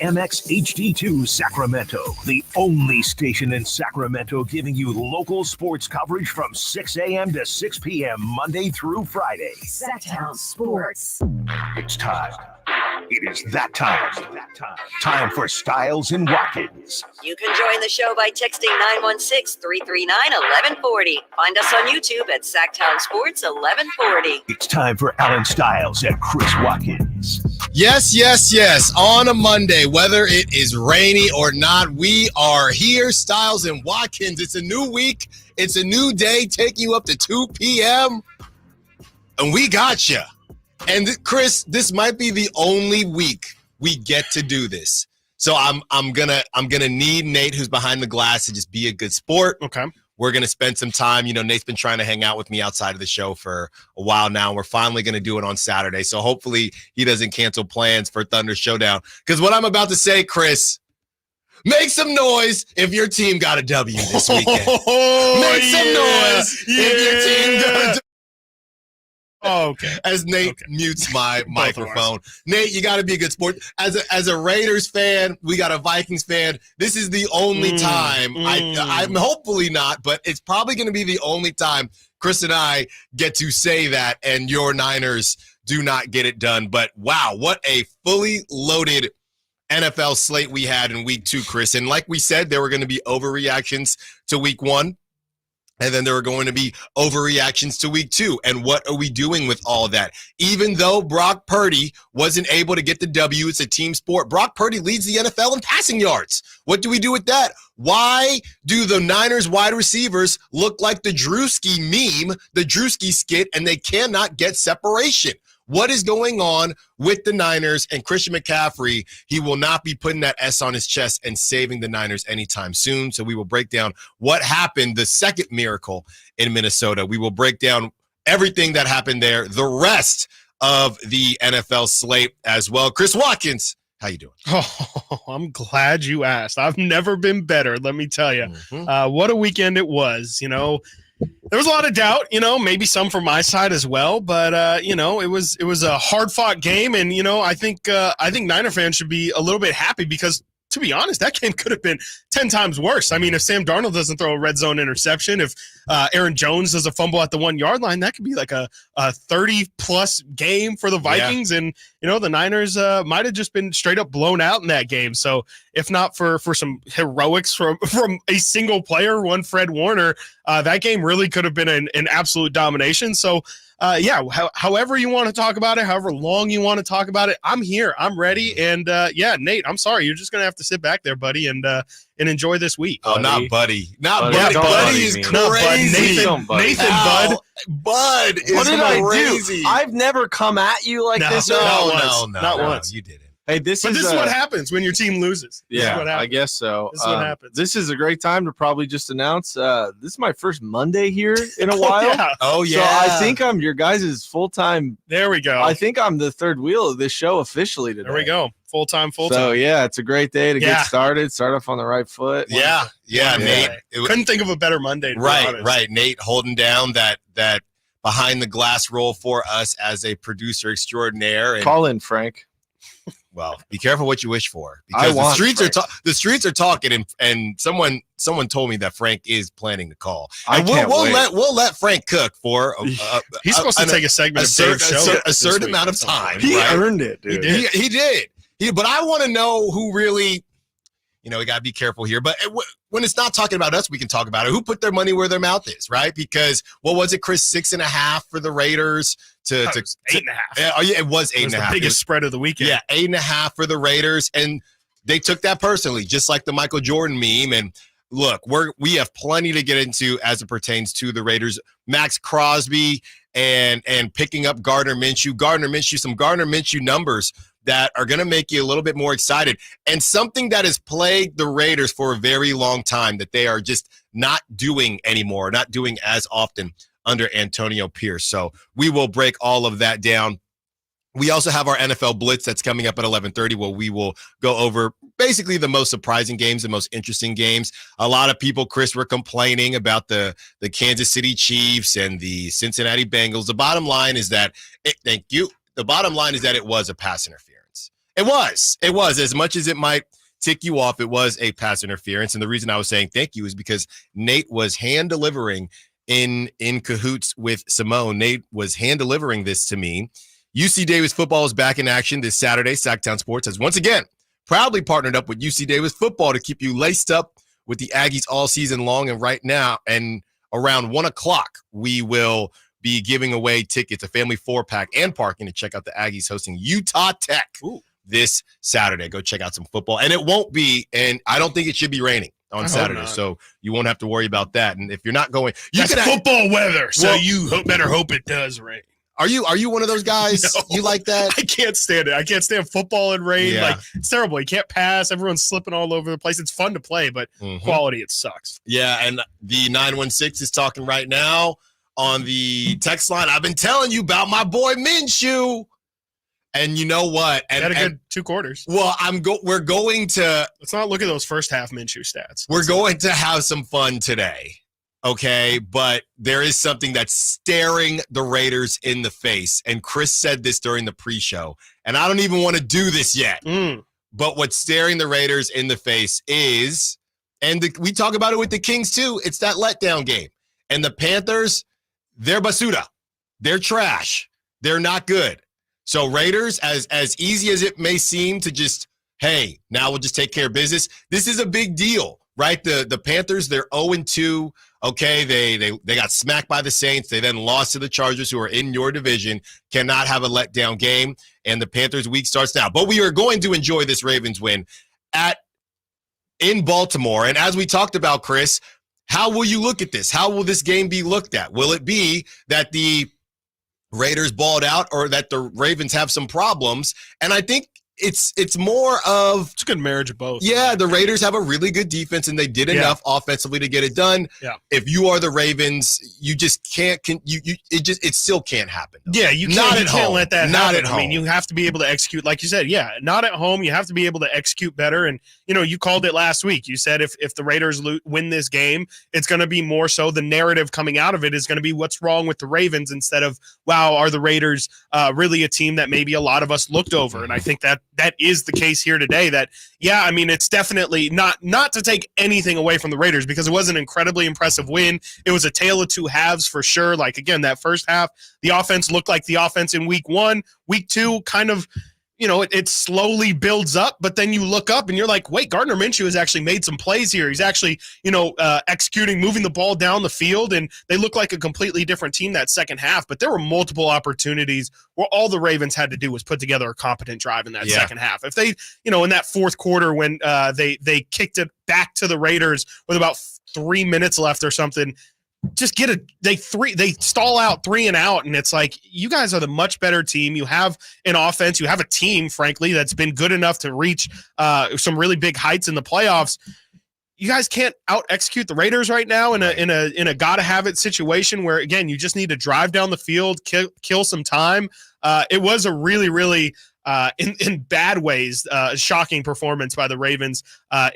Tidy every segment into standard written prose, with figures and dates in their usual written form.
WIMX HD2 Sacramento, the only station in Sacramento giving you local sports coverage from 6 a.m. to 6 p.m. Monday through Friday. Sacktown Sports. It's time. It is that time. Time for Stiles and Watkins. You can join the show by texting 916-339-1140. Find us on YouTube at Sacktown Sports 1140. It's time for Alan Stiles and Chris Watkins. Yes. On a Monday, whether it is rainy or not, we are here, Stiles and Watkins. It's a new week. It's a new day, taking you up to 2 p.m. And we got you. And Chris, this might be the only week we get to do this. So I'm gonna need Nate, who's behind the glass, to just be a good sport. Okay. We're gonna spend some time. You know, Nate's been trying to hang out with me outside of the show for a while now. We're finally gonna do it on Saturday. So hopefully he doesn't cancel plans for Thunder Showdown. Because what I'm about to say, Chris, make some noise if your team got a W this weekend. Make some noise if your team got a W. Oh, okay. As Nate mutes my microphone. Nate, you got to be a good sport. As a Raiders fan, we got a Vikings fan. This is the only time, I'm hopefully not, but it's probably going to be the only time Chris and I get to say that, and your Niners do not get it done. But wow, what a fully loaded NFL slate we had in week 2, Chris. And like we said, there were going to be overreactions to week 1. And then there are going to be overreactions to week 2. And what are we doing with all of that? Even though Brock Purdy wasn't able to get the W, it's a team sport. Brock Purdy leads the NFL in passing yards. What do we do with that? Why do the Niners wide receivers look like the Drewski meme, the Drewski skit, and they cannot get separation? What is going on with the Niners and Christian McCaffrey? He will not be putting that S on his chest and saving the Niners anytime soon. So we will break down what happened, the second miracle in Minnesota. We will break down everything that happened there, the rest of the NFL slate as well. Chris Watkins, how you doing? Oh, I'm glad you asked. I've never been better, let me tell you. What a weekend it was, you know. There was a lot of doubt, you know, maybe some from my side as well, but you know, it was a hard-fought game, and you know, I think Niner fans should be a little bit happy because, to be honest, that game could have been 10 times worse. I mean, if Sam Darnold doesn't throw a red zone interception, if Aaron Jones does a fumble at the 1-yard line, that could be like a 30-plus game for the Vikings. Yeah. And, you know, the Niners might have just been straight up blown out in that game. So if not for some heroics from a single player, one Fred Warner, that game really could have been an absolute domination. So, however you want to talk about it, however long you want to talk about it, I'm here. I'm ready. And, Nate, I'm sorry. You're just going to have to sit back there, buddy, and enjoy this week. Oh, not buddy. Not buddy. Buddy is crazy. Nathan, Bud. Bud is what did crazy. I do? I've never come at you like this. Not once. You didn't. Hey, this is what happens when your team loses. Yeah, I guess so. This is what happens. This is a great time to probably just announce this is my first Monday here in a while. Oh, yeah. So I think I'm your guys' full-time. There we go. I think I'm the third wheel of this show officially today. There we go. Full-time. So, yeah, it's a great day to get started. Start off on the right foot. Yeah, Nate. Couldn't think of a better Monday. Right. Nate holding down that behind the glass role for us as a producer extraordinaire. And call in, Frank. Well, be careful what you wish for, because the streets are talking, and someone told me that Frank is planning to call. And we'll let Frank cook for he's supposed to take a segment of Dave's show a certain amount of time. He earned it, dude. He did. But I want to know who really, you know, we got to be careful here. But when it's not talking about us, we can talk about it. Who put their money where their mouth is, right? Because what was it, Chris? 6.5 for the Raiders. To 8.5. Yeah, it was 8.5. The biggest spread of the weekend. Yeah, 8.5 for the Raiders, and they took that personally, just like the Michael Jordan meme. And look, we have plenty to get into as it pertains to the Raiders. Max Crosby and picking up Gardner Minshew, some Gardner Minshew numbers that are going to make you a little bit more excited, and something that has plagued the Raiders for a very long time that they are just not doing anymore, not doing as often under Antonio Pierce. So we will break all of that down. We also have our NFL Blitz that's coming up at 11:30, where we will go over basically the most surprising games, the most interesting games. A lot of people, Chris, were complaining about the Kansas City Chiefs and the Cincinnati Bengals. The bottom line is that it was a pass interference. It was as much as it might tick you off. It was a pass interference. And the reason I was saying thank you is because Nate was hand delivering in cahoots with Simone. Nate was hand delivering this to me. UC Davis football is back in action this Saturday. Sacktown Sports has once again proudly partnered up with UC Davis football to keep you laced up with the Aggies all season long. And right now, and around 1 o'clock, we will be giving away tickets, a family 4-pack and parking to check out the Aggies hosting Utah Tech this Saturday. Go check out some football. And it won't be, and I don't think it should be raining on Saturday, so you won't have to worry about that. And if you're not going, that's football weather, so you better hope it does rain. Are you one of those guys? No, you like that? I can't stand it. I can't stand football in rain. Yeah. Like, it's terrible. You can't pass. Everyone's slipping all over the place. It's fun to play, but quality, it sucks. Yeah, and the 916 is talking right now on the text line. I've been telling you about my boy Minshew. And you know what? And had a good 2 quarters. Well, we're going to let's not look at those first half Minshew stats. We're going to have some fun today. Okay, but there is something that's staring the Raiders in the face. And Chris said this during the pre-show. And I don't even want to do this yet. But what's staring the Raiders in the face is, and we talk about it with the Kings too, it's that letdown game. And the Panthers, they're basura. They're trash. They're not good. So Raiders, as easy as it may seem to just, hey, now we'll just take care of business, this is a big deal, right? The Panthers, they're 0-2. Okay, they got smacked by the Saints. They then lost to the Chargers, who are in your division. Cannot have a letdown game, and the Panthers' week starts now. But we are going to enjoy this Ravens win in Baltimore. And as we talked about, Chris, how will you look at this? How will this game be looked at? Will it be that the Raiders balled out or that the Ravens have some problems? And I think it's more of it's a good marriage of both. Yeah, the Raiders have a really good defense and they did enough offensively to get it done. Yeah. If you are the Ravens, you just can't. It still can't happen. Though. Yeah, you can't let that not happen. At home. I mean, you have to be able to execute, like you said. Yeah, not at home. You have to be able to execute better. And you called it last week. You said if the Raiders win this game, it's going to be more so the narrative coming out of it is going to be what's wrong with the Ravens instead of wow, are the Raiders really a team that maybe a lot of us looked over? And I think that is the case here today. That I mean, it's definitely not to take anything away from the Raiders because it was an incredibly impressive win. It was a tale of two halves for sure. Like again, that first half, the offense looked like the offense in week 1. Week 2, kind of. It slowly builds up, but then you look up and you're like, wait, Gardner Minshew has actually made some plays here. He's actually, executing, moving the ball down the field, and they look like a completely different team that second half. But there were multiple opportunities where all the Ravens had to do was put together a competent drive in that second half. If they, in that fourth quarter when they kicked it back to the Raiders with about 3 minutes left or something, just they stall out 3 and out, and it's like you guys are the much better team. You have an offense, you have a team, frankly, that's been good enough to reach some really big heights in the playoffs. You guys can't out execute the Raiders right now in a gotta have it situation where again you just need to drive down the field, kill some time. It was a really, really in bad ways, shocking performance by the Ravens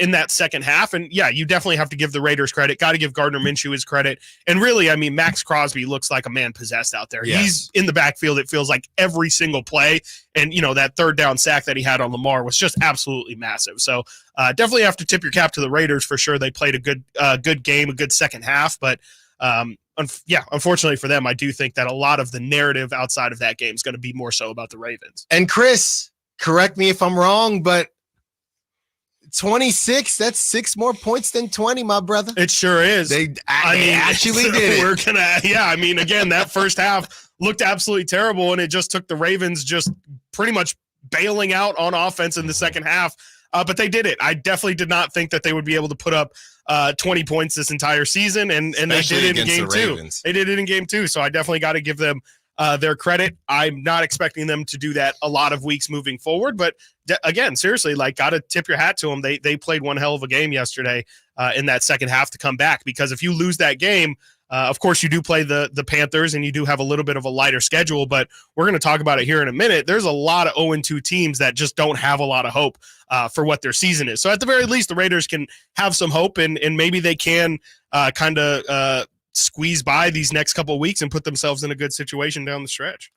in that second half. And you definitely have to give the Raiders credit. Got to give Gardner Minshew his credit. And really, I mean, Max Crosby looks like a man possessed out there. Yes. He's in the backfield. It feels like every single play. And, that third down sack that he had on Lamar was just absolutely massive. So definitely have to tip your cap to the Raiders for sure. They played a good game, a good second half. But unfortunately for them, I do think that a lot of the narrative outside of that game is going to be more so about the Ravens. And Chris, correct me if I'm wrong, but 26, that's 6 more points than 20, my brother. It sure is. They actually did it. Again, that first half looked absolutely terrible, and it just took the Ravens just pretty much bailing out on offense in the second half. But they did it. I definitely did not think that they would be able to put up 20 points this entire season, and they did it in game 2. They did it in game 2, so I definitely got to give them their credit. I'm not expecting them to do that a lot of weeks moving forward, but again, seriously, got to tip your hat to them. They played one hell of a game yesterday in that second half to come back, because if you lose that game, of course, you do play the Panthers, and you do have a little bit of a lighter schedule, but we're going to talk about it here in a minute. There's a lot of 0-2 teams that just don't have a lot of hope for what their season is. So at the very least, the Raiders can have some hope, and maybe they can kind of squeeze by these next couple of weeks and put themselves in a good situation down the stretch.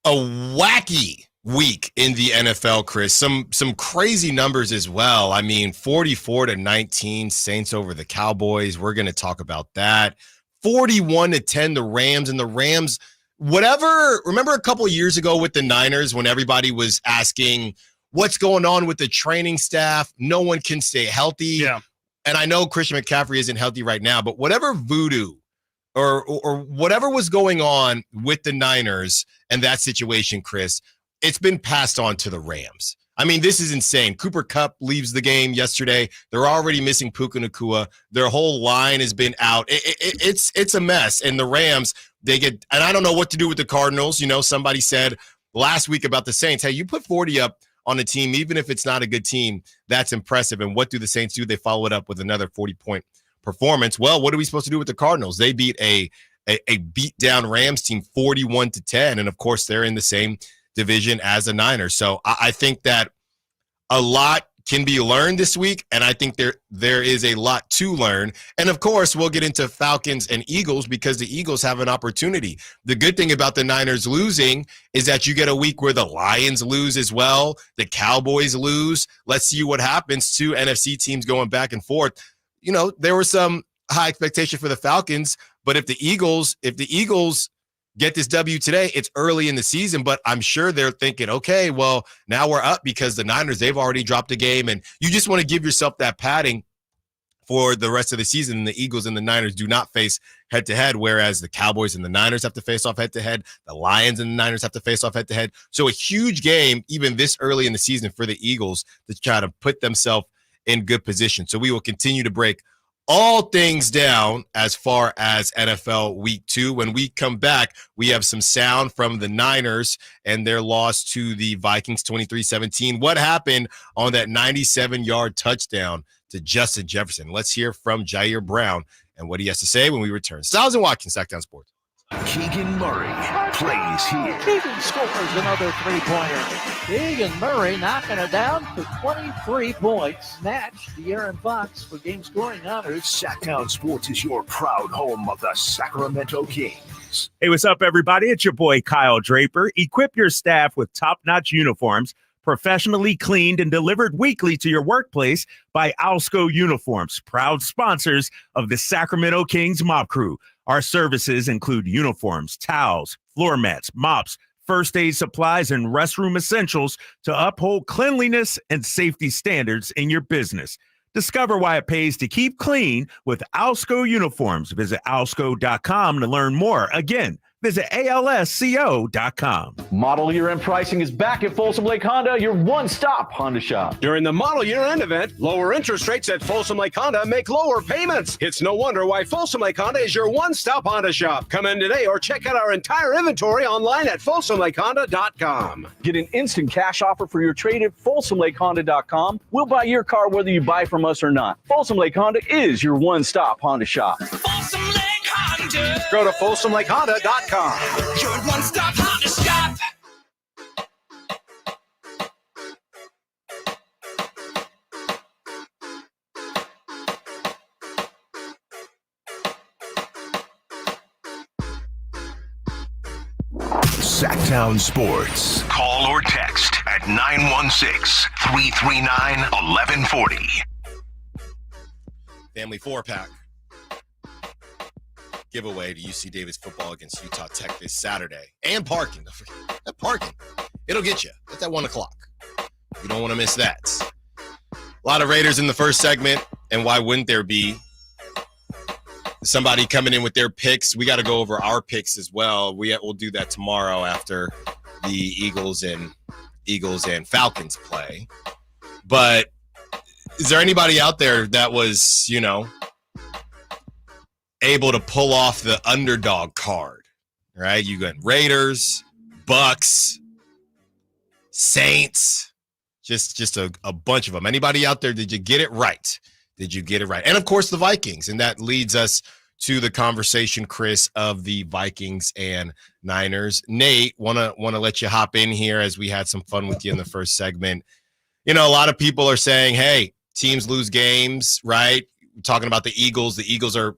A wacky week in the NFL, Chris. Some crazy numbers as well. I mean, 44-19 Saints over the Cowboys. We're going to talk about that. 41-10 the Rams, and the Rams, remember a couple of years ago with the Niners when everybody was asking what's going on with the training staff? No one can stay healthy. Yeah. And I know Christian McCaffrey isn't healthy right now, but whatever voodoo or whatever was going on with the Niners and that situation, Chris, it's been passed on to the Rams. I mean, this is insane. Cooper Kupp leaves the game yesterday. They're already missing Puka Nacua. Their whole line has been out. It's a mess. And the Rams, and I don't know what to do with the Cardinals. You know, somebody said last week about the Saints, hey, you put 40 up on a team, even if it's not a good team, that's impressive. And what do the Saints do? They follow it up with another 40-point performance. Well, what are we supposed to do with the Cardinals? They beat a beat down Rams team 41-10. And of course, they're in the same division as the Niners. So I think that a lot can be learned this week, and I think there is a lot to learn. And of course, we'll get into Falcons and Eagles because the Eagles have an opportunity. The good thing about the Niners losing is that you get a week where the Lions lose as well, the Cowboys lose. Let's see what happens. Two NFC teams going back and forth. You know, there was some high expectation for the Falcons, but if the Eagles get this W today, it's early in the season, but I'm sure they're thinking, okay, well, now we're up because the Niners, they've already dropped a game, and you just want to give yourself that padding for the rest of the season. The Eagles and the Niners do not face head-to-head, whereas the Cowboys and the Niners have to face off head-to-head. The Lions and the Niners have to face off head-to-head. So a huge game, even this early in the season for the Eagles to try to put themselves in good position. So we will continue to break all things down as far as NFL Week 2. When we come back, we have some sound from the Niners and their loss to the Vikings 23-17. What happened on that 97-yard touchdown to Justin Jefferson? Let's hear from Jair Brown and what he has to say when we return. Stiles Watkins, Sacktown Sports. Keegan Murray plays here. Keegan scores another three-pointer. Keegan Murray knocking it down to 23 points. Match De'Aaron Fox for game scoring honors. Sacktown Sports is your proud home of the Sacramento Kings. Hey, what's up, everybody? It's your boy, Kyle Draper. Equip your staff with top-notch uniforms, professionally cleaned and delivered weekly to your workplace by Alsco Uniforms, proud sponsors of the Sacramento Kings Mob Crew. Our services include uniforms, towels, floor mats, mops, first aid supplies, and restroom essentials to uphold cleanliness and safety standards in your business. Discover why it pays to keep clean with Alsco Uniforms. Visit alsco.com to learn more. Again, visit alsco.com. Model year-end pricing is back at Folsom Lake Honda, your one-stop Honda shop. During the model year-end event, lower interest rates at Folsom Lake Honda make lower payments. It's no wonder why Folsom Lake Honda is your one-stop Honda shop. Come in today or check out our entire inventory online at folsomlakehonda.com. Get an instant cash offer for your trade at folsomlakehonda.com. We'll buy your car whether you buy from us or not. Folsom Lake Honda is your one-stop Honda shop. Folsom Lake Honda. Go to folsomlakehonda.com. Your one-stop Honda shop. Sacktown Sports. Call or text at 916-339-1140. Family 4-pack giveaway to UC Davis football against Utah Tech this Saturday. And parking. Don't forget that parking. It'll get you. It's at 1 o'clock. You don't want to miss that. A lot of Raiders in the first segment, and why wouldn't there be? Somebody coming in with their picks. We got to go over our picks as well. We'll do that tomorrow after the Eagles and Falcons play. But is there anybody out there that was, able to pull off the underdog card? Right? You got Raiders, Bucks, Saints, just a bunch of them. Anybody out there, did you get it right? Did you get it right? And of course the Vikings, and that leads us to the conversation, Chris, of the Vikings and Niners. Nate, wanna let you hop in here as we had some fun with you in the first segment. A lot of people are saying, hey, teams lose games, right? We're talking about the Eagles. The Eagles are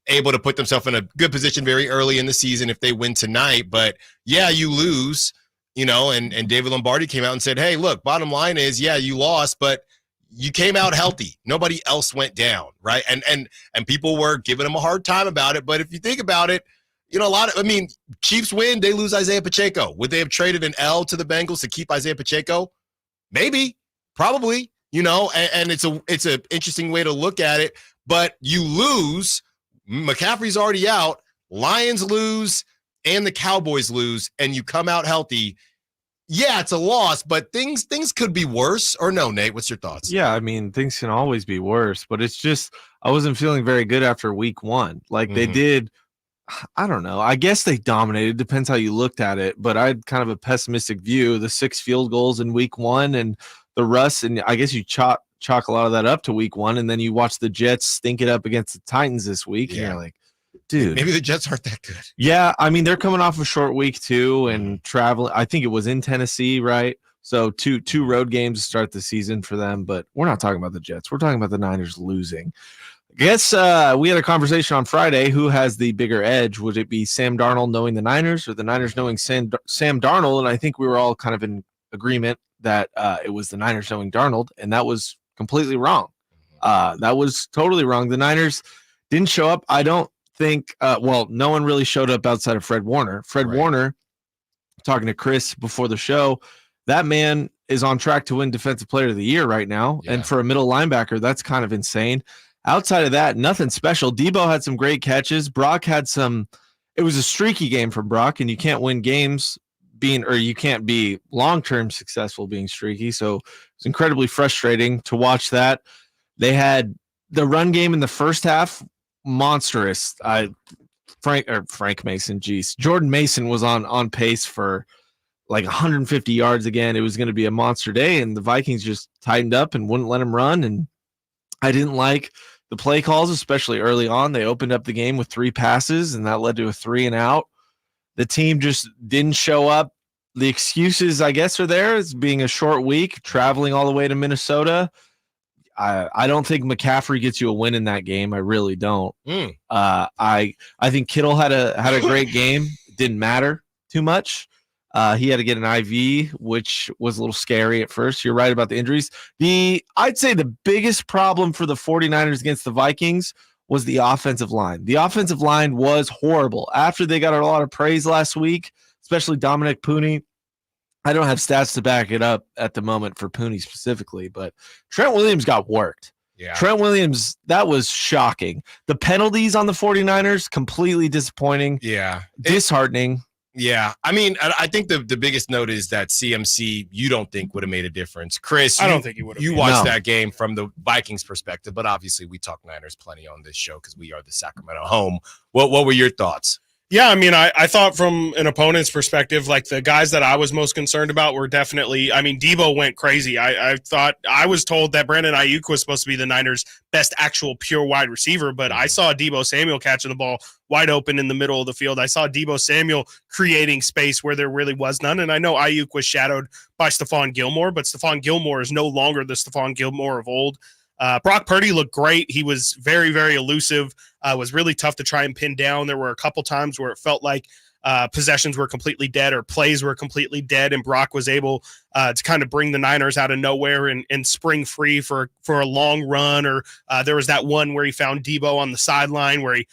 able to put themselves in a good position very early in the season if they win tonight. But yeah, you lose and David Lombardi came out and said, hey, look, bottom line is, yeah, you lost, but you came out healthy. Nobody else went down, right? And people were giving him a hard time about it. But if you think about it, Chiefs win, they lose Isaiah Pacheco. Would they have traded an L to the Bengals to keep Isaiah Pacheco? Maybe, probably, and it's an interesting way to look at it. But you lose, McCaffrey's already out, Lions lose, and the Cowboys lose, and you come out healthy. Yeah, it's a loss, but things could be worse. Or no, Nate, what's your thoughts? Yeah, things can always be worse, but it's just I wasn't feeling very good after week 1. Like they did, I don't know. I guess they dominated. Depends how you looked at it, but I had kind of a pessimistic view. The 6 field goals in week 1 and the Russ, and I guess you chalk a lot of that up to week 1, and then you watch the Jets stink it up against the Titans this week, and you're like, dude, maybe the Jets aren't that good. Yeah, they're coming off a short week too, and traveling. I think it was in Tennessee, right? So two road games to start the season for them. But we're not talking about the Jets. We're talking about the Niners losing. I guess we had a conversation on Friday. Who has the bigger edge? Would it be Sam Darnold knowing the Niners, or the Niners knowing Sam Darnold? And I think we were all kind of in agreement that it was the Niners knowing Darnold, and that was completely wrong. That was totally wrong. The Niners didn't show up. I don't think no one really showed up outside of Fred Warner. Warner, talking to Chris before the show, that man is on track to win Defensive Player of the Year right now. Yeah. And for a middle linebacker, that's kind of insane. Outside of that, nothing special. Debo had some great catches. Brock had it was a streaky game from Brock, and you can't win games you can't be long-term successful being streaky. So it's incredibly frustrating to watch that. They had the run game in the first half, monstrous. Frank Mason, Jordan Mason was on pace for like 150 yards again. It was going to be a monster day, and the Vikings just tightened up and wouldn't let him run. And I didn't like the play calls, especially early on. They opened up the game with 3 passes, and that led to a 3-and-out. The team just didn't show up. The excuses, I guess, are there. It's being a short week, traveling all the way to Minnesota. I don't think McCaffrey gets you a win in that game. I really don't. I think Kittle had a great game. It didn't matter too much. He had to get an IV, which was a little scary at first. You're right about the injuries. I'd say the biggest problem for the 49ers against the Vikings was the offensive line. The offensive line was horrible. After they got a lot of praise last week, especially Dominic Pooney. I don't have stats to back it up at the moment for Pooney specifically, but Trent Williams got worked. Yeah. Trent Williams, that was shocking. The penalties on the 49ers, completely disappointing. Yeah. Disheartening. Yeah. I think the biggest note is that CMC, you don't think would have made a difference. Chris, I don't think he would have. You watched that game from the Vikings perspective, but obviously we talk Niners plenty on this show because we are the Sacramento home. What were your thoughts? Yeah, I thought from an opponent's perspective, like the guys that I was most concerned about were definitely, Debo went crazy. I thought I was told that Brandon Ayuk was supposed to be the Niners' best actual pure wide receiver, but I saw Debo Samuel catching the ball wide open in the middle of the field. I saw Debo Samuel creating space where there really was none, and I know Ayuk was shadowed by Stephon Gilmore, but Stephon Gilmore is no longer the Stephon Gilmore of old. Brock Purdy looked great. He was very, very elusive. Was really tough to try and pin down. There were a couple times where it felt like possessions were completely dead or plays were completely dead, and Brock was able to kind of bring the Niners out of nowhere and spring free for a long run. Or there was that one where he found Debo on the sideline where he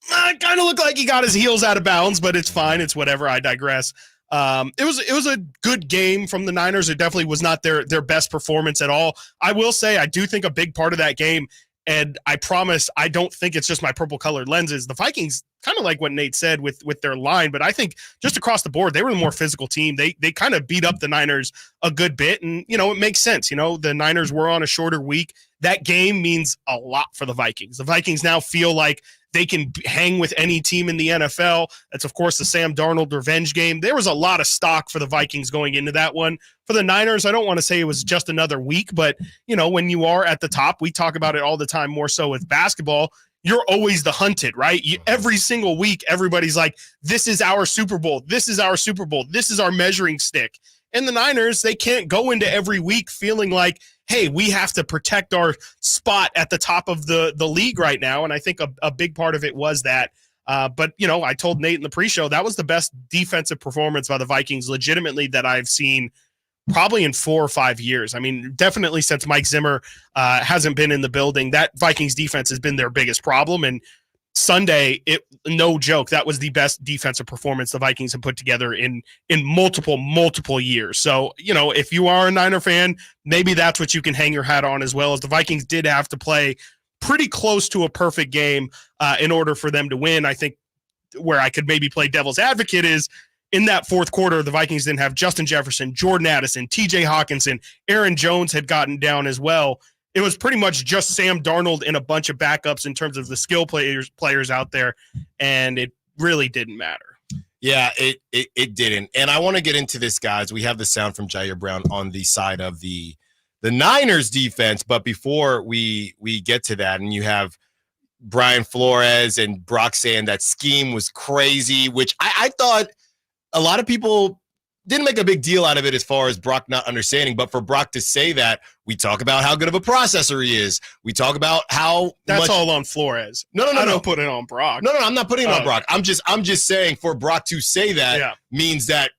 kind of looked like he got his heels out of bounds, but it's fine. It's whatever. I digress. It was a good game from the Niners. It definitely was not their best performance at all. I will say I do think a big part of that game, and I promise I don't think it's just my purple colored lenses. The Vikings, kind of like what Nate said with their line, but I think just across the board, they were the more physical team. They kind of beat up the Niners a good bit, and it makes sense. The Niners were on a shorter week. That game means a lot for the Vikings. The Vikings now feel like they can hang with any team in the NFL. That's, of course, the Sam Darnold revenge game. There was a lot of stock for the Vikings going into that one. For the Niners, I don't want to say it was just another week, but, when you are at the top, we talk about it all the time, more so with basketball, you're always the hunted, right? Every single week, everybody's like, this is our Super Bowl. This is our Super Bowl. This is our measuring stick. And the Niners, they can't go into every week feeling like, hey, we have to protect our spot at the top of the league right now. And I think a big part of it was that. But, I told Nate in the pre-show that was the best defensive performance by the Vikings legitimately that I've seen probably in 4 or 5 years. I mean, definitely since Mike Zimmer hasn't been in the building, that Vikings defense has been their biggest problem. And Sunday, no joke, that was the best defensive performance the Vikings have put together in multiple years. So, if you are a Niner fan, maybe that's what you can hang your hat on, as well as the Vikings did have to play pretty close to a perfect game in order for them to win. I think where I could maybe play devil's advocate is in that fourth quarter, the Vikings didn't have Justin Jefferson, Jordan Addison, TJ Hawkinson, Aaron Jones had gotten down as well. It was pretty much just Sam Darnold and a bunch of backups in terms of the skill players out there, and it really didn't matter. Yeah, it didn't. And I want to get into this, guys. We have the sound from Jair Brown on the side of the Niners defense, but before we get to that, and you have Brian Flores and Brock saying that scheme was crazy, which I thought a lot of people didn't make a big deal out of it as far as Brock not understanding, but for Brock to say that, we talk about how good of a processor he is. We talk about how that's all on Flores. No. I don't put it on Brock. No, I'm not putting it on Brock. I'm just saying for Brock to say that means that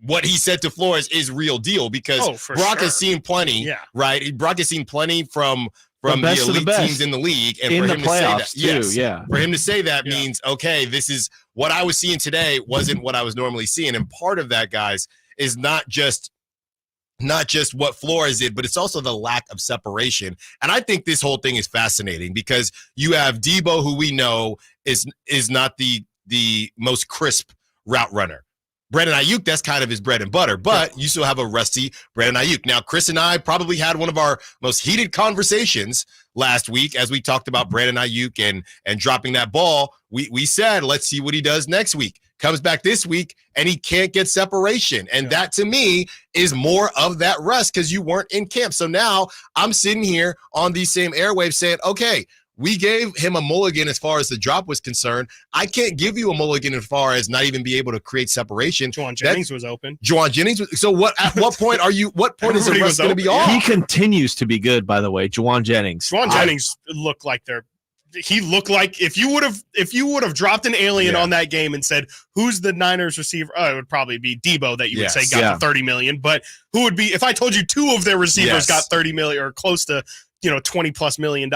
what he said to Flores is real deal, because Brock has seen plenty, right? Brock has seen plenty from the elite teams in the league, and in for the him to say that, playoffs too, for him to say that means, okay, this is what I was seeing today wasn't what I was normally seeing. And part of that, guys, is not just what Flores did, but it's also the lack of separation. And I think this whole thing is fascinating because you have Debo, who we know is not the most crisp route runner. Brandon Ayuk, that's kind of his bread and butter, but you still have a rusty Brandon Ayuk. Now, Chris and I probably had one of our most heated conversations last week as we talked about Brandon Ayuk and dropping that ball. We said, let's see what he does next week. Comes back this week, and he can't get separation. And that, to me, is more of that rust because you weren't in camp. So now I'm sitting here on these same airwaves saying, okay, we gave him a mulligan as far as the drop was concerned. I can't give you a mulligan as far as not even be able to create separation. Juwan Jennings was open. Juwan Jennings. So at what point is the rest going to be off? He continues to be good, by the way. Juwan Jennings. Jennings looked like he looked like if you would have dropped an alien on that game and said, who's the Niners receiver? Oh, it would probably be Debo that you would say got the $30 million. But who would be, if I told you two of their receivers got $30 million or close to, $20+ million,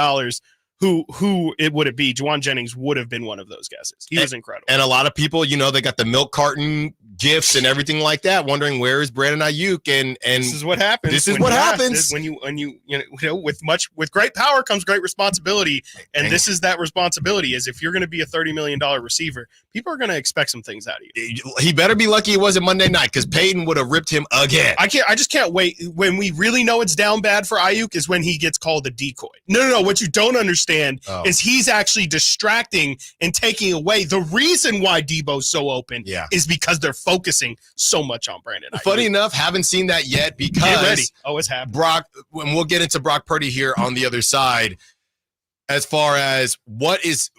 who would it be? Juwan Jennings would have been one of those guesses. He was incredible. And a lot of people, they got the milk carton gifts and everything like that, wondering where is Brandon Ayuk, and this is what happens. This is what happens when you with great power comes great responsibility, and this is that responsibility. Is if you're going to be a $30 million receiver, people are going to expect some things out of you. He better be lucky it wasn't Monday night, because Peyton would have ripped him again. I just can't wait. When we really know it's down bad for Ayuk is when he gets called a decoy. No. What you don't understand is he's actually distracting and taking away. The reason why Debo's so open is because they're focusing so much on Brandon Ayuk. Funny enough, haven't seen that yet because get ready. Oh, it's happening. Brock, and we'll get into Brock Purdy here on the other side as far as what is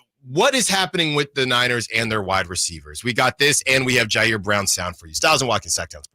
happening with the Niners and their wide receivers. We got this, and we have Jair Brown sound for you. Stiles and Watkins, Sacktown Sports.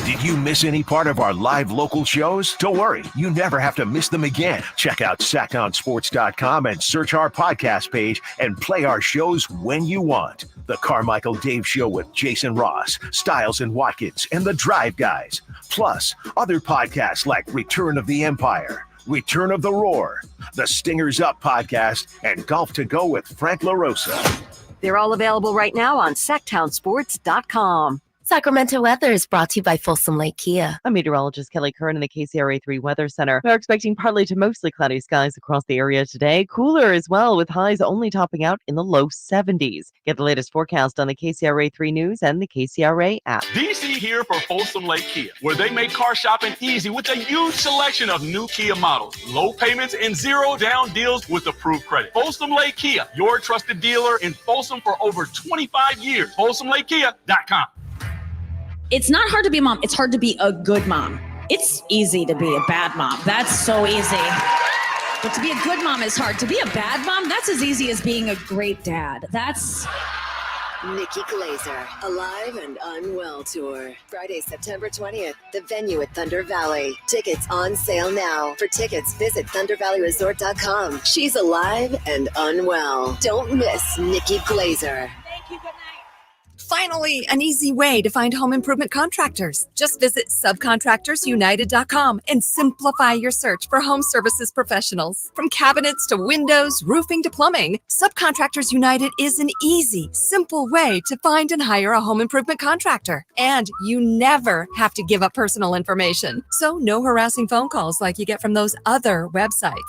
Did you miss any part of our live local shows? Don't worry, you never have to miss them again. Check out SacktownSports.com and search our podcast page and play our shows when you want. The Carmichael Dave Show with Jason Ross, Stiles and Watkins, and The Drive Guys. Plus, other podcasts like Return of the Empire, Return of the Roar, The Stingers Up podcast, and Golf to Go with Frank LaRosa. They're all available right now on SacktownSports.com. Sacramento weather is brought to you by Folsom Lake Kia. I'm meteorologist Kelly Curran in the KCRA 3 Weather Center. We are expecting partly to mostly cloudy skies across the area today. Cooler as well, with highs only topping out in the low 70s. Get the latest forecast on the KCRA 3 News and the KCRA app. DC here for Folsom Lake Kia, where they make car shopping easy with a huge selection of new Kia models, low payments, and zero down deals with approved credit. Folsom Lake Kia, your trusted dealer in Folsom for over 25 years. FolsomLakeKia.com. It's not hard to be a mom. It's hard to be a good mom. It's easy to be a bad mom. That's so easy. But to be a good mom is hard. To be a bad mom, that's as easy as being a great dad. That's Nikki Glazer, Alive and Unwell Tour. Friday, September 20th. The venue at Thunder Valley. Tickets on sale now. For tickets, visit ThunderValleyResort.com. She's alive and unwell. Don't miss Nikki Glazer. Thank you. Good night. Finally, an easy way to find home improvement contractors. Just visit subcontractorsunited.com and simplify your search for home services professionals. From cabinets to windows, roofing to plumbing, Subcontractors United is an easy, simple way to find and hire a home improvement contractor. And you never have to give up personal information. So no harassing phone calls like you get from those other websites.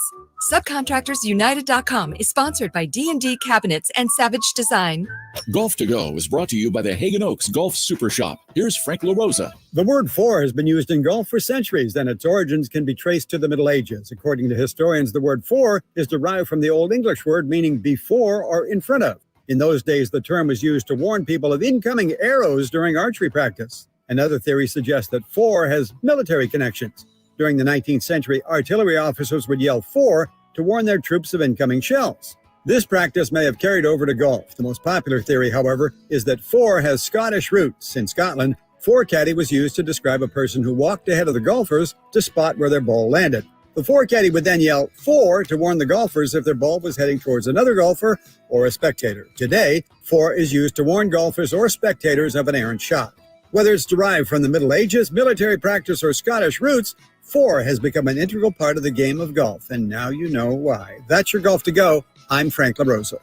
SubcontractorsUnited.com is sponsored by D&D Cabinets and Savage Design. Golf to Go is brought to you by the Hagen Oaks Golf Super Shop. Here's Frank LaRosa. The word "for" has been used in golf for centuries, and its origins can be traced to the Middle Ages. According to historians, the word "for" is derived from the Old English word meaning before or in front of. In those days, the term was used to warn people of incoming arrows during archery practice. Another theory suggests that "for" has military connections. During the 19th century, artillery officers would yell "for" to warn their troops of incoming shells. This practice may have carried over to golf. The most popular theory, however, is that "for" has Scottish roots. In Scotland, "forecaddy" was used to describe a person who walked ahead of the golfers to spot where their ball landed. The forecaddy would then yell "for" to warn the golfers if their ball was heading towards another golfer or a spectator. Today, "for" is used to warn golfers or spectators of an errant shot. Whether it's derived from the Middle Ages, military practice, or Scottish roots, "for" has become an integral part of the game of golf, and now you know why. That's your Golf to Go. I'm Frank LaRosa.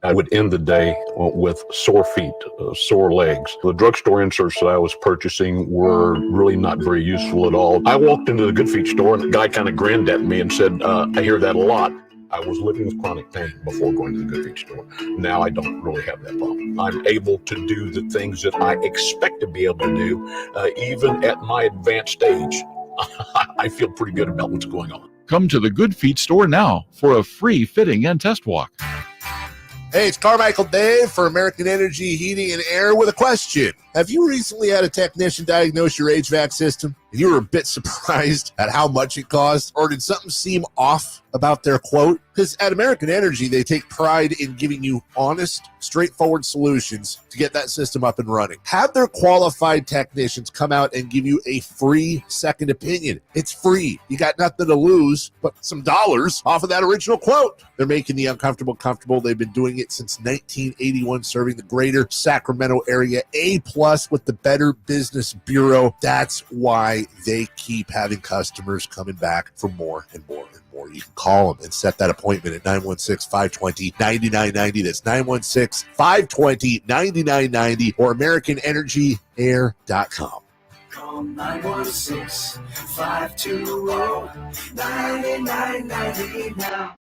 I would end the day with sore feet, sore legs. The drugstore inserts that I was purchasing were really not very useful at all. I walked into the Good Feet store and the guy kind of grinned at me and said, I hear that a lot. I was living with chronic pain before going to the Good Feet store. Now I don't really have that problem. I'm able to do the things that I expect to be able to do, even at my advanced stage. I feel pretty good about what's going on. Come to the Good Feet store now for a free fitting and test walk. Hey, it's Carmichael Dave for American Energy Heating and Air with a question. Have you recently had a technician diagnose your HVAC system and you were a bit surprised at how much it cost? Or did something seem off about their quote? Because at American Energy, they take pride in giving you honest, straightforward solutions to get that system up and running. Have their qualified technicians come out and give you a free second opinion. It's free. You got nothing to lose but some dollars off of that original quote. They're making the uncomfortable comfortable. They've been doing it since 1981, serving the greater Sacramento area. A+ with the Better Business Bureau. That's why they keep having customers coming back for more and more and more. You can call them and set that appointment at 916-520-9990. That's 916-520-9990 or AmericanEnergyAir.com. Call 916-520-9990 now.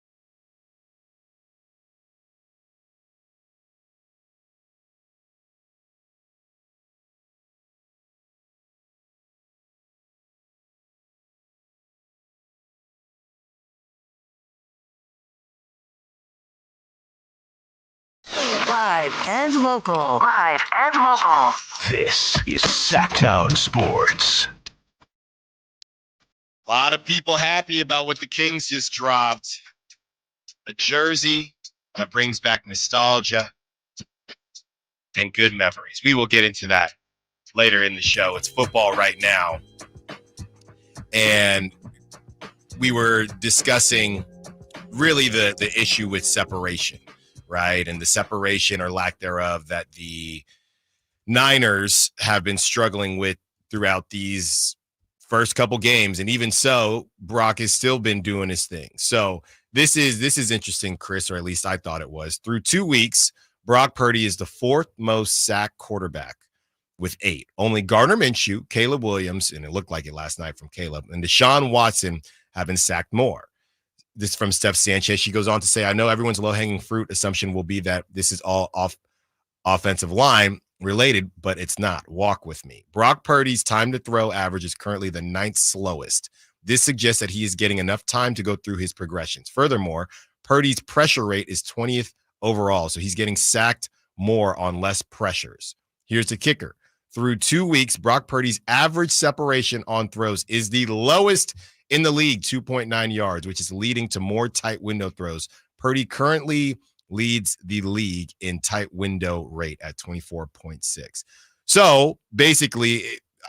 Live and local. Live and local. This is Sacktown Sports. A lot of people happy about what the Kings just dropped. A jersey that brings back nostalgia and good memories. We will get into that later in the show. It's football right now. And we were discussing really the issue with separation, right? And the separation or lack thereof that the Niners have been struggling with throughout these first couple games. And even so, Brock has still been doing his thing. So this is interesting, Chris, or at least I thought it was. Through 2 weeks, Brock Purdy is the fourth most sacked quarterback with 8. Only Gardner Minshew, Caleb Williams, and it looked like it last night from Caleb, and Deshaun Watson have been sacked more. This from Steph Sanchez. She goes on to say, I know everyone's low-hanging fruit assumption will be that this is all offensive line related, but it's not. Walk with me. Brock Purdy's time to throw average is currently the 9th slowest. This suggests that he is getting enough time to go through his progressions. Furthermore, Purdy's pressure rate is 20th overall, so he's getting sacked more on less pressures. Here's the kicker. Through 2 weeks, Brock Purdy's average separation on throws is the lowest in the league, 2.9 yards, which is leading to more tight window throws. Purdy currently leads the league in tight window rate at 24.6. So basically,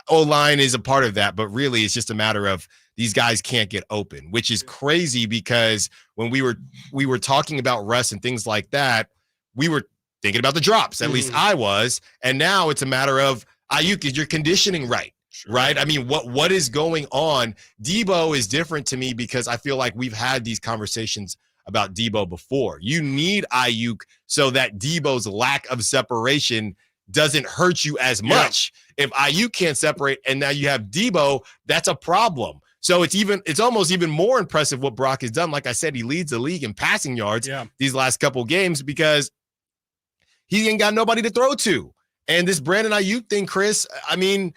O-line is a part of that, but really it's just a matter of these guys can't get open, which is crazy because when we were talking about rest and things like that, we were thinking about the drops. At least I was. And now it's a matter of Ayuk, is your conditioning right? Sure. Right? I mean, what is going on? Debo is different to me because I feel like we've had these conversations about Debo before. You need Ayuk so that Debo's lack of separation doesn't hurt you as much. If Ayuk can't separate and now you have Debo, that's a problem. So it's almost even more impressive what Brock has done. Like I said, he leads the league in passing yards these last couple games because he ain't got nobody to throw to. And this Brandon Ayuk thing, Chris, I mean,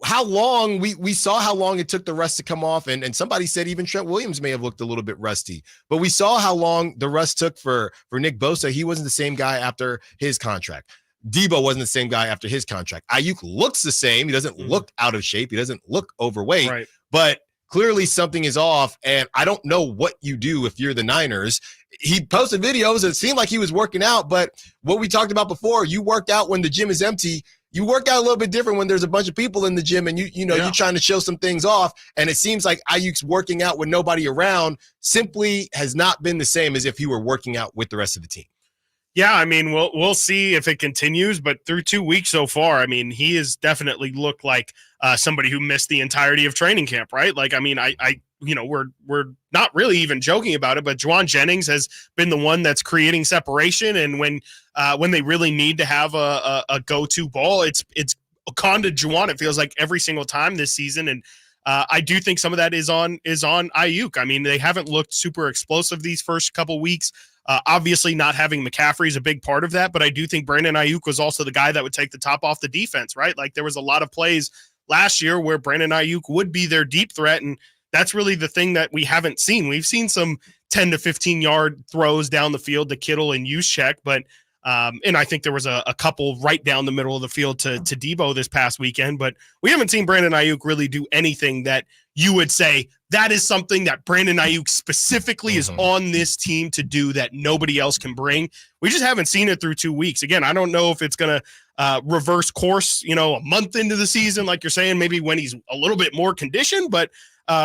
how long we saw how long it took the rust to come off. And somebody said even Trent Williams may have looked a little bit rusty, but we saw how long the rust took for Nick Bosa. He wasn't the same guy after his contract. Debo wasn't the same guy after his contract. Ayuk looks the same. He doesn't look out of shape. He doesn't look overweight, but clearly something is off. And I don't know what you do if you're the Niners. He posted videos. It seemed like he was working out, but what we talked about before, you work out when the gym is empty. You work out a little bit different when there's a bunch of people in the gym and you're trying to show some things off. And it seems like Ayuk's working out with nobody around simply has not been the same as if he were working out with the rest of the team. Yeah, I mean, we'll see if it continues, but through 2 weeks so far, I mean, he has definitely looked like somebody who missed the entirety of training camp, right? Like, I mean, we're not really even joking about it, but Juwan Jennings has been the one that's creating separation, and when they really need to have a go-to ball, it's Con to Juwan. It feels like every single time this season, and I do think some of that is on Ayuk. I mean, they haven't looked super explosive these first couple weeks. Obviously, not having McCaffrey is a big part of that, but I do think Brandon Ayuk was also the guy that would take the top off the defense, right? Like there was a lot of plays last year where Brandon Ayuk would be their deep threat, and that's really the thing that we haven't seen. We've seen some 10 to 15 yard throws down the field to Kittle and Juszczyk, but and I think there was a couple right down the middle of the field to Debo this past weekend, but we haven't seen Brandon Ayuk really do anything that you would say that is something that Brandon Ayuk specifically is on this team to do that nobody else can bring. We just haven't seen it through 2 weeks. Again, I don't know if it's going to reverse course, a month into the season, like you're saying, maybe when he's a little bit more conditioned, but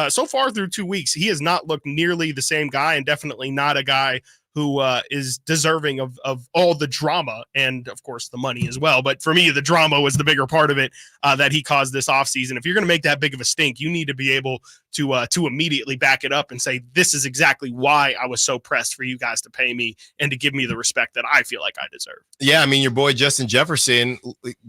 so far through 2 weeks, he has not looked nearly the same guy and definitely not a guy who is deserving of all the drama and, of course, the money as well. But for me, the drama was the bigger part of it that he caused this offseason. If you're going to make that big of a stink, you need to be able to immediately back it up and say, this is exactly why I was so pressed for you guys to pay me and to give me the respect that I feel like I deserve. Yeah, I mean, your boy Justin Jefferson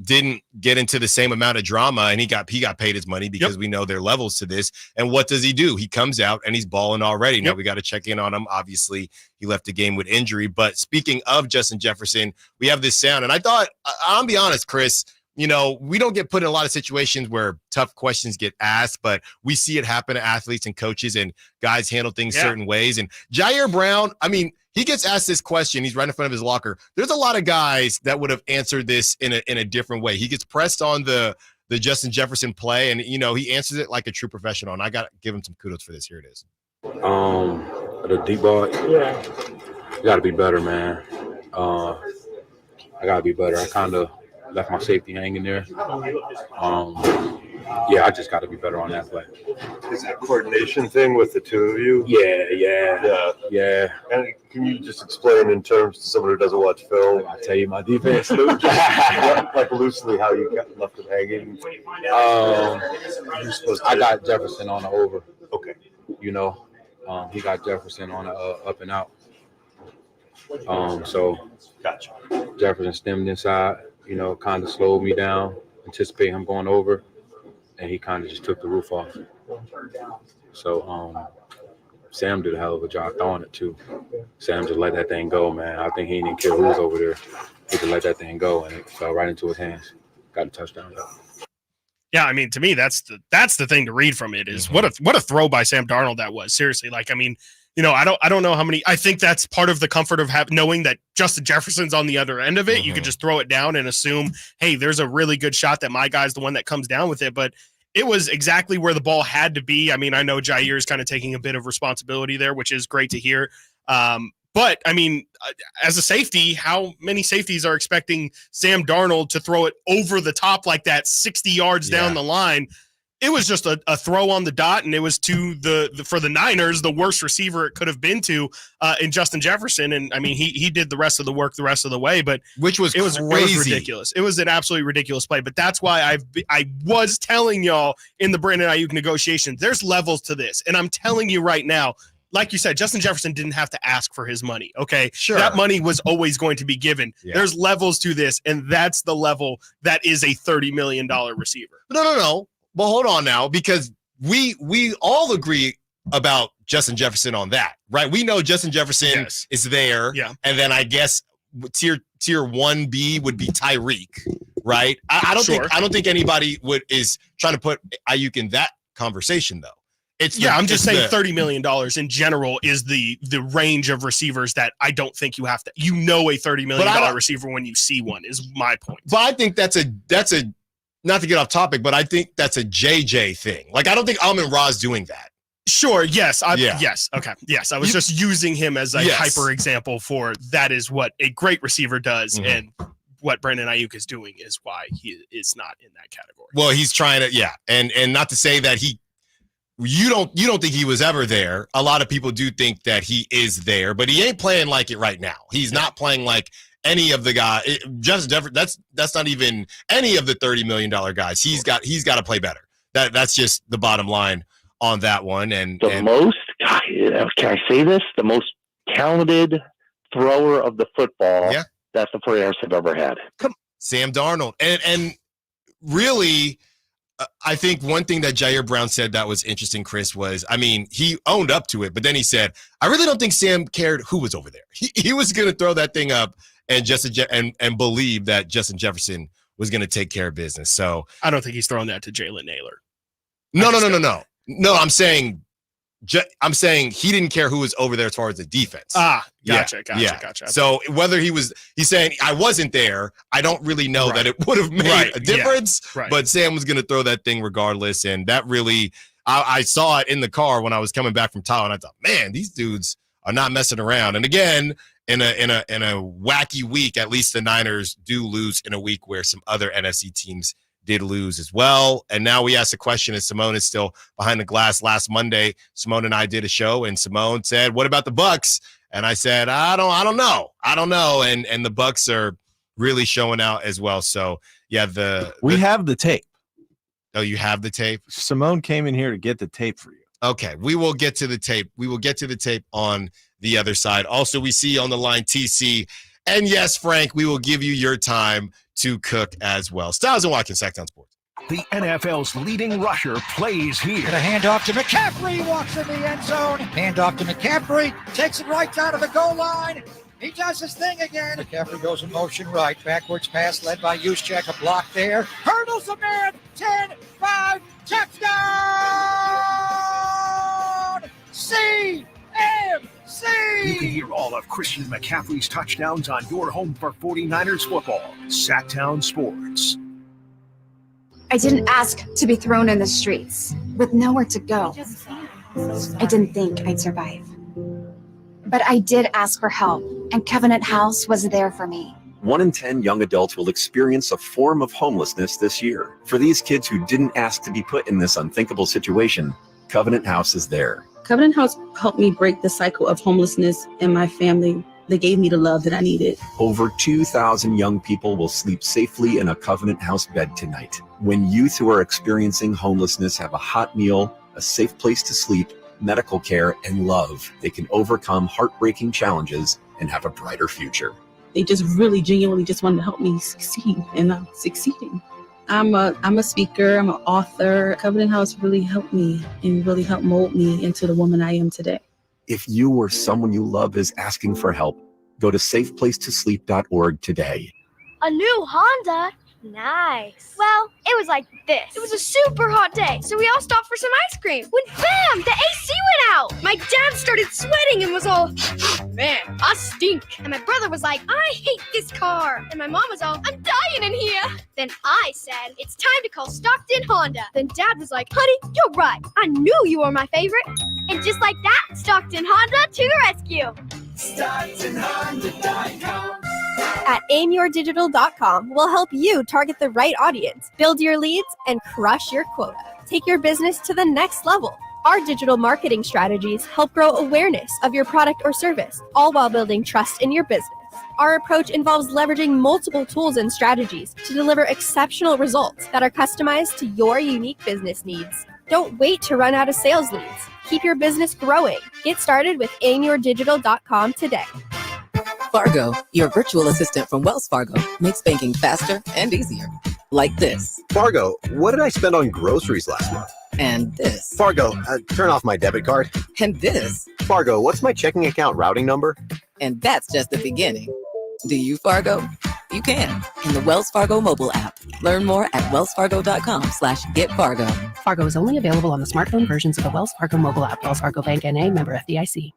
didn't get into the same amount of drama, and he got paid his money because we know there are levels to this. And what does he do? He comes out and he's balling already. Now we got to check in on him. Obviously, he left the game with injury. But speaking of Justin Jefferson, we have this sound. And I thought, I'll be honest, Chris, we don't get put in a lot of situations where tough questions get asked, but we see it happen to athletes and coaches, and guys handle things certain ways. And Jair Brown, I mean, he gets asked this question. He's right in front of his locker. There's a lot of guys that would have answered this in a different way. He gets pressed on the Justin Jefferson play, and, he answers it like a true professional. And I got to give him some kudos for this. Here it is. The deep ball, you got to be better, man. I got to be better. I kind of left my safety hanging there. I just got to be better on that play. Is it a coordination thing with the two of you? Yeah. And can you just explain in terms to someone who doesn't watch film? I'll tell you my defense. Like loosely how you got left it hanging. I got Jefferson on the over. Okay. He got Jefferson on the up and out. So gotcha. Jefferson stemmed inside, kind of slowed me down, anticipate him going over, and he kind of just took the roof off. So Sam did a hell of a job throwing it too. Sam just let that thing go, man. I think he didn't care who was over there. He just let that thing go, and it fell right into his hands. Got a touchdown. Yeah, I mean, to me, that's the thing to read from it is what a throw by Sam Darnold that was. Seriously, like, I mean, I don't know how many. I think that's part of the comfort of knowing that Justin Jefferson's on the other end of it. You could just throw it down and assume, hey, there's a really good shot that my guy's the one that comes down with it. But it was exactly where the ball had to be. I mean, I know Jair is kind of taking a bit of responsibility there, which is great to hear. But, I mean, as a safety, how many safeties are expecting Sam Darnold to throw it over the top like that 60 yards down the line? It was just a throw on the dot, and it was to for the Niners, the worst receiver it could have been to in Justin Jefferson. And, I mean, he did the rest of the work the rest of the way, but it was ridiculous. It was an absolutely ridiculous play. But that's why I was telling y'all in the Brandon Ayuk negotiations, there's levels to this. And I'm telling you right now, like you said, Justin Jefferson didn't have to ask for his money, okay? Sure. That money was always going to be given. Yeah. There's levels to this, and that's the level that is a $30 million receiver. No. Well, hold on now, because we all agree about Justin Jefferson on that, right? We know Justin Jefferson is there, and then I guess tier 1B would be Tyreek, right? I don't think anybody is trying to put Ayuk in that conversation though. I'm just saying $30 million in general is the range of receivers that I don't think you have to. You know, a $30 million receiver when you see one is my point. But I think that's a not to get off topic, but I think that's a JJ thing. Like, I don't think Amon-Ra's doing that. Sure. Yes. Yes. Okay. Yes. I was just using him as a hyper example for that is what a great receiver does. Mm-hmm. And what Brandon Ayuk is doing is why he is not in that category. Well, he's trying to, and not to say that you don't think he was ever there. A lot of people do think that he is there, but he ain't playing like it right now. He's not playing like any of the guys. Justin Jefferson, that's not even any of the $30 million guys. He's got to play better. That's just the bottom line on that one. And most, can I say this? The most talented thrower of the football that the 49ers have ever had. Sam Darnold. And really, I think one thing that Jair Brown said that was interesting, Chris, was, I mean, he owned up to it, but then he said, I really don't think Sam cared who was over there. He was going to throw that thing up and believe that Justin Jefferson was going to take care of business. So I don't think he's throwing that to Jalen Naylor. No. I'm saying he didn't care who was over there as far as the defense. Gotcha. So whether he's saying I wasn't there, I don't really know that it would have made a difference. Yeah. Right. But Sam was going to throw that thing regardless, and that really, I saw it in the car when I was coming back from Tahoe, and I thought, man, these dudes are not messing around. And again, in a wacky week, at least the Niners do lose in a week where some other NFC teams did lose as well. And now we asked the question, as Simone is still behind the glass. Last Monday, Simone and I did a show, and Simone said, what about the Bucs? And I said, I don't know. And the Bucs are really showing out as well. So we have the tape. Oh, you have the tape? Simone came in here to get the tape for you. Okay, we will get to the tape. We will get to the tape on the other side. Also, we see on the line TC. And yes, Frank, we will give you your time to cook as well. Stiles Watkins, Sacramento Sports. The NFL's leading rusher plays here. And a handoff to McCaffrey, walks in the end zone. Handoff to McCaffrey, takes it right down to the goal line. He does his thing again. McCaffrey goes in motion right. Backwards pass led by Juszczyk. A block there. Hurdles a man. 10-5. Touchdown! CMC! You can hear all of Christian McCaffrey's touchdowns on your home for 49ers football. Sacktown Sports. I didn't ask to be thrown in the streets with nowhere to go. I didn't think I'd survive. But I did ask for help, and Covenant House was there for me. 1 in 10 young adults will experience a form of homelessness this year. For these kids who didn't ask to be put in this unthinkable situation, Covenant House is there. Covenant House helped me break the cycle of homelessness in my family. They gave me the love that I needed. Over 2,000 young people will sleep safely in a Covenant House bed tonight. When youth who are experiencing homelessness have a hot meal, a safe place to sleep, medical care, and love, they can overcome heartbreaking challenges and have a brighter future. They just really genuinely just wanted to help me succeed, and I'm succeeding. I'm a speaker, I'm an author. Covenant House really helped me and really helped mold me into the woman I am today. If you or someone you love is asking for help, go to safeplacetosleep.org today. A new Honda? Nice. Well, it was like this. It was a super hot day, so we all stopped for some ice cream. When bam, the AC went out. My dad started sweating and was all, man, I stink. And my brother was like, I hate this car. And my mom was all, I'm dying in here. Then I said, it's time to call Stockton Honda. Then Dad was like, honey, you're right. I knew you were my favorite. And just like that, Stockton Honda to the rescue. StocktonHonda.com. At aimyourdigital.com, we'll help you target the right audience, build your leads, and crush your quota. Take your business to the next level. Our digital marketing strategies help grow awareness of your product or service, all while building trust in your business. Our approach involves leveraging multiple tools and strategies to deliver exceptional results that are customized to your unique business needs. Don't wait to run out of sales leads. Keep your business growing. Get started with aimyourdigital.com today. Fargo, your virtual assistant from Wells Fargo, makes banking faster and easier. Like this. Fargo, what did I spend on groceries last month? And this. Fargo, turn off my debit card. And this. Fargo, what's my checking account routing number? And that's just the beginning. Do you, Fargo? You can in the Wells Fargo mobile app. Learn more at wellsfargo.com/getfargo. Fargo is only available on the smartphone versions of the Wells Fargo mobile app. Wells Fargo Bank N.A., member FDIC.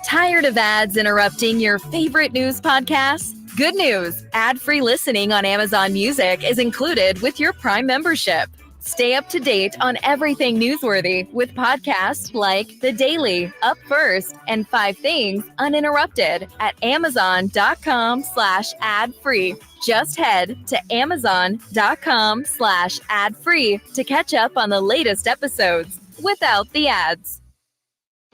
Tired of ads interrupting your favorite news podcasts? Good news. Ad-free listening on Amazon Music is included with your Prime membership. Stay up to date on everything newsworthy with podcasts like The Daily, Up First, and 5 Things Uninterrupted at amazon.com/ad-free. Just head to amazon.com/ad-free to catch up on the latest episodes without the ads.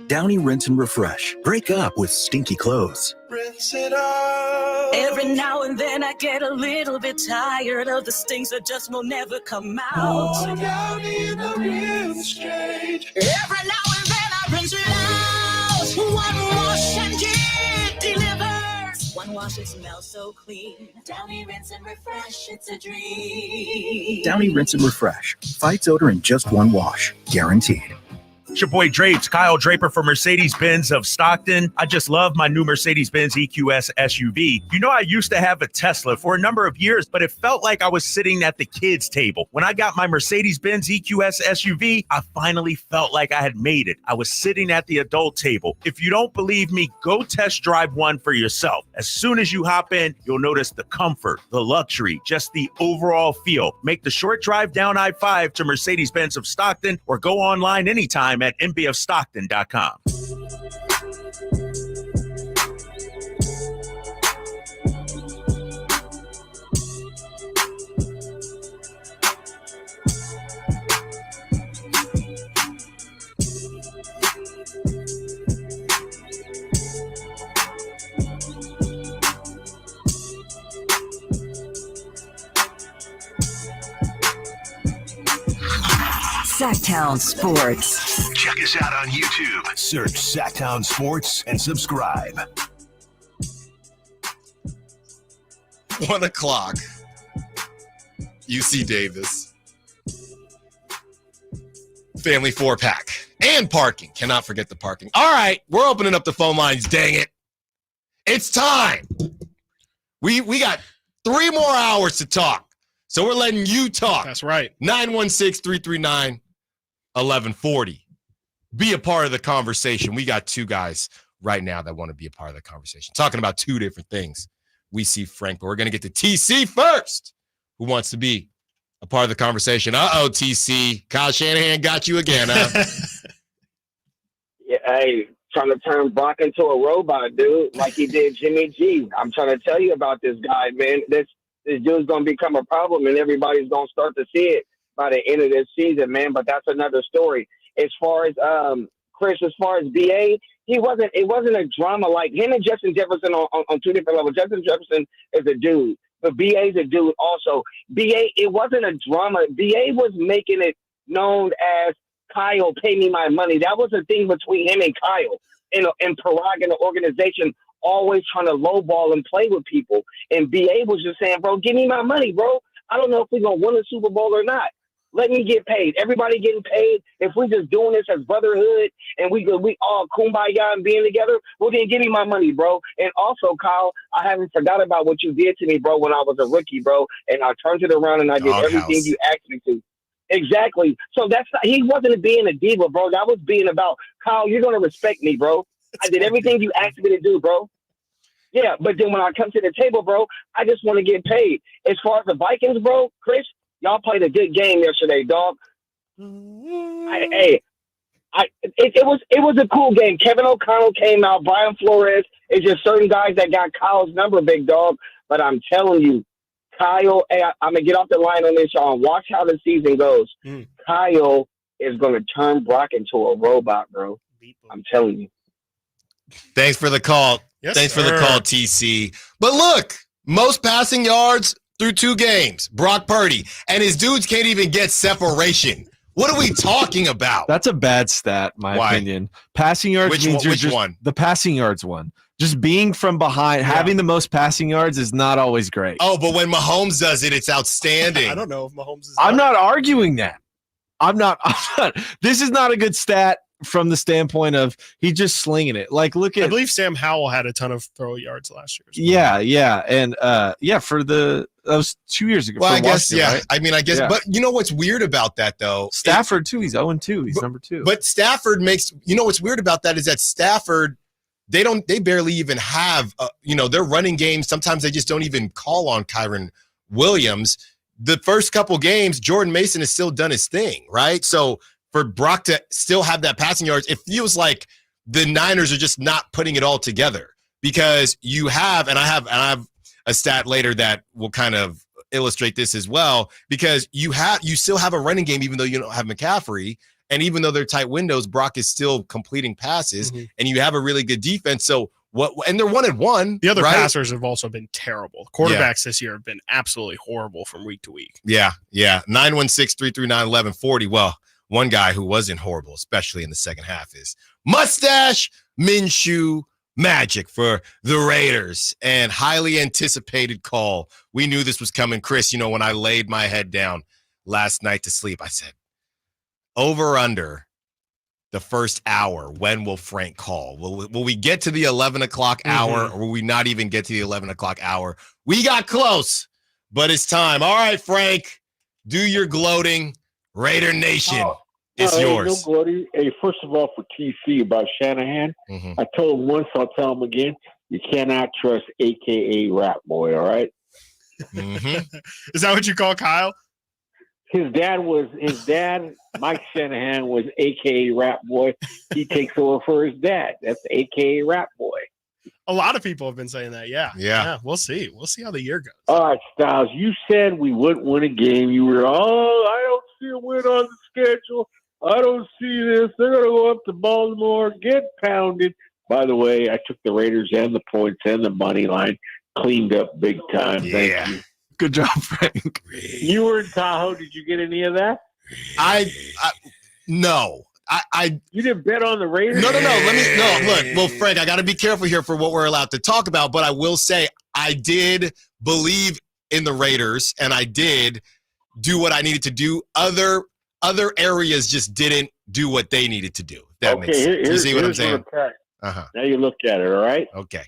Downy Rinse and Refresh. Break up with stinky clothes. Rinse it out. Every now and then I get a little bit tired of the stings that just will never come out. Oh, Downy in the rinse change. Every now and then I rinse it out. One wash and it delivers. One wash, it smells so clean. Downy Rinse and Refresh, it's a dream. Downy Rinse and Refresh. Fights odor in just one wash. Guaranteed. It's your boy Drapes, Kyle Draper from Mercedes-Benz of Stockton. I just love my new Mercedes-Benz EQS SUV. You know, I used to have a Tesla for a number of years, but it felt like I was sitting at the kids' table. When I got my Mercedes-Benz EQS SUV, I finally felt like I had made it. I was sitting at the adult table. If you don't believe me, go test drive one for yourself. As soon as you hop in, you'll notice the comfort, the luxury, just the overall feel. Make the short drive down I-5 to Mercedes-Benz of Stockton or go online anytime at mbofstockton.com. Sacktown Sports. Check us out on YouTube. Search Sacktown Sports and subscribe. 1 o'clock. UC Davis. Family 4-pack. And parking. Cannot forget the parking. All right, we're opening up the phone lines. Dang it. It's time. We got 3 more hours to talk. So we're letting you talk. That's right. 916-339-1140. Be a part of the conversation. We got 2 guys right now that want to be a part of the conversation. Talking about 2 different things. We see Frank, but we're going to get to TC first, who wants to be a part of the conversation. Uh-oh, TC. Kyle Shanahan got you again, huh? Yeah, hey, trying to turn Brock into a robot, dude, like he did Jimmy G. I'm trying to tell you about this guy, man. This dude's going to become a problem, and everybody's going to start to see it by the end of this season, man. But that's another story. As far as Chris, as far as BA, it wasn't a drama like him and Justin Jefferson on 2 different levels. Justin Jefferson is a dude, but BA's a dude also. BA, it wasn't a drama. BA was making it known as Kyle, pay me my money. That was a thing between him and Kyle. And Parag and the organization always trying to lowball and play with people. And BA was just saying, bro, give me my money, bro. I don't know if we're going to win a Super Bowl or not. Let me get paid. Everybody getting paid. If we just doing this as brotherhood and we all kumbaya and being together, well, then give me my money, bro. And also, Kyle, I haven't forgot about what you did to me, bro, when I was a rookie, bro. And I turned it around and I did everything you asked me to. Exactly. So he wasn't being a diva, bro. That was being about, Kyle, you're going to respect me, bro. I did everything you asked me to do, bro. Yeah, but then when I come to the table, bro, I just want to get paid. As far as the Vikings, bro, Chris, y'all played a good game yesterday, dog. I It was a cool game. Kevin O'Connell came out. Brian Flores. It's just certain guys that got Kyle's number, big dog. But I'm telling you, Kyle, hey, I'm going to get off the line on this, y'all. Watch how the season goes. Kyle is going to turn Brock into a robot, bro. I'm telling you. Thanks for the call. Yes, Thanks for the call, TC. But look, most passing yards through 2 games, Brock Purdy. And his dudes can't even get separation. What are we talking about? That's a bad stat, my opinion. Passing yards means which one? The passing yards one. Just being from behind, having the most passing yards is not always great. Oh, but when Mahomes does it, it's outstanding. I don't know if Mahomes is. I'm not arguing that. I'm not. This is not a good stat from the standpoint of he just slinging it. Like, look at. I believe Sam Howell had a ton of throw yards last year. Yeah, and for that was 2 years ago. Well, I guess, right? I mean, I guess, Yeah. but you know what's weird about that though? Stafford too. He's 0-2. He's number 2. But Stafford makes. You know what's weird about that is that Stafford. They barely even have, their running game. Sometimes they just don't even call on Kyron Williams. The first couple games, Jordan Mason has still done his thing, right? So for Brock to still have that passing yards, it feels like the Niners are just not putting it all together because you have, and I have a stat later that will kind of illustrate this as well, because you still have a running game, even though you don't have McCaffrey. And even though they're tight windows, Brock is still completing passes, and you have a really good defense. So and they're 1-1. The other right? passers have also been terrible. Quarterbacks this year have been absolutely horrible from week to week. Yeah. 916-339-1140. Well, one guy who wasn't horrible, especially in the second half, is Mustache Minshew Magic for the Raiders, and highly anticipated call. We knew this was coming. Chris, when I laid my head down last night to sleep, I said, over under the first hour, when will Frank call? Will we get to the 11 o'clock hour, or will we not even get to the 11 o'clock hour? We got close, but it's time. All right, Frank, do your gloating. Raider Nation, it's yours. No gloating. Hey, first of all, for TC about Shanahan, I told him once, I'll tell him again, you cannot trust AKA Rat Boy, all right? Is that what you call Kyle? His dad, Mike Shanahan, was AKA Rat Boy. He takes over for his dad. That's AKA Rat Boy. A lot of people have been saying that. Yeah. We'll see. We'll see how the year goes. All right, Stiles, you said we wouldn't win a game. You were, I don't see a win on the schedule. I don't see this. They're going to go up to Baltimore, get pounded. By the way, I took the Raiders and the points and the money line, cleaned up big time. Thank you. Good job, Frank. You were in Tahoe. Did you get any of that? No. You didn't bet on the Raiders? No. Look, well, Frank, I got to be careful here for what we're allowed to talk about, but I will say I did believe in the Raiders, and I did do what I needed to do. Other areas just didn't do what they needed to do. That makes sense. You see what I'm saying? Now you look at it, all right? Okay.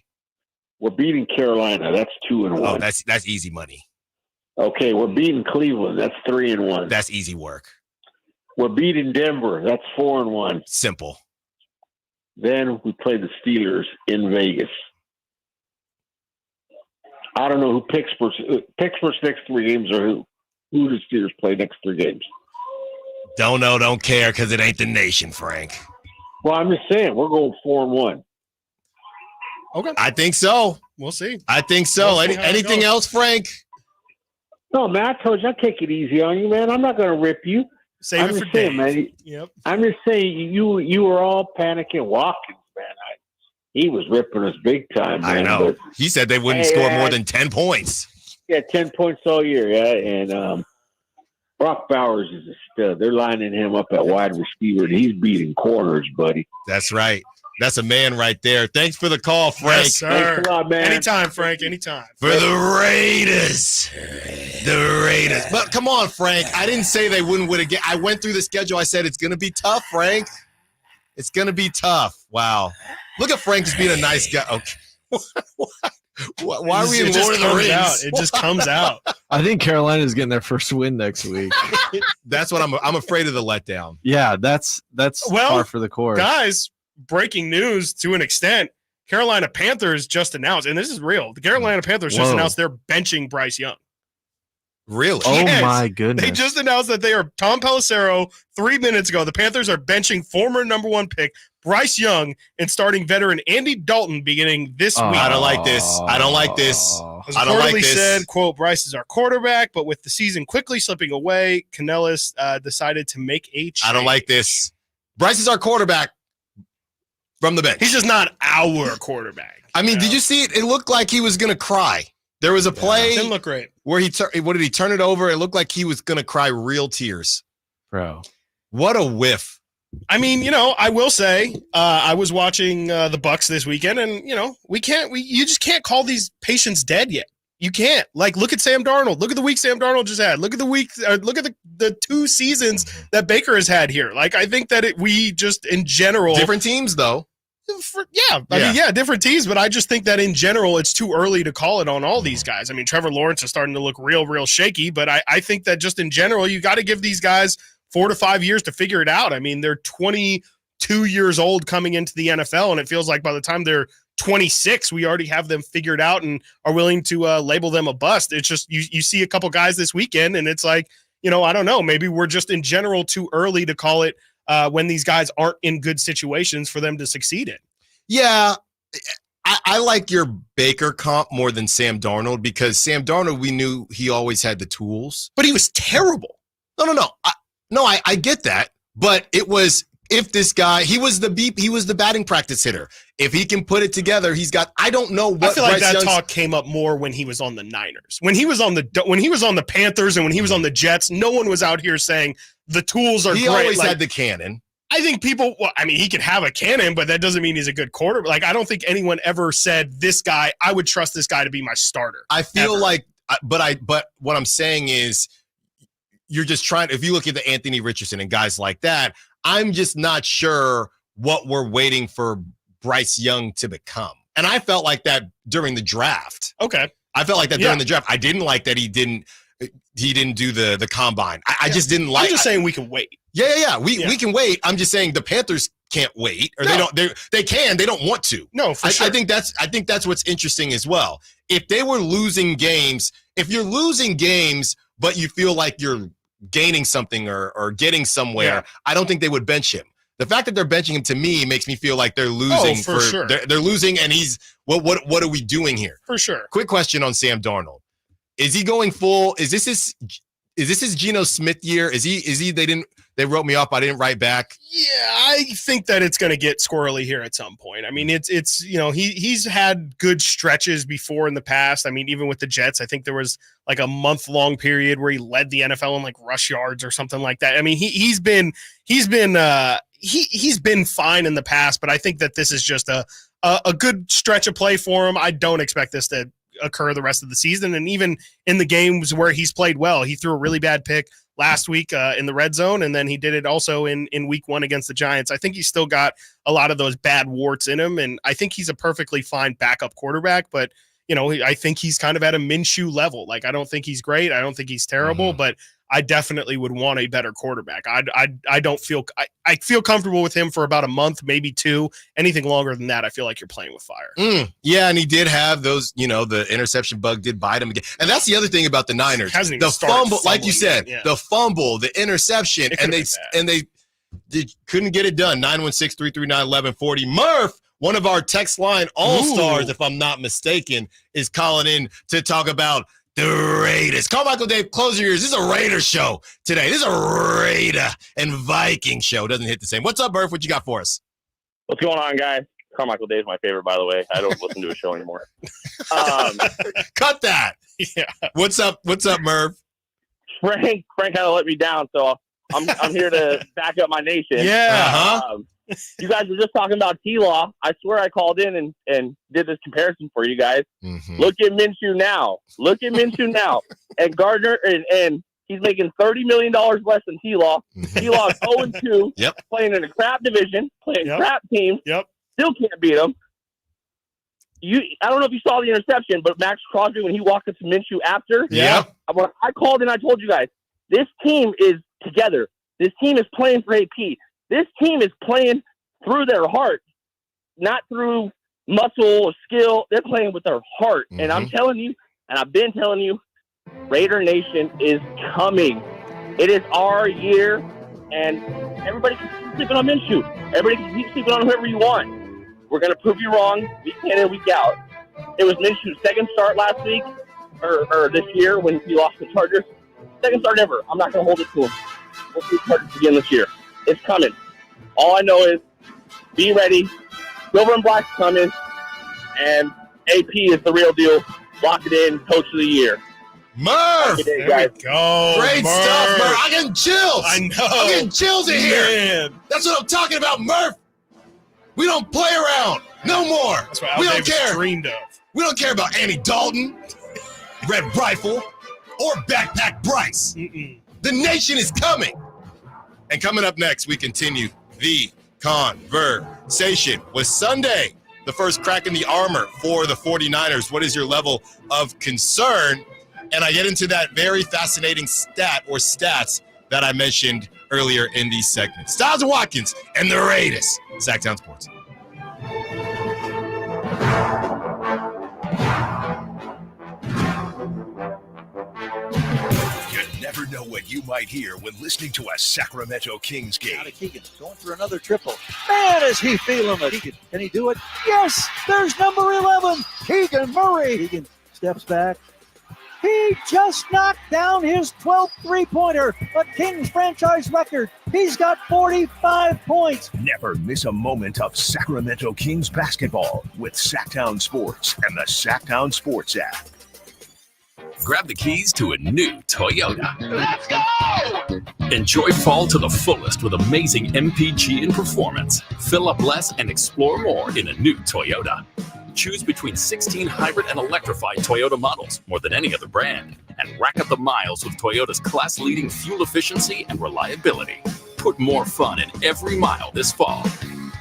We're beating Carolina. That's 2-1. Oh, that's easy money. Okay, we're beating Cleveland. That's 3-1. That's easy work. We're beating Denver. That's 4-1. Simple. Then we play the Steelers in Vegas. I don't know who Pittsburgh's next 3 games are who. Who do the Steelers play next 3 games? Don't know, don't care, because it ain't the nation, Frank. Well, I'm just saying, we're going 4-1. Okay. I think so. We'll see. I think so. Anything else, Frank? No, man, I told you I'd take it easy on you, man. I'm not going to rip you. Save it for Dave. Man. Yep. I'm just saying, you were all panicking. Watkins, man, he was ripping us big time, man. I know. But, he said they wouldn't score more than 10 points. Yeah, 10 points all year, yeah. And Brock Bowers is a stud. They're lining him up at wide receiver, and he's beating corners, buddy. That's right. That's a man right there. Thanks for the call, Frank. Yes, sir. Thanks a lot, man. Anytime, Frank. Anytime. For the Raiders. The Raiders. But come on, Frank. I didn't say they wouldn't win again. I went through the schedule. I said it's going to be tough, Frank. It's going to be tough. Wow. Look at Frank just being a nice guy. Okay. Why are we in Lord of the Rings? It just comes out. I think Carolina's getting their first win next week. That's what I'm afraid of, the letdown. Yeah, that's par for the course. Guys, breaking news to an extent. Carolina Panthers just announced, and this is real. The Carolina Panthers just announced they're benching Bryce Young. Really? Oh Yes. my goodness. They just announced that they are Tom Pelissero 3 minutes ago. The Panthers are benching former number 1 pick Bryce Young and starting veteran Andy Dalton beginning this week. I don't like this. I don't like this. As I don't like reportedly this. said, quote, Bryce is our quarterback, but with the season quickly slipping away, Canellis decided to make a change. I don't like this. Bryce is our quarterback from the bench. He's just not our quarterback. I mean, did you see it? It looked like he was going to cry. There was a play Didn't look great. where what did he turn it over? It looked like he was going to cry real tears. Bro. What a whiff. I mean, I will say I was watching the Bucks this weekend, and you just can't call these patients dead yet. You can't. Like, look at Sam Darnold. Look at the week Sam Darnold just had. Look at the 2 seasons that Baker has had here. Like, I think that we just in general Different teams though. Different teams, but I just think that in general it's too early to call it on all these guys. I mean, Trevor Lawrence is starting to look real shaky, but I think that just in general you got to give these guys 4 to 5 years to figure it out. I mean, they're 22 years old coming into the NFL, and it feels like by the time they're 26, we already have them figured out and are willing to label them a bust. It's just you see a couple guys this weekend, and it's like, I don't know, maybe we're just in general too early to call it when these guys aren't in good situations for them to succeed in. Yeah, I like your Baker comp more than Sam Darnold because Sam Darnold, we knew he always had the tools. But he was terrible. No. I get that. But it was if this guy, he was the batting practice hitter. If he can put it together, he's got. I don't know what. I feel like Bryce that talk came up more when he was on the Niners, when he was on the Panthers, and when he was on the Jets. No one was out here saying the tools are great. He always had the cannon. I think people. Well, I mean, he could have a cannon, but that doesn't mean he's a good quarterback. Like, I don't think anyone ever said this guy. I would trust this guy to be my starter. I feel like, but what I'm saying is, you're just trying. If you look at the Anthony Richardson and guys like that, I'm just not sure what we're waiting for Bryce Young to become. And I felt like that during the draft. Okay. I felt like that during the draft. I didn't like that he didn't do the combine. I just didn't like. I'm just saying we can wait. Yeah. We can wait. I'm just saying the Panthers can't wait, or they don't. They can. They don't want to. No, for sure. I think that's what's interesting as well. If they were losing games, if you're losing games, but you feel like you're gaining something or getting somewhere, I don't think they would bench him. The fact that they're benching him to me makes me feel like they're losing. For sure. They're losing, and he's what are we doing here? For sure. Quick question on Sam Darnold: is he going full? Is this his Geno Smith year? Is he? They wrote me up. I didn't write back. Yeah, I think that it's going to get squirrely here at some point. I mean, it's he's had good stretches before in the past. I mean, even with the Jets, I think there was like a month-long period where he led the NFL in like rush yards or something like that. I mean, he's been fine in the past, but I think that this is just a good stretch of play for him. I don't expect this to occur the rest of the season. And even in the games where he's played well, he threw a really bad pick last week in the red zone, and then he did it also in week 1 against the Giants. I think he's still got a lot of those bad warts in him, and I think he's a perfectly fine backup quarterback, but I think he's kind of at a Minshew level. Like, I don't think he's great. I don't think he's terrible, but I definitely would want a better quarterback. I don't feel I feel comfortable with him for about a month, maybe 2. Anything longer than that, I feel like you're playing with fire. Yeah, and he did have those, the interception bug did bite him again. And that's the other thing about the Niners. The fumble, like you said, the fumble, the interception, and they couldn't get it done. 916-339-1140. Murph, one of our text line all-stars, if I'm not mistaken, is calling in to talk about the Raiders. Carmichael, Dave, close your ears. This is a Raider show today. This is a Raider and Viking show. Doesn't hit the same. What's up, Murph? What you got for us? What's going on, guys? Carmichael Dave's my favorite, by the way. I don't listen to a show anymore. Cut that. Yeah. What's up, Murph? Frank kind of let me down, so I'm here to back up my nation. Yeah. You guys were just talking about T-Law. I swear I called in and did this comparison for you guys. Mm-hmm. Look at Minshew now. And Gardner, and he's making $30 million less than T-Law. T-Law is 0-2, playing in a crap division, playing crap teams. Still can't beat them. I don't know if you saw the interception, but Max Crosby, when he walked up to Minshew after, I called and I told you guys, this team is together. This team is playing for AP. This team is playing through their heart, not through muscle or skill. They're playing with their heart. And I'm telling you, and I've been telling you, Raider Nation is coming. It is our year, and everybody can keep sleeping on Minshew. Everybody can keep sleeping on whoever you want. We're going to prove you wrong week in and week out. It was Minshew's second start last week, or this year when he lost the Chargers. Second start ever. I'm not going to hold it to him. We'll see Chargers again this year. It's coming. All I know is be ready. Silver and Black's coming, and AP is the real deal. Lock it in, Coach of the Year. Murph! There we go. Great stuff, Murph. I'm getting chills. I know. I'm getting chills in here. Man. That's what I'm talking about, Murph. We don't play around. No more. That's what Al we don't Davis care. dreamed of. We don't care about Andy Dalton, Red Rifle, or Backpack Bryce. The nation is coming. And coming up next, we continue the conversation with Sunday, the first crack in the armor for the 49ers. What is your level of concern? And I get into that very fascinating stat or stats that I mentioned earlier in these segments. Stiles Watkins and the Raiders. Sacktown Sports. You never know what you might hear when listening to a Sacramento Kings game. Keegan going for another triple. Man, is he feeling it. Keegan, can he do it? Yes, there's number 11, Keegan Murray. Keegan steps back. He just knocked down his 12th three-pointer, a Kings franchise record. He's got 45 points. Never miss a moment of Sacramento Kings basketball with Sacktown Sports and the Sacktown Sports app. Grab the keys to a new Toyota. Let's go! Enjoy fall to the fullest with amazing MPG and performance. Fill up less and explore more in a new Toyota. Choose between 16 hybrid and electrified Toyota models, more than any other brand, and rack up the miles with Toyota's class-leading fuel efficiency and reliability. Put more fun in every mile this fall.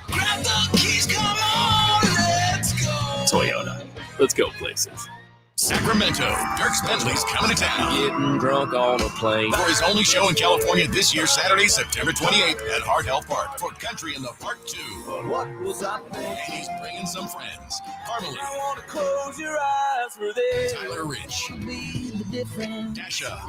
Grab the keys, come on, let's go! Toyota. Let's go places. Sacramento, Dirk Bentley's coming to town. Getting drunk on a plane. For his only show in California this year, Saturday, September 28th at Hart Health Park for Country in the Park 2. What was I thinking? And he's bringing some friends. Harmony. I want to close your eyes for this. Tyler Rich. Dasha.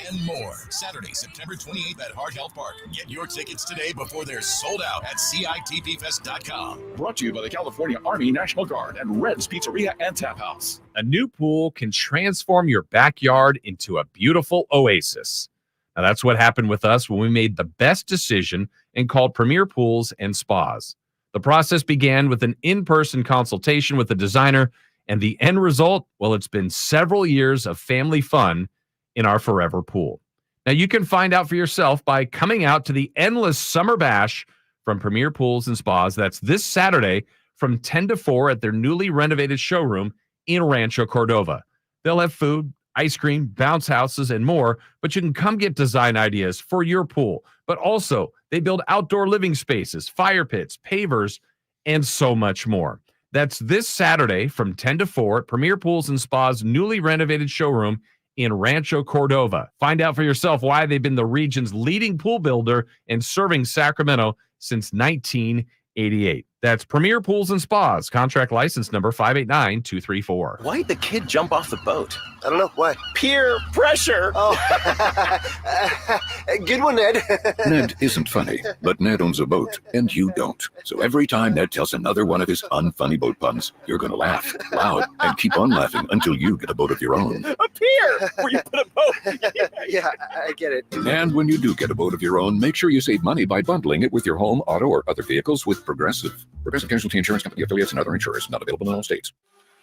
And more. Saturday, September 28th at Hart Health Park. Get your tickets today before they're sold out at CITPFest.com. Brought to you by the California Army National Guard and Red's Pizzeria and Tap House. A new pool can transform your backyard into a beautiful oasis. Now, that's what happened with us when we made the best decision and called Premier Pools and Spas. The process began with an in-person consultation with the designer, and the end result, well, it's been several years of family fun in our forever pool. Now, you can find out for yourself by coming out to the Endless Summer Bash from Premier Pools and Spas. That's this Saturday from 10 to 4 at their newly renovated showroom in Rancho Cordova. They'll have food, ice cream, bounce houses, and more, but you can come get design ideas for your pool. But also, they build outdoor living spaces, fire pits, pavers, and so much more. That's this Saturday from 10 to 4 at Premier Pools and Spas' newly renovated showroom in Rancho Cordova. Find out for yourself why they've been the region's leading pool builder and serving Sacramento since 1988. That's Premier Pools and Spas, contract license number 589234. Why'd the kid jump off the boat? I don't know. Why? Peer pressure. Oh, good one, Ned. Ned isn't funny, but Ned owns a boat, and you don't. So every time Ned tells another one of his unfunny boat puns, you're going to laugh loud and keep on laughing until you get a boat of your own. A pier where you put a boat. Yeah, I get it. And when you do get a boat of your own, make sure you save money by bundling it with your home, auto, or other vehicles with Progressive. Progressive Casualty Insurance Company affiliates and other insurers not available in all states.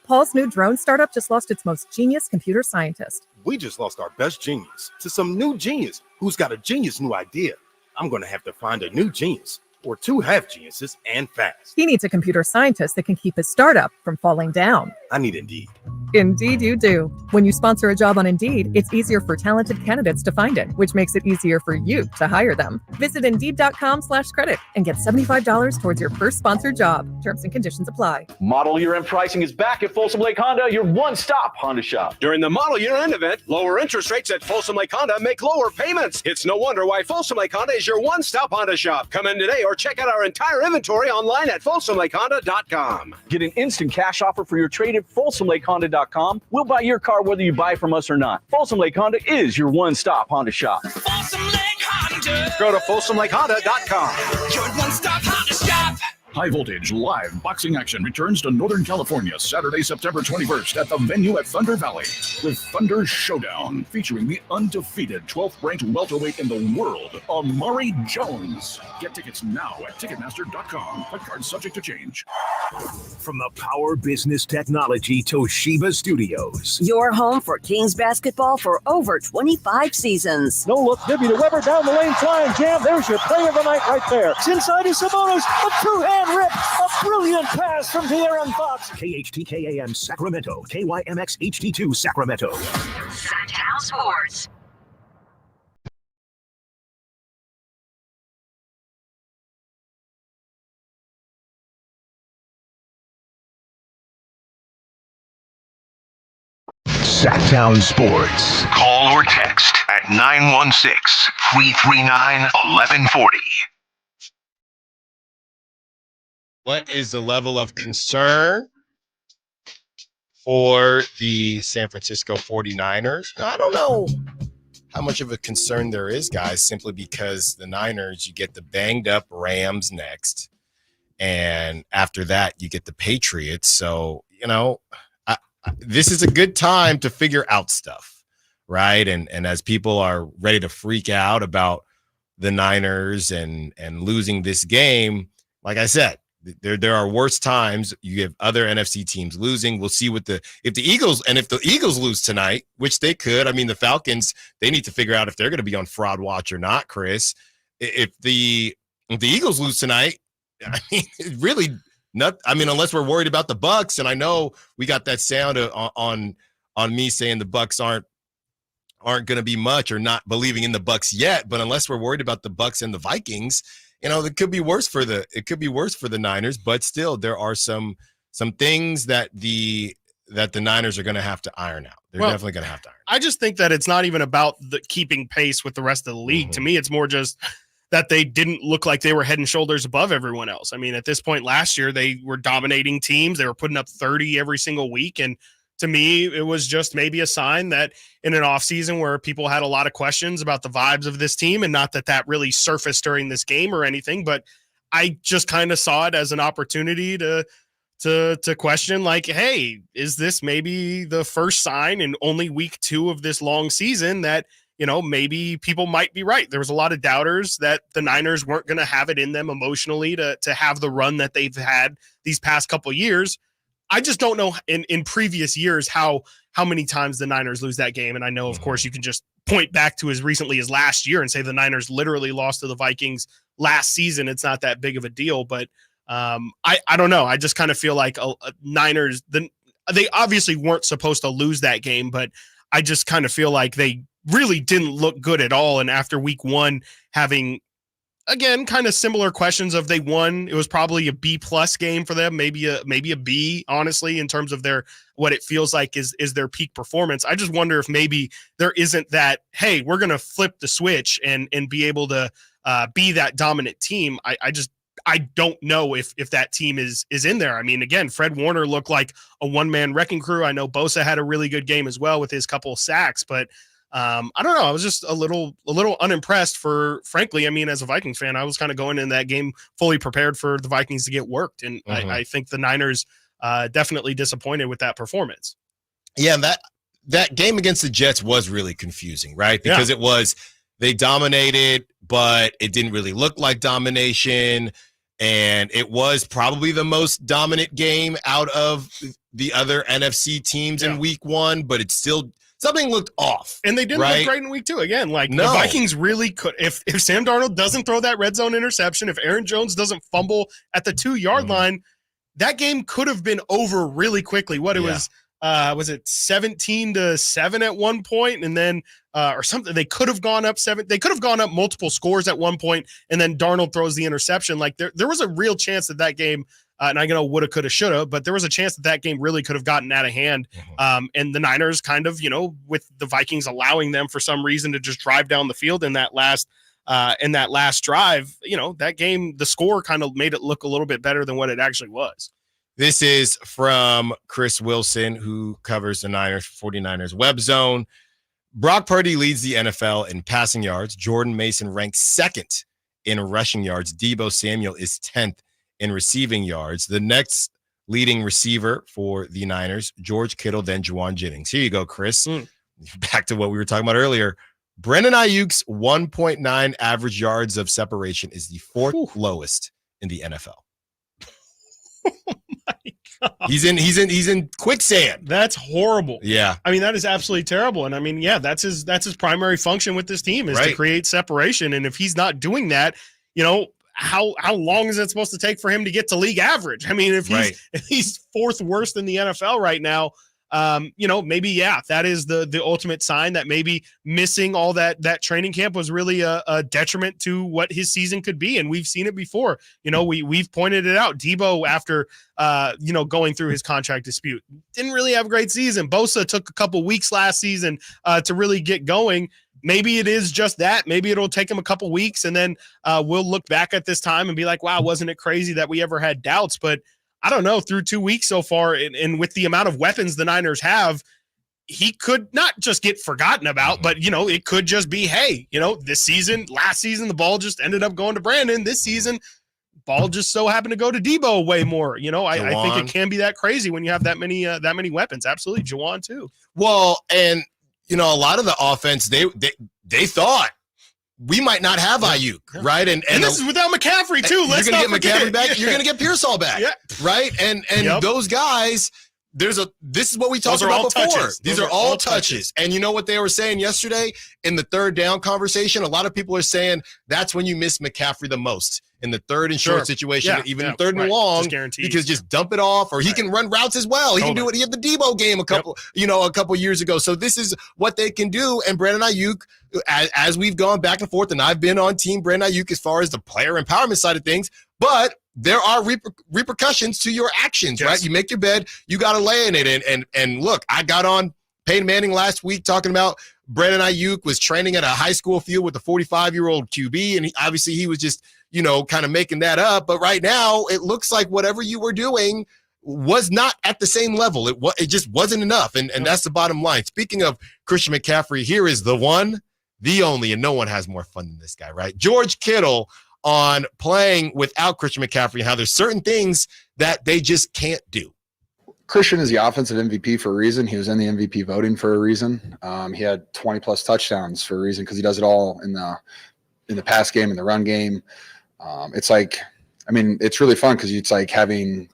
Paul's new drone startup just lost its most genius computer scientist. We just lost our best genius to some new genius who's got a genius new idea. I'm going to have to find a new genius or two have geniuses and fast. He needs a computer scientist that can keep his startup from falling down. I need Indeed. Indeed you do. When you sponsor a job on Indeed, it's easier for talented candidates to find it, which makes it easier for you to hire them. Visit Indeed.com/credit and get $75 towards your first sponsored job. Terms and conditions apply. Model Year End pricing is back at Folsom Lake Honda, your one-stop Honda shop. During the Model Year End event, lower interest rates at Folsom Lake Honda make lower payments. It's no wonder why Folsom Lake Honda is your one-stop Honda shop. Come in today or check out our entire inventory online at FolsomLakeHonda.com. Get an instant cash offer for your trade at FolsomLakeHonda.com. FolsomLakeHonda.com. We'll buy your car whether you buy from us or not. Folsom Lake Honda is your one-stop Honda shop. Folsom Lake Honda. Go to FolsomLakeHonda.com. Your one-stop Honda shop. High Voltage live boxing action returns to Northern California Saturday, September 21st at the venue at Thunder Valley with Thunder Showdown featuring the undefeated 12th ranked welterweight in the world, Amari Jones. Get tickets now at Ticketmaster.com. Fight card subject to change. From the Power Business Technology Toshiba Studios. Your home for Kings basketball for over 25 seasons. No look, Gibby to Weber, down the lane, flying jam. There's your play of the night right there. It's inside is Sabonis, a two-hand rip, a brilliant pass from De'Aaron Fox. KHTKAM Sacramento, KYMX HD2 Sacramento. Sacktown Sports. Sacktown Sports. Call or text at 916-339-1140. What is the level of concern for the San Francisco 49ers? I don't know how much of a concern there is, guys, simply because the Niners, you get the banged up Rams next. And after that, you get the Patriots. So, this is a good time to figure out stuff, right? And as people are ready to freak out about the Niners and losing this game, like I said, there are worse times. You have other NFC teams losing. We'll see if the Eagles lose tonight, which they could. I mean, the Falcons, they need to figure out if they're going to be on fraud watch or not, Chris. If the Eagles lose tonight, I mean, it really not. I mean, unless we're worried about the Bucks, and I know we got that sound on me saying the Bucks aren't going to be much or not believing in the Bucks yet. But unless we're worried about the Bucks and the Vikings, it could be worse for the Niners. But still, there are some things that the Niners are going to have to iron out. They're definitely going to have to iron. I just think that it's not even about the keeping pace with the rest of the league. To me, it's more just that they didn't look like they were head and shoulders above everyone else. I mean, at this point last year, they were dominating teams. They were putting up 30 every single week. And to me, it was just maybe a sign that in an offseason where people had a lot of questions about the vibes of this team, and not that really surfaced during this game or anything, but I just kind of saw it as an opportunity to question, like, hey, is this maybe the first sign in only week 2 of this long season that, maybe people might be right. There was a lot of doubters that the Niners weren't going to have it in them emotionally to have the run that they've had these past couple of years. I just don't know in previous years how many times the Niners lose that game. And I know, of course, you can just point back to as recently as last year and say the Niners literally lost to the Vikings last season. It's not that big of a deal, but I don't know. I just kind of feel like Niners, they obviously weren't supposed to lose that game, but I just kind of feel like they really didn't look good at all. And after week 1, having, again, kind of similar questions of they won, it was probably a B+ game for them, maybe a B, honestly, in terms of what it feels like is their peak performance. I just wonder if maybe there isn't that, hey, we're going to flip the switch and be able to be that dominant team. I don't know if that team is in there. I mean, again, Fred Warner looked like a one-man wrecking crew. I know Bosa had a really good game as well with his couple of sacks, but I don't know. I was just a little unimpressed frankly, I mean, as a Vikings fan, I was kind of going in that game fully prepared for the Vikings to get worked. And I think the Niners definitely disappointed with that performance. Yeah. That game against the Jets was really confusing, right? Because they dominated, but it didn't really look like domination. And it was probably the most dominant game out of the other NFC teams in week 1, but it's still, something looked off. And they didn't look great in week 2. Again, the Vikings really could. If Sam Darnold doesn't throw that red zone interception, if Aaron Jones doesn't fumble at the 2-yard line, that game could have been over really quickly. Was it 17-7 at one point, and then or something? They could have gone up 7. They could have gone up multiple scores at one point, and then Darnold throws the interception. Like there was a real chance that game. And I know woulda, coulda, shoulda, but there was a chance that game really could have gotten out of hand. And the Niners kind of, with the Vikings allowing them for some reason to just drive down the field in that last drive, that game, the score kind of made it look a little bit better than what it actually was. This is from Chris Wilson, who covers the 49ers Web Zone. Brock Purdy leads the NFL in passing yards. Jordan Mason ranks second in rushing yards. Deebo Samuel is 10th in receiving yards. The next leading receiver for the Niners, George Kittle, then Juwan Jennings. Here you go, Chris. Back to what we were talking about earlier. Brandon Ayuk's 1.9 average yards of separation is the fourth lowest in the NFL. He's in quicksand. That's horrible. Yeah. I mean, that is absolutely terrible. And I mean, yeah, that's his primary function with this team is to create separation. And if he's not doing that, how long is it supposed to take for him to get to league average? I mean, if he's fourth worst in the NFL right now, maybe, that is the ultimate sign that maybe missing all that training camp was really a detriment to what his season could be. And we've seen it before. We've pointed it out. Deebo, after, going through his contract dispute, didn't really have a great season. Bosa took a couple weeks last season to really get going. Maybe it is just that. Maybe it'll take him a couple weeks, and then we'll look back at this time and be like, wow, wasn't it crazy that we ever had doubts? But I don't know, through 2 weeks so far, and with the amount of weapons the Niners have, he could not just get forgotten about, but, it could just be, hey, last season, the ball just ended up going to Brandon. This season, ball just so happened to go to Deebo way more. I think it can be that crazy when you have that many weapons. Absolutely. Juwan too. Well, and, a lot of the offense, they thought we might not have Ayuk, right? And this is without McCaffrey too. You're going to get McCaffrey back. You're going to get Pearsall back, right? And those guys, this is what we talked about before. These are all touches. And you know what they were saying yesterday in the third down conversation? A lot of people are saying that's when you miss McCaffrey the most, in the third and short situation, even in third and long, because just dump it off, or he can run routes as well. He can do it. He had the Deebo game a couple years ago. So this is what they can do. And Brandon Ayuk, as we've gone back and forth, and I've been on team Brandon Ayuk as far as the player empowerment side of things, but there are repercussions to your actions, right? You make your bed, you got to lay in it. And look, I got on Peyton Manning last week talking about Brandon Ayuk was training at a high school field with a 45-year-old QB, and obviously he was just, kind of making that up. But right now, it looks like whatever you were doing was not at the same level. It just wasn't enough, and that's the bottom line. Speaking of Christian McCaffrey, here is the one, the only, and no one has more fun than this guy, right? George Kittle on playing without Christian McCaffrey, how there's certain things that they just can't do. Christian is the offensive MVP for a reason. He was in the MVP voting for a reason. He had 20-plus touchdowns for a reason, because he does it all in the pass game, in the run game. It's really fun, because it's like having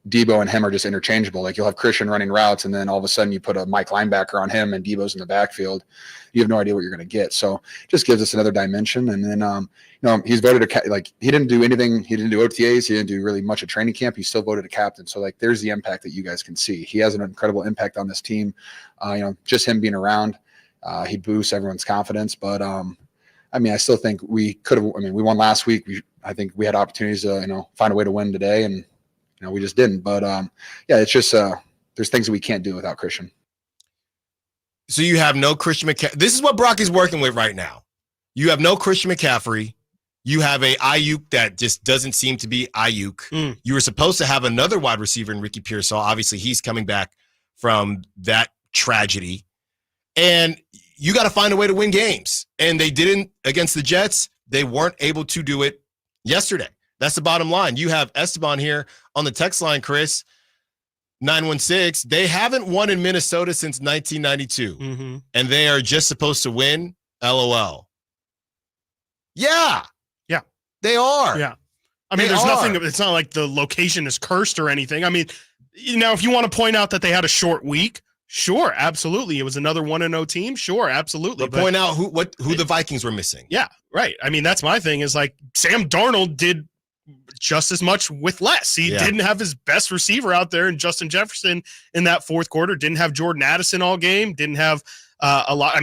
Deebo and him are just interchangeable. Like, you'll have Christian running routes, and then all of a sudden you put a Mike linebacker on him and Deebo's in the backfield. You have no idea what you're going to get. So it just gives us another dimension. And then, he's voted he didn't do anything. He didn't do OTAs. He didn't do really much of training camp. He still voted a captain. So there's the impact that you guys can see. He has an incredible impact on this team. Just him being around, he boosts everyone's confidence. But I still think we could have. We won last week. I think we had opportunities to find a way to win today, and we just didn't. But it's just there's things that we can't do without Christian. So you have no Christian McCaffrey. This is what Brock is working with right now. You have no Christian McCaffrey. You have a Ayuk that just doesn't seem to be Ayuk. You were supposed to have another wide receiver in Ricky Pearsall. Obviously, he's coming back from that tragedy. And you got to find a way to win games. And they didn't against the Jets. They weren't able to do it yesterday. That's the bottom line. You have Esteban here on the text line, Chris, 916. They haven't won in Minnesota since 1992. And they are just supposed to win. LOL. Yeah. Yeah. They are. Yeah. There's nothing. It's not like the location is cursed or anything. If you want to point out that they had a short week, sure, absolutely. It was another 1-0 team. Sure, absolutely. But point out who the Vikings were missing. Yeah, right. That's my thing, is like Sam Darnold did just as much with less. He didn't have his best receiver out there in Justin Jefferson in that fourth quarter. Didn't have Jordan Addison all game. Didn't have a lot.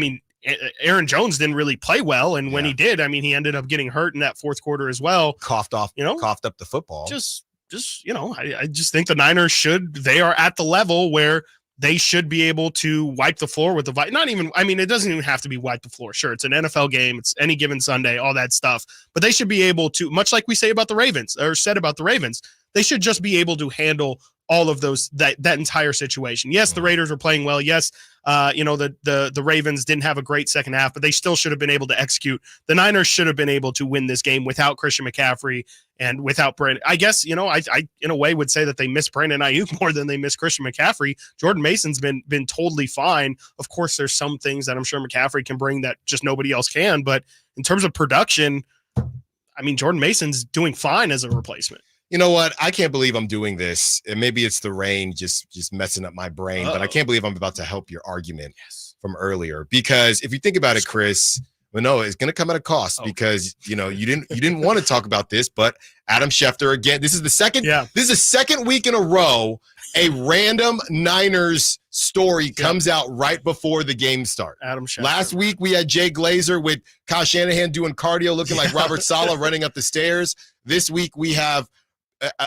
Aaron Jones didn't really play well. And when he did, he ended up getting hurt in that fourth quarter as well. Coughed up the football. I just think the Niners they are at the level where they should be able to wipe the floor with the Vikings. Not even, it doesn't even have to be wipe the floor. Sure, it's an NFL game. It's any given Sunday, all that stuff. But they should be able to, much like we say about the Ravens, or said about the Ravens, They should just be able to handle all of that entire situation. Yes, the Raiders were playing well. Yes, the Ravens didn't have a great second half, but they still should have been able to execute. The Niners should have been able to win this game without Christian McCaffrey and without Brandon. I guess, I in a way would say that they miss Brandon Ayuk more than they miss Christian McCaffrey. Jordan Mason's been totally fine. Of course, there's some things that I'm sure McCaffrey can bring that just nobody else can, but in terms of production, I mean, Jordan Mason's doing fine as a replacement. You know what? I can't believe I'm doing this. And maybe it's the rain just messing up my brain, but I can't believe I'm about to help your argument from earlier. Because if you think about it, Chris, no, it's going to come at a cost because, you didn't want to talk about this, but Adam Schefter, again, this is the second week in a row, a random Niners story comes out right before the game start. Adam Schefter. Last week, we had Jay Glazer with Kyle Shanahan doing cardio, looking like Robert Saleh running up the stairs. This week, we have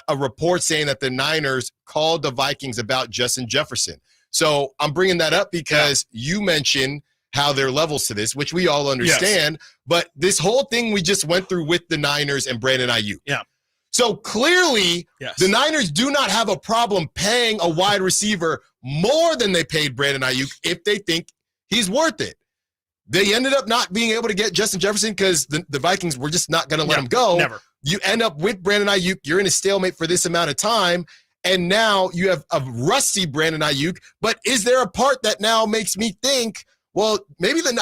a report saying that the Niners called the Vikings about Justin Jefferson. So I'm bringing that up because you mentioned how there are levels to this, which we all understand. Yes. But this whole thing we just went through with the Niners and Brandon Ayuk. Yeah. So clearly, the Niners do not have a problem paying a wide receiver more than they paid Brandon Ayuk if they think he's worth it. They ended up not being able to get Justin Jefferson because the Vikings were just not going to let him go. Never. You end up with Brandon Ayuk. You're in a stalemate for this amount of time, and now you have a rusty Brandon Ayuk. But is there a part that now makes me think, well, maybe the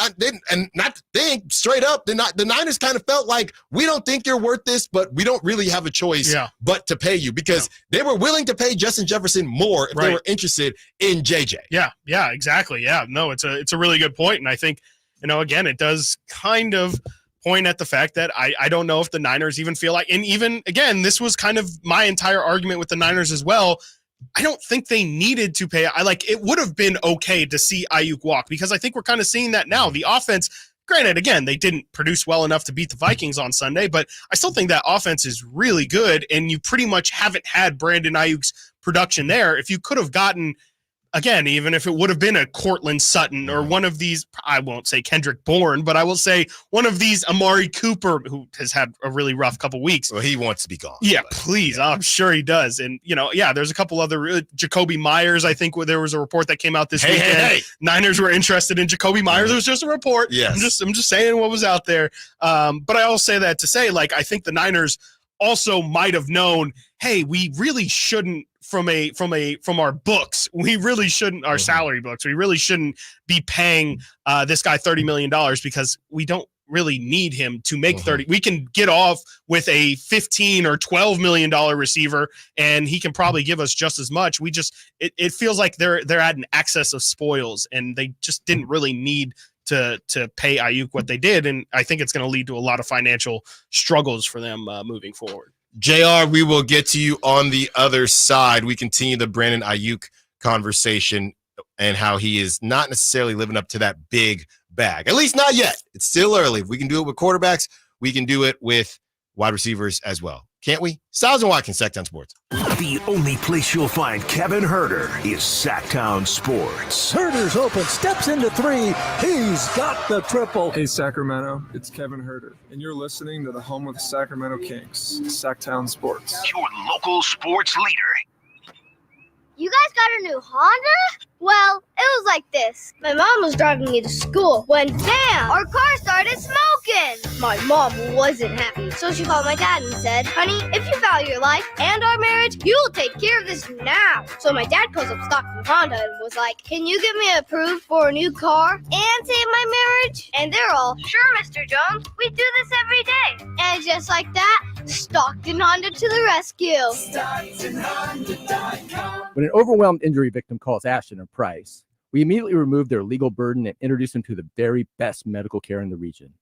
Niners kind of felt like we don't think you're worth this, but we don't really have a choice but to pay you because they were willing to pay Justin Jefferson more if they were interested in JJ. Yeah, exactly. Yeah, no, it's a really good point, and I think again, it does kind of point at the fact that I don't know if the Niners even feel like, and even again, this was kind of my entire argument with the Niners as well. I don't think they needed to pay. It would have been okay to see Ayuk walk because I think we're kind of seeing that now. The offense, granted, again, they didn't produce well enough to beat the Vikings on Sunday, but I still think that offense is really good, and you pretty much haven't had Brandon Ayuk's production there. If you could have gotten, again, even if it would have been a Cortland Sutton or one of these, I won't say Kendrick Bourne, but I will say one of these Amari Cooper, who has had a really rough couple weeks. Well, he wants to be gone. Yeah, please. I'm sure he does. And, there's a couple other, Jacoby Myers, I think there was a report that came out this weekend. Hey. Niners were interested in Jacoby Myers. It was just a report. Yes. I'm just saying what was out there. But I also say that to say, I think the Niners also might have known, hey, we really shouldn't, from our books, we really shouldn't, our salary books, we really shouldn't be paying this guy $30 million because we don't really need him to make 30. We can get off with a $15 or $12 million receiver, and he can probably give us just as much. It feels like they're at an excess of spoils, and they just didn't really need to pay Ayuk what they did, and I think it's going to lead to a lot of financial struggles for them moving forward. JR, we will get to you on the other side. We continue the Brandon Ayuk conversation and how he is not necessarily living up to that big bag. At least not yet. It's still early. If we can do it with quarterbacks, we can do it with wide receivers as well. Can't we? Stiles Watkins, Sacktown Sports. The only place you'll find Kevin Herter is Sacktown Sports. Herter's open, steps into three. He's got the triple. Hey, Sacramento, it's Kevin Herter, and you're listening to the home of the Sacramento Kings, Sacktown Sports. Your local sports leader. You guys got a new Honda? Well, it was like this. My mom was driving me to school when, bam, our car started smoking. My mom wasn't happy, so she called my dad and said, honey, if you value your life and our marriage, you'll take care of this now. So my dad calls up Stockton Honda and was like, can you get me approved for a new car and save my marriage? And they're all, sure, Mr. Jones, we do this every day. And just like that, Stockton Honda to the rescue. StocktonHonda.com. When an overwhelmed injury victim calls Ashton or Price, we immediately remove their legal burden and introduce them to the very best medical care in the region.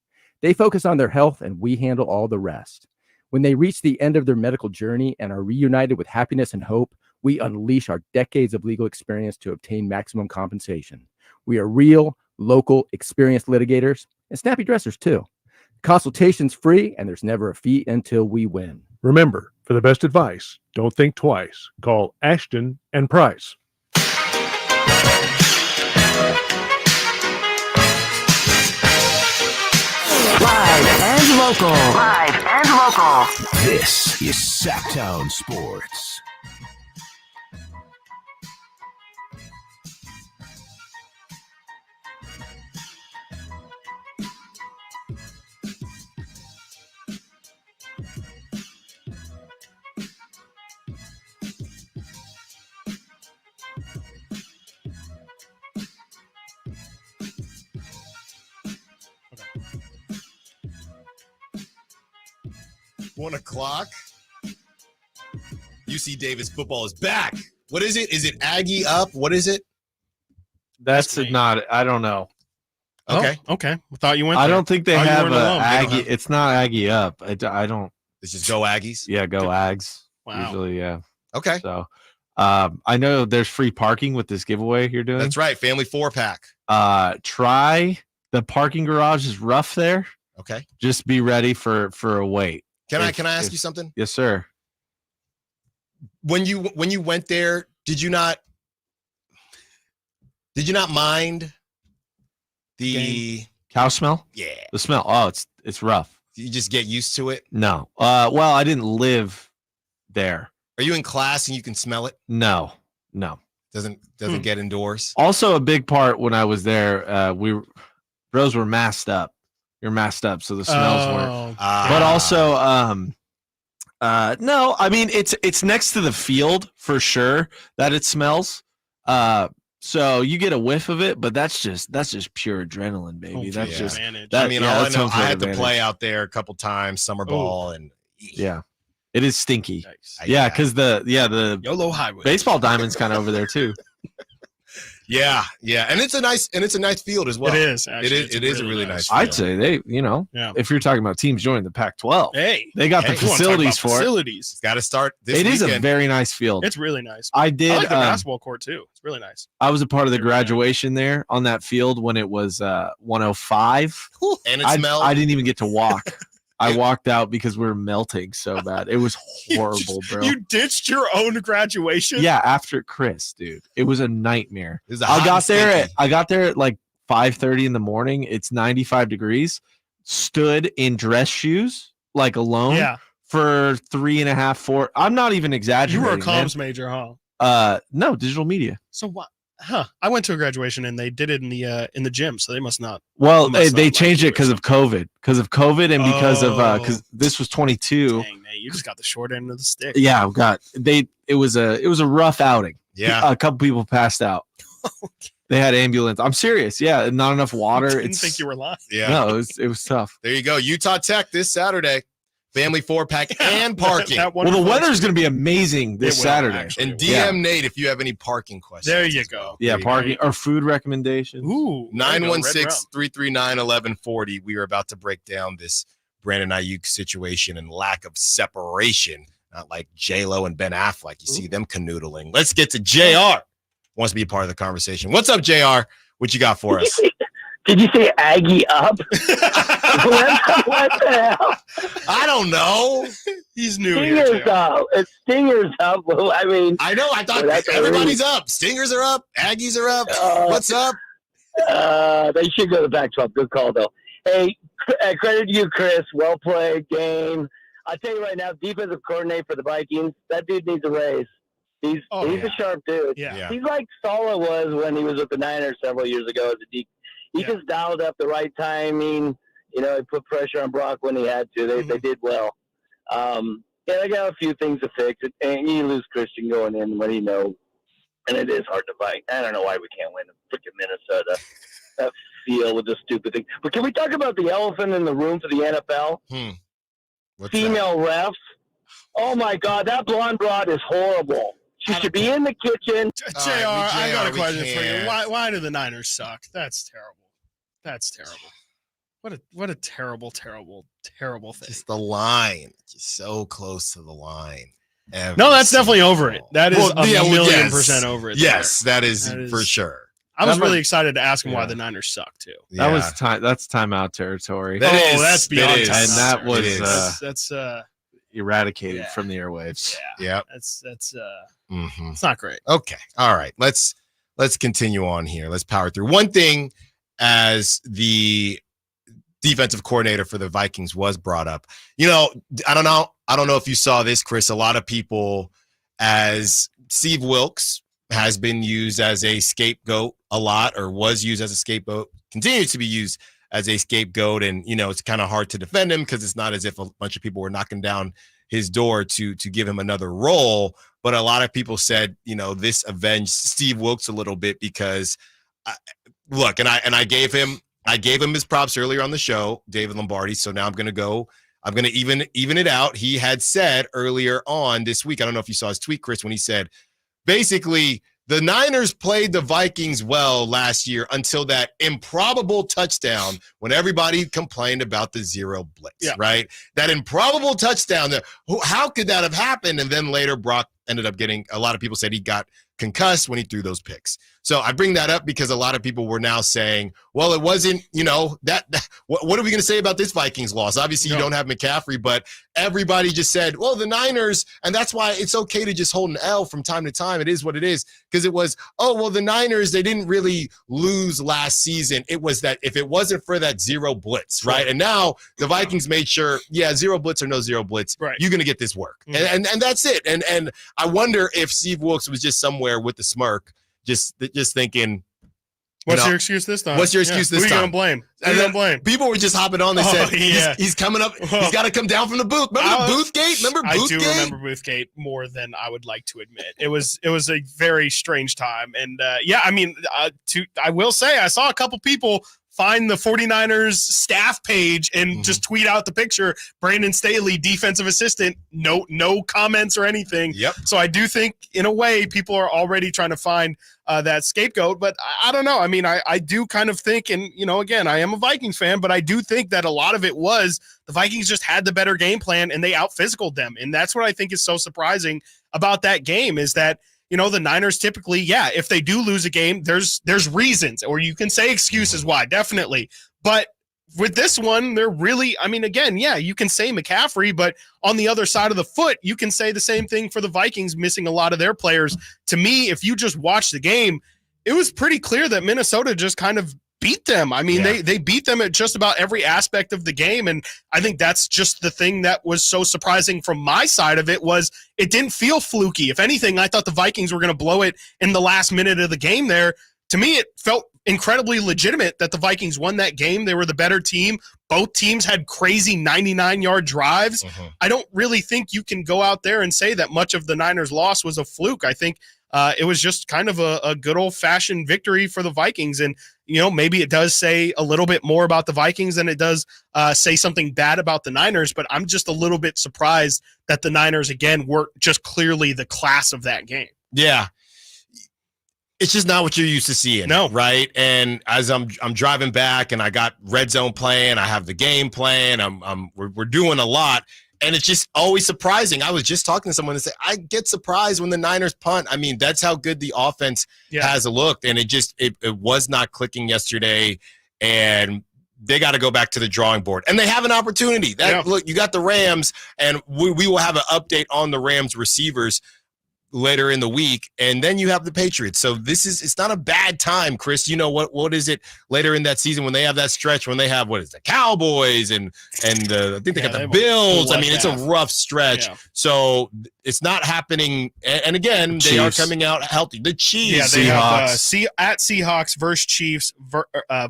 They focus on their health, and we handle all the rest. When they reach the end of their medical journey and are reunited with happiness and hope, we unleash our decades of legal experience to obtain maximum compensation. We are real, local, experienced litigators and snappy dressers, too. Consultation's free, and there's never a fee until we win. Remember, for the best advice, don't think twice. Call Ashton and Price. Live and local. Live and local. This is Sacktown Sports. One o'clock. UC Davis football is back. What is it? Is it Aggie up? What is it? That's not. I don't know. Okay. Oh, okay. I thought you went. I there. don't think they Oh, you have weren't a alone. Aggie. It's not Aggie up. I don't. It's just go Aggies. Yeah, go Ags. Wow. Usually, yeah. Okay. So, I know there's free parking with this giveaway you're doing. That's right. Family 4-pack. Try the parking garage is rough there. Okay. Just be ready for a wait. Can I ask you something? Yes, sir. When you went there, did you not mind the cow smell? Yeah. The smell. Oh, it's rough. You just get used to it? No. Well, I didn't live there. Are you in class and you can smell it? No. Doesn't get indoors. Also, a big part when I was there, bros were masked up. You're masked up, so the smells weren't. But also, no, I mean it's next to the field for sure that it smells. So you get a whiff of it, but that's just pure adrenaline, baby. That's just advantage. I mean, all I know, I had to advantage. play out there a couple times, summer ball, and Yeah, it is stinky. Nice. Yeah, because the YOLO highway baseball diamond's kind of over there too. yeah, and it's a nice field as well. It is. Actually. It is a really nice field. I'd say they, Yeah. if you're talking about teams joining the Pac-12, Hey, they got the you wanna talk facilities about for facilities. It's got to start this it. It is a weekend. very nice field. It's really nice. I did. I like the basketball court too. It's really nice. I was a part of the graduation there on that field when it was 105. And it I smelled. didn't even get to walk. I walked out because we were melting so bad. It was horrible, bro. You ditched your own graduation? Yeah, after Chris, dude. It was a nightmare. It was a I hot got and there at like 5:30 in the morning. It's 95 degrees. Stood in dress shoes, like alone, Yeah. for 3.5, 4. I'm not even You exaggerating. were a man. comms major, huh? No, digital media. So what? Huh? I went to a graduation and they did it in the gym, so they must not. Well, must they not changed like it because of COVID, and because of Oh. because this was 22. Dang, Nate, you just got the short end of the stick. Yeah, it was a rough outing. Yeah. A couple people passed out. They had ambulance. I'm serious. Yeah, not enough water. I didn't think you were lying. Yeah. No, it was tough. There you go. Utah Tech this Saturday. Family 4-pack and parking. Well, the weather's going to be amazing this Saturday. And DM Nate if you have any parking questions. There you go. Yeah, There you parking or food recommendations. Ooh, 916-339-1140. We are about to break down this Brandon Ayuk situation and lack of separation. Not like J-Lo and Ben Affleck. You see them canoodling. Let's get to JR. Wants to be a part of the conversation. What's up, JR? What you got for us? Did you say Aggie up? what the hell? I don't know. He's new Stingers here. up. It's Stingers up. Well, I mean, I know. I thought everybody's up. Stingers are up. Aggies are up. What's up? They should go to the Pac-12. Good call, though. Hey, credit to you, Chris. Well played game. I'll tell you right now, defensive coordinator for the Vikings, that dude needs a raise. He's a sharp dude. Yeah. He's like Sala was when he was with the Niners several years ago as a DB. He just dialed up the right timing. He put pressure on Brock when he had to. They did well. They got a few things to fix. And you lose Christian going in when you know. And it is hard to fight. I don't know why we can't win freaking Minnesota. That feel with this stupid thing. But can we talk about the elephant in the room for the NFL? Female refs. Oh, my God. That blonde broad is horrible. She should be in the kitchen. JR, I got a question for you. Why do the Niners suck? That's terrible. That's terrible. What a terrible thing. Just the line. Just so close to the line. No, that's definitely over it. That is $1,000,000% over it. Yes, that is for sure. I was really excited to ask him why the Niners suck too. That was that's timeout territory. That's beyond timeout. And that was that's eradicated from the airwaves. Yeah. That's it's not great. Okay. All right. Let's continue on here. Let's power through. One thing as the defensive coordinator for the Vikings was brought up. I don't know if you saw this, Chris. A lot of people, as Steve Wilks has been used as a scapegoat a lot, or was used as a scapegoat, continues to be used as a scapegoat. And, it's kind of hard to defend him because it's not as if a bunch of people were knocking down his door to give him another role. But a lot of people said, this avenged Steve Wilks a little bit because I gave him his props earlier on the show, David Lombardi. So now I'm going to even it out. He had said earlier on this week, I don't know if you saw his tweet, Chris, when he said, basically, the Niners played the Vikings well last year until that improbable touchdown when everybody complained about the zero blitz, right? That improbable touchdown. How could that have happened? And then later Brock ended up getting, a lot of people said he got concussed when he threw those picks. So I bring that up because a lot of people were now saying, well, it wasn't, what are we going to say about this Vikings loss? Obviously, you don't have McCaffrey, but everybody just said, well, the Niners, and that's why it's okay to just hold an L from time to time. It is what it is, because it was, the Niners, they didn't really lose last season. It was that if it wasn't for that zero blitz, right? And now the Vikings made sure, zero blitz or no zero blitz, you're going to get this work. And that's it. And I wonder if Steve Wilks was just somewhere with the smirk, just thinking, what's your excuse this time? What's your excuse this time? Who are you going to blame? People were just hopping on. They said, he's coming up. He's got to come down from the booth. Remember the Boothgate? I do remember Boothgate more than I would like to admit. It was a very strange time. And I will say I saw a couple people find the 49ers staff page and just tweet out the picture, Brandon Staley, defensive assistant, no comments or anything. Yep. So I do think, in a way, people are already trying to find that scapegoat. But I don't know. I mean, I do kind of think, and, again, I am a Vikings fan, but I do think that a lot of it was the Vikings just had the better game plan and they out-physicaled them. And that's what I think is so surprising about that game is that, the Niners typically, if they do lose a game, there's reasons, or you can say excuses why, definitely. But with this one, they're really, again, you can say McCaffrey, but on the other side of the foot, you can say the same thing for the Vikings missing a lot of their players. To me, if you just watch the game, it was pretty clear that Minnesota just kind of beat them. They beat them at just about every aspect of the game. And I think that's just the thing that was so surprising from my side of it was it didn't feel fluky. If anything, I thought the Vikings were going to blow it in the last minute of the game there. To me, it felt incredibly legitimate that the Vikings won that game. They were the better team. Both teams had crazy 99-yard drives. I don't really think you can go out there and say that much of the Niners' loss was a fluke. I think it was just kind of a good old-fashioned victory for the Vikings. And, maybe it does say a little bit more about the Vikings than it does say something bad about the Niners, but I'm just a little bit surprised that the Niners, again, weren't just clearly the class of that game. Yeah. It's just not what you're used to seeing. No. Right. And as I'm driving back and I got Red Zone playing, I have the game playing, we're doing a lot. And it's just always surprising. I was just talking to someone and said, I get surprised when the Niners punt. That's how good the offense has looked. And it was not clicking yesterday. And they got to go back to the drawing board. And they have an opportunity. Look, you got the Rams, and we will have an update on the Rams receivers later in the week, and then you have the Patriots. So it's not a bad time, Chris. What is it later in that season when they have that stretch when they have the Cowboys and I think they got the Bills. It's a rough stretch. Yeah. So it's not happening. And again, they are coming out healthy. The Chiefs, they have at Seahawks versus Chiefs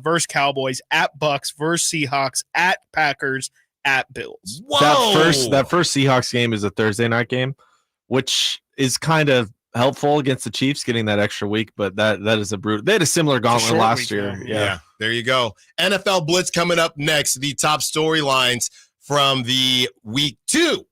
versus Cowboys, at Bucks versus Seahawks, at Packers, at Bills. Whoa! That first Seahawks game is a Thursday night game, which is kind of helpful against the Chiefs getting that extra week, but that is a brutal. They had a similar gauntlet last year. Yeah, there you go. NFL Blitz coming up next. The top storylines from the week 2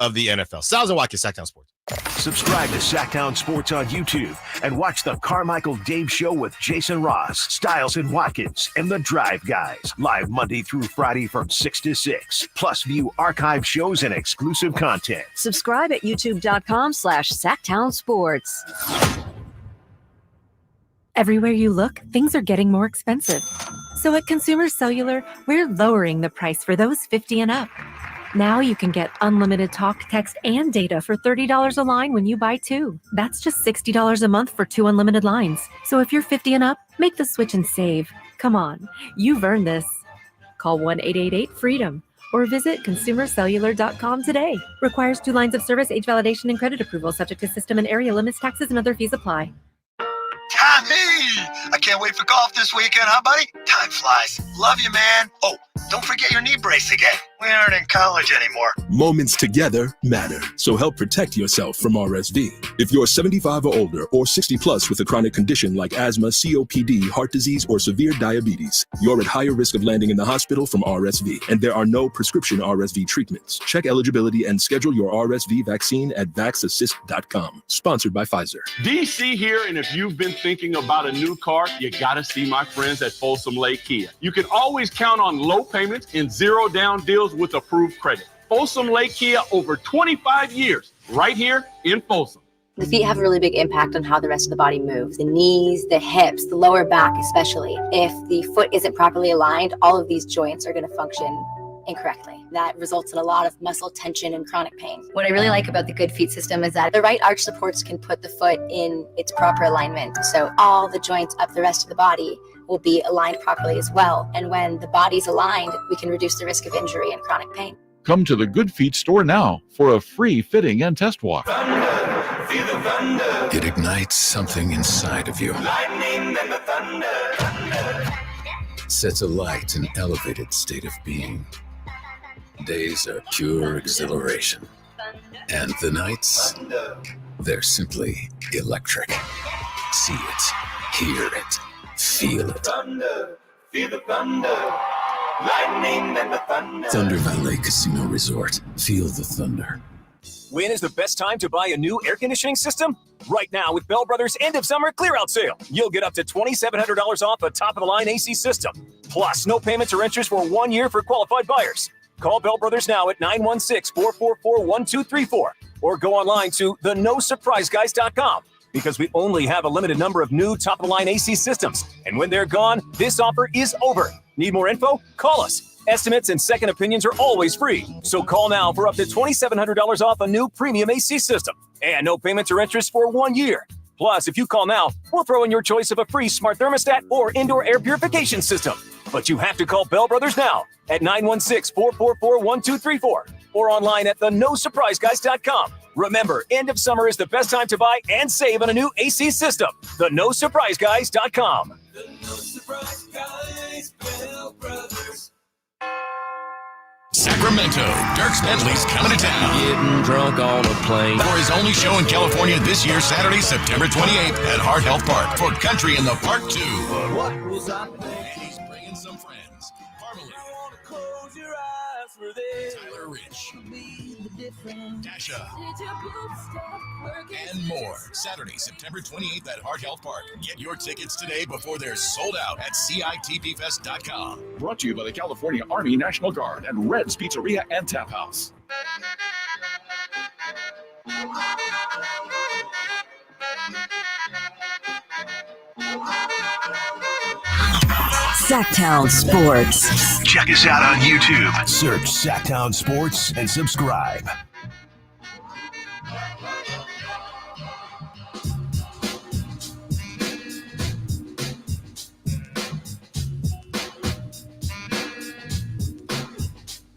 of the NFL. Stiles Watkins, Sacktown Sports. Subscribe to Sacktown Sports on YouTube and watch the Carmichael Dave Show with Jason Ross, Stiles and Watkins, and the Drive Guys. Live Monday through Friday from 6 to 6. Plus view archive shows and exclusive content. Subscribe at youtube.com/Sacktown Sports. Everywhere you look, things are getting more expensive. So at Consumer Cellular, we're lowering the price for those 50 and up. Now you can get unlimited talk, text, and data for $30 a line when you buy 2. That's just $60 a month for 2 unlimited lines. So if you're 50 and up, make the switch and save. Come on, you've earned this. Call 1-888-FREEDOM or visit consumercellular.com today. Requires 2 lines of service, age validation, and credit approval, subject to system and area limits, taxes, and other fees apply. Tommy! I can't wait for golf this weekend, huh, buddy? Time flies. Love you, man. Oh, don't forget your knee brace again. We aren't in college anymore. Moments together matter, so help protect yourself from RSV. If you're 75 or older or 60 plus with a chronic condition like asthma, COPD, heart disease, or severe diabetes, you're at higher risk of landing in the hospital from RSV, and there are no prescription RSV treatments. Check eligibility and schedule your RSV vaccine at vaxassist.com. Sponsored by Pfizer. DC here, and if you've been thinking about a new car, you gotta see my friends at Folsom Lake Kia. You can always count on low payments and zero down deals with approved credit. Folsom Lake Kia, over 25 years, right here in Folsom. The feet have a really big impact on how the rest of the body moves. The knees, the hips, the lower back especially. If the foot isn't properly aligned, all of these joints are going to function incorrectly. That results in a lot of muscle tension and chronic pain. What I really like about the Good Feet system is that the right arch supports can put the foot in its proper alignment. So all the joints up the rest of the body will be aligned properly as well. And when the body's aligned, we can reduce the risk of injury and chronic pain. Come to the Good Feet store now for a free fitting and test walk. Feel the thunder. It ignites something inside of you. Lightning and the thunder. Sets alight an elevated state of being. Days are pure exhilaration. And the nights, they're simply electric. See it, hear it, feel it. Thunder. Feel the thunder. Lightning and the thunder. Thunder Valley Casino Resort. Feel the thunder. When is the best time to buy a new air conditioning system? Right now with Bell Brothers end of summer clear out sale. You'll get up to $2,700 off a top of the line AC system. Plus no payments or interest for 1 year for qualified buyers. Call Bell Brothers now at 916-444-1234 or go online to thenosurpriseguys.com because we only have a limited number of new top of the line AC systems. And when they're gone, this offer is over. Need more info? Call us. Estimates and second opinions are always free. So call now for up to $2,700 off a new premium AC system. And no payments or interest for 1 year. Plus, if you call now, we'll throw in your choice of a free smart thermostat or indoor air purification system. But you have to call Bell Brothers now at 916-444-1234 or online at thenosurpriseguys.com. Remember, end of summer is the best time to buy and save on a new AC system. Thenosurpriseguys.com. The No Surprise Guys, Bell Brothers. Sacramento, Dirks Bentley's coming to town. Getting drunk on a plane. For his only show in California this year, Saturday, September 28th at Heart Health Park for Country in the Part 2. What was I thinking? And he's bringing some friends. Parmalee. Close your eyes for this. Tyler Rich. Dasha. And more. Saturday, September 28th at Heart Health Park. Get your tickets today before they're sold out at CITPFest.com. Brought to you by the California Army National Guard and Red's Pizzeria and Tap House. Sacktown Sports. Check us out on YouTube. Search Sacktown Sports and subscribe.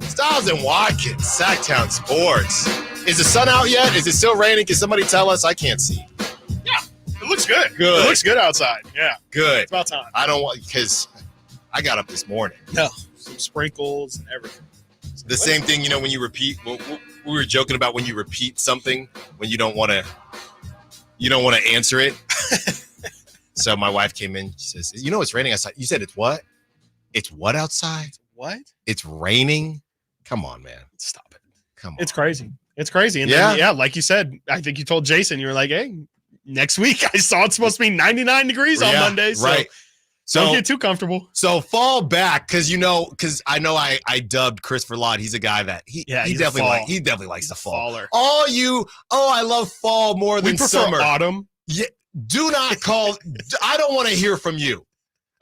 Stiles and Watkins, Sacktown Sports. Is the sun out yet? Is it still raining? Can somebody tell us? I can't see. Yeah, it looks good. Good. It looks good outside. Yeah. Good. It's about time. I don't want, because I got up this morning. No, some sprinkles and everything. The same thing, when you repeat, we were joking about when you repeat something, when you don't want to answer it. So my wife came in, she says, it's raining outside. You said it's what? It's what outside? What? It's raining? Come on, man. Stop it. Come on. It's crazy. It's crazy. And Yeah. then, yeah, like you said, I think you told Jason, you were like, hey, next week I saw it's supposed to be 99 degrees on Monday. So right. don't get too comfortable. So fall back, because I know I dubbed Christopher Lott. He's a guy that he definitely likes the fall. Faller. I love fall more than We prefer summer. autumn. Yeah, do not call. I don't want to hear from you.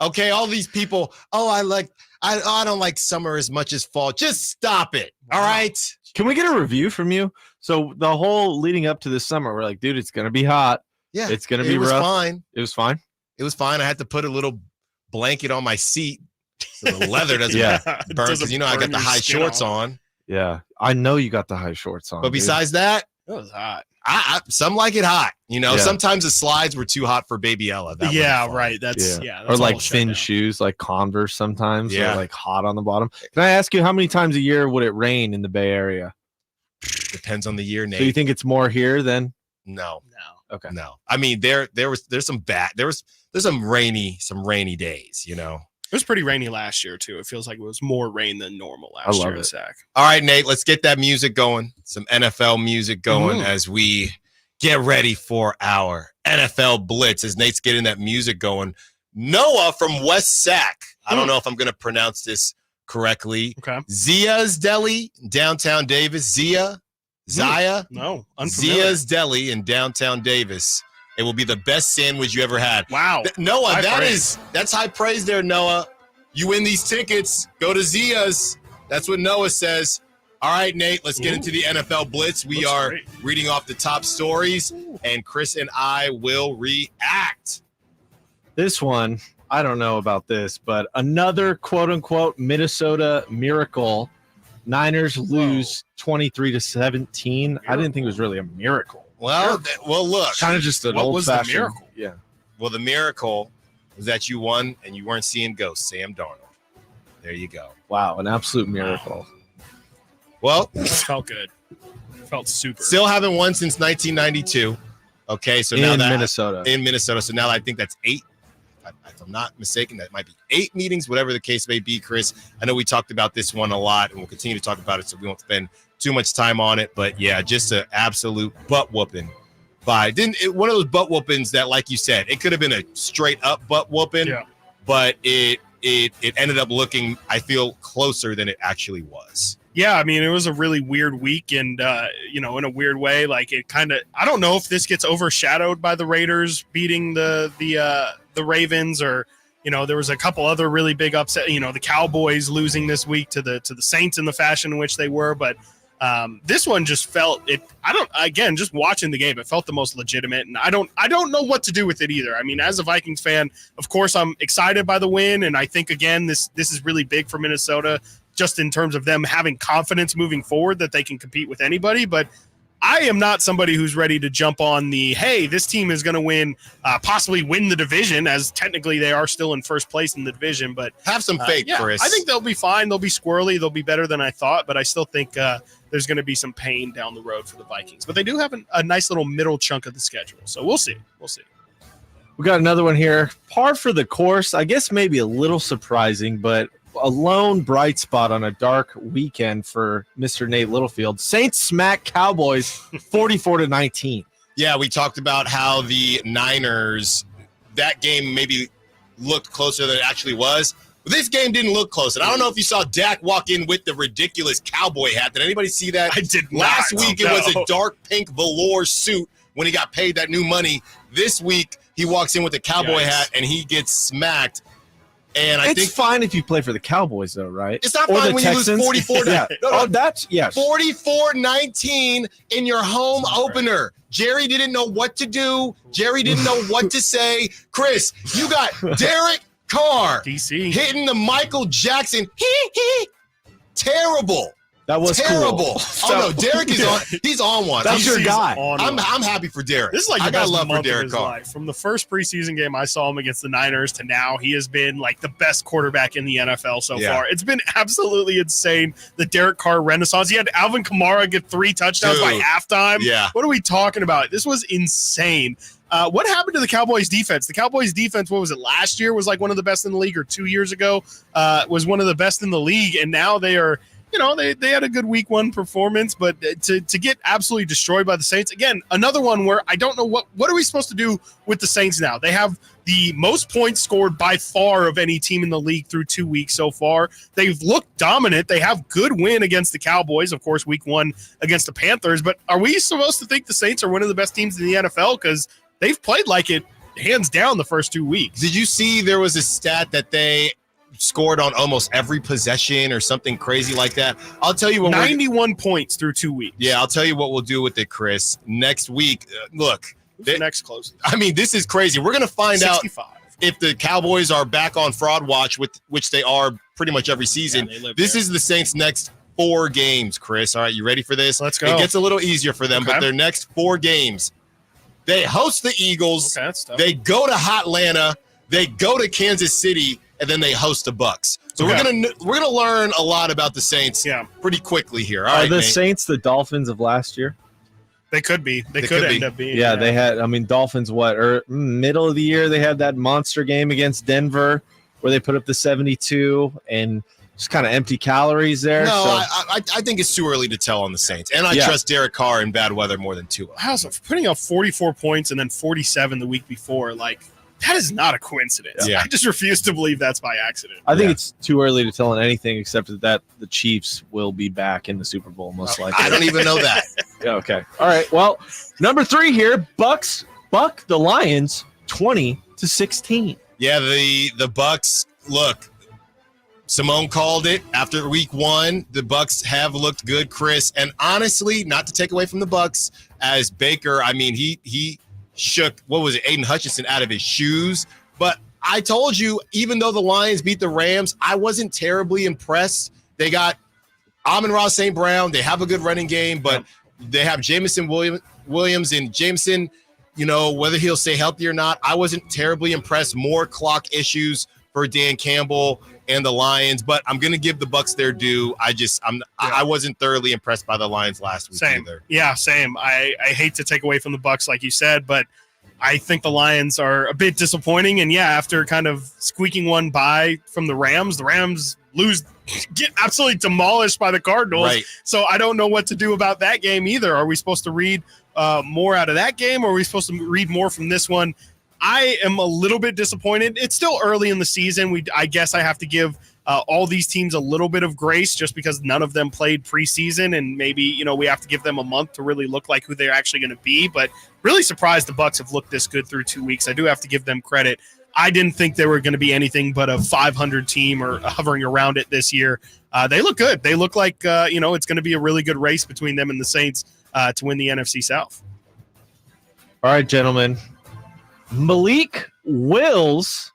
Okay, all these people. I don't like summer as much as fall. Just stop it. All right. Can we get a review from you? So the whole leading up to this summer, we're like, dude, it's gonna be hot. Yeah, it's gonna be rough. rough. Fine. It was fine. It was fine. I had to put a little blanket on my seat So the leather doesn't burn because I got the high shorts on. Yeah, I know you got the high shorts on. But besides that, it was hot. Some like it hot. Sometimes the slides were too hot for Baby Ella. Right. That's or like thin shoes, like Converse sometimes. Yeah. Are like hot on the bottom. Can I ask you how many times a year would it rain in the Bay Area? Depends on the year, Nate. So you think it's more here than? No. Okay. No. I mean, there's some rainy days, It was pretty rainy last year, too. It feels like it was more rain than normal last year in Sac. All right, Nate, let's get that music going. Some NFL music going as we get ready for our NFL Blitz. As Nate's getting that music going, Noah from West Sac. I don't know if I'm going to pronounce this correctly. Okay. Zia's Deli, downtown Davis. Zia? No, unfamiliar. Zia's Deli in downtown Davis. It will be the best sandwich you ever had. Wow. Noah, that's high praise there, Noah. You win these tickets, go to Zia's. That's what Noah says. All right, Nate, let's get into the NFL Blitz. We are reading off the top stories, and Chris and I will react. This one, I don't know about this, but another quote-unquote Minnesota miracle. Niners lose 23-17. I didn't think it was really a miracle. Well, look. Kind of just an old-fashioned miracle? Yeah. Well, the miracle was that you won and you weren't seeing ghosts. Sam Darnold. There you go. Wow, an absolute miracle. Well, it felt good. It felt super. Still haven't won since 1992. Okay, so now in Minnesota. In Minnesota. So now I think that's 8. If I'm not mistaken, that might be 8 meetings, whatever the case may be, Chris. I know we talked about this one a lot, and we'll continue to talk about it, so we won't spend too much time on it. But yeah, just an absolute butt whooping. One of those butt whoopings that, like you said, it could have been a straight up butt whooping, but it ended up looking, I feel, closer than it actually was. Yeah, I mean, it was a really weird week, and in a weird way, like it kind of. I don't know if this gets overshadowed by the Raiders beating the Ravens, or there was a couple other really big upset. The Cowboys losing this week to the Saints in the fashion in which they were, but this one just felt it. Just watching the game, it felt the most legitimate, and I don't know what to do with it either. I mean, as a Vikings fan, of course, I'm excited by the win, and I think again this is really big for Minnesota. Just in terms of them having confidence moving forward that they can compete with anybody. But I am not somebody who's ready to jump on hey, this team is going to win, possibly win the division, as technically they are still in first place in the division. But have some faith, Chris. I think they'll be fine. They'll be squirrely. They'll be better than I thought. But I still think there's going to be some pain down the road for the Vikings. But they do have a nice little middle chunk of the schedule. So we'll see. We got another one here. Par for the course. I guess maybe a little surprising, but a lone bright spot on a dark weekend for Mr. Nate Littlefield. Saints smack Cowboys 44-19. Yeah, we talked about how the Niners, that game maybe looked closer than it actually was. But this game didn't look close. And I don't know if you saw Dak walk in with the ridiculous cowboy hat. Did anybody see that? I did not. Last week it was a dark pink velour suit when he got paid that new money. This week he walks in with a cowboy hat and he gets smacked. And I think fine if you play for the Cowboys, though, right? It's not fine when you lose 44. That's yes. 44-19 in your home opener. Jerry didn't know what to do. Jerry didn't know what to say. Chris, you got Derek Carr DC hitting the Michael Jackson. Terrible. That was terrible. Cool. No, Derek is on. He's on one. That's your guy. I'm happy for Derek. This is like I the got best love for month Derek of his Carr. life. From the first preseason game I saw him against the Niners to now, he has been like the best quarterback in the NFL so far. It's been absolutely insane. The Derek Carr renaissance. He had Alvin Kamara get 3 touchdowns by halftime. Yeah. What are we talking about? This was insane. What happened to the Cowboys defense? The Cowboys defense, what was it, last year was like one of the best in the league, or 2 years ago was one of the best in the league, and now they are – they had a good week 1 performance, but to get absolutely destroyed by the Saints, again, another one where I don't know what are we supposed to do with the Saints now? They have the most points scored by far of any team in the league through 2 weeks so far. They've looked dominant. They have good win against the Cowboys, of course, week 1 against the Panthers, but are we supposed to think the Saints are one of the best teams in the NFL? Because they've played like it hands down the first 2 weeks. Did you see there was a stat that they scored on almost every possession or something crazy like that? I'll tell you what. 91 points through 2 weeks. Yeah, I'll tell you what we'll do with it, Chris. Next week, look. The next closest. I mean, this is crazy. We're going to find 65. out. if the Cowboys are back on fraud watch, which they are pretty much every season, this is the Saints' next 4 games, Chris. All right, you ready for this? Let's go. It gets a little easier for them, Okay. but their next 4 games, they host the Eagles, Okay, that's tough. they go to Atlanta, they go to Kansas City, and then they host the Bucks. So Okay. we're gonna learn a lot about the Saints pretty quickly here. All Are right, the Nate. Saints the Dolphins of last year? They could be. They could end up being. Yeah, they had. I mean, Dolphins. Middle of the year they had that monster game against Denver where they put up the 72 and just kind of empty calories there. No, so. I think it's too early to tell on the Saints, and I trust Derek Carr in bad weather more than Tua. How's putting up 44 points and then 47 the week before? Like, that is not a coincidence. Yeah. I just refuse to believe that's by accident. I think it's too early to tell on anything except that the Chiefs will be back in the Super Bowl most likely. I don't even know that. Yeah, okay. All right. Well, number 3 here, buck the Lions 20-16. Yeah, the Bucks look. Simone called it after week 1. The Bucks have looked good, Chris. And honestly, not to take away from the Bucks, as Baker, I mean, he shook, Aiden Hutchinson out of his shoes. But I told you, even though the Lions beat the Rams, I wasn't terribly impressed. They got Amon-Ra St. Brown. They have a good running game, but they have Jameson Williams and Jameson, whether he'll stay healthy or not, I wasn't terribly impressed. More clock issues for Dan Campbell and the Lions, but I'm going to give the Bucks their due. I wasn't thoroughly impressed by the Lions last week either. Yeah, same. I hate to take away from the Bucks, like you said, but I think the Lions are a bit disappointing. And after kind of squeaking one by from the Rams get absolutely demolished by the Cardinals. Right. So I don't know what to do about that game either. Are we supposed to read more out of that game, or are we supposed to read more from this one? I am a little bit disappointed. It's still early in the season. I guess I have to give all these teams a little bit of grace just because none of them played preseason, and maybe we have to give them a month to really look like who they're actually going to be. But really surprised the Bucks have looked this good through 2 weeks. I do have to give them credit. I didn't think they were going to be anything but a 500 team or hovering around it this year. They look good. They look like it's going to be a really good race between them and the Saints to win the NFC South. All right, gentlemen. Malik wills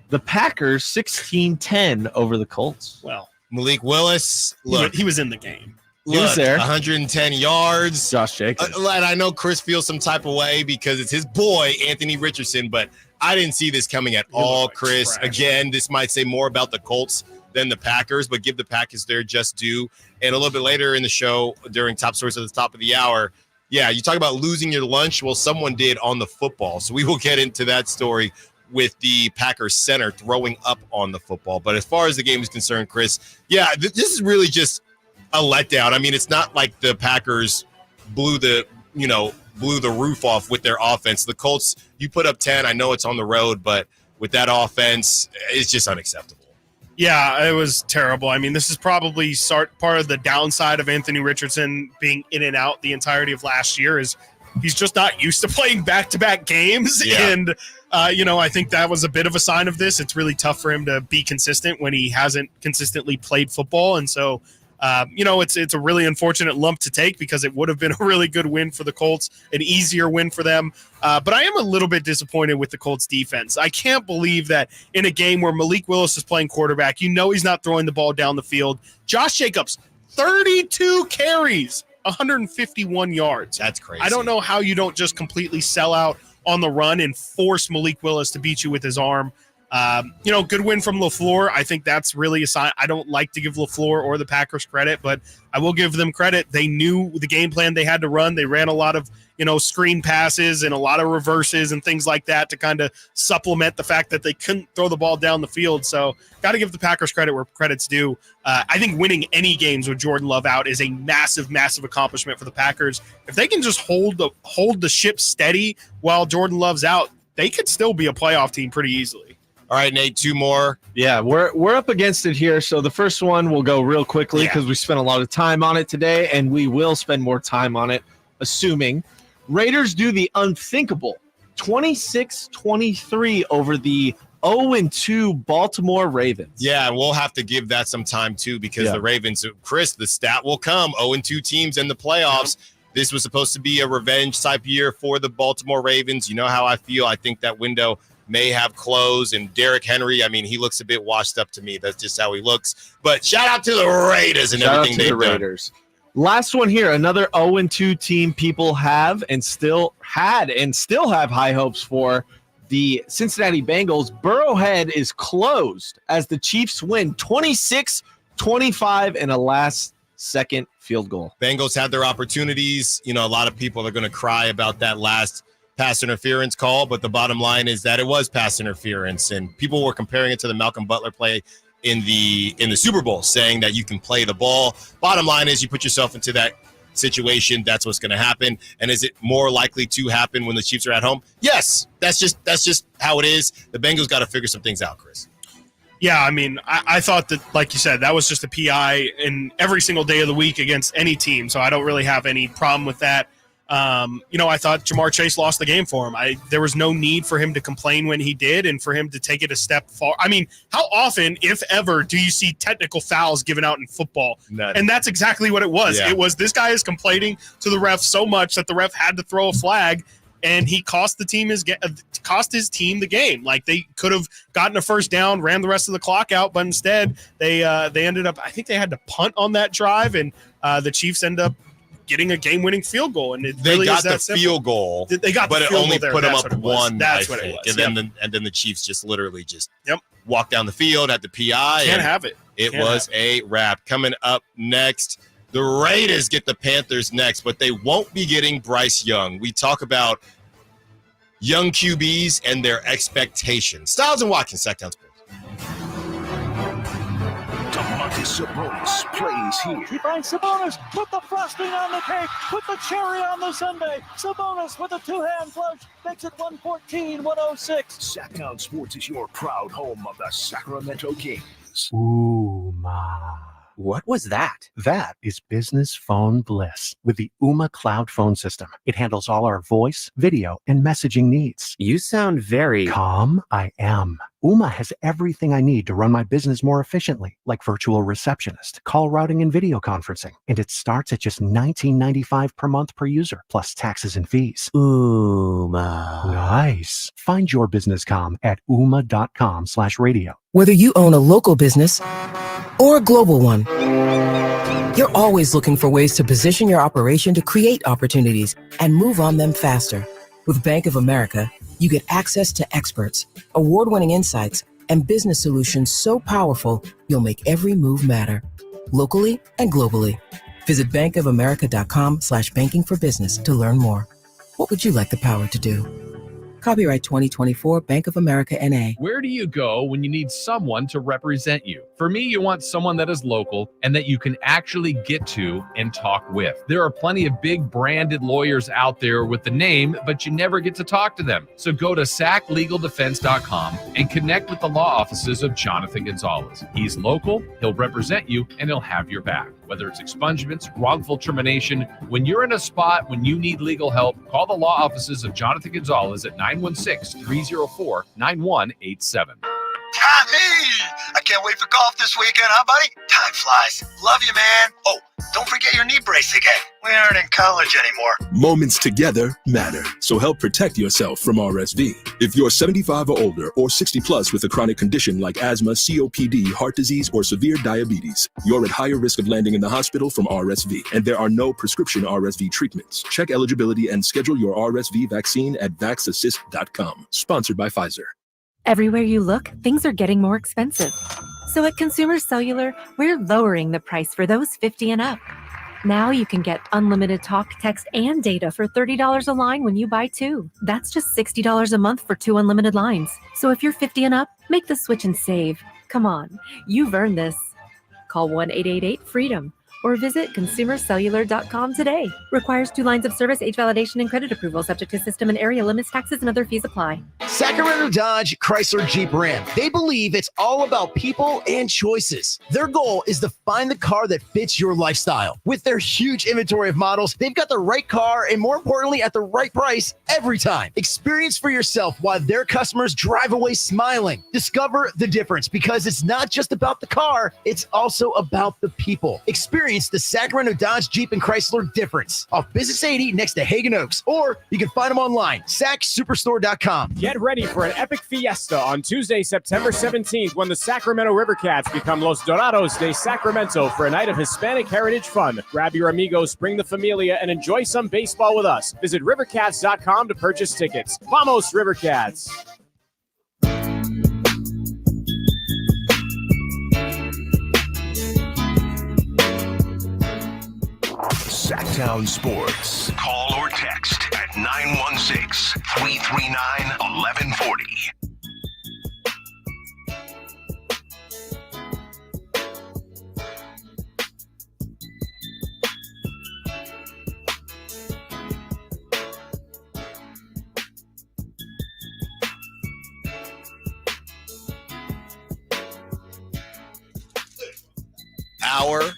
the Packers 16-10 over the Colts. Well, Malik Willis, look, he was in the game. He was there. 110 yards. Josh Jacobs. And I know Chris feels some type of way because it's his boy, Anthony Richardson, but I didn't see this coming at all, Chris. Trash. Again, this might say more about the Colts than the Packers, but give the Packers their just due. And a little bit later in the show, during Top Stories at the top of the hour, you talk about losing your lunch. Well, someone did on the football. So we will get into that story with the Packers center throwing up on the football. But as far as the game is concerned, Chris, this is really just a letdown. I mean, it's not like the Packers blew the roof off with their offense. The Colts, you put up 10. I know it's on the road, but with that offense, it's just unacceptable. Yeah, it was terrible. I mean, this is probably part of the downside of Anthony Richardson being in and out the entirety of last year is he's just not used to playing back-to-back games. Yeah. And, I think that was a bit of a sign of this. It's really tough for him to be consistent when he hasn't consistently played football. And so, it's a really unfortunate lump to take because it would have been a really good win for the Colts, an easier win for them. But I am a little bit disappointed with the Colts defense. I can't believe that in a game where Malik Willis is playing quarterback, he's not throwing the ball down the field. Josh Jacobs, 32 carries, 151 yards. That's crazy. I don't know how you don't just completely sell out on the run and force Malik Willis to beat you with his arm. Good win from LaFleur. I think that's really a sign. I don't like to give LaFleur or the Packers credit, but I will give them credit. They knew the game plan they had to run. They ran a lot of, screen passes and a lot of reverses and things like that to kind of supplement the fact that they couldn't throw the ball down the field. So got to give the Packers credit where credit's due. I think winning any games with Jordan Love out is a massive, massive accomplishment for the Packers. If they can just hold the ship steady while Jordan Love's out, they could still be a playoff team pretty easily. All right, Nate, 2 more. Yeah, we're up against it here. So the first one will go real quickly because we spent a lot of time on it today, and we will spend more time on it, assuming Raiders do the unthinkable 26-23 over the 0-2 Baltimore Ravens. Yeah, and we'll have to give that some time too because the Ravens, Chris, the stat will come. 0-2 teams in the playoffs. This was supposed to be a revenge type year for the Baltimore Ravens. You know how I feel. I think that window may have closed. And Derrick Henry, I mean, he looks a bit washed up to me. That's just how he looks. But shout out to the Raiders and everything they've done. Raiders. Last one here, another 0-2 team people have and still have high hopes for. The Cincinnati Bengals. Burrowhead is closed as the Chiefs win 26-25 in a last-second field goal. Bengals had their opportunities. You know, a lot of people are going to cry about that last pass interference call, but the bottom line is that it was pass interference, and people were comparing it to the Malcolm Butler play in the Super Bowl, saying that you can play the ball. Bottom line is you put yourself into that situation, that's what's going to happen. And is it more likely to happen when the Chiefs are at home? Yes, that's just how it is. The Bengals got to figure some things out, Chris. Yeah, I mean, I thought that, like you said, that was just a PI in every single day of the week against any team, so I don't really have any problem with that. I thought Jamar Chase lost the game for him. There was no need for him to complain when he did and for him to take it a step far. I mean, how often, if ever, do you see technical fouls given out in football? None. And that's exactly what it was. Yeah. It was this guy is complaining to the ref so much that the ref had to throw a flag, and he cost his team the game. Like, they could have gotten a first down, ran the rest of the clock out, but instead they ended up, I think they had to punt on that drive, and the Chiefs end up getting a game-winning field goal, and they really got the field goal. They got, but the it field only goal put them there. up one. That's what it was. And then the Chiefs just literally walked down the field at the PI. Can't have it. It was a wrap. Coming up next, the Raiders get the Panthers next, but they won't be getting Bryce Young. We talk about young QBs and their expectations. Stiles and Watkins, Sacktown Sports. Sabonis plays here. He finds Sabonis. Put the frosting on the cake. Put the cherry on the sundae. Sabonis with a two-hand flush makes it 114-106. Sacktown Sports is your proud home of the Sacramento Kings. Ooh, ma. What was that? That is business phone bliss with the Ooma Cloud Phone System. It handles all our voice, video, and messaging needs. You sound very calm. I am. Ooma has everything I need to run my business more efficiently, like virtual receptionist, call routing, and video conferencing. And it starts at just $19.95 per month per user, plus taxes and fees. Ooma. Nice. Find your business comm at ooma.com/radio. Whether you own a local business or a global one, you're always looking for ways to position your operation to create opportunities and move on them faster. With Bank of America, you get access to experts, award-winning insights, and business solutions so powerful, you'll make every move matter, locally and globally. Visit bankofamerica.com/banking for business to learn more. What would you like the power to do? Copyright 2024 Bank of America NA. Where do you go when you need someone to represent you? For me, you want someone that is local and that you can actually get to and talk with. There are plenty of big branded lawyers out there with the name, but you never get to talk to them. So go to saclegaldefense.com and connect with the law offices of Jonathan Gonzalez. He's local, he'll represent you, and he'll have your back. Whether it's expungements, wrongful termination, when you're in a spot when you need legal help, call the law offices of Jonathan Gonzalez at 916-304-9187. Tommy! I can't wait for golf this weekend, huh, buddy? Time flies. Love you, man. Oh, don't forget your knee brace again. We aren't in college anymore. Moments together matter, so help protect yourself from RSV. If you're 75 or older or 60 plus with a chronic condition like asthma, COPD, heart disease, or severe diabetes, you're at higher risk of landing in the hospital from RSV, and there are no prescription RSV treatments. Check eligibility and schedule your RSV vaccine at vaxassist.com. Sponsored by Pfizer. Everywhere you look, things are getting more expensive. So at Consumer Cellular, we're lowering the price for those 50 and up. Now you can get unlimited talk, text, and data for $30 a line when you buy two. That's just $60 a month for 2 unlimited lines. So if you're 50 and up, make the switch and save. Come on, you've earned this. Call 1-888-FREEDOM or visit consumercellular.com today. Requires 2 lines of service, age validation, and credit approval, subject to system and area limits, taxes, and other fees apply. Sacramento Dodge Chrysler Jeep Ram. They believe it's all about people and choices. Their goal is to find the car that fits your lifestyle. With their huge inventory of models, they've got the right car and, more importantly, at the right price every time. Experience for yourself why their customers drive away smiling. Discover the difference, because it's not just about the car, it's also about the people. Experience Experience the Sacramento Dodge, Jeep, and Chrysler difference off Business 80 next to Hagen Oaks, or you can find them online, sacsuperstore.com. Get ready for an epic fiesta on Tuesday, September 17th, when the Sacramento Rivercats become Los Dorados de Sacramento for a night of Hispanic heritage fun. Grab your amigos, bring the familia, and enjoy some baseball with us. Visit rivercats.com to purchase tickets. Vamos, Rivercats! Sacktown Sports. Call or text at 916-339-1140. Hour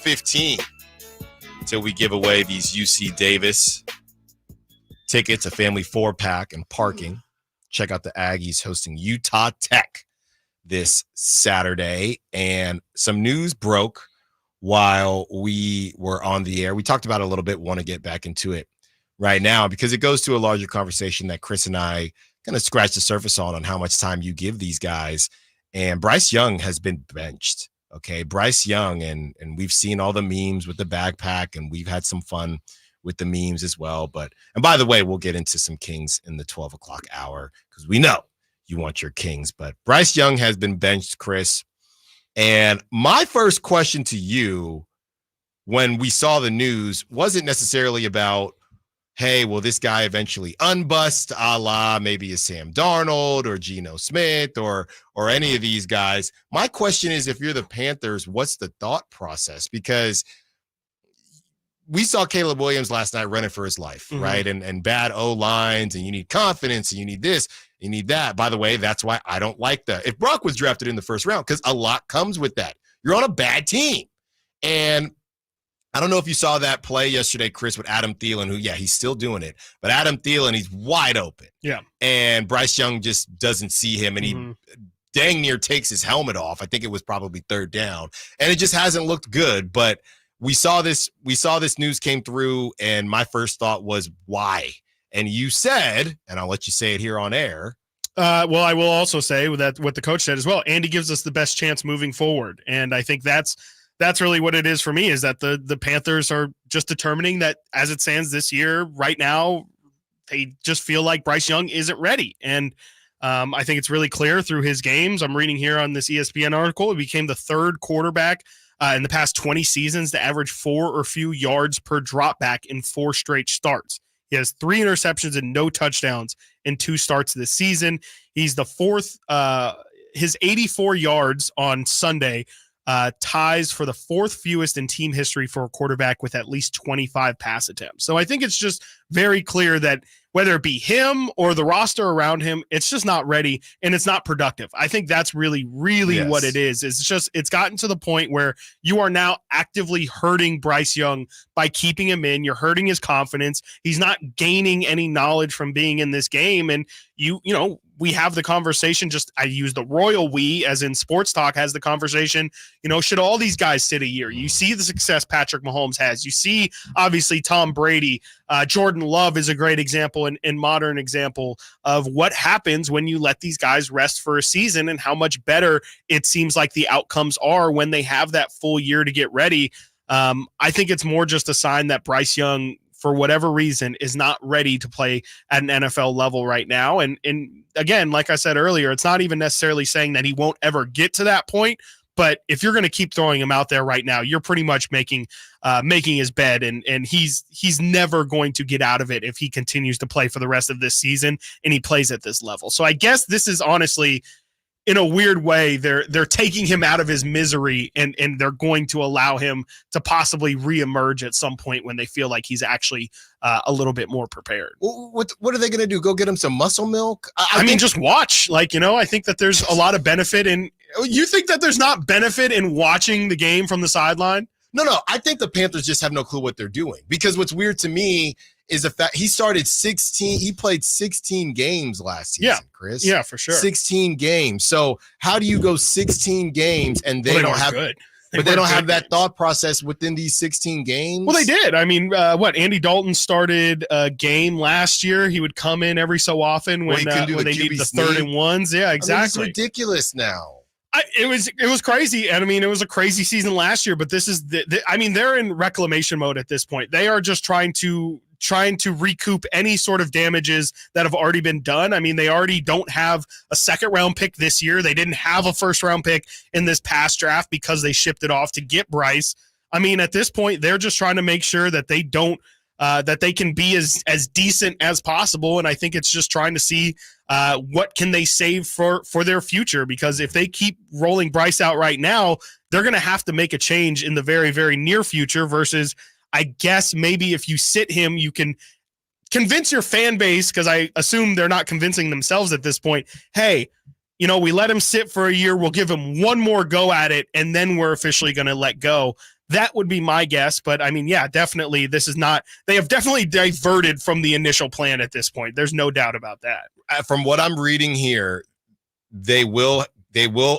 15 till we give away these UC Davis tickets, a family 4-pack, and parking. Check out the Aggies hosting Utah Tech this Saturday. And some news broke while we were on the air. We talked about it a little bit, want to get back into it right now because it goes to a larger conversation that Chris and I kind of scratched the surface on how much time you give these guys. And Bryce Young has been benched. Okay, Bryce Young, and we've seen all the memes with the backpack, and we've had some fun with the memes as well. And by the way, we'll get into some Kings in the 12 o'clock hour because we know you want your Kings. But Bryce Young has been benched, Chris. And my first question to you when we saw the news wasn't necessarily about, hey, will this guy eventually unbust, a la maybe a Sam Darnold or Geno Smith or any of these guys. My question is, if you're the Panthers, what's the thought process? Because we saw Caleb Williams last night running for his life, right? And bad O-lines, and you need confidence, and you need this, you need that. By the way, that's why I don't like that. If Brock was drafted in the first round, because a lot comes with that. You're on a bad team. And I don't know if you saw that play yesterday, Chris, with Adam Thielen, who, yeah, he's still doing it. But Adam Thielen, he's wide open. Yeah. And Bryce Young just doesn't see him, and he dang near takes his helmet off. I think it was probably third down. And it just hasn't looked good. But we saw this news came through, and my first thought was, why? And you said, and I'll let you say it here on air. Well, I will also say that what the coach said as well. Andy gives us the best chance moving forward. And I think that's really what it is for me, is that the Panthers are just determining that as it stands this year, right now, they just feel like Bryce Young isn't ready. And I think it's really clear through his games. I'm reading here on this ESPN article. He became the third quarterback in the past 20 seasons to average 4 or few yards per drop back in 4 straight starts. He has 3 interceptions and no touchdowns in 2 starts this season. He's the fourth. His 84 yards on Sunday ties for the 4th fewest in team history for a quarterback with at least 25 pass attempts. So I think it's just very clear that whether it be him or the roster around him, it's just not ready and it's not productive. I think that's really what it is. It's gotten to the point where you are now actively hurting Bryce Young by keeping him in. You're hurting his confidence. He's not gaining any knowledge from being in this game. And you know, we have the conversation, I use the royal we as in sports talk has the conversation, you know, should all these guys sit a year? You see the success Patrick Mahomes has. You see, obviously, Tom Brady. Jordan Love is a great example and modern example of what happens when you let these guys rest for a season and how much better it seems like the outcomes are when they have that full year to get ready. I think it's more just a sign that Bryce Young, for whatever reason, is not ready to play at an NFL level right now. And again, like I said earlier, it's not even necessarily saying that he won't ever get to that point. But if you're going to keep throwing him out there right now, you're pretty much making his bed, and he's never going to get out of it if he continues to play for the rest of this season and he plays at this level. So I guess this is honestly, in a weird way, they're taking him out of his misery and they're going to allow him to possibly reemerge at some point when they feel like he's actually a little bit more prepared. What are they going to do? Go get him some muscle milk? I mean, just watch. I think that there's a lot of benefit in. You think that there's not benefit in watching the game from the sideline? No. I think the Panthers just have no clue what they're doing, because what's weird to me is the fact he played 16 games last season, Chris. Yeah, for sure. 16 games. So how do you go 16 games and they don't have good? But they don't have that thought process within these 16 games. Well, they did. I mean, Andy Dalton started a game last year. He would come in every so often when they needed the third and ones. Yeah, exactly. It's ridiculous now. It was crazy, and I mean, it was a crazy season last year. But this is they're in reclamation mode at this point. They are just trying to recoup any sort of damages that have already been done. I mean, they already don't have a second round pick this year. They didn't have a first round pick in this past draft because they shipped it off to get Bryce. I mean, at this point, they're just trying to make sure that they don't that they can be as decent as possible. And I think it's just trying to see what can they save for their future, because if they keep rolling Bryce out right now, they're going to have to make a change in the very, very near future versus, I guess, maybe if you sit him, you can convince your fan base, because I assume they're not convincing themselves at this point. Hey, we let him sit for a year. We'll give him one more go at it, and then we're officially going to let go. That would be my guess. But, I mean, yeah, definitely this is not – they have definitely diverted from the initial plan at this point. There's no doubt about that. From what I'm reading here, they will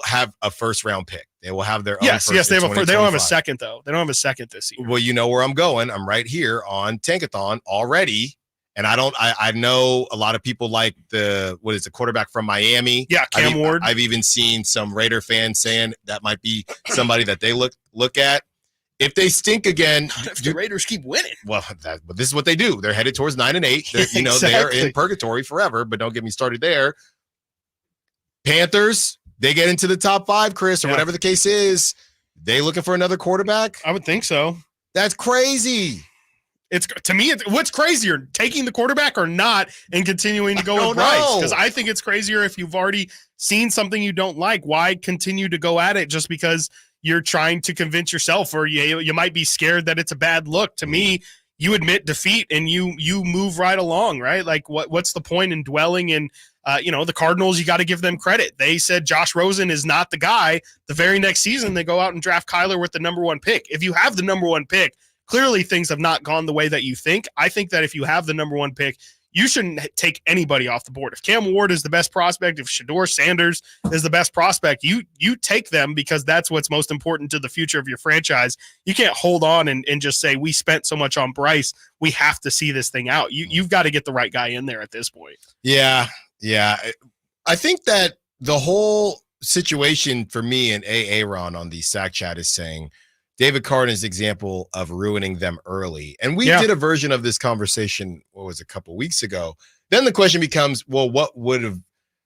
have a first-round pick. They will have their own yes, first they have a first. They don't have a second, though. They don't have a second this year. Well, you know where I'm going. I'm right here on Tankathon already. And I know a lot of people like the quarterback from Miami. Yeah, Cam Ward. I've even seen some Raider fans saying that might be somebody that they look at. If they stink again, if the Raiders keep winning. Well, but this is what they do. They're headed towards 9-8. Exactly. They're in purgatory forever, but don't get me started there. Panthers, they get into the top 5, Chris, or whatever the case is. They looking for another quarterback? I would think so. That's crazy. To me, what's crazier, taking the quarterback or not, and continuing to go with Bryce? Because I think it's crazier if you've already seen something you don't like. Why continue to go at it just because you're trying to convince yourself, or you might be scared that it's a bad look? To me, you admit defeat and you move right along, right? Like what's the point in dwelling in the Cardinals? You got to give them credit. They said Josh Rosen is not the guy. The very next season, they go out and draft Kyler with the number 1 pick. If you have the number 1 pick, clearly things have not gone the way that you think. I think that if you have the number 1 pick, you shouldn't take anybody off the board. If Cam Ward is the best prospect, if Shedeur Sanders is the best prospect, you take them, because that's what's most important to the future of your franchise. You can't hold on and just say, we spent so much on Bryce, we have to see this thing out. You've got to get the right guy in there at this point. Yeah. I think that the whole situation for me and Aaron on the Sack Chat is saying David Carden's example of ruining them early. And we did a version of this conversation, a couple weeks ago. Then the question becomes, well,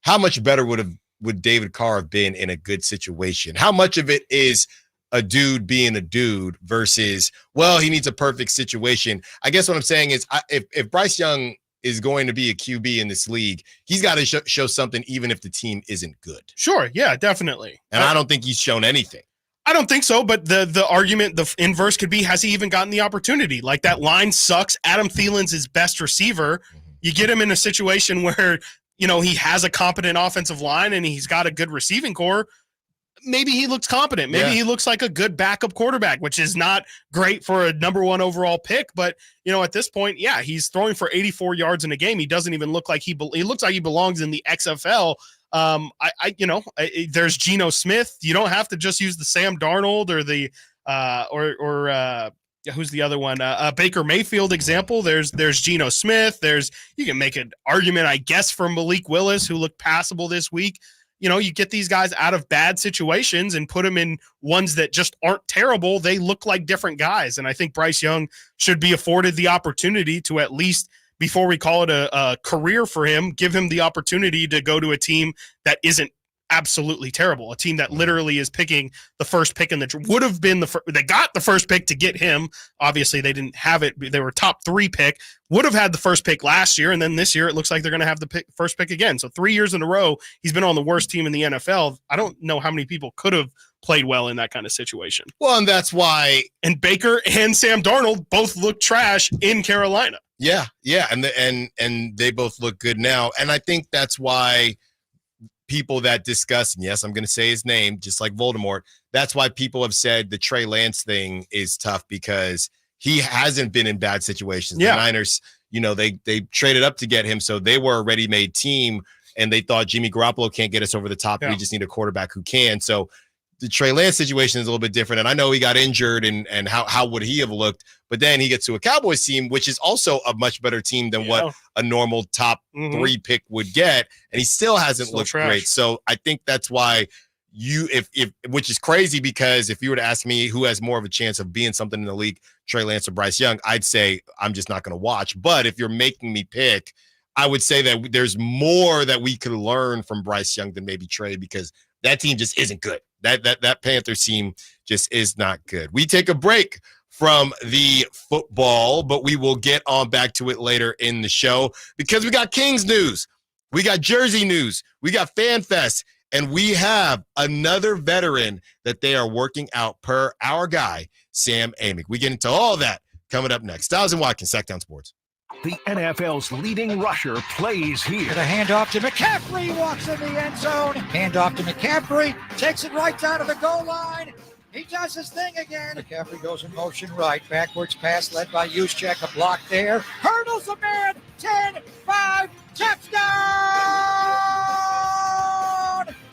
how much better would David Carr have been in a good situation? How much of it is a dude being a dude versus, well, he needs a perfect situation? I guess what I'm saying is if Bryce Young is going to be a QB in this league, he's got to show something, even if the team isn't good. Sure. Yeah, definitely. And I don't think he's shown anything. I don't think so, but the argument, the inverse could be, has he even gotten the opportunity? Like, that line sucks. Adam Thielen's his best receiver. You get him in a situation where, he has a competent offensive line and he's got a good receiving core. Maybe he looks competent. Maybe he looks like a good backup quarterback, which is not great for a number 1 overall pick. But, at this point, he's throwing for 84 yards in a game. He doesn't even look like he looks like he belongs in the XFL. There's Geno Smith. You don't have to just use the Sam Darnold or the who's the other one? Baker Mayfield example. There's Geno Smith. You can make an argument, I guess, for Malik Willis, who looked passable this week. You get these guys out of bad situations and put them in ones that just aren't terrible. They look like different guys. And I think Bryce Young should be afforded the opportunity to, at least before we call it a career for him, give him the opportunity to go to a team that isn't absolutely terrible. A team that literally is picking the first pick in would have been they got the first pick to get him. Obviously they didn't have it. They were top 3 pick, would have had the first pick last year. And then this year, it looks like they're going to have the first pick again. So 3 years in a row, he's been on the worst team in the NFL. I don't know how many people could have played well in that kind of situation. Well, and that's why. And Baker and Sam Darnold both look trash in Carolina. Yeah. And they both look good now. And I think that's why people that discuss, and yes, I'm going to say his name, just like Voldemort, that's why people have said the Trey Lance thing is tough, because he hasn't been in bad situations. Yeah. The Niners, they traded up to get him, so they were a ready-made team, and they thought Jimmy Garoppolo can't get us over the top. We just need a quarterback who can. So the Trey Lance situation is a little bit different. And I know he got injured and how would he have looked? But then he gets to a Cowboys team, which is also a much better team than what a normal top 3 pick would get. And he still hasn't looked great. So I think that's why if which is crazy, because if you were to ask me who has more of a chance of being something in the league, Trey Lance or Bryce Young, I'd say I'm just not going to watch. But if you're making me pick, I would say that there's more that we could learn from Bryce Young than maybe Trey, because that team just isn't good. That Panthers team just is not good. We take a break from the football, but we will get on back to it later in the show because we got Kings news, we got Jersey news, we got Fan Fest, and we have another veteran that they are working out per our guy, Sam Amick. We get into all that coming up next. Stiles Watkins, Sacktown Sports. The NFL's leading rusher plays here. The handoff to McCaffrey, walks in the end zone. Handoff to McCaffrey, takes it right down to the goal line. He does his thing again. McCaffrey goes in motion right. Backwards pass led by Juszczyk. A block there. Hurdles a man. 10, 5, touchdown!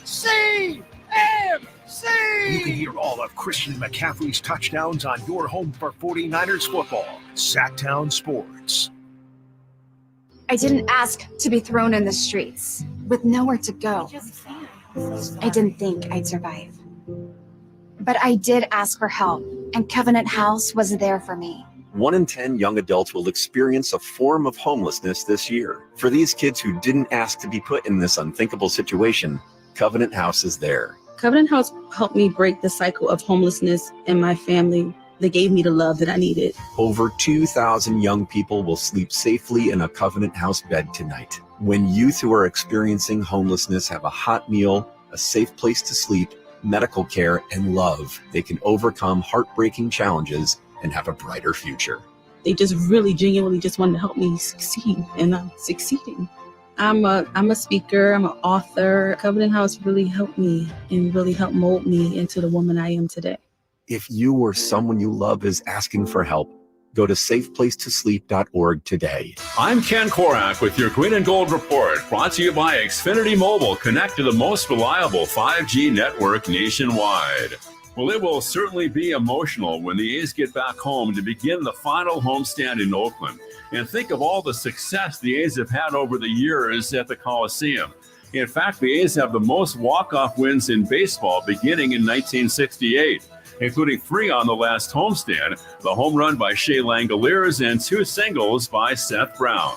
CMC! You can hear all of Christian McCaffrey's touchdowns on your home for 49ers football. Sacktown Sports. I didn't ask to be thrown in the streets with nowhere to go. I didn't think I'd survive. But I did ask for help, and Covenant House was there for me. 1 in 10 young adults will experience a form of homelessness this year. For these kids who didn't ask to be put in this unthinkable situation, Covenant House is there. Covenant House helped me break the cycle of homelessness in my family. They gave me the love that I needed. Over 2,000 young people will sleep safely in a Covenant House bed tonight. When youth who are experiencing homelessness have a hot meal, a safe place to sleep, medical care, and love, they can overcome heartbreaking challenges and have a brighter future. They just really genuinely just wanted to help me succeed, and I'm succeeding. I'm a speaker, I'm an author. Covenant House really helped me and really helped mold me into the woman I am today. If you or someone you love is asking for help, go to safeplacetosleep.org today. I'm Ken Korak with your Green and Gold Report, brought to you by Xfinity Mobile. Connect to the most reliable 5G network nationwide. Well, it will certainly be emotional when the A's get back home to begin the final homestand in Oakland. And think of all the success the A's have had over the years at the Coliseum. In fact, the A's have the most walk-off wins in baseball beginning in 1968. Including 3 on the last homestand, the home run by Shea Langoliers and 2 singles by Seth Brown.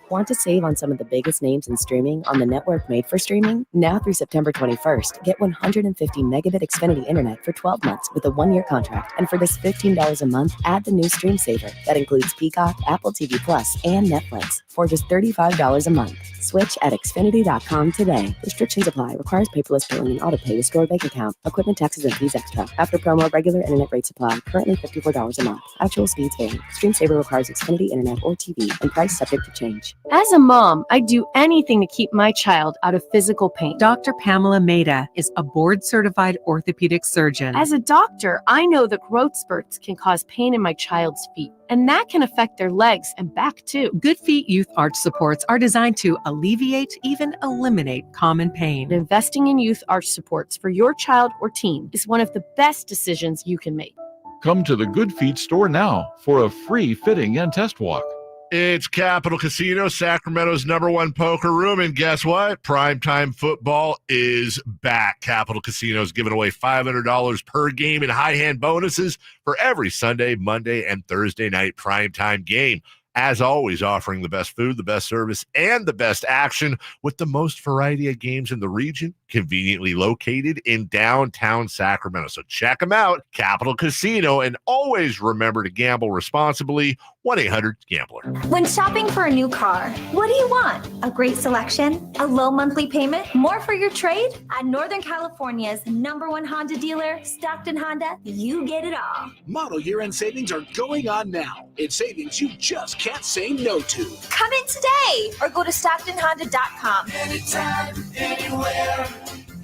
Want to save on some of the biggest names in streaming on the network made for streaming? Now through September 21st, get 150 megabit Xfinity internet for 12 months with a 1-year contract. And for this $15 a month, add the new Stream Saver. That includes Peacock, Apple TV Plus, and Netflix for just $35 a month. Switch at Xfinity.com today. Restrictions apply. Requires paperless billing and auto pay to store bank account. Equipment taxes and fees extra. After promo, regular internet rates apply. Currently $54 a month. Actual speeds vary. Stream Saver requires Xfinity internet or TV and price subject to change. As a mom, I'd do anything to keep my child out of physical pain. Dr. Pamela Maida is a board-certified orthopedic surgeon. As a doctor, I know that growth spurts can cause pain in my child's feet, and that can affect their legs and back too. Good Feet Youth Arch Supports are designed to alleviate, even eliminate common pain. And investing in youth arch supports for your child or team is one of the best decisions you can make. Come to the Good Feet store now for a free fitting and test walk. It's Capital Casino, Sacramento's #1 poker room, and guess what? Primetime football is back. Capital Casino's giving away $500 per game in high hand bonuses for every Sunday, Monday, and Thursday night primetime game. As always, offering the best food, the best service, and the best action with the most variety of games in the region, conveniently located in downtown Sacramento. So check them out, Capital Casino, and always remember to gamble responsibly. 1-800-GAMBLER. When shopping for a new car, what do you want? A great selection? A low monthly payment? More for your trade? At Northern California's #1 Honda dealer, Stockton Honda, you get it all. Model year-end savings are going on now. It's savings you just can't say no to. Come in today or go to StocktonHonda.com. Anytime, anywhere,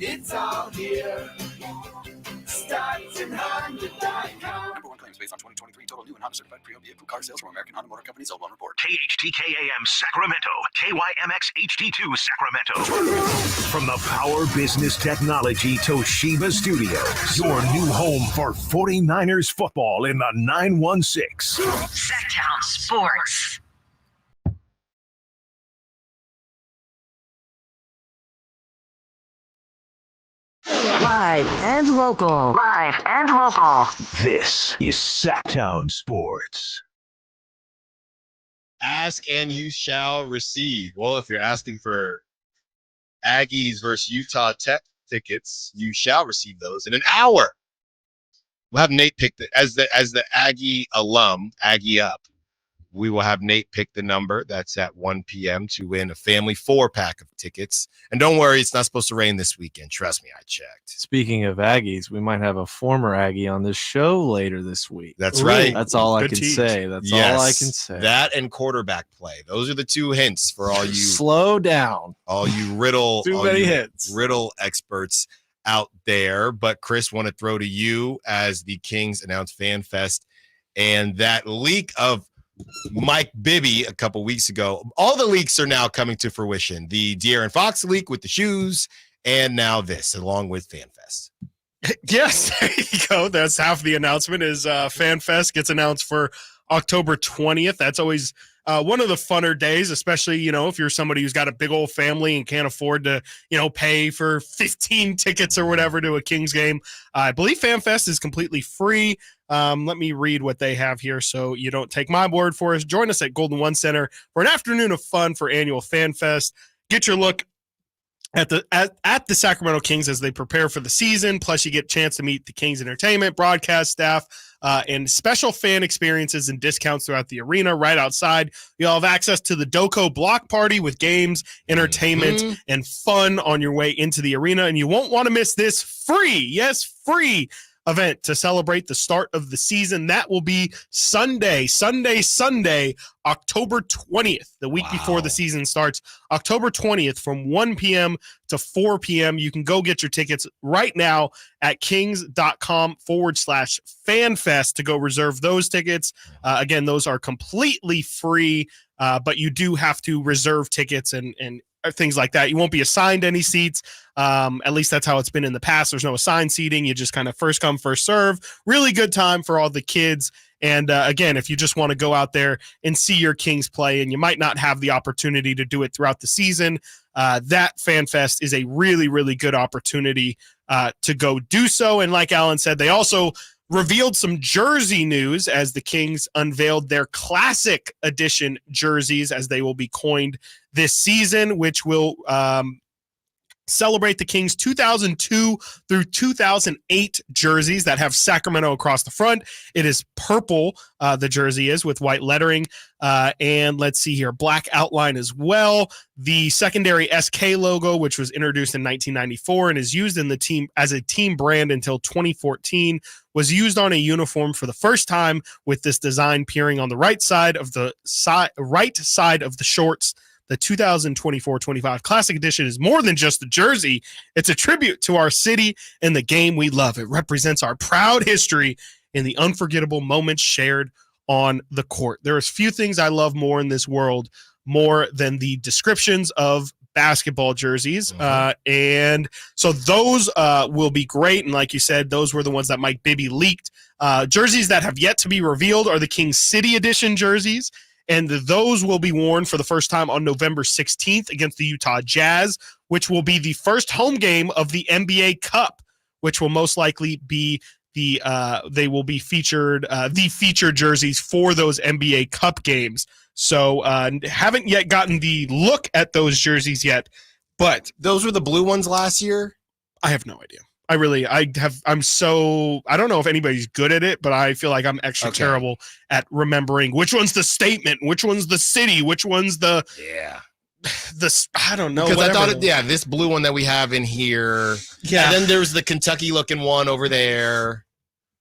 it's all here. StocktonHonda.com. on 2023 total new and Honda certified pre-owned vehicle car sales from American Honda Motor Company. Sold on report. KHTKAM Sacramento, KYMX HD2 Sacramento. From the Power Business Technology Toshiba Studios, your new home for 49ers football in the 916. Sacktown Sports. Live and local. Live and local. This is Sacktown Sports. Ask and you shall receive. Well, if you're asking for Aggies versus Utah Tech tickets, you shall receive those in an hour. We'll have Nate pick as the Aggie alum, Aggie up. We will have Nate pick the number. That's at 1 p.m. to win a family 4-pack of tickets. And don't worry, it's not supposed to rain this weekend. Trust me, I checked. Speaking of Aggies, we might have a former Aggie on this show later this week. That's right. That's all I Good can tease. say. That's all I can say. That and quarterback play. Those are the two hints for all you. Slow down. All you riddle. Too all many you hits. Riddle experts out there. But Chris, want to throw to you as the Kings announced Fan Fest and that leak of Mike Bibby a couple weeks ago. All the leaks are now coming to fruition. The De'Aaron Fox leak with the shoes, and now this, along with FanFest. Yes, there you go. That's half the announcement is FanFest gets announced for October 20th. That's always one of the funner days, especially, if you're somebody who's got a big old family and can't afford to, pay for 15 tickets or whatever to a Kings game. I believe FanFest is completely free. Let me read what they have here so you don't take my word for it. Join us at Golden One Center for an afternoon of fun for annual FanFest. Get your look at the Sacramento Kings as they prepare for the season. Plus, you get a chance to meet the Kings entertainment, broadcast staff, and special fan experiences and discounts throughout the arena right outside. You'll have access to the Doco block party with games, entertainment, and fun on your way into the arena. And you won't want to miss this free event to celebrate the start of the season. That will be Sunday, October 20th, the week before the season starts, October 20th from 1 p.m. to 4 p.m. You can go get your tickets right now at kings.com/fanfest to go reserve those tickets. Again, those are completely free, but you do have to reserve tickets and things like that. You won't be assigned any seats. At least that's how it's been in the past. There's no assigned seating. You just kind of first come, first serve. Really good time for all the kids. And again, if you just want to go out there and see your Kings play and you might not have the opportunity to do it throughout the season, that FanFest is a really, really good opportunity to go do so. And like Alan said, they also revealed some jersey news as the Kings unveiled their classic edition jerseys as they will be coined this season, which will celebrate the Kings 2002 through 2008 jerseys that have Sacramento across the front. It is purple, the jersey is, with white lettering. And let's see here, black outline as well. The secondary SK logo, which was introduced in 1994 and is used in the team as a team brand until 2014, was used on a uniform for the first time, with this design appearing on the right side of the shorts. The 2024-25 Classic Edition is more than just a jersey. It's a tribute to our city and the game we love. It represents our proud history and the unforgettable moments shared on the court. There's few things I love more in this world more than the descriptions of basketball jerseys. And so those will be great. And like you said, those were the ones that Mike Bibby leaked. Jerseys that have yet to be revealed are the King City Edition jerseys. And those will be worn for the first time on November 16th against the Utah Jazz, which will be the first home game of the NBA Cup, which will most likely be they will be featured, the featured jerseys for those NBA Cup games. So haven't yet gotten the look at those jerseys yet, but those were the blue ones last year. I have no idea. I don't know if anybody's good at it, but I feel like I'm extra terrible at remembering which one's the statement, which one's the city, which one's the I don't know. Because I thought this blue one that we have in here. Yeah. And then there's the Kentucky looking one over there.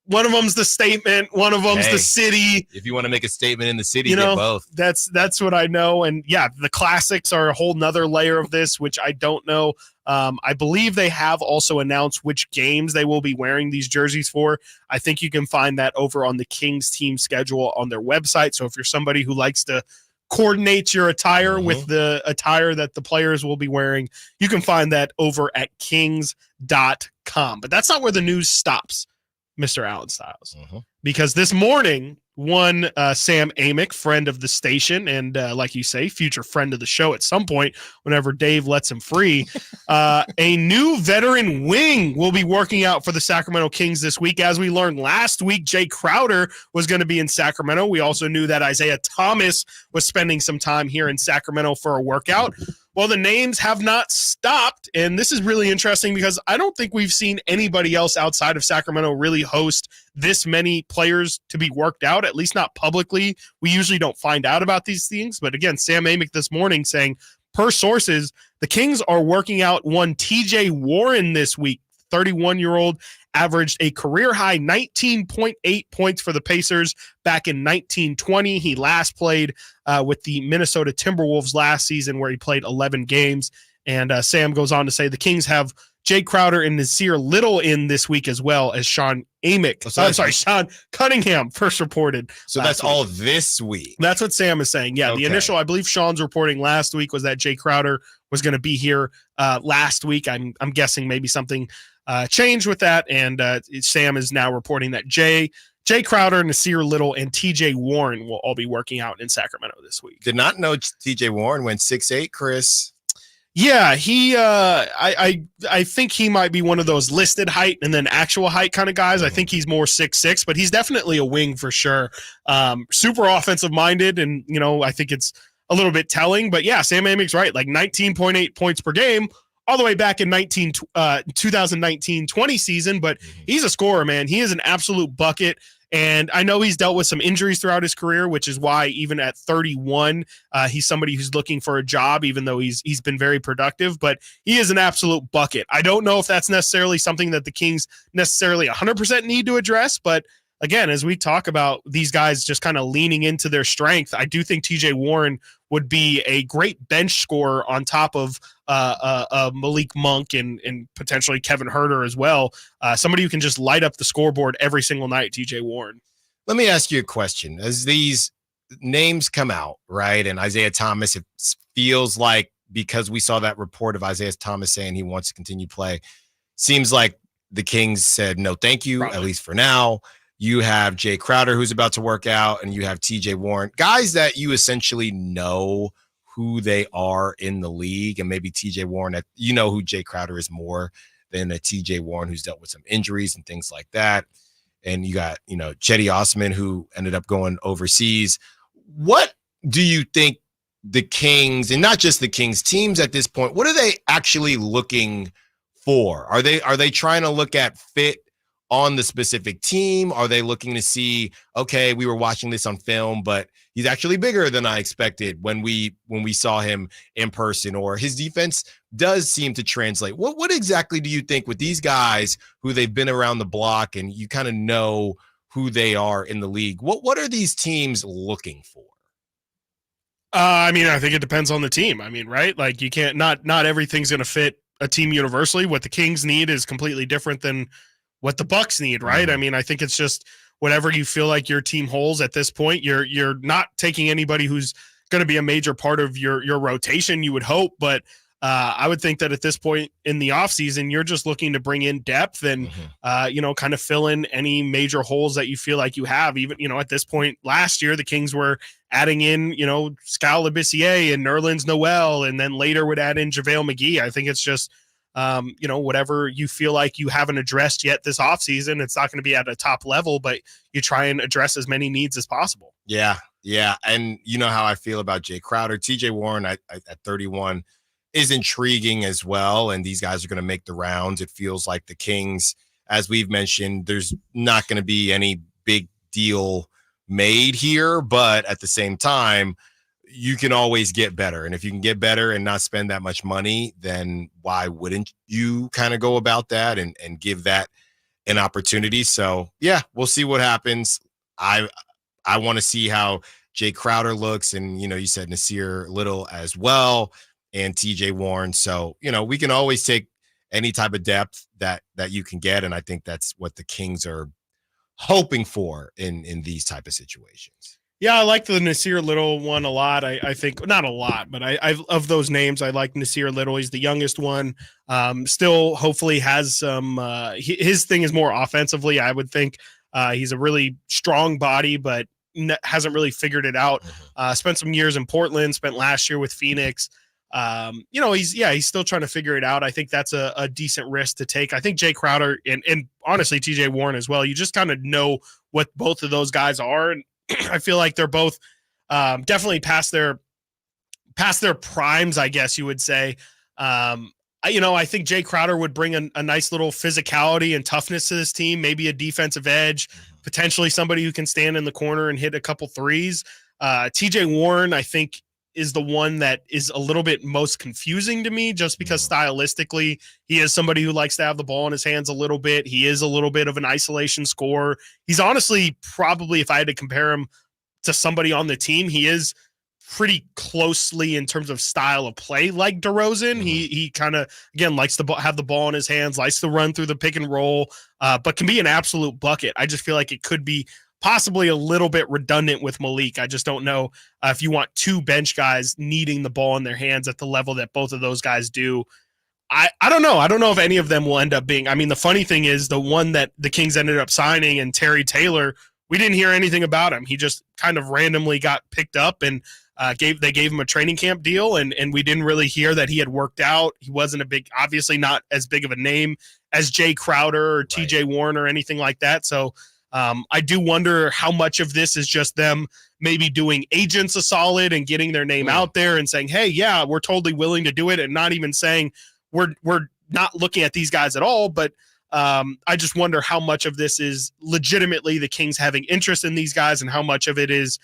one of them's the statement, one of them's Hey, the city. If you want to make a statement in the city, You know, get both. that's what I know. And yeah, the classics are a whole nother layer of this, which I don't know. I believe they have also announced which games they will be wearing these jerseys for. I think you can find that over on the Kings team schedule on their website. So if you're somebody who likes to coordinate your attire with the attire that the players will be wearing, you can find that over at kings.com. But that's not where the news stops, Mr. Alan Stiles, because this morning, one Sam Amick, friend of the station, and like you say, future friend of the show at some point, whenever Dave lets him free, a new veteran wing will be working out for the Sacramento Kings this week. As we learned last week, Jay Crowder was going to be in Sacramento. We also knew that Isaiah Thomas was spending some time here in Sacramento for a workout. Well, the names have not stopped, and this is really interesting because I don't think we've seen anybody else outside of Sacramento really host this many players to be worked out, at least not publicly. We usually don't find out about these things, but again, Sam Amick this morning saying, per sources, the Kings are working out one TJ Warren this week. 31-year-old averaged a career-high 19.8 points for the Pacers back in 1920. He last played with the Minnesota Timberwolves last season, where he played 11 games. And Sam goes on to say the Kings have Jay Crowder and Nassir Little in this week, as well as Sean Amick. Sean Cunningham first reported. So that's all this week. That's what Sam is saying. Yeah, the initial, I believe Sean's reporting last week was that Jay Crowder was going to be here last week. I'm guessing maybe something changed with that, and Sam is now reporting that Jay Crowder, Nassir Little, and TJ Warren will all be working out in Sacramento this week. Did not know TJ Warren went 6'8", Chris. Yeah, he I think he might be one of those listed height and then actual height kind of guys. I think he's more 6'6", but he's definitely a wing for sure. Super offensive minded, and I think it's a little bit telling. But yeah, Sam Amick's right, like 19.8 points per game all the way back in 2019-20 season, but he's a scorer, man. He is an absolute bucket. And I know he's dealt with some injuries throughout his career, which is why even at 31, he's somebody who's looking for a job, even though he's been very productive. But he is an absolute bucket. I don't know if that's necessarily something that the Kings necessarily 100% need to address. But again, as we talk about these guys just kind of leaning into their strength, I do think TJ Warren would be a great bench scorer on top of Malik Monk and potentially Kevin Huerter as well. Somebody who can just light up the scoreboard every single night, TJ Warren. Let me ask you a question. As these names come out, right, and Isaiah Thomas, it feels like, because we saw that report of Isaiah Thomas saying he wants to continue play, seems like the Kings said no thank you, at least for now. You have Jay Crowder, who's about to work out, and you have TJ Warren, guys that you essentially know who they are in the league. And maybe TJ Warren, you know who Jay Crowder is more than a TJ Warren who's dealt with some injuries and things like that. And you got, Chetty Osman, who ended up going overseas. What do you think the Kings, and not just the Kings, teams at this point, what are they actually looking for? Are they trying to look at fit on the specific team? Are they looking to see, okay, we were watching this on film, but he's actually bigger than I expected when we saw him in person, or his defense does seem to translate? What exactly do you think with these guys who they've been around the block and you kind of know who they are in the league? What are these teams looking for? I think it depends on the team. Right? Like, you can't, not everything's going to fit a team universally. What the Kings need is completely different than what the Bucks need, right? I think it's just whatever you feel like your team holds at this point. You're not taking anybody who's going to be a major part of your rotation, you would hope, but I would think that at this point in the offseason, you're just looking to bring in depth and kind of fill in any major holes that you feel like you have. Even at this point last year, the Kings were adding in Skal Labissiere and Nerlens Noel, and then later would add in JaVale McGee. I think it's just whatever you feel like you haven't addressed yet this offseason, it's not going to be at a top level, but you try and address as many needs as possible. Yeah. And you know how I feel about Jay Crowder. TJ Warren at 31 is intriguing as well, and these guys are going to make the rounds. It feels like the Kings, as we've mentioned, there's not going to be any big deal made here, but at the same time, you can always get better. And if you can get better and not spend that much money, then why wouldn't you kind of go about that and give that an opportunity. So yeah, we'll see what happens. I want to see how Jay Crowder looks, and you said Nassir Little as well, and TJ Warren. So we can always take any type of depth that you can get, and I think that's what the Kings are hoping for in these type of situations. Yeah, I like the Nassir Little one a lot. I think not a lot, but I of those names, I like Nassir Little. He's the youngest one. Still, hopefully, has some. His thing is more offensively. I would think he's a really strong body, but hasn't really figured it out. Spent some years in Portland. Spent last year with Phoenix. He's still trying to figure it out. I think that's a decent risk to take. I think Jay Crowder and honestly TJ Warren as well. You just kind of know what both of those guys are, and I feel like they're both definitely past their primes, I guess you would say. I think Jay Crowder would bring a nice little physicality and toughness to this team, maybe a defensive edge, potentially somebody who can stand in the corner and hit a couple threes. TJ Warren, I think, is the one that is a little bit most confusing to me, just because stylistically he is somebody who likes to have the ball in his hands a little bit. He is a little bit of an isolation scorer. He's honestly probably, if I had to compare him to somebody on the team, he is pretty closely in terms of style of play like DeRozan. He kind of, again, likes to have the ball in his hands, likes to run through the pick and roll, but can be an absolute bucket. I just feel like it could be possibly a little bit redundant with Malik. I just don't know if you want two bench guys needing the ball in their hands at the level that both of those guys do. I don't know. I don't know if any of them will end up being. I mean, the funny thing is the one that the Kings ended up signing, and Terry Taylor, we didn't hear anything about him. He just kind of randomly got picked up, and they gave him a training camp deal, and we didn't really hear that he had worked out. He wasn't obviously not as big of a name as Jay Crowder or TJ Warren or anything like that. So I do wonder how much of this is just them maybe doing agents a solid and getting their name out there and saying, hey, yeah, we're totally willing to do it, and not even saying we're not looking at these guys at all. But I just wonder how much of this is legitimately the Kings having interest in these guys, and how much of it is,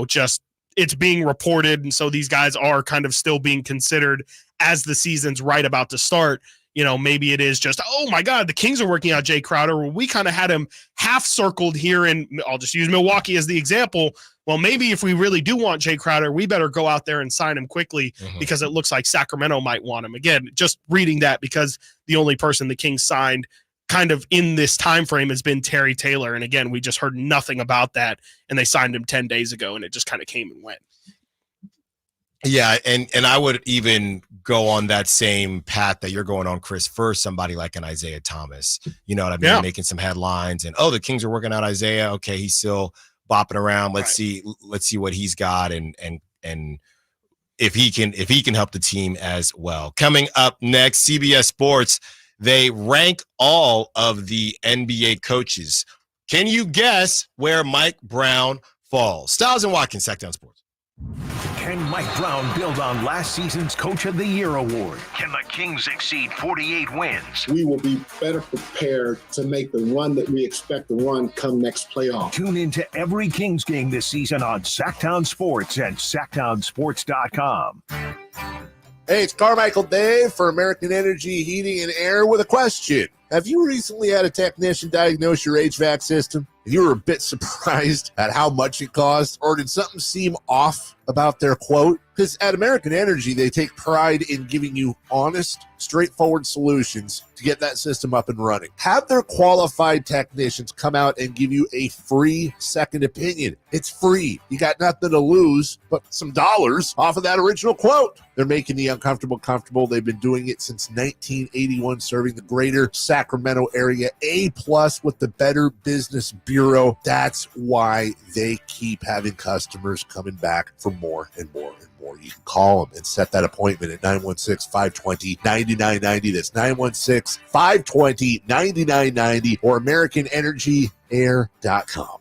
just it's being reported. And so these guys are kind of still being considered as the season's right about to start. Maybe it is just, oh my God, the Kings are working out Jay Crowder. Well, we kind of had him half circled here, and I'll just use Milwaukee as the example. Well, maybe if we really do want Jay Crowder, we better go out there and sign him quickly, because it looks like Sacramento might want him. Again, just reading that, because the only person the Kings signed kind of in this time frame has been Terry Taylor. And again, we just heard nothing about that, and they signed him 10 days ago, and it just kind of came and went. Yeah, and I would even go on that same path that you're going on, Chris, for somebody like an Isaiah Thomas. You know what I mean? Yeah. Making some headlines, and the Kings are working out Isaiah. Okay, he's still bopping around. Let's see what he's got, and if he can help the team as well. Coming up next, CBS Sports, they rank all of the NBA coaches. Can you guess where Mike Brown falls? Stiles and Watkins, Sacktown Sports. Can Mike Brown build on last season's Coach of the Year award? Can the Kings exceed 48 wins? We will be better prepared to make the run that we expect to run come next playoff. Tune into every Kings game this season on Sacktown Sports and SacktownSports.com. Hey, it's Carmichael Dave for American Energy Heating and Air with a question. Have you recently had a technician diagnose your HVAC system, and you were a bit surprised at how much it cost? Or did something seem off about their quote? Because at American Energy, they take pride in giving you honest, straightforward solutions to get that system up and running. Have their qualified technicians come out and give you a free second opinion. It's free. You got nothing to lose but some dollars off of that original quote. They're making the uncomfortable comfortable. They've been doing it since 1981, serving the greater Sacramento area. A+ with the Better Business Bureau. That's why they keep having customers coming back for more and more and more. You can call them and set that appointment at 916-520-9990. That's 916-520-9990 or AmericanEnergyAir.com.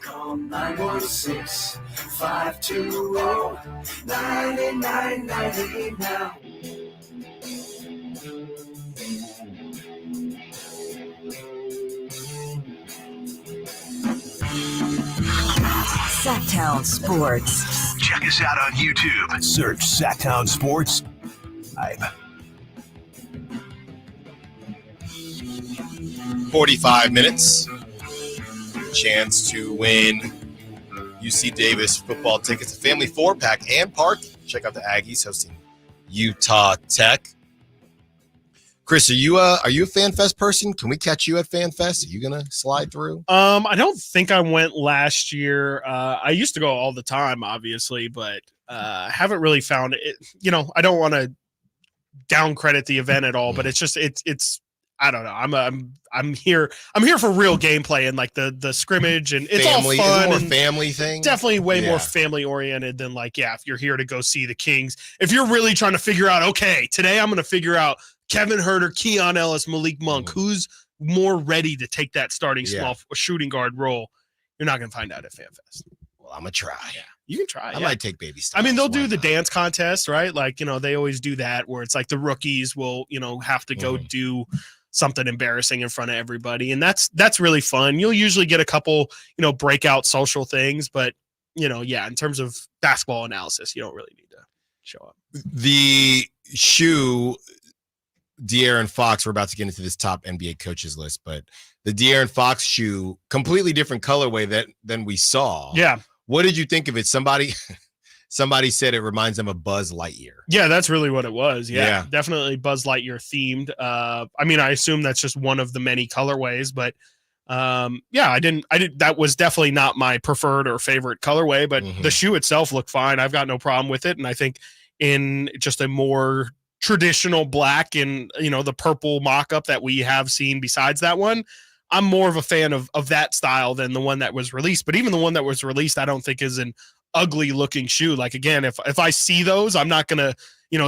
Call 916-520-9990 now. Sacktown Sports. Check us out on YouTube. Search Sacktown Sports Live. 45 minutes. Chance to win UC Davis football tickets, a family 4-pack and parking. Check out the Aggies hosting Utah Tech. Chris, are you a FanFest person? Can we catch you at FanFest? Are you gonna slide through? I don't think I went last year. I used to go all the time, obviously, but haven't really found it. I don't want to down credit the event at all, but it's just it's. I don't know. I'm here for real gameplay and like the scrimmage, and it's family, all fun. Is it more and family thing? Definitely way more family oriented than like, if you're here to go see the Kings. If you're really trying to figure out, okay, today I'm going to figure out Kevin Huerter, Keon Ellis, Malik Monk, who's more ready to take that starting small shooting guard role, you're not going to find out at FanFest. Well, I'm going to try. Yeah. You can try. I might take baby steps. I mean, they'll do the dance contest, right? Like, they always do that where it's like the rookies will, have to go do something embarrassing in front of everybody. And that's really fun. You'll usually get a couple, breakout social things, but, in terms of basketball analysis, you don't really need to show up. The shoe, De'Aaron Fox, we're about to get into this top NBA coaches list, but the De'Aaron Fox shoe, completely different colorway than we saw. Yeah. What did you think of it? Somebody said it reminds them of Buzz Lightyear. Yeah, that's really what it was. Yeah. Definitely Buzz Lightyear themed. I assume that's just one of the many colorways, but that was definitely not my preferred or favorite colorway, but the shoe itself looked fine. I've got no problem with it. And I think in just a more traditional black and, the purple mock-up that we have seen besides that one, I'm more of a fan of that style than the one that was released. But even the one that was released, I don't think is an ugly looking shoe. Like, again, if I see those, I'm not going to,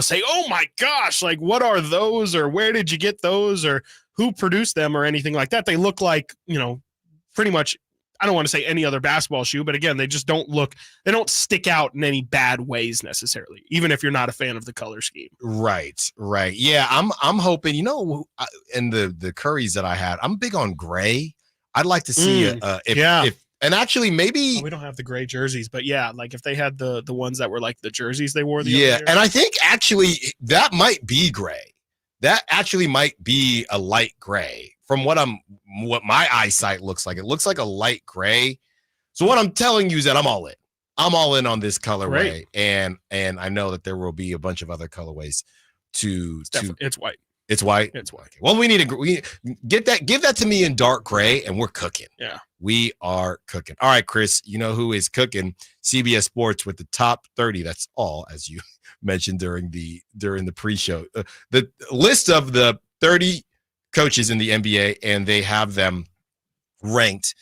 say, oh my gosh, like what are those, or where did you get those, or who produced them, or anything like that. They look like, pretty much, I don't want to say any other basketball shoe, but again, they just don't stick out in any bad ways necessarily, even if you're not a fan of the color scheme. Right. Yeah. I'm hoping, in the Currys that I had, I'm big on gray. I'd like to see if and actually maybe we don't have the gray jerseys, but like if they had the ones that were like the jerseys they wore. And I think actually that might be gray. That actually might be a light gray from what my eyesight looks like. It looks like a light gray. So what I'm telling you is that I'm all in. I'm all in on this colorway, and I know that there will be a bunch of other colorways it's white. It's white. It's white. Well, we give that to me in dark gray, and we're cooking. Yeah, we are cooking. All right, Chris. You know who is cooking? CBS Sports with the top 30. That's all, as you mentioned during the pre-show. The list of the 30 coaches in the NBA, and they have them ranked.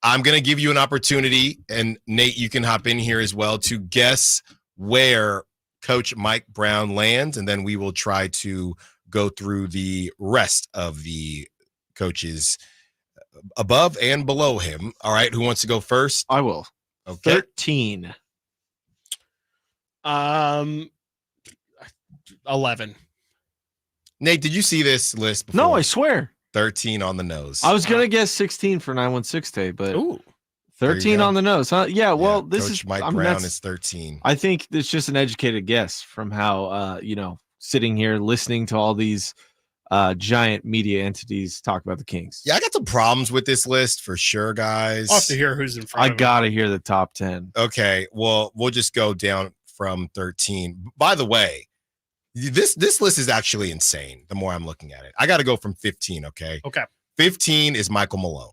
I'm going to give you an opportunity, and Nate, you can hop in here as well, to guess where Coach Mike Brown lands, and then we will try to go through the rest of the coaches above and below him. All right, who wants to go first? I will. Okay. 13. 11. Nate, did you see this list before? No, I swear. 13 on the nose. I was gonna guess 16 for 916 day, but ooh, 13 on the nose. Huh? Yeah, well, this Coach is Mike Brown is 13. I think it's just an educated guess from how sitting here listening to all these giant media entities talk about the Kings. Yeah, I got some problems with this list for sure, guys. I'll have to hear who's in front. I gotta hear the top 10. Okay, well, we'll just go down from 13. By the way, this list is actually insane. The more I'm looking at it, I got to go from 15. Okay. 15 is Michael Malone.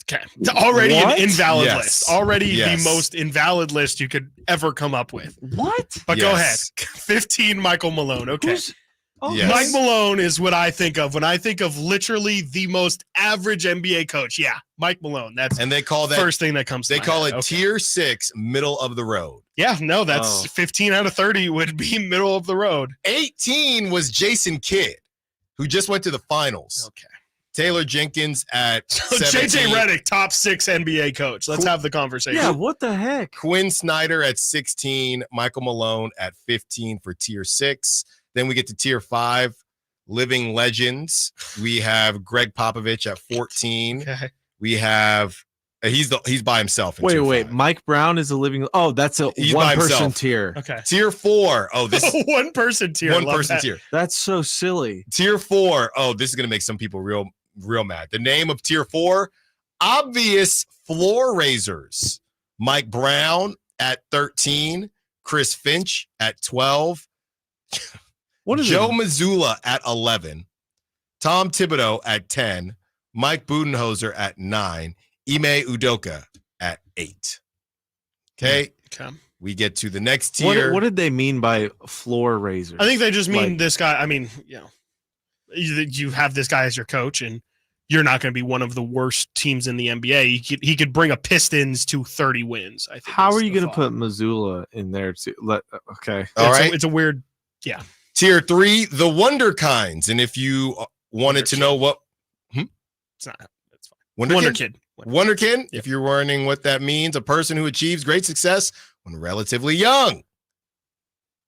Okay, already What? an invalid Yes. list. Already Yes. the most invalid list you could ever come up with. What? But go ahead. Yes. 15, Michael Malone. Okay. Yes. Mike Malone is what I think of when I think of literally the most average NBA coach. Yeah, Mike Malone. That's And they call that first thing that comes to They my call head. it tier 6, middle of the road. Yeah, no, that's 15 out of 30 would be middle of the road. 18 was Jason Kidd, who just went to the finals. Okay. Taylor Jenkins at So 17. JJ Redick, top 6 NBA coach. Let's have the conversation. Yeah, what the heck? Quinn Snyder at 16. Michael Malone at 15 for tier 6. Then we get to tier 5, living legends. We have Greg Popovich at 14. Okay. We have he's by himself. In tier Wait. 5. Mike Brown is a living. Oh, that's a He's by one-person himself. tier. Okay. Tier 4. Oh, this one person tier. one Love person that. tier. That's so silly. Tier 4. Oh, this is gonna make some people real real mad. The name of tier 4, obvious floor raisers. Mike Brown at 13, Chris Finch at 12, Joe Mazzulla at 11, Tom Thibodeau at 10, Mike Budenholzer at 9, Ime Udoka at 8. Okay. We get to the next tier. What did they mean by floor raisers? I think they just mean this guy. I mean, you have this guy as your coach, and you're not going to be one of the worst teams in the NBA. He could bring a Pistons to 30 wins. I think. How are you going to put Mazzulla in there too? Okay. All right. It's a weird, yeah. Tier 3, the wonder kinds. And if you wanted to know what, it's not. That's fine. Wonderkid. Wonderkid. If you're wondering what that means, a person who achieves great success when relatively young.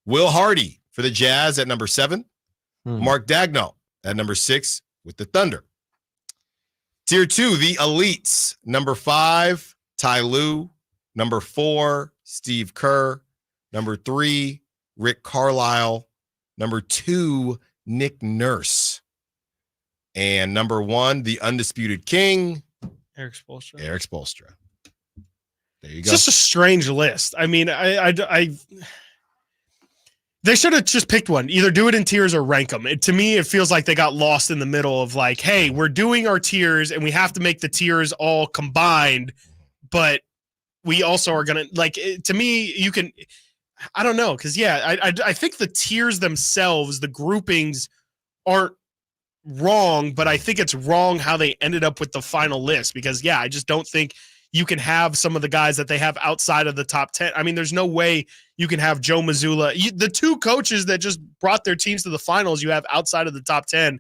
Will Hardy for the Jazz at number 7. Mark Dagnall at number 6 with the Thunder. Tier 2, the elites. Number 5, Ty Lue. Number 4, Steve Kerr. Number 3, Rick Carlisle. Number 2, Nick Nurse. And number 1, the undisputed king, Eric Spoelstra. There you It's go. just a strange list. I mean, they should have just picked one. Either do it in tiers or rank them. To me, it feels like they got lost in the middle of like, hey, we're doing our tiers and we have to make the tiers all combined, but we also are going to to me, you can, I don't know. Cause I think the tiers themselves, the groupings aren't wrong, but I think it's wrong how they ended up with the final list because I just don't think you can have some of the guys that they have outside of the top 10. I mean, there's no way you can have Joe Mazzulla. The 2 coaches that just brought their teams to the finals you have outside of the top 10.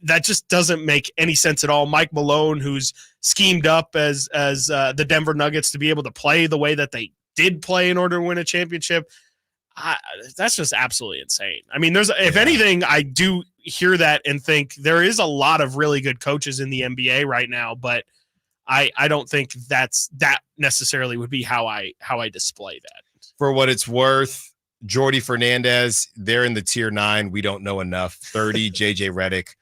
That just doesn't make any sense at all. Mike Malone, who's schemed up as the Denver Nuggets to be able to play the way that they did play in order to win a championship. That's just absolutely insane. I mean, if anything, I do hear that and think there is a lot of really good coaches in the NBA right now, but I don't think that necessarily would be how I display that. For what it's worth, Jordy Fernandez, they're in the tier 9. We don't know enough. 30, JJ Redick.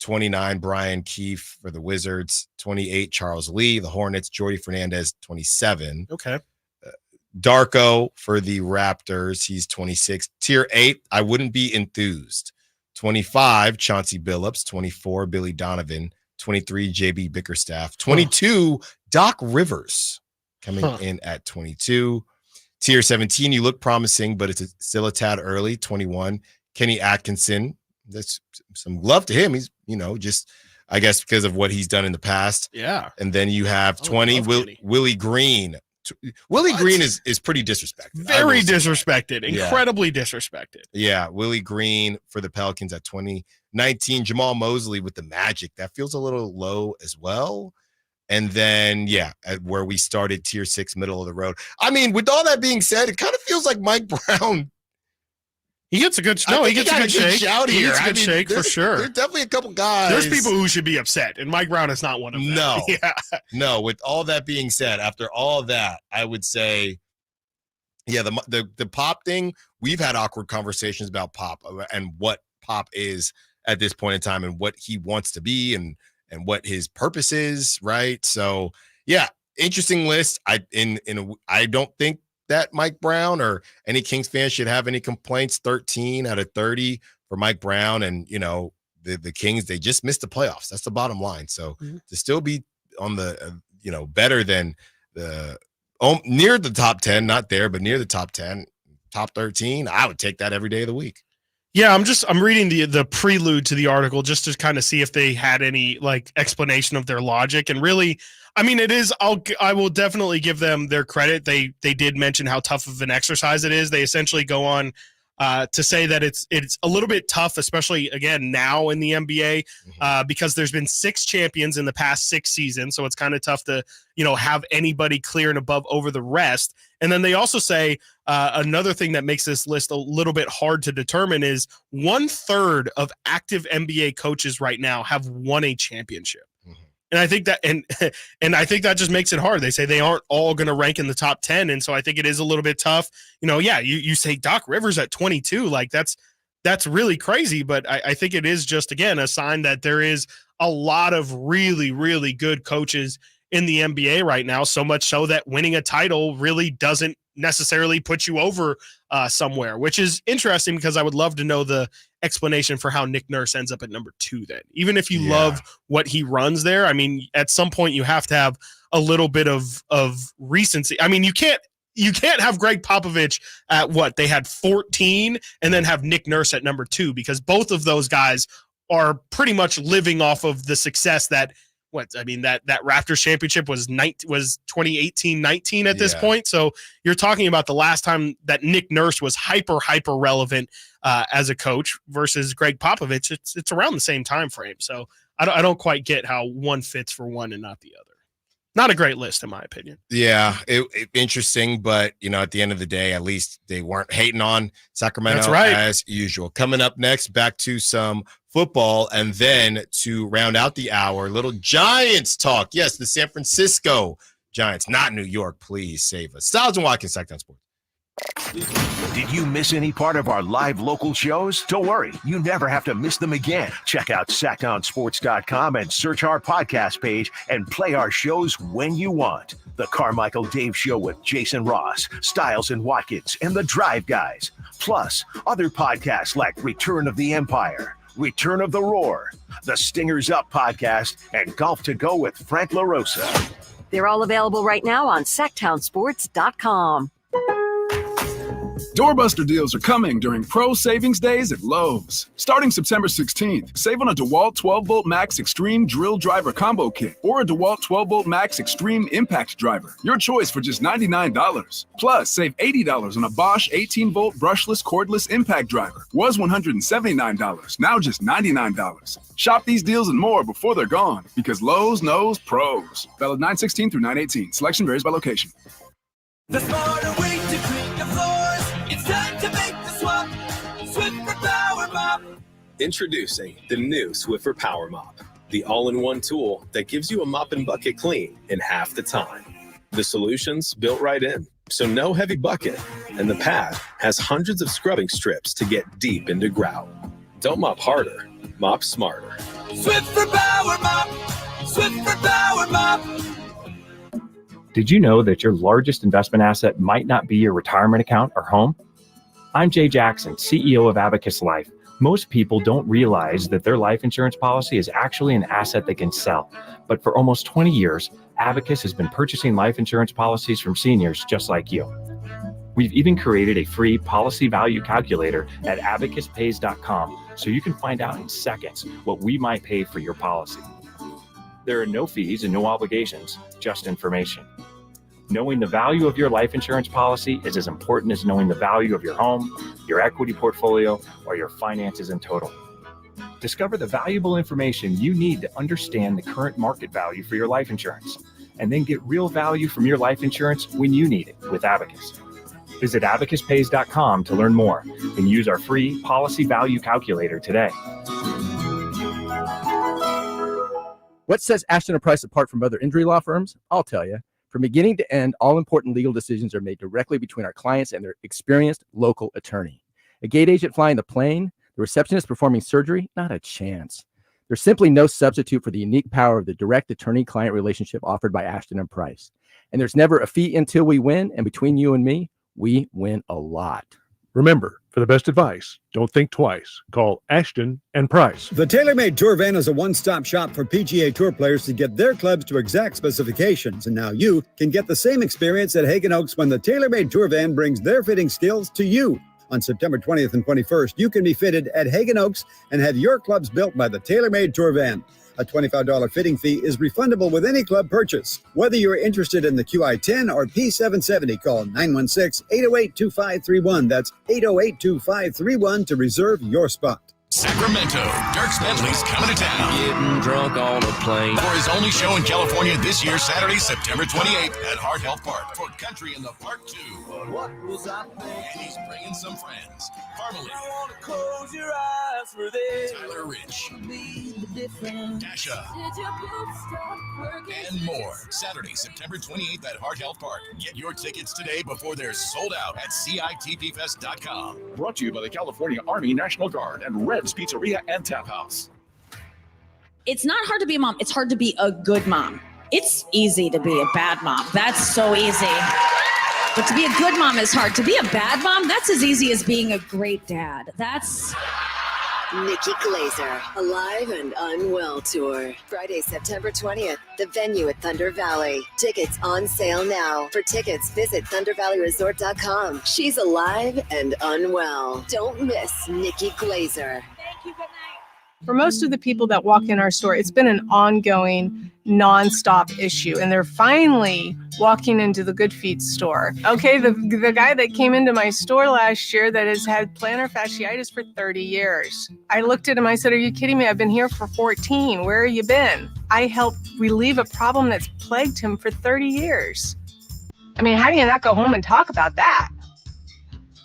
29, Brian Keefe for the Wizards. 28, Charles Lee, the Hornets. Jordy Fernandez, 27. Okay. Darko for the Raptors. He's 26. Tier 8, I wouldn't be enthused. 25, Chauncey Billups. 24, Billy Donovan. 23, JB Bickerstaff. 22, Doc Rivers coming in at 22. Tier 17, you look promising, but it's still a tad early. 21, Kenny Atkinson. That's some love to him. He's, just, I guess, because of what he's done in the past. Yeah. And then you have 20, Willie Green. Willie Green is pretty disrespected. Very disrespected. Incredibly disrespected. Yeah. Willie Green for the Pelicans at 20. 19, Jamal Mosley with the Magic. That feels a little low as well. And then, at where we started, tier 6, middle of the road. I mean, with all that being said, it kind of feels like Mike Brown. He gets a good shake. He gets a good shake for sure. There's definitely a couple guys. There's people who should be upset, and Mike Brown is not one of them. No. No, with all that being said, after all that, I would say, the Pop thing, we've had awkward conversations about Pop and what Pop is at this point in time and what he wants to be and what his purpose is, right? So, interesting list. I don't think that Mike Brown or any Kings fan should have any complaints. 13 out of 30 for Mike Brown, and the Kings, they just missed the playoffs. That's the bottom line. So to still be on the better than the near the top 10, not there, but near the top 10, top 13, I would take that every day of the week. Yeah, I'm reading the prelude to the article just to kind of see if they had any explanation of their logic. And really, I mean, it is. I will definitely give them their credit. They did mention how tough of an exercise it is. They essentially go on to say that it's a little bit tough, especially again now in the NBA, because there's been 6 champions in the past 6 seasons, so it's kind of tough to have anybody clear and above over the rest. And then they also say another thing that makes this list a little bit hard to determine is 1/3 of active NBA coaches right now have won a championship. And I think that, and I think that just makes it hard. They say they aren't all going to rank in the top 10. And so I think it is a little bit tough. You say Doc Rivers at 22, that's that's really crazy. But I think it is just, again, a sign that there is a lot of really, really good coaches in the NBA right now, so much so that winning a title really doesn't necessarily put you over somewhere, which is interesting because I would love to know the explanation for how Nick Nurse ends up at number 2 then. Even if you love what he runs there, I mean, at some point you have to have a little bit of recency. I mean, you can't have Greg Popovich at what? They had 14 and then have Nick Nurse at number 2, because both of those guys are pretty much living off of the success that that Raptors championship was 2018-19 at this point. So you're talking about the last time that Nick Nurse was hyper relevant as a coach versus Greg Popovich. It's around the same time frame. So I don't quite get how one fits for one and not the other. Not a great list, in my opinion. Yeah, it interesting, but at the end of the day, at least they weren't hating on Sacramento as usual. Coming up next, back to some football, and then to round out the hour, little Giants talk. Yes, the San Francisco Giants, not New York. Please save us. Stiles and Watkins, Sacktown Sports. Did you miss any part of our live local shows? Don't worry, you never have to miss them again. Check out SacktownSports.com and search our podcast page and play our shows when you want. The Carmichael Dave Show with Jason Ross, Stiles and Watkins, and the Drive Guys. Plus, other podcasts like Return of the Empire, Return of the Roar, the Stingers Up podcast, and Golf to Go with Frank LaRosa. They're all available right now on SacktownSports.com. Doorbuster deals are coming during Pro Savings Days at Lowe's. Starting September 16th, save on a DeWalt 12-Volt Max Extreme Drill Driver Combo Kit or a DeWalt 12-Volt Max Extreme Impact Driver. Your choice for just $99. Plus, save $80 on a Bosch 18-Volt Brushless Cordless Impact Driver. Was $179, now just $99. Shop these deals and more before they're gone, because Lowe's knows pros. Valid 9/16 through 9/18. Selection varies by location. The smarter way to clean your floors. It's time to make the swap. Swiffer Power Mop. Introducing the new Swiffer Power Mop, the all-in-one tool that gives you a mop and bucket clean in half the time. The solution's built right in, so no heavy bucket, and the pad has hundreds of scrubbing strips to get deep into grout. Don't mop harder, mop smarter. Swiffer Power Mop. Swiffer Power Mop. Did you know that your largest investment asset might not be your retirement account or home? I'm Jay Jackson, CEO of Abacus Life. Most people don't realize that their life insurance policy is actually an asset they can sell. But for almost 20 years, Abacus has been purchasing life insurance policies from seniors just like you. We've even created a free policy value calculator at abacuspays.com so you can find out in seconds what we might pay for your policy. There are no fees and no obligations, just information. Knowing the value of your life insurance policy is as important as knowing the value of your home, your equity portfolio, or your finances in total. Discover the valuable information you need to understand the current market value for your life insurance, and then get real value from your life insurance when you need it with Abacus. Visit abacuspays.com to learn more and use our free policy value calculator today. What sets Ashton & Price apart from other injury law firms? I'll tell you. From beginning to end, all important legal decisions are made directly between our clients and their experienced local attorney. A gate agent flying the plane, the receptionist performing surgery, not a chance. There's simply no substitute for the unique power of the direct attorney-client relationship offered by Ashton & Price. And there's never a fee until we win, and between you and me, we win a lot. Remember, for the best advice, don't think twice. Call Ashton & Price. The TaylorMade Tour Van is a one-stop shop for PGA Tour players to get their clubs to exact specifications. And now you can get the same experience at Hagen Oaks when the TaylorMade Tour Van brings their fitting skills to you. On September 20th and 21st, you can be fitted at Hagen Oaks and have your clubs built by the TaylorMade Tour Van. A $25 fitting fee is refundable with any club purchase. Whether you're interested in the QI-10 or P770, call 916-808-2531. That's 808-2531 to reserve your spot. Sacramento, Dirk Bentley's coming to town. Getting drunk on a plane. For his only show in California this year, Saturday, September 28th at Heart Health Park for Country in the Park 2. What was I thinking? And he's bringing some friends. Parmalee, Close your eyes for this. Tyler Rich, Dasha, and more. Saturday, September 28th at Heart Health Park. Get your tickets today before they're sold out at CITPFest.com. Brought to you by the California Army National Guard and Red's Pizzeria and Tap House. It's not hard to be a mom. It's hard to be a good mom. It's easy to be a bad mom. That's so easy. But to be a good mom is hard. To be a bad mom, that's as easy as being a great dad. That's... Nikki Glazer, Alive and Unwell Tour. Friday, September 20th. The venue at Thunder Valley. Tickets on sale now. For tickets, visit ThunderValleyResort.com. She's alive and unwell. Don't miss Nikki Glazer. For most of the people that walk in our store, it's been an ongoing, nonstop issue, and they're finally walking into the Good Feet store. Okay, the guy that came into my store last year that has had plantar fasciitis for 30 years. I looked at him, I said, "Are you kidding me? I've been here for 14. Where have you been?" I helped relieve a problem that's plagued him for 30 years. I mean, how do you not go home and talk about that?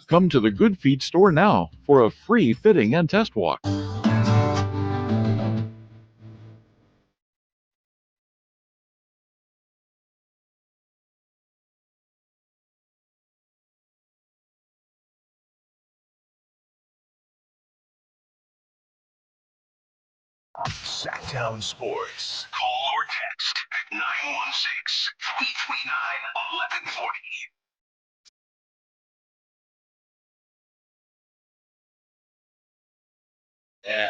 Come to the Good Feet store now for a free fitting and test walk. Sacktown Sports. Call or text 916-339-1140. Yeah,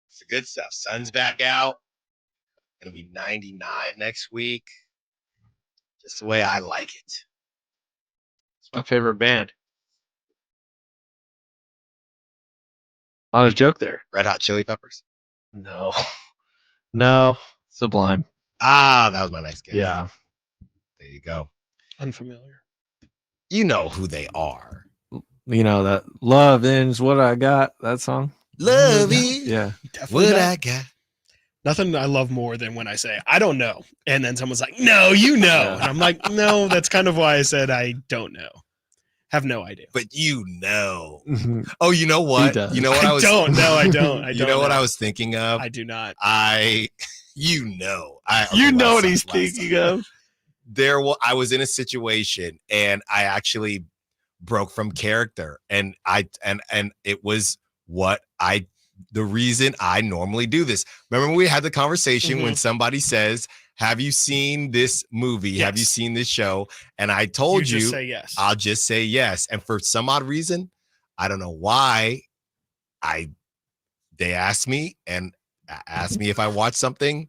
it's the good stuff. Sun's back out. Gonna be 99 next week. Just the way I like it. It's my favorite band. Honest joke there. Red Hot Chili Peppers. No. No. Sublime. Ah, that was my next guess. Yeah. There you go. Unfamiliar. You know who they are. You know that Love Ends What I Got, that song? Love it. Yeah. Definitely What not. I got. Nothing I love more than when I say, I don't know. And then someone's like, no, you know. And I'm like, no, that's kind of why I said I don't know. Have no idea. But you know. Oh, you know what? You know what I was don't. No, I don't. You know what I was thinking of? I do not. You know what he's thinking of. I was in a situation and I actually broke from character, and it was the reason I normally do this. Remember when we had the conversation when somebody says, "Have you seen this movie? Yes. Have you seen this show?" And I told you, just say yes. I'll just say yes. And for some odd reason, I don't know why, they asked me if I watched something,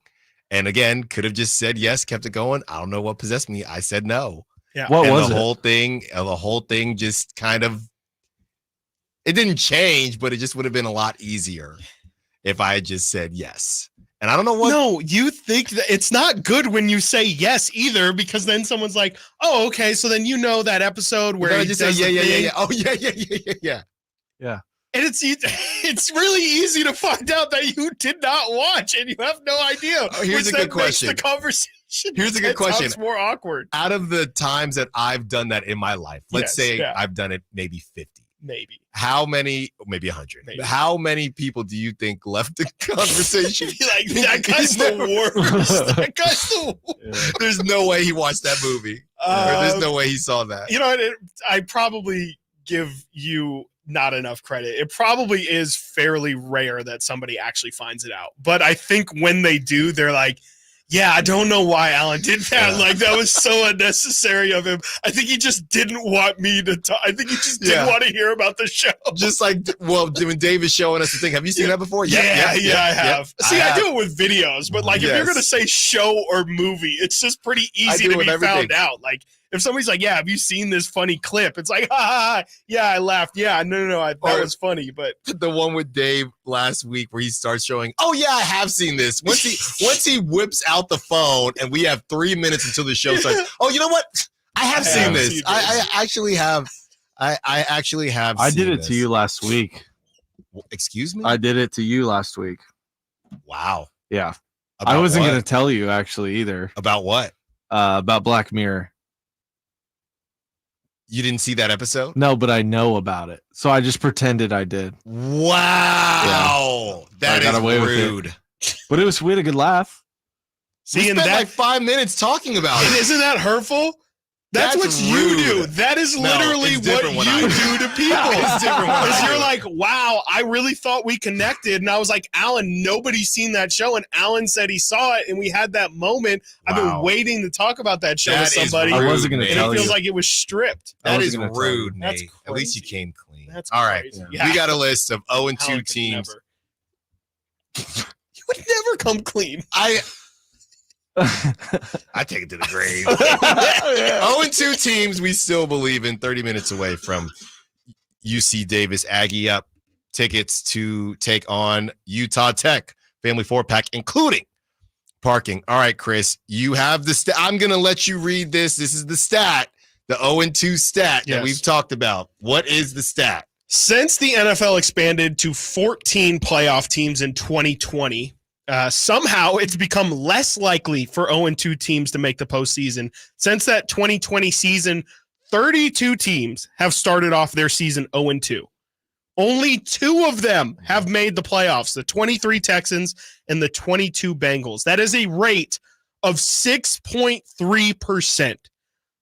and again, could have just said yes, kept it going. I don't know what possessed me. I said no. Yeah. What and was the it? whole thing just kind of, it didn't change, but it just would have been a lot easier if I had just said yes. And I don't know what. No, you think that it's not good when you say yes either, because then someone's like, "Oh, okay." So then you know that episode where I he just say does the thing. yeah. Oh yeah. Yeah. And it's really easy to find out that you did not watch and you have no idea. Oh, here's which a good then makes question. The conversation. Here's a good question. It's more awkward. Out of the times that I've done that in my life, let's say I've done it maybe 50. Maybe. How many? Maybe 100. Maybe. How many people do you think left the conversation? Like, that guy's the worst. That guy's the worst. There's no way he watched that movie. There's no way he saw that. You know what? I probably give you not enough credit. It probably is fairly rare that somebody actually finds it out. But I think when they do, they're like, yeah, I don't know why Alan did that. Like, that was so unnecessary of him. I think he just didn't want me to talk. I think he just didn't want to hear about the show. Just like, well, when Dave is showing us the thing, have you seen that before? Yeah, I have. See, I have. do it with videos, but like, if you're going to say show or movie, it's just pretty easy to be found out. Like, if somebody's like, yeah, have you seen this funny clip? It's like, yeah, I laughed. Yeah, no, that was funny. But the one with Dave last week where he starts showing, oh yeah, I have seen this. Once he whips out the phone and we have 3 minutes until the show starts. Oh, you know what? I have seen this. I actually have. I actually have. I did it to you last week. Excuse me? I did it to you last week. Wow. Yeah. About I wasn't what? going to tell you actually either. About what? About Black Mirror. You didn't see that episode? No, but I know about it. So I just pretended I did. Wow. Yeah. That is rude. But we had a good laugh. We See, and spent that like 5 minutes talking about and it. isn't that hurtful? That's what you rude. do. That is No, literally it's what different when I you do do to people. It's different when I Because do you're it. like, wow, I really thought we connected. And I was like, Alan, nobody's seen that show. And Alan said he saw it. And we had that moment. I've been Wow. waiting to talk about that show That with is somebody. rude, I wasn't going to Nate. And tell it feels you. like it was stripped. That is wasn't gonna tell you. rude, That's Nate. At least you crazy. came clean. That's All right. crazy. Yeah. We got a list of 0-2 Alan could teams. never. You would never come clean. I take it to the grave. 0-2 teams we still believe in, 30 minutes away from UC Davis. Aggie up tickets to take on Utah Tech. Family 4-pack, including parking. All right, Chris, you have the stat. I'm going to let you read this. This is the stat, the 0-2 stat that we've talked about. What is the stat? Since the NFL expanded to 14 playoff teams in 2020, somehow it's become less likely for 0-2 teams to make the postseason. Since that 2020 season, 32 teams have started off their season 0-2. Only 2 of them have made the playoffs, the 23 Texans and the 22 Bengals. That is a rate of 6.3%.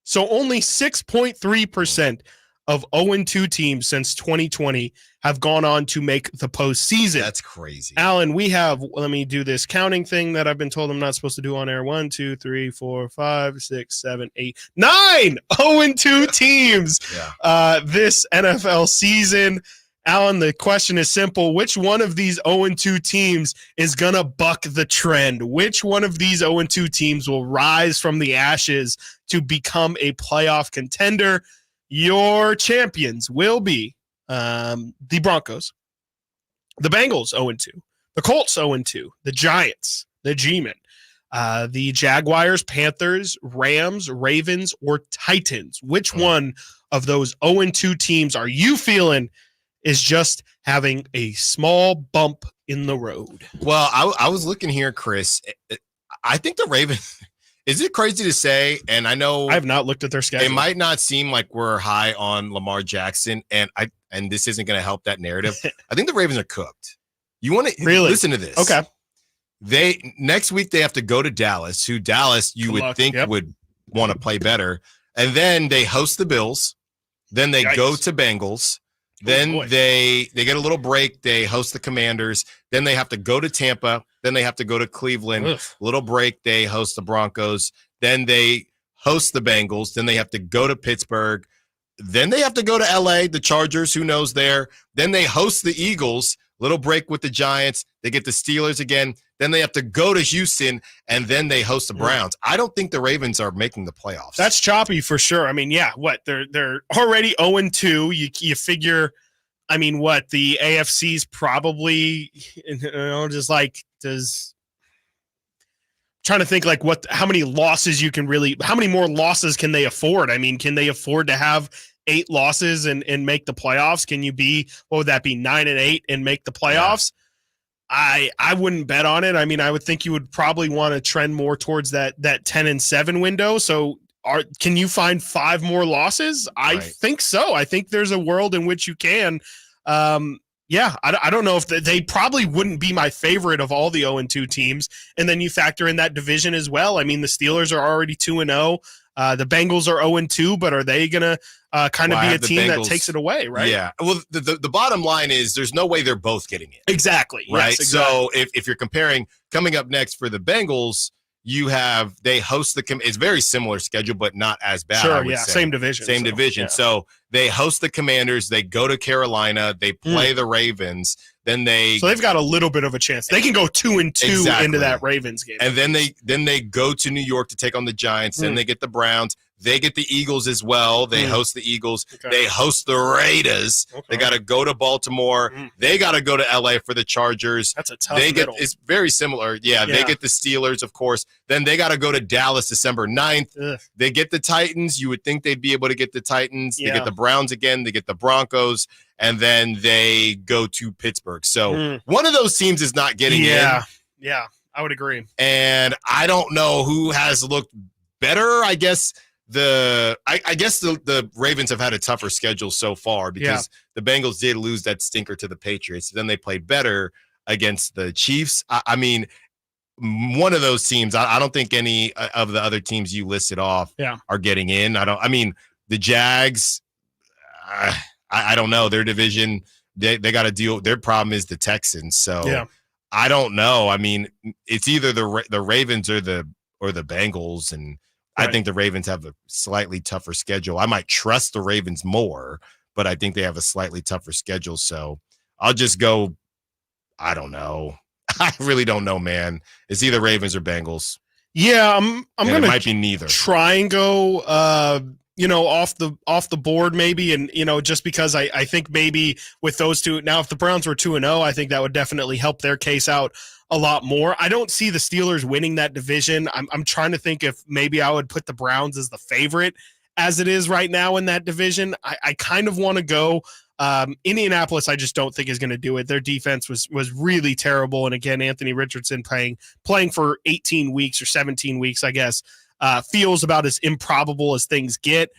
So only 6.3% of 0-2 teams since 2020 have gone on to make the postseason. That's crazy. Alan, we have, let me do this counting thing that I've been told I'm not supposed to do on air. 1, 2, 3, 4, 5, 6, 7, 8, 9 0-2 teams this NFL season. Alan, the question is simple. Which one of these 0-2 teams is going to buck the trend? Which one of these 0-2 teams will rise from the ashes to become a playoff contender? Your champions will be the Broncos, the Bengals 0-2, the Colts 0-2, the Giants, the G-Men, the Jaguars, Panthers, Rams, Ravens, or Titans. Which one of those 0-2 teams are you feeling is just having a small bump in the road? Well, I was looking here, Chris. I think the Ravens. Is it crazy to say? And I know I have not looked at their schedule. It might not seem like we're high on Lamar Jackson, and this isn't going to help that narrative. I think the Ravens are cooked. You want to really listen to this? Okay. Next week they have to go to Dallas, who Dallas you would think would want to play better, and then they host the Bills. Then they go to Bengals. Then they get a little break. They host the Commanders. Then they have to go to Tampa. Then they have to go to Cleveland. Little break. They host the Broncos. Then they host the Bengals. Then they have to go to Pittsburgh. Then they have to go to LA, the Chargers, who knows there. Then they host the Eagles. Little break with the Giants. They get the Steelers again. Then they have to go to Houston, and then they host the Browns. I don't think the Ravens are making the playoffs. That's choppy for sure. I mean, yeah, what they're already 0-2. You figure, I mean, what the AFC's probably, just like trying to think like how many losses you can really, how many more losses can they afford? I mean, can they afford to have 8 losses and make the playoffs? Can you be, what would that be, 9-8 and make the playoffs? I wouldn't bet on it. I mean, I would think you would probably want to trend more towards that 10-7 window. So can you find 5 more losses? I think so. I think there's a world in which you can. Yeah, I don't know if they probably wouldn't be my favorite of all the 0-2 teams. And then you factor in that division as well. I mean, the Steelers are already 2-0. The Bengals are 0-2, but are they going to kind of be a team that takes it away, right? Yeah. Well, the bottom line is there's no way they're both getting it. Exactly. Right. Yes, exactly. So if you're comparing, coming up next for the Bengals, they host it's very similar schedule, but not as bad. Sure, I would yeah, say. same division. Same division. Yeah. So they host the Commanders, they go to Carolina, they play the Ravens, then So they've got a little bit of a chance. They can go 2-2 into that Ravens game. And then they go to New York to take on the Giants, then they get the Browns. They get the Eagles as well. They host the Eagles. Okay. They host the Raiders. Okay. They got to go to Baltimore. They got to go to LA for the Chargers. That's a tough middle. It's very similar. Yeah, they get the Steelers, of course. Then they got to go to Dallas December 9th. Ugh. They get the Titans. You would think they'd be able to get the Titans. They get the Browns again. They get the Broncos. And then they go to Pittsburgh. So one of those teams is not getting in. Yeah, I would agree. And I don't know who has looked better. I guess the Ravens have had a tougher schedule so far because the Bengals did lose that stinker to the Patriots. Then they played better. against the Chiefs. I mean, one of those teams. I don't think any of the other teams you listed off are getting in. I mean, the Jags. I don't know their division. They got to deal. Their problem is the Texans. So I don't know. I mean, it's either the Ravens or the Bengals, and I think the Ravens have a slightly tougher schedule. I might trust the Ravens more, but I think they have a slightly tougher schedule. So I'll just go. I don't know. I really don't know, man. It's either Ravens or Bengals. Yeah, I'm gonna might be neither. Try and go off the board maybe, and just because I think maybe with those two now, if the Browns were 2-0, I think that would definitely help their case out a lot more. I don't see the Steelers winning that division. I'm trying to think if maybe I would put the Browns as the favorite as it is right now in that division. I kind of want to go Indianapolis. I just don't think is going to do it. Their defense was really terrible, and again, Anthony Richardson playing for 18 weeks or 17 weeks, I guess. Feels about as improbable as things get.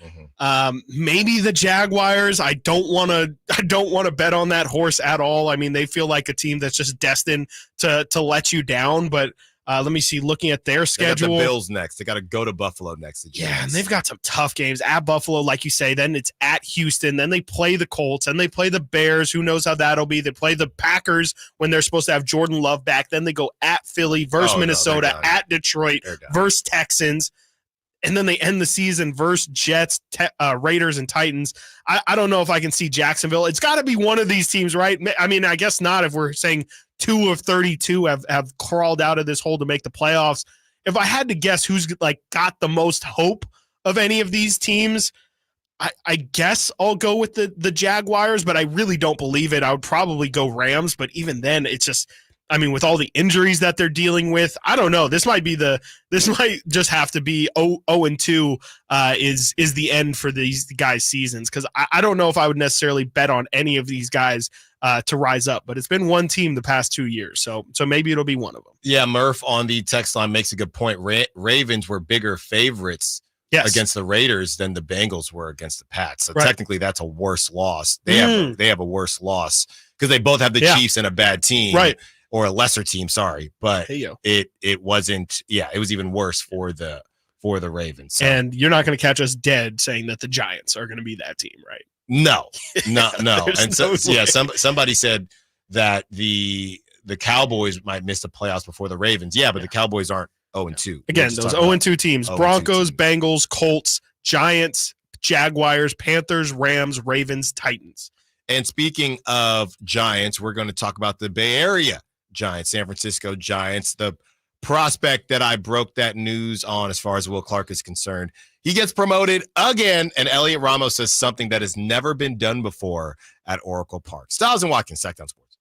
Maybe the Jaguars. I don't want to bet on that horse at all. I mean, they feel like a team that's just destined to let you down. But let me see. Looking at their schedule, they got the Bills next. They got to go to Buffalo next. Yeah, and they've got some tough games at Buffalo, like you say. Then it's at Houston. Then they play the Colts. Then they play the Bears. Who knows how that'll be? They play the Packers when they're supposed to have Jordan Love back. Then they go at Philly versus Minnesota, at Detroit versus Texans. And then they end the season versus Jets, Raiders, and Titans. I don't know if I can see Jacksonville. It's got to be one of these teams, right? I mean, I guess not if we're saying 2 of 32 have crawled out of this hole to make the playoffs. If I had to guess who's got the most hope of any of these teams, I guess I'll go with the Jaguars, but I really don't believe it. I would probably go Rams, but even then, it's just – I mean, with all the injuries that they're dealing with, I don't know. This might just have to be 0-2 is the end for these guys' seasons, because I don't know if I would necessarily bet on any of these guys to rise up. But it's been one team the past 2 years, so maybe it'll be one of them. Yeah, Murph on the text line makes a good point. Ravens were bigger favorites against the Raiders than the Bengals were against the Pats. So technically, that's a worse loss. They have a worse loss because they both have the Chiefs and a bad team, right? Or a lesser team, sorry, but it wasn't. Yeah, it was even worse for the Ravens. So. And you're not going to catch us dead saying that the Giants are going to be that team, right? No. And so somebody said that the Cowboys might miss the playoffs before the Ravens. Yeah, but the Cowboys aren't 0-2. Again, those 0-2 teams: Broncos, Bengals, Colts, Giants, Jaguars, Panthers, Rams, Ravens, Titans. And speaking of Giants, we're going to talk about the Bay Area Giants, San Francisco Giants, the prospect that I broke that news on as far as Will Clark is concerned. He gets promoted again, and Elliot Ramos says something that has never been done before at Oracle Park. Stiles and Watkins, Sacktown Sports.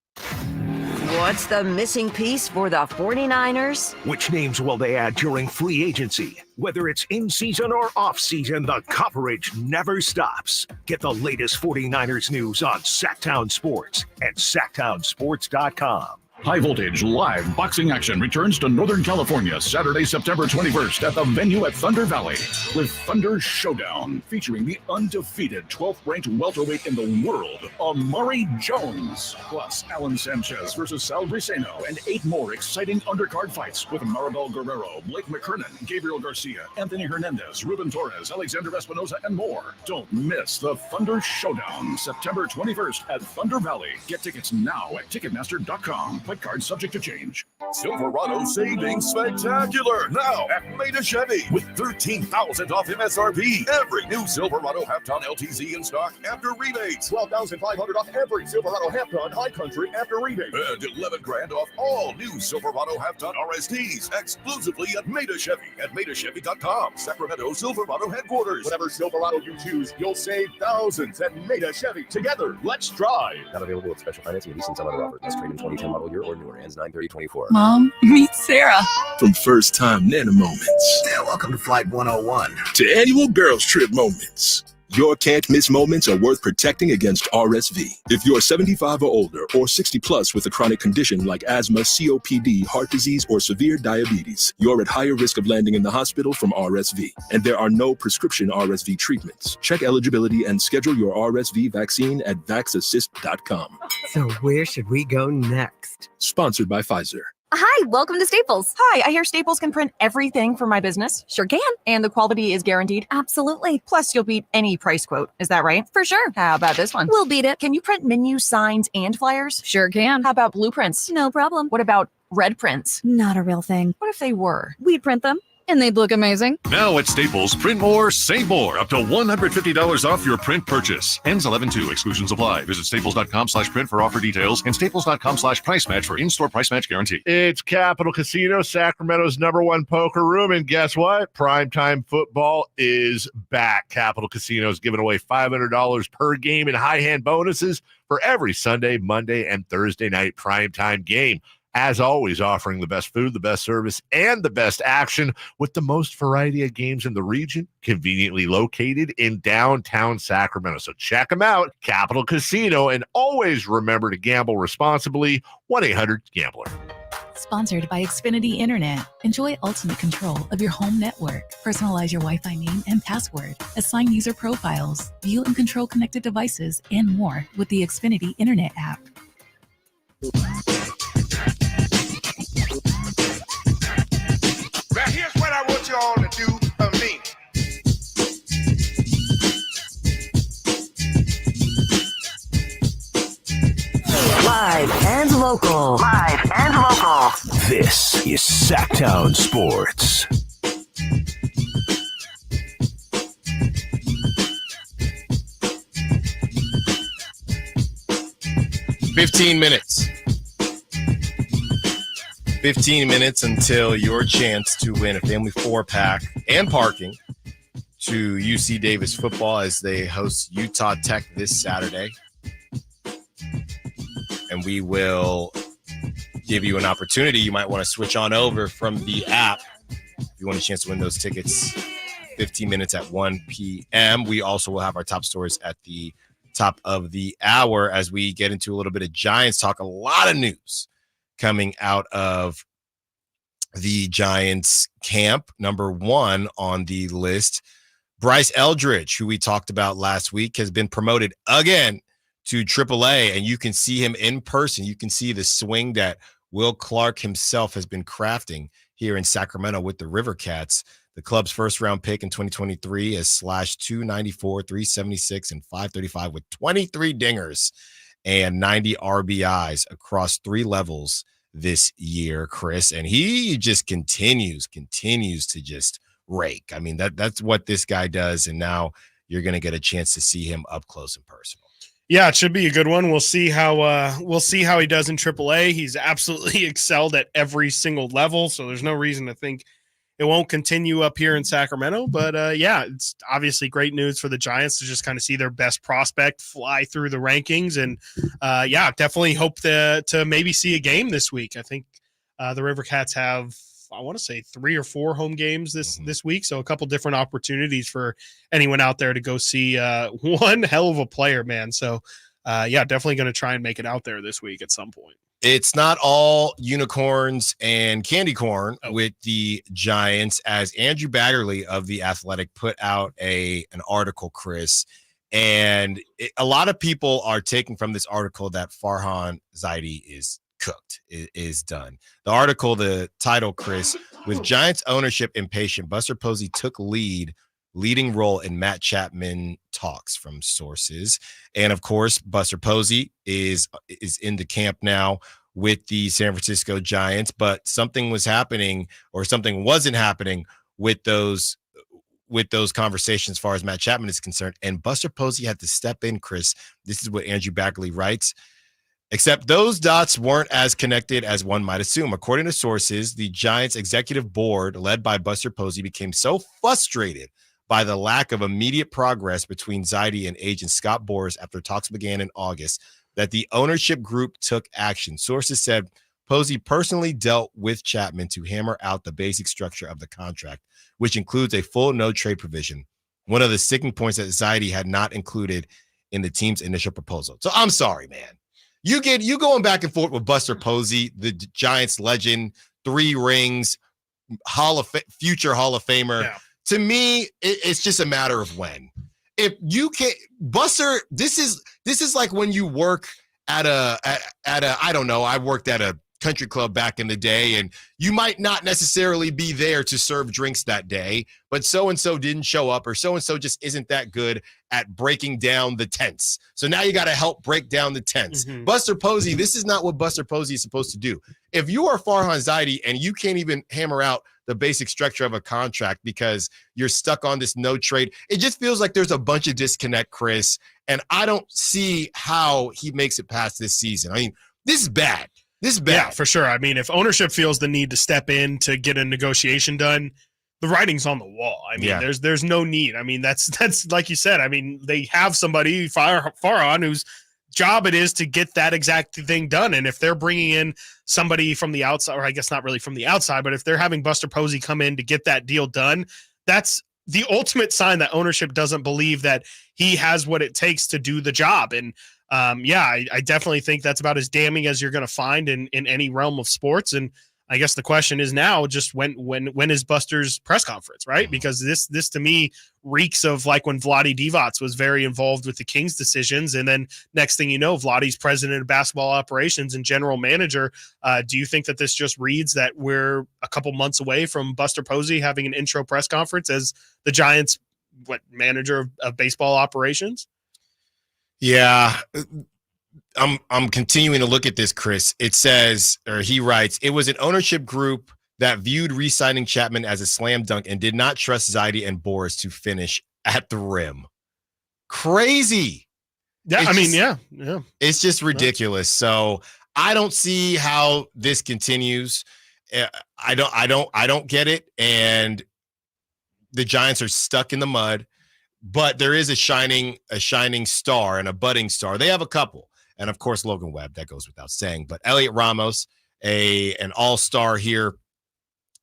What's the missing piece for the 49ers? Which names will they add during free agency? Whether it's in season or off season, the coverage never stops. Get the latest 49ers news on Sacktown Sports and SacktownSports.com. High voltage live boxing action returns to Northern California Saturday, September 21st at the venue at Thunder Valley with Thunder Showdown featuring the undefeated 12th ranked welterweight in the world, Amari Jones, plus Alan Sanchez versus Sal Briseno, and 8 more exciting undercard fights with Maribel Guerrero, Blake McKernan, Gabriel Garcia, Anthony Hernandez, Ruben Torres, Alexander Espinoza, and more. Don't miss the Thunder Showdown September 21st at Thunder Valley. Get tickets now at Ticketmaster.com. Card subject to change. Silverado savings spectacular now at Maida Chevy with $13,000 off MSRP. Every new Silverado half-ton LTZ in stock after rebates. $12,500 off every Silverado half-ton High Country after rebate. And $11,000 off all new Silverado half-ton RSTs exclusively at Maida Chevy at MaidaChevy.com. Sacramento Silverado headquarters. Whatever Silverado you choose, you'll save thousands at Maida Chevy. Together, let's drive. Not available with special financing and leasing. Some other offers. Must trade in 2010 model year or newer. Ends 9/30/24. Mom, meet Sarah. From first time Nana moments. Yeah, welcome to Flight 101. To annual girls trip moments. Your can't-miss moments are worth protecting against RSV. If you're 75 or older or 60 plus with a chronic condition like asthma, COPD, heart disease, or severe diabetes, you're at higher risk of landing in the hospital from RSV. And there are no prescription RSV treatments. Check eligibility and schedule your RSV vaccine at vaxassist.com. So where should we go next? Sponsored by Pfizer. Hi, welcome to Staples. Hi, I hear Staples can print everything for my business. Sure can. And the quality is guaranteed? Absolutely. Plus, you'll beat any price quote. Is that right? For sure. How about this one? We'll beat it. Can you print menus, signs, and flyers? Sure can. How about blueprints? No problem. What about red prints? Not a real thing. What if they were? We'd print them. And they'd look amazing. Now at Staples, print more, save more. Up to $150 off your print purchase. Ends 11/2. Exclusions apply. Visit staples.com/print for offer details and staples.com/price match for in-store price match guarantee. It's Capital Casino, Sacramento's #1 poker room. And guess what? Primetime football is back. Capital Casino is giving away $500 per game in high hand bonuses for every Sunday, Monday, and Thursday night primetime game. As always, offering the best food, the best service, and the best action with the most variety of games in the region, conveniently located in downtown Sacramento. So check them out, Capital Casino, and always remember to gamble responsibly. 1-800-GAMBLER. Sponsored by Xfinity Internet. Enjoy ultimate control of your home network. Personalize your Wi-Fi name and password. Assign user profiles. View and control connected devices and more with the Xfinity Internet app. Now here's what I want you all to do for me. Live and local. Live and local. This is Sacktown Sports. $15 minutes. 15 minutes until your chance to win a family 4-pack and parking to UC Davis football as they host Utah Tech this Saturday. And we will give you an opportunity. You might want to switch on over from the app if you want a chance to win those tickets. 15 minutes at 1 p.m. We also will have our top stories at the top of the hour as we get into a little bit of Giants talk. A lot of news coming out of the Giants camp. Number one on the list, Bryce Eldridge, who we talked about last week, has been promoted again to AAA, and you can see him in person. You can see the swing that Will Clark himself has been crafting here in Sacramento with the River Cats. The club's first-round pick in 2023 is slashed 294, 376, and 535 with 23 dingers and 90 RBIs across 3 levels this year, Chris. And he just continues to just rake. I mean, that's what this guy does, and now you're going to get a chance to see him up close and personal. Yeah, it should be a good one. We'll see how he does in AAA. He's absolutely excelled at every single level, so there's no reason to think it won't continue up here in Sacramento. But yeah, it's obviously great news for the Giants to just kind of see their best prospect fly through the rankings. And yeah, definitely hope to maybe see a game this week. I think the River Cats have, I want to say 3 or 4 home games this week. So a couple different opportunities for anyone out there to go see one hell of a player, man. So yeah, definitely going to try and make it out there this week at some point. It's not all unicorns and candy corn with the Giants, as Andrew Baggerly of The Athletic put out an article, Chris. And a lot of people are taking from this article that Farhan Zaidi is cooked, is done. The article, the title, Chris, with Giants ownership impatient, Buster Posey took leading role in Matt Chapman talks from sources. And of course, Buster Posey is in the camp now with the San Francisco Giants, but something was happening, or something wasn't happening with those conversations as far as Matt Chapman is concerned. And Buster Posey had to step in, Chris. This is what Andrew Baggerly writes. Except those dots weren't as connected as one might assume. According to sources, the Giants executive board, led by Buster Posey, became so frustrated by the lack of immediate progress between Zaidi and agent Scott Boras after talks began in August that the ownership group took action. Sources said Posey personally dealt with Chapman to hammer out the basic structure of the contract, which includes a full no-trade provision. one of the sticking points that society had not included in the team's initial proposal. So I'm sorry, man. You going back and forth with Buster Posey, the Giants legend, 3 rings, future Hall of Famer. Yeah. To me, it's just a matter of when. If you can't, Buster, this is like when you work at a I don't know, I worked at a country club back in the day, and you might not necessarily be there to serve drinks that day, but so-and-so didn't show up, or so-and-so just isn't that good at breaking down the tents. So now you got to help break down the tents. Mm-hmm. Buster Posey, this is not what Buster Posey is supposed to do. If you are Farhan Zaidi and you can't even hammer out the basic structure of a contract because you're stuck on this no trade, it just feels like there's a bunch of disconnect, Chris, and I don't see how he makes it past this season. I mean, this is bad. This is bad. Yeah, for sure. I mean, if ownership feels the need to step in to get a negotiation done, the writing's on the wall. I mean, there's no need. I mean, that's like you said. I mean, they have somebody far on whose job it is to get that exact thing done. And if they're bringing in somebody from the outside, or I guess not really from the outside, but if they're having Buster Posey come in to get that deal done, that's the ultimate sign that ownership doesn't believe that he has what it takes to do the job. And I definitely think that's about as damning as you're going to find in any realm of sports. And I guess the question is now just when is Buster's press conference, right? Because this to me reeks of like when Vlade Divac was very involved with the Kings decisions. And then next thing you know, Vlade's president of basketball operations and general manager. Do you think that this just reads that we're a couple months away from Buster Posey having an intro press conference as the Giants, manager of baseball operations? Yeah, I'm continuing to look at this, Chris. It says, or he writes, it was an ownership group that viewed re-signing Chapman as a slam dunk and did not trust Zaidi and Boris to finish at the rim. Crazy. Yeah, yeah. It's just ridiculous. So I don't see how this continues. I don't get it. And the Giants are stuck in the mud. But there is a shining star and a budding star. They have a couple. And, of course, Logan Webb, that goes without saying. But Elliot Ramos, an all-star here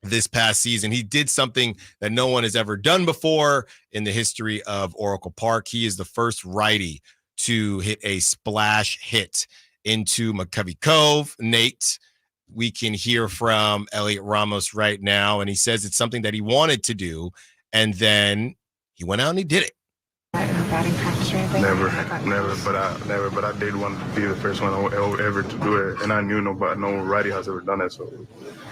this past season. He did something that no one has ever done before in the history of Oracle Park. He is the first righty to hit a splash hit into McCovey Cove. Nate, we can hear from Elliot Ramos right now, and he says it's something that he wanted to do, and then he went out and he did it. Never, but I did want to be the first one ever to do it, and I knew no righty has ever done it, so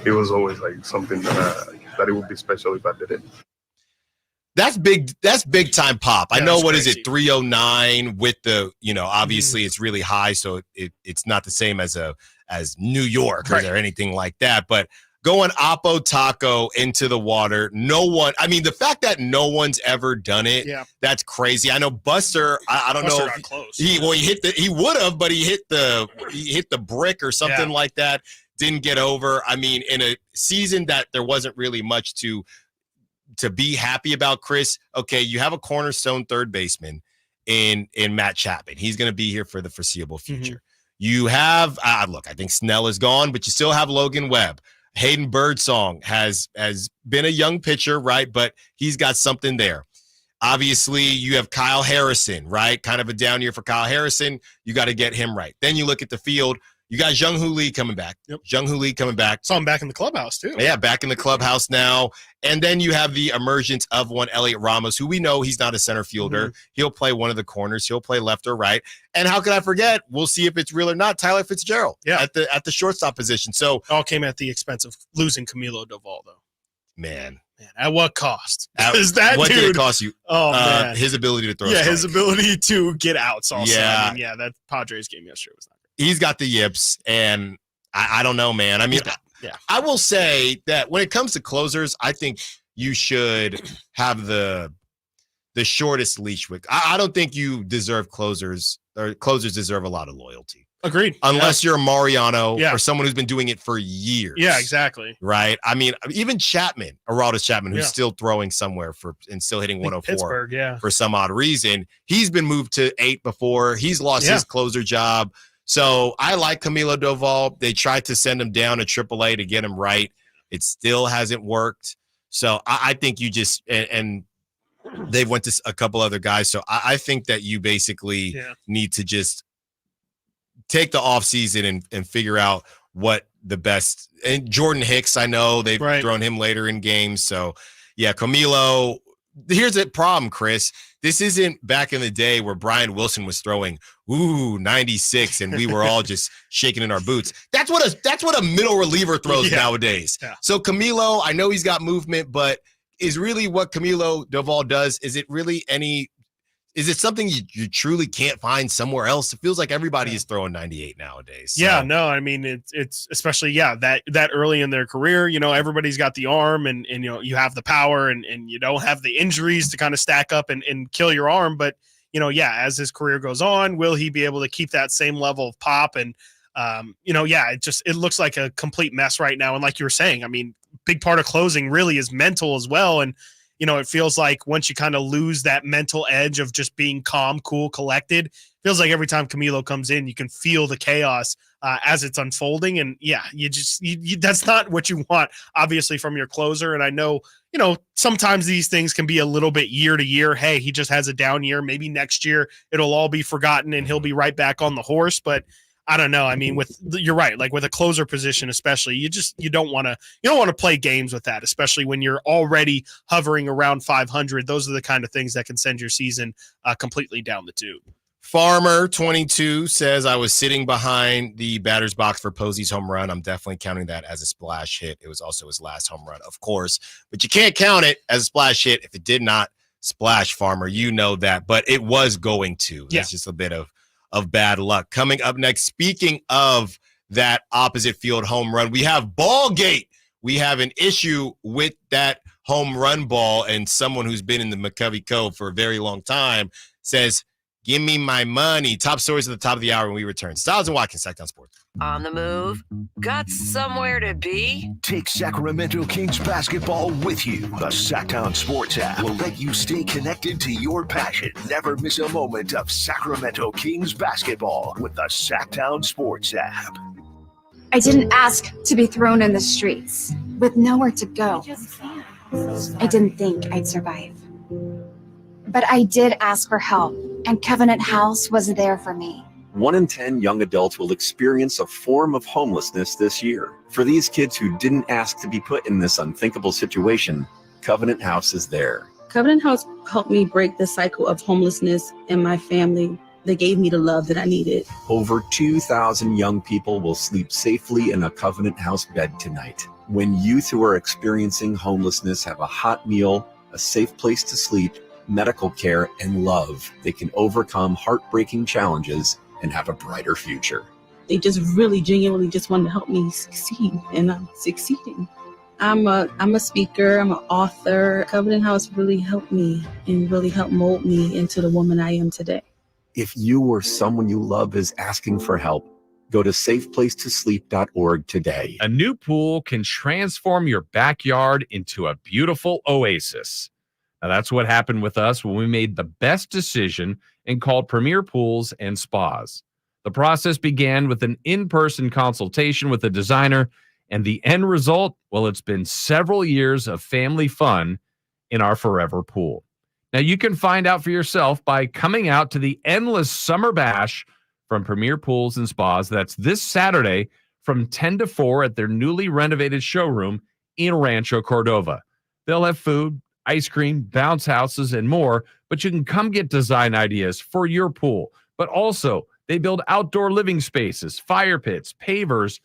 it was always like something that it would be special if I did it. That's big time pop. I know, what crazy. is it, 309 with the, obviously it's really high, so it's not the same as New York or anything like that, but going Oppo Taco into the water. The fact that no one's ever done it, that's crazy. I know Buster, I don't know. Got close. He would have, but he hit the brick or something like that. Didn't get over. I mean, in a season that there wasn't really much to be happy about, Chris. Okay, you have a cornerstone third baseman in Matt Chapman. He's going to be here for the foreseeable future. Mm-hmm. You have, I think Snell is gone, but you still have Logan Webb. Hayden Birdsong has been a young pitcher, right? But he's got something there. Obviously, you have Kyle Harrison, right? Kind of a down year for Kyle Harrison. You got to get him right. Then you look at the field. You got Jung-Hoo Lee coming back. Yep. Jung-Hoo Lee coming back. Saw him back in the clubhouse, too. Yeah, back in the clubhouse now. And then you have the emergence of one Elliot Ramos, who we know he's not a center fielder. Mm-hmm. He'll play one of the corners. He'll play left or right. And how could I forget? We'll see if it's real or not. Tyler Fitzgerald at the shortstop position. So all came at the expense of losing Camilo Doval, though. Man, at what cost? What did it cost you? Oh, man. His ability to throw. Yeah, his ability to get outs also. Yeah. That Padres game yesterday was not good. He's got the yips, and I don't know, man. I mean, I will say that when it comes to closers, I think you should have the shortest leash with. I don't think you deserve closers, or closers deserve a lot of loyalty. Agreed. Unless you're a Mariano or someone who's been doing it for years. Yeah, exactly. Right? I mean, even Chapman, Aroldis Chapman, who's still throwing somewhere and still hitting 104 Pittsburgh, for some odd reason. He's been moved to 8 before. He's lost his closer job. So I like Camilo Doval. They tried to send him down to AAA to get him right. It still hasn't worked. So I think you just and They've went to a couple other guys. So I think that you basically need to just take the offseason and figure out what the best. And Jordan Hicks, I know they've thrown him later in games. So, yeah, Camilo. Here's the problem, Chris. This isn't back in the day where Brian Wilson was throwing 96 and we were all just shaking in our boots. That's what a middle reliever throws nowadays. Yeah. So Camilo, I know he's got movement, but is really what Camilo Doval does, is it something you truly can't find somewhere else? It feels like everybody is throwing 98 nowadays. So. Yeah, no, I mean, it's especially, that early in their career, everybody's got the arm and you have the power and you don't have the injuries to kind of stack up and kill your arm. But, as his career goes on, will he be able to keep that same level of pop? And, it looks like a complete mess right now. And like you were saying, I mean, big part of closing really is mental as well. And, it feels like once you kind of lose that mental edge of just being calm, cool, collected, feels like every time Camilo comes in, you can feel the chaos as it's unfolding. And you that's not what you want, obviously, from your closer. And I know, sometimes these things can be a little bit year to year. Hey, he just has a down year. Maybe next year it'll all be forgotten and he'll be right back on the horse. But I don't know. I mean, you're right. Like with a closer position, especially, you don't want to play games with that, especially when you're already hovering around 500. Those are the kind of things that can send your season completely down the tube. Farmer 22 says, I was sitting behind the batter's box for Posey's home run. I'm definitely counting that as a splash hit. It was also his last home run, of course, but you can't count it as a splash hit if it did not splash, Farmer. You know that, but it was going to. That's just a bit of bad luck. Coming up next, speaking of that opposite field home run, we have Ballgate. We have an issue with that home run ball, and someone who's been in the McCovey Cove for a very long time says, give me my money. Top stories at the top of the hour when we return. Stiles and Watkins, Sacktown Sports. On the move? Got somewhere to be? Take Sacramento Kings basketball with you. The Sacktown Sports app will let you stay connected to your passion. Never miss a moment of Sacramento Kings basketball with the Sacktown Sports app. I didn't ask to be thrown in the streets with nowhere to go. I didn't think I'd survive. But I did ask for help, and Covenant House was there for me. 1 in 10 young adults will experience a form of homelessness this year. For these kids who didn't ask to be put in this unthinkable situation, Covenant House is there. Covenant House helped me break the cycle of homelessness in my family. They gave me the love that I needed. Over 2,000 young people will sleep safely in a Covenant House bed tonight. When youth who are experiencing homelessness have a hot meal, a safe place to sleep, medical care, and love, they can overcome heartbreaking challenges and have a brighter future. They just really genuinely just wanted to help me succeed, and I'm succeeding. I'm a speaker, I'm an author. Covenant House really helped me and really helped mold me into the woman I am today. If you or someone you love is asking for help, go to safeplacetosleep.org today. A new pool can transform your backyard into a beautiful oasis. Now, that's what happened with us when we made the best decision and called Premier Pools and Spas. The process began with an in-person consultation with a designer, and the end result, well, it's been several years of family fun in our forever pool. Now, you can find out for yourself by coming out to the Endless Summer Bash from Premier Pools and Spas. That's this Saturday from 10 to 4 at their newly renovated showroom in Rancho Cordova. They'll have food, ice cream, bounce houses, and more, but you can come get design ideas for your pool. But also, they build outdoor living spaces, fire pits, pavers,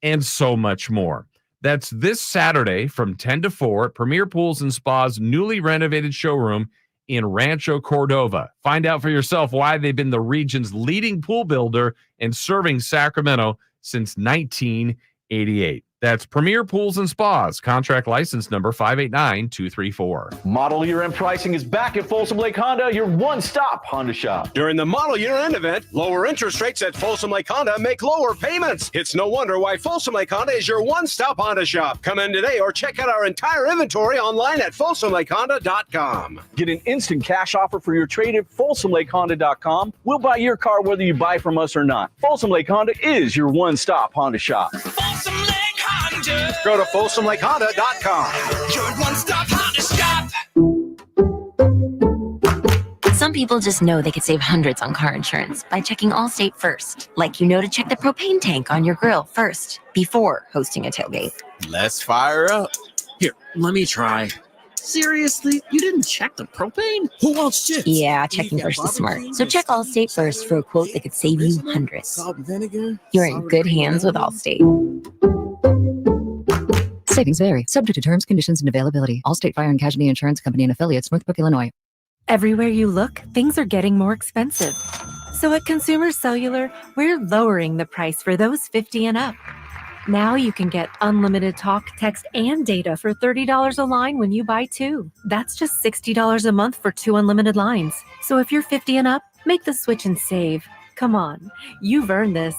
and so much more. That's this Saturday from 10 to 4 at Premier Pools and Spas' newly renovated showroom in Rancho Cordova. Find out for yourself why they've been the region's leading pool builder and serving Sacramento since 1988. That's Premier Pools and Spas, contract license number 589234. Model Year End pricing is back at Folsom Lake Honda, your one-stop Honda shop. During the Model Year End event, lower interest rates at Folsom Lake Honda make lower payments. It's no wonder why Folsom Lake Honda is your one-stop Honda shop. Come in today or check out our entire inventory online at folsomlakehonda.com. Get an instant cash offer for your trade at folsomlakehonda.com. We'll buy your car whether you buy from us or not. Folsom Lake Honda is your one-stop Honda shop. Folsom Lake Honda. Go to folsomlakehonda.com. Your one-stop Honda shop. Some people just know they could save hundreds on car insurance by checking Allstate first. Like to check the propane tank on your grill first before hosting a tailgate. Let's fire up. Here, let me try. Seriously? You didn't check the propane? Who wants chips? Yeah, checking first is smart. So check Allstate first for a quote that could save you hundreds. Salt and vinegar? You're in good hands with Allstate. Savings vary, subject to terms, conditions, and availability. Allstate Fire and Casualty Insurance Company and Affiliates, Northbrook, Illinois. Everywhere you look, things are getting more expensive. So at Consumer Cellular, we're lowering the price for those 50 and up. Now you can get unlimited talk, text, and data for $30 a line when you buy two. That's just $60 a month for 2 unlimited lines. So if you're 50 and up, make the switch and save. Come on, you've earned this.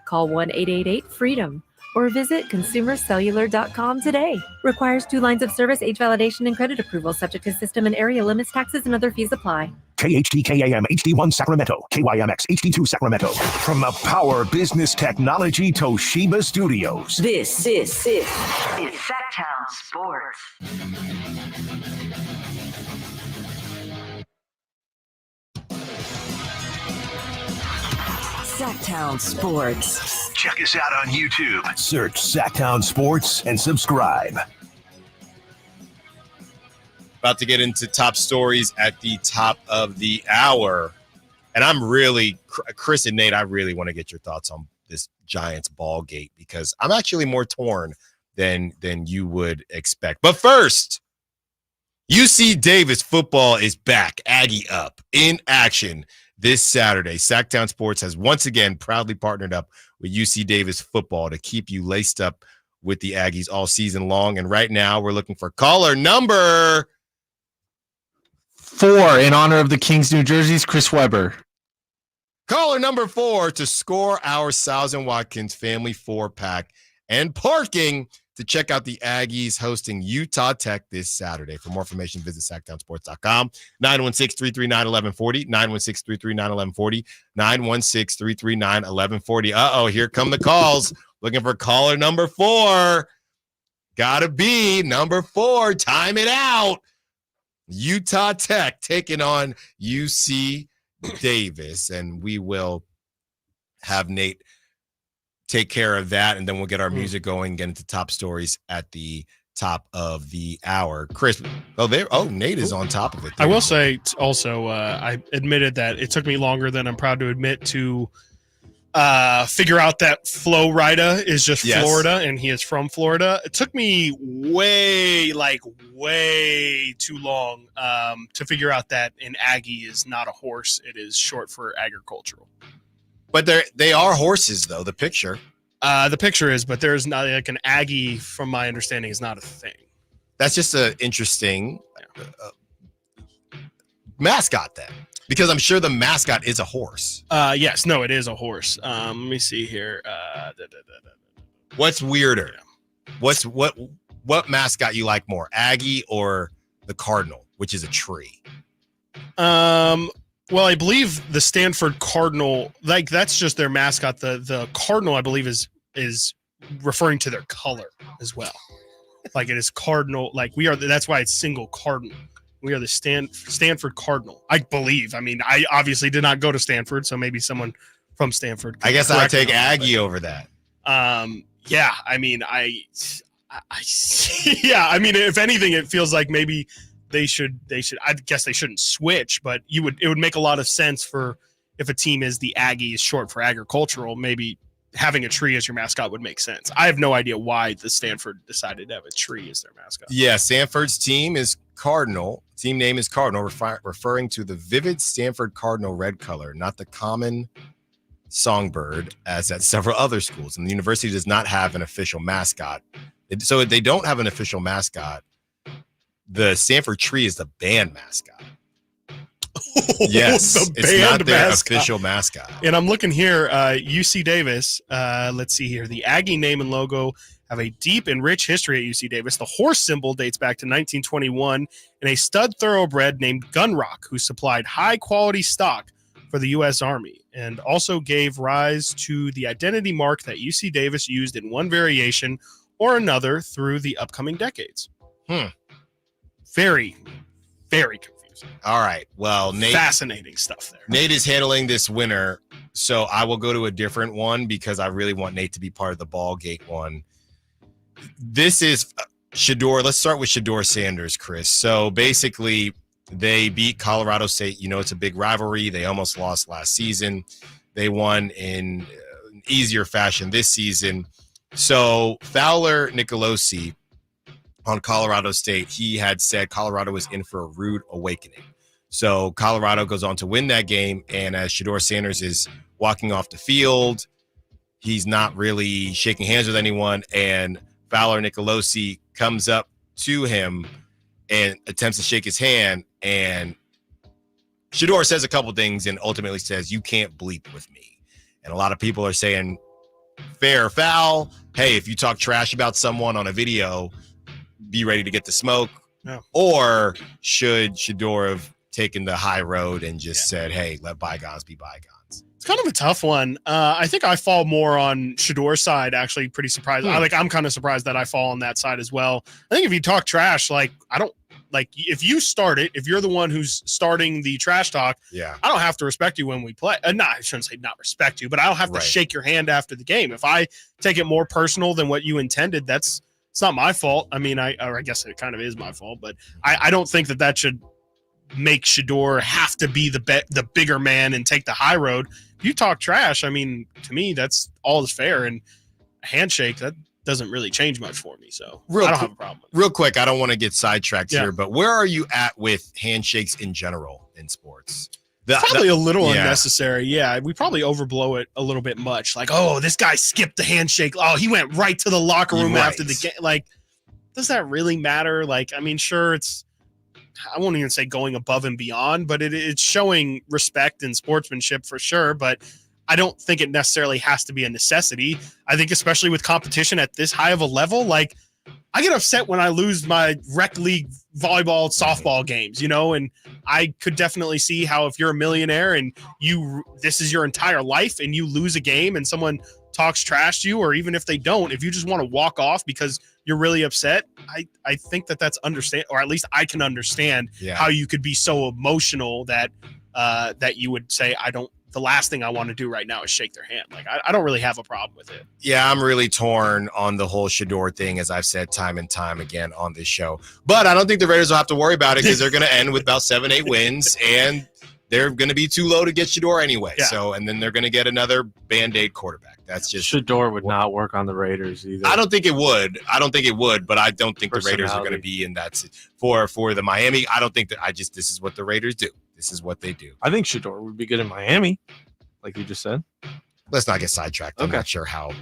Call 1-888-FREEDOM or visit consumercellular.com today. Requires 2 lines of service, age validation, and credit approval, subject to system and area limits, taxes, and other fees apply. KHTKAM HD1 Sacramento, KYMX HD2 Sacramento. From the Power Business Technology Toshiba Studios. This is Sacktown Sports. Sacktown Sports. Check us out on YouTube. Search Sacktown Sports and subscribe. About to get into top stories at the top of the hour. And I'm really, Chris and Nate, I really want to get your thoughts on this Giants ball gate because I'm actually more torn than you would expect. But first, UC Davis football is back. Aggie up in action this Saturday. Sacktown Sports has once again proudly partnered up with UC Davis football to keep you laced up with the Aggies all season long. And right now we're looking for caller number 4 in honor of the Kings, New Jersey's Chris Weber. Caller number 4 to score our Stiles Watkins Family 4-pack and parking to check out the Aggies hosting Utah Tech this Saturday. For more information, visit sacktownsports.com. 916-339-1140, 916-339-1140, 916-339-1140. Uh-oh, here come the calls. Looking for caller number 4. Gotta be number 4. Time it out. Utah Tech taking on UC Davis, and we will have Nate take care of that, and then we'll get our music going, get into top stories at the top of the hour. Chris, Nate is on top of it. I will say also, I admitted that it took me longer than I'm proud to admit to figure out that Flo Rida is just Florida, and he is from Florida. It took me way too long to figure out that an Aggie is not a horse. It is short for agricultural. But they are horses, though, the picture. The picture is, but there's not like an Aggie, from my understanding, is not a thing. That's just an interesting mascot then. Because I'm sure the mascot is a horse. Yes, no, it is a horse. Let me see here. What's weirder? What mascot you like more, Aggie or the Cardinal, which is a tree? Well, I believe the Stanford Cardinal, like that's just their mascot. The Cardinal, I believe, is referring to their color as well. Like it is Cardinal. Like we are. That's why it's single Cardinal. We are the Stanford Cardinal, I believe. I mean, I obviously did not go to Stanford, so maybe someone from Stanford. I guess I'd take Aggie over that. Yeah, I mean, yeah, I mean, if anything, it feels like maybe they should. I guess they shouldn't switch, but it would make a lot of sense for if a team is the Aggie is short for agricultural, maybe having a tree as your mascot would make sense. I have no idea why the Stanford decided to have a tree as their mascot. Yeah, Stanford's team is Cardinal. Team name is Cardinal, referring to the vivid Stanford Cardinal red color, not the common songbird as at several other schools. And the university does not have an official mascot. So they don't have an official mascot. The Stanford tree is the band mascot. Yes, it's not their official mascot. And I'm looking here, UC Davis. Let's see here. The Aggie name and logo have a deep and rich history at UC Davis. The horse symbol dates back to 1921 and a stud thoroughbred named Gunrock, who supplied high-quality stock for the U.S. Army and also gave rise to the identity mark that UC Davis used in one variation or another through the upcoming decades. Very, very confusing. games. All right. Well, Nate. Fascinating stuff there. Nate is handling this winner, so I will go to a different one because I really want Nate to be part of the Ballgate one. This is Shedeur. Let's start with Shedeur Sanders, Chris. So basically, they beat Colorado State. You know, it's a big rivalry. They almost lost last season. They won in easier fashion this season. So Fowler Nicolosi on Colorado State, he had said Colorado was in for a rude awakening. So Colorado goes on to win that game, and as Shedeur Sanders is walking off the field, he's not really shaking hands with anyone, and Fowler Nicolosi comes up to him and attempts to shake his hand, and Shedeur says a couple things and ultimately says, "You can't bleep with me." And a lot of people are saying, fair or foul. Hey, if you talk trash about someone on a video, be ready to get the smoke. Yeah. Or should Shedeur have taken the high road and just said, hey, let bygones be bygones? It's kind of a tough one. I think I fall more on Shedeur's side, actually. Pretty surprised. I'm kind of surprised that I fall on that side as well. I think if you talk trash, if you start it, if you're the one who's starting the trash talk, I don't have to respect you when we play. I shouldn't say not respect you, but I don't have to shake your hand after the game. If I take it more personal than what you intended, it's not my fault. I mean, I guess it kind of is my fault, but I don't think that should make Shedeur have to be the bigger man and take the high road. If you talk trash, I mean, to me, that's all is fair. And a handshake, that doesn't really change much for me. So I don't have a problem. Real quick, I don't want to get sidetracked here, but where are you at with handshakes in general in sports? Probably a little unnecessary. Yeah, we probably overblow it a little bit much. Like, oh, this guy skipped the handshake. Oh, he went right to the locker room after the game. Like, does that really matter? Like, I mean, sure, I won't even say going above and beyond, but it's showing respect and sportsmanship for sure. But I don't think it necessarily has to be a necessity. I think especially with competition at this high of a level, like, I get upset when I lose my rec league volleyball, softball games, and I could definitely see how if you're a millionaire and this is your entire life and you lose a game and someone talks trash to you, or even if they don't, if you just want to walk off because you're really upset, I think that's understand, or at least I can understand how you could be so emotional that you would say, the last thing I want to do right now is shake their hand. Like, I don't really have a problem with it. Yeah, I'm really torn on the whole Shedeur thing, as I've said time and time again on this show. But I don't think the Raiders will have to worry about it because they're going to end with about 7-8 wins, and they're going to be too low to get Shedeur anyway. Yeah. So, and then they're going to get another Band-Aid quarterback. That's just Shedeur would not work on the Raiders either. I don't think it would, but I don't think the Raiders are going to be in that for the Miami. I don't think that this is what the Raiders do. This is what they do. I think Shedeur would be good in Miami, like you just said. Let's not get sidetracked. I'm not sure how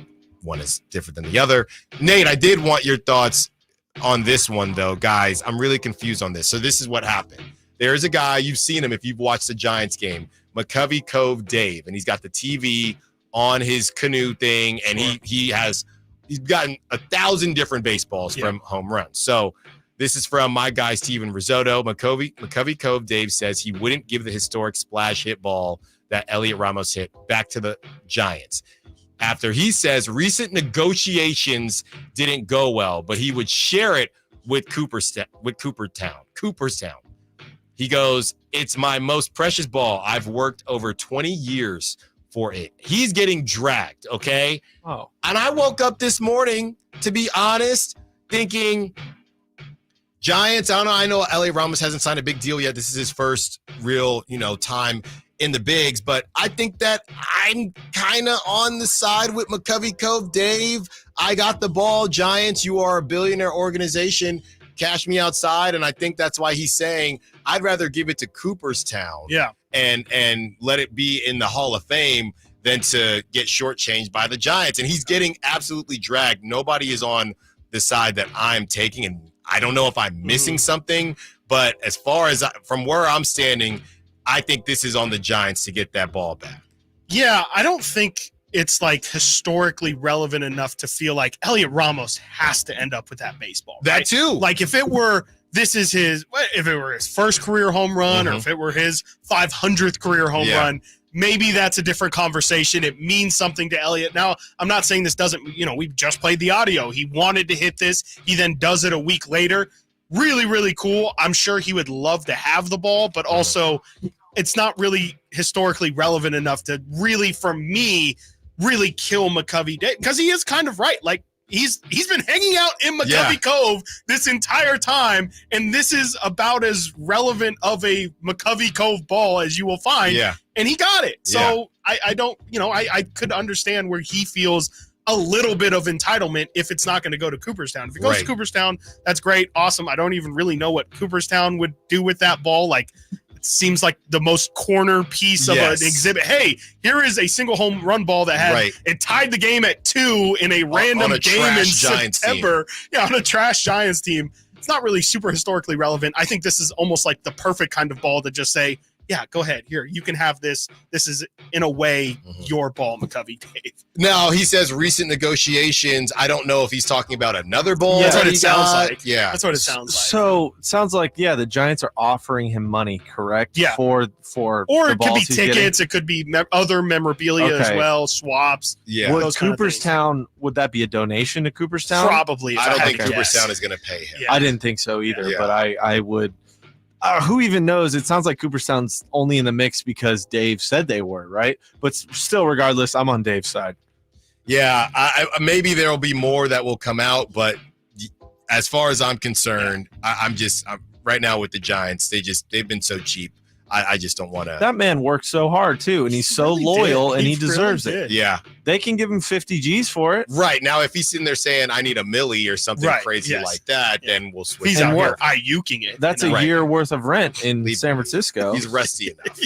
one is different than the other. Nate, I did want your thoughts on this one, though, guys. I'm really confused on this. So this is what happened. There's a guy, you've seen him if you've watched the Giants game, McCovey Cove Dave, and he's got the TV on his canoe thing, and he's gotten 1,000 different baseballs from home runs. So this is from my guy, Steven Risotto. McCovey Cove Dave says he wouldn't give the historic splash hit ball that Elliot Ramos hit back to the Giants. After he says recent negotiations didn't go well, but he would share it with Cooperstown. He goes, "It's my most precious ball. I've worked over 20 years for it." He's getting dragged, okay? Oh. And I woke up this morning, to be honest, thinking, Giants, I know Elliot Ramos hasn't signed a big deal yet. This is his first real, time in the bigs, but I think that I'm kind of on the side with McCovey Cove Dave. I got the ball. Giants, you are a billionaire organization. Cash me outside. And I think that's why he's saying I'd rather give it to Cooperstown and let it be in the Hall of Fame than to get shortchanged by the Giants. And he's getting absolutely dragged. Nobody is on the side that I'm taking, and I don't know if I'm missing something, but as far as from where I'm standing, I think this is on the Giants to get that ball back. Yeah, I don't think it's like historically relevant enough to feel like Elliot Ramos has to end up with that baseball. That too. Like if it were his first career home run or if it were his 500th career home run, maybe that's a different conversation. It means something to Elliot. Now, I'm not saying this doesn't, we just played the audio. He wanted to hit this. He then does it a week later. really, really cool. I'm sure he would love to have the ball, but also it's not really historically relevant enough to really, for me, really kill McCovey because he is kind of right. Like he's been hanging out in McCovey Cove this entire time, and this is about as relevant of a McCovey Cove ball as you will find. Yeah. And he got it. So I don't, I could understand where he feels a little bit of entitlement if it's not going to go to Cooperstown. If it goes to Cooperstown, that's great. Awesome. I don't even really know what Cooperstown would do with that ball. Like, it seems like the most corner piece of an exhibit. Hey, here is a single home run ball that had it tied the game at 2 in a random game in September. Yeah, on a trash Giants team. It's not really super historically relevant. I think this is almost like the perfect kind of ball to just say, yeah, go ahead. Here, you can have this. This is, in a way, your ball, McCovey Dave. Now, he says recent negotiations. I don't know if he's talking about another ball. That's what it sounds like. Yeah. That's what it sounds like. So, sounds like, the Giants are offering him money, correct? Yeah. For or the it could be balls he's tickets. getting? It could be other memorabilia as well, swaps. Yeah. Would those kind of things. Cooperstown, would that be a donation to Cooperstown? Probably. I don't think Cooperstown is going to pay him. Yeah. I didn't think so either, but I would. Who even knows? It sounds like Cooperstown's only in the mix because Dave said they were, right? But still, regardless, I'm on Dave's side. Yeah, maybe there will be more that will come out, but as far as I'm concerned, I'm right now with the Giants. They've been so cheap. I just don't want to. That man worked so hard too, and he's so loyal, and he deserves it. Yeah, they can give him 50 G's for it. Right now, if he's sitting there saying I need a milli or something crazy like that, then we'll switch. He's out here Ayuking it. That's a year worth of rent in San Francisco. He's rusty enough.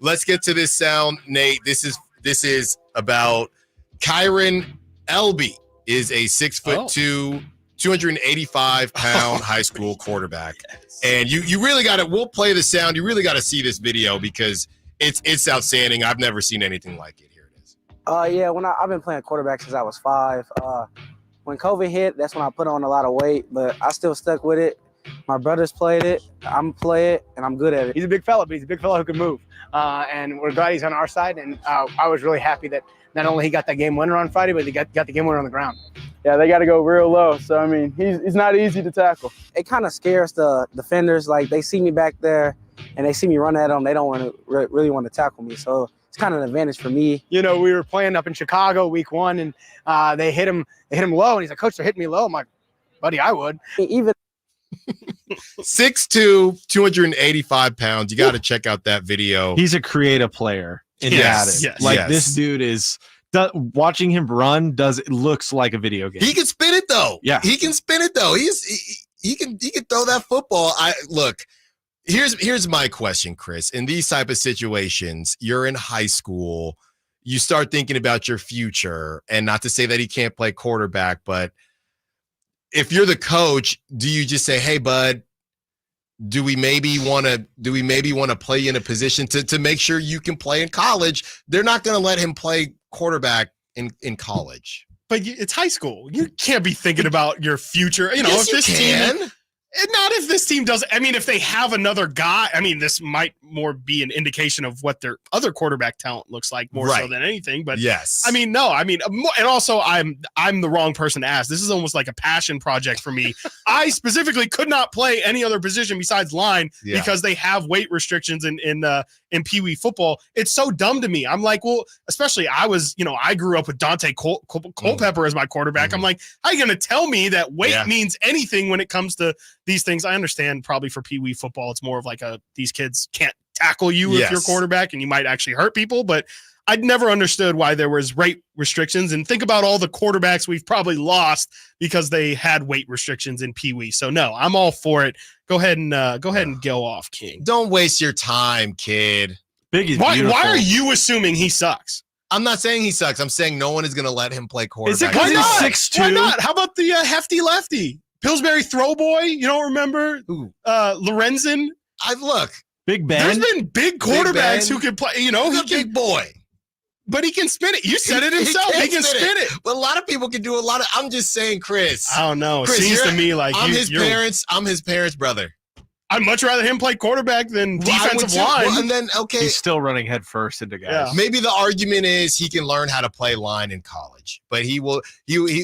Let's get to this sound, Nate. This is about Kyron Elby. Is a 6'2", 285-pound high school quarterback. And you really got to, we'll play the sound. You really got to see this video because it's outstanding. I've never seen anything like it. Here it is. I've been playing quarterback since I was 5. When COVID hit, that's when I put on a lot of weight, but I still stuck with it. My brothers played it. I'm play it, and I'm good at it. He's a big fella, but he's a big fella who can move. And we're glad he's on our side. And I was really happy that not only he got that game winner on Friday, but he got the game winner on the ground. Yeah, they got to go real low. So, I mean, he's not easy to tackle. It kind of scares the defenders. Like, they see me back there, and they see me run at them. They don't want to really want to tackle me. So it's kind of an advantage for me. You know, we were playing up in Chicago week 1, and they hit him low. And he's like, Coach, they're hitting me low. I'm like, buddy, I would. Even 6'2", 285 pounds. You got to check out that video. He's a creative player. Yes. This dude is watching him run looks like a video game. He can spin it though. Yeah, he can spin it though. He can throw that football. Here's my question, Chris. In these type of situations, you're in high school, you start thinking about your future, and not to say that he can't play quarterback, but if you're the coach, do you just say, "Hey, bud, do we maybe want to play you in a position to make sure you can play in college?" They're not going to let him play quarterback in college. But it's high school. You can't be thinking about your future. Yes, if this you can. team, not if this team does. I mean, if they have another guy, I mean, this might more be an indication of what their other quarterback talent looks like more so than anything. But yes, I mean, no, I mean, and also I'm the wrong person to ask. This is almost like a passion project for me. I specifically could not play any other position besides line because they have weight restrictions in Pee Wee football. It's so dumb to me. I'm like, well, especially I grew up with Dante Culpepper as my quarterback. I'm like, how are you going to tell me that weight means anything when it comes to these things? I understand probably for Pee Wee football, it's more of like these kids can't tackle you if you're quarterback and you might actually hurt people. But I'd never understood why there was weight restrictions. And think about all the quarterbacks we've probably lost because they had weight restrictions in Pee Wee. So no, I'm all for it. Go ahead and go off, King. Don't waste your time, kid. Big why are you assuming he sucks? I'm not saying he sucks. I'm saying no one is going to let him play quarterback. Is it because he's 6'2"? Why not? How about the hefty lefty? Pillsbury throw boy? You don't remember? Lorenzen? Big Ben. There's been big quarterbacks who can play. He's a big boy. But he can spin it. You said it himself. He can spin it. But a lot of people can do a lot of. I'm just saying, Chris. I don't know. It Chris, seems to me like I'm his parents' brother. I'd much rather him play quarterback than defensive line. Well, and then, okay. He's still running head first into guys. Yeah. Maybe the argument is he can learn how to play line in college, but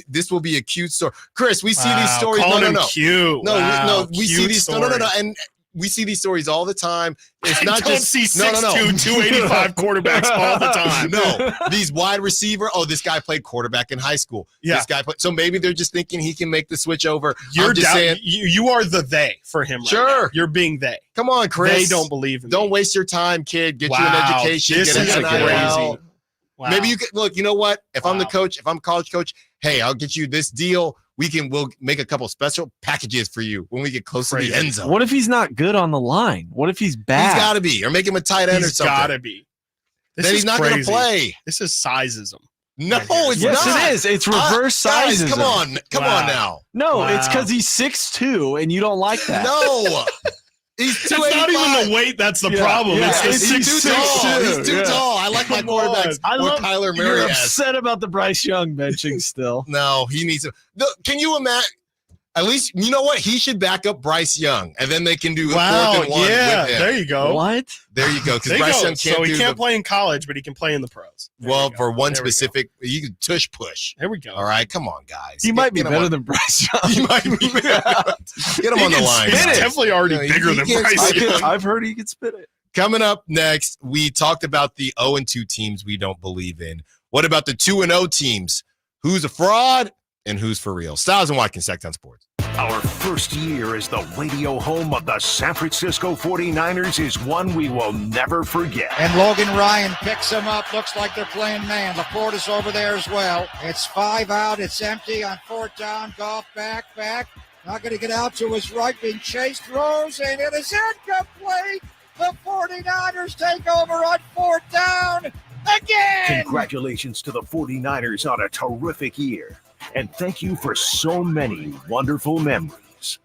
this will be a cute story. Chris, we see these stories. No. Cute. No, we see Cute these. story. No. And we see these stories all the time. It's not don't just see 6'2", 285 quarterbacks all the time. No, these wide receiver. Oh, this guy played quarterback in high school. Yeah. This guy played. So maybe they're just thinking he can make the switch over. You're I'm just saying. You are the they for him. Right Sure. now. You're being they. Come on, Chris. They don't believe in Don't me. waste your time, kid. Get you Wow, an education. this Get is an NIL. crazy. Wow. Maybe you could look. You know what? If I'm the coach, if I'm a college coach, hey, I'll get you this deal. We'll make a couple special packages for you when we get close to the end zone. What if he's not good on the line? What if he's bad? He's got to be, or make him a tight end or He's something. got to be. Then he's not going to play. This is sizeism. No, it's yes, not. it is. It's reverse guys, sizism. come on now. No, Wow. it's because he's 6'2", and you don't like that. No. He's It's not even the weight that's the problem. Yeah, It's the he's too 6'2". tall. He's too Yeah. tall. I like my Come on. quarterbacks. I love Kyler You're Murray has. upset about the Bryce Young benching still. No, he needs to. Can you imagine? At least, you know what? He should back up Bryce Young, and then they can do a 4th and 1 yeah, with him. there you go. What? There you go. Because There you Bryce go. Young can't So he do can't play in college, but he can play in the pros. There well, we go. for one There we go. specific, you can tush push. There we go. All right, come on, guys. He might be Get him better on- than Bryce Young. He might be better. Get him on the line. He's guys. definitely already No, he- bigger he than can't Bryce spit it. Young. I've heard he can spit it. Coming up next, we talked about the 0-2 teams we don't believe in. What about the 2-0 teams? Who's a fraud and who's for real? Stiles and Watkins, Sacktown Sports. Our first year as the radio home of the San Francisco 49ers is one we will never forget. And Logan Ryan picks him up. Looks like they're playing man. LaPorta's over there as well. It's 5 out. It's empty on 4th down. Goff back. Not going to get out to his right. Being chased. Throws. And it is incomplete. The 49ers take over on 4th down again. Congratulations to the 49ers on a terrific year. And thank you for so many wonderful memories.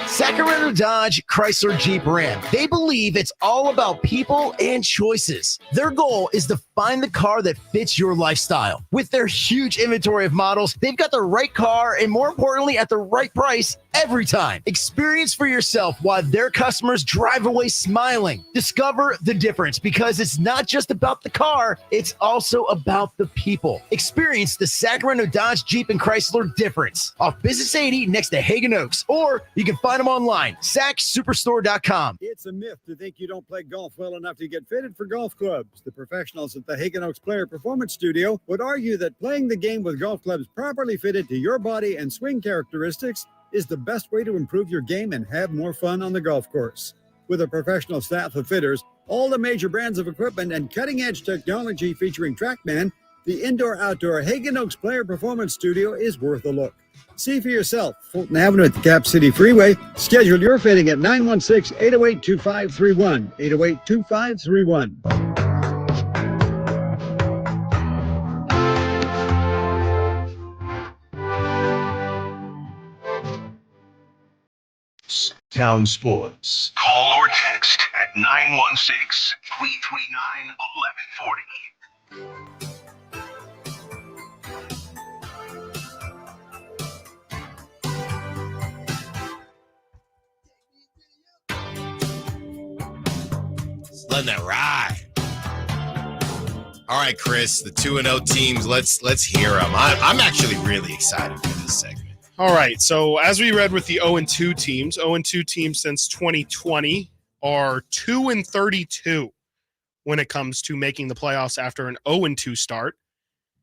Sacramento Dodge Chrysler Jeep Ram. They believe it's all about people and choices. Their goal is to find the car that fits your lifestyle. With their huge inventory of models, they've got the right car and more importantly at the right price every time. Experience for yourself why their customers drive away smiling. Discover the difference because it's not just about the car, it's also about the people. Experience the Sacramento Dodge Jeep and Chrysler difference off Business 80 next to Hagen Oaks, or you can find them online, sacksuperstore.com. It's a myth to think you don't play golf well enough to get fitted for golf clubs. The professionals at the Hagen Oaks Player Performance Studio would argue that playing the game with golf clubs properly fitted to your body and swing characteristics is the best way to improve your game and have more fun on the golf course. With a professional staff of fitters, all the major brands of equipment, and cutting-edge technology featuring TrackMan, the indoor-outdoor Hagen Oaks Player Performance Studio is worth a look. See for yourself. Fulton Avenue at the Cap City Freeway. Schedule your fitting at 916-808-2531. 808-2531. Town Sports. Call or text at 916-339-1140. Letting that ride. All right, Chris, the 2-0 teams. Let's hear them. I'm actually really excited for this segment. All right. So as we read with the 0-2 teams, 0-2 teams since 2020 are 2-32 when it comes to making the playoffs after an 0-2 start.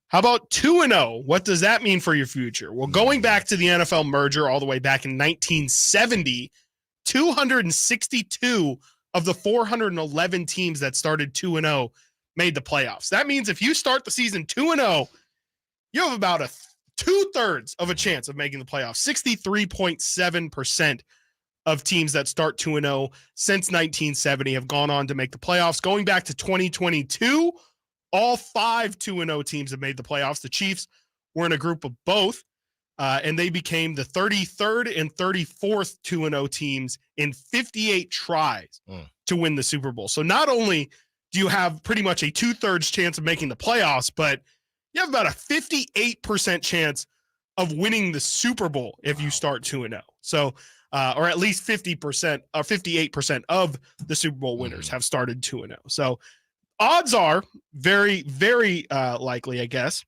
How about 2-0? What does that mean for your future? Well, going back to the NFL merger all the way back in 1970, 262 of the 411 teams that started 2-0 made the playoffs. That means if you start the season 2-0, you have about a 2/3 of a chance of making the playoffs. 63.7% of teams that start 2-0 since 1970 have gone on to make the playoffs. Going back to 2022, all 5 2-0 teams have made the playoffs. The Chiefs were in a group of both, and they became the 33rd and 34th 2-0 teams in 58 tries to win the Super Bowl. So not only do you have pretty much a 2/3 chance of making the playoffs, but you have about a 58% chance of winning the Super Bowl if you start 2-0. So, or at least 50% or 58% of the Super Bowl winners have started 2-0. So odds are very, very likely, I guess,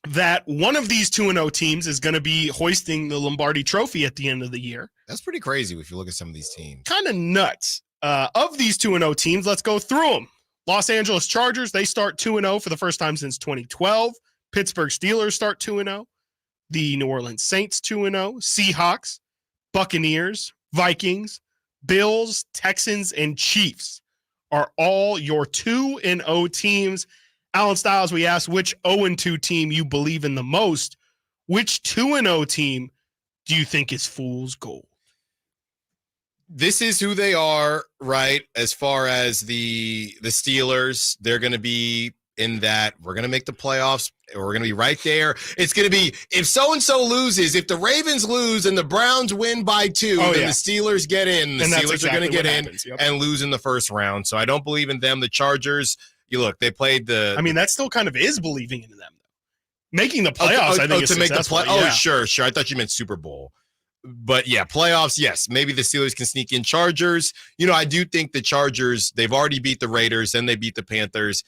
that one of these 2-0 teams is going to be hoisting the Lombardi Trophy at the end of the year. That's pretty crazy if you look at some of these teams. Kind of nuts. Of these 2-0 teams, let's go through them. Los Angeles Chargers, they start 2-0 for the first time since 2012. Pittsburgh Steelers start 2-0. The New Orleans Saints 2-0. Seahawks, Buccaneers, Vikings, Bills, Texans, and Chiefs are all your 2-0 teams. Alan Stiles, we asked which 0-2 team you believe in the most. Which 2-0 team do you think is fool's gold? This is who they are, right? As far as the Steelers, they're going to be in that we're going to make the playoffs. We're going to be right there. It's going to be if so-and-so loses, if the Ravens lose and the Browns win by 2, then the Steelers get in. The Steelers are going to get in and lose in the first round. So I don't believe in them. The Chargers, you look, they played the. I mean, that still kind of is believing in them, though. Making the playoffs, I think, is to make the successful. Oh, sure. I thought you meant Super Bowl. But yeah, playoffs, yes. Maybe the Steelers can sneak in. Chargers, I do think the Chargers, they've already beat the Raiders, then they beat the Panthers.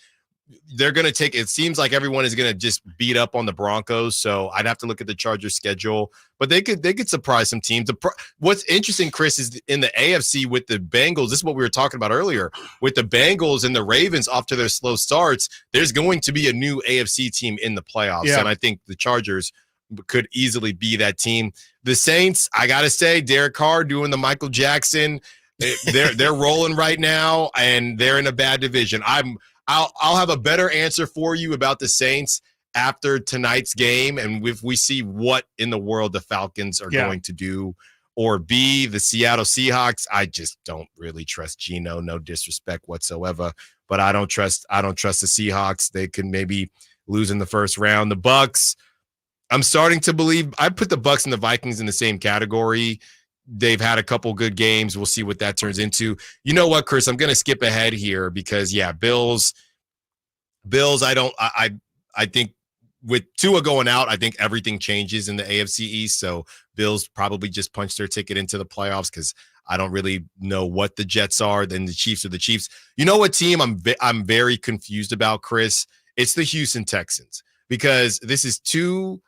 They're going to take, it seems like everyone is going to just beat up on the Broncos. So I'd have to look at the Chargers schedule, but they could surprise some teams. What's interesting, Chris, is in the AFC with the Bengals. This is what we were talking about earlier with the Bengals and the Ravens off to their slow starts. There's going to be a new AFC team in the playoffs. Yeah. And I think the Chargers could easily be that team. The Saints, I got to say, Derek Carr doing the Michael Jackson. They're rolling right now and they're in a bad division. I'll have a better answer for you about the Saints after tonight's game, and if we see what in the world the Falcons are going to do, or be the Seattle Seahawks. I just don't really trust Geno. No disrespect whatsoever, but I don't trust the Seahawks. They could maybe lose in the first round. The Bucks, I'm starting to believe. I put the Bucks and the Vikings in the same category. They've had a couple good games. We'll see what that turns into. You know what, Chris? I'm going to skip ahead here because, Bills. I think with Tua going out, I think everything changes in the AFC East. So Bills probably just punched their ticket into the playoffs because I don't really know what the Jets are. Then the Chiefs are the Chiefs. You know what team I'm very confused about, Chris? It's the Houston Texans because this is two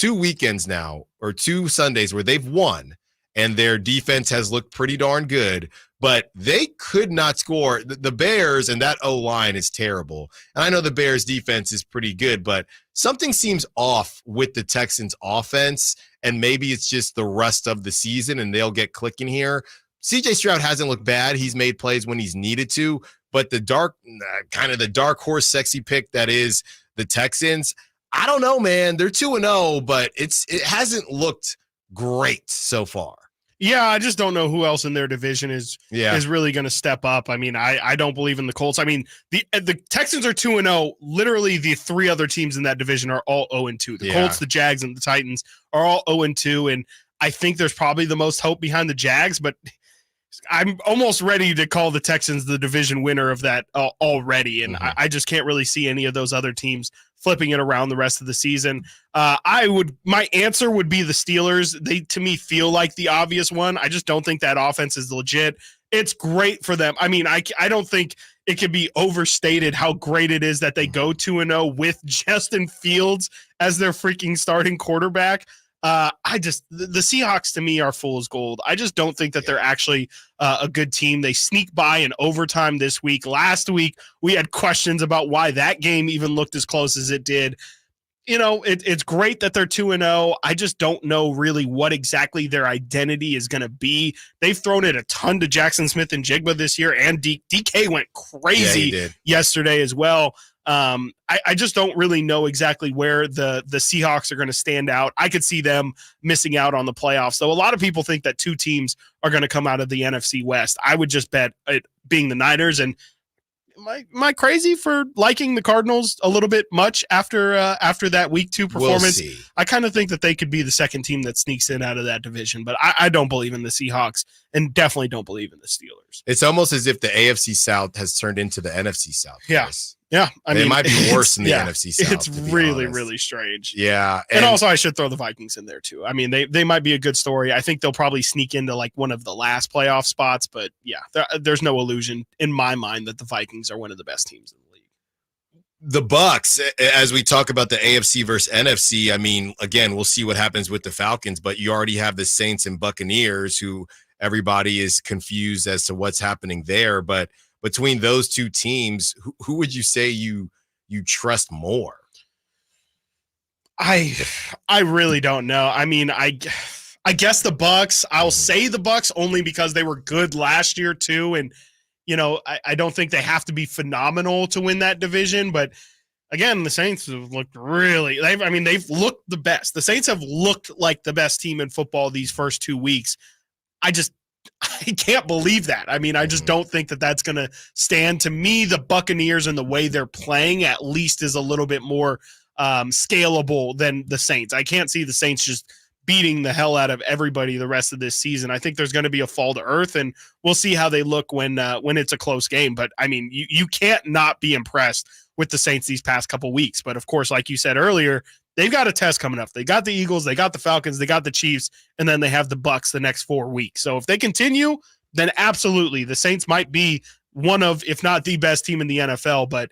weekends now or 2 Sundays where they've won. And their defense has looked pretty darn good, but they could not score. The Bears and that O-line is terrible. And I know the Bears defense is pretty good, but something seems off with the Texans offense, and maybe it's just the rust of the season and they'll get clicking here. CJ Stroud hasn't looked bad. He's made plays when he's needed to, but the dark horse sexy pick that is the Texans, I don't know, man. They're 2-0, but it hasn't looked great so far. Yeah, I just don't know who else in their division is really going to step up. I mean, I don't believe in the Colts. I mean, the Texans are 2-0. Literally, the 3 other teams in that division are all 0-2. The Colts, the Jags, and the Titans are all 0-2. And I think there's probably the most hope behind the Jags, but I'm almost ready to call the Texans the division winner of that already. And I just can't really see any of those other teams flipping it around the rest of the season. My answer would be the Steelers. They, to me, feel like the obvious one. I just don't think that offense is legit. It's great for them. I mean, I don't think it can be overstated how great it is that they go 2-0 with Justin Fields as their freaking starting quarterback. The Seahawks to me are fool's gold. I just don't think that they're actually a good team. They sneak by in overtime this week. Last week, we had questions about why that game even looked as close as it did. It's great that they're 2-0. I just don't know really what exactly their identity is going to be. They've thrown it a ton to Jackson Smith and Jigba this year, and DK went crazy yesterday as well. I just don't really know exactly where the Seahawks are going to stand out. I could see them missing out on the playoffs. So a lot of people think that 2 teams are going to come out of the NFC West. I would just bet it being the Niners. And am I crazy for liking the Cardinals a little bit much after that week 2 performance? We'll see. I kind of think that they could be the second team that sneaks in out of that division, but I don't believe in the Seahawks and definitely don't believe in the Steelers. It's almost as if the AFC South has turned into the NFC South. Yeah. Yeah, I mean, it might be worse than the yeah, NFC South. It's really, really strange. Yeah, and also I should throw the Vikings in there too. I mean, they might be a good story. I think they'll probably sneak into like one of the last playoff spots, but yeah, there's no illusion in my mind that the Vikings are one of the best teams in the league. The Bucks, as we talk about the AFC versus NFC, I mean, again, we'll see what happens with the Falcons, but you already have the Saints and Buccaneers, who everybody is confused as to what's happening there. But between those two teams, who would you say you trust more? I really don't know. I mean, I guess the Bucks. I'll say the Bucks only because they were good last year too, and you know, I don't think they have to be phenomenal to win that division. But again, the Saints have looked really. They've looked the best. The Saints have looked like the best team in football these first 2 weeks. I can't believe that. I mean, I just don't think that that's going to stand. To me, the Buccaneers and the way they're playing at least is a little bit more scalable than the Saints. I can't see the Saints just beating the hell out of everybody the rest of this season. I think there's going to be a fall to earth, and we'll see how they look when it's a close game. But I mean, you can't not be impressed with the Saints these past couple weeks. But of course, like you said earlier, they've got a test coming up. They got the Eagles, they got the Falcons, they got the Chiefs, and then they have the Bucks the next 4 weeks. So if they continue, then absolutely the Saints might be one of, if not the best team in the NFL. But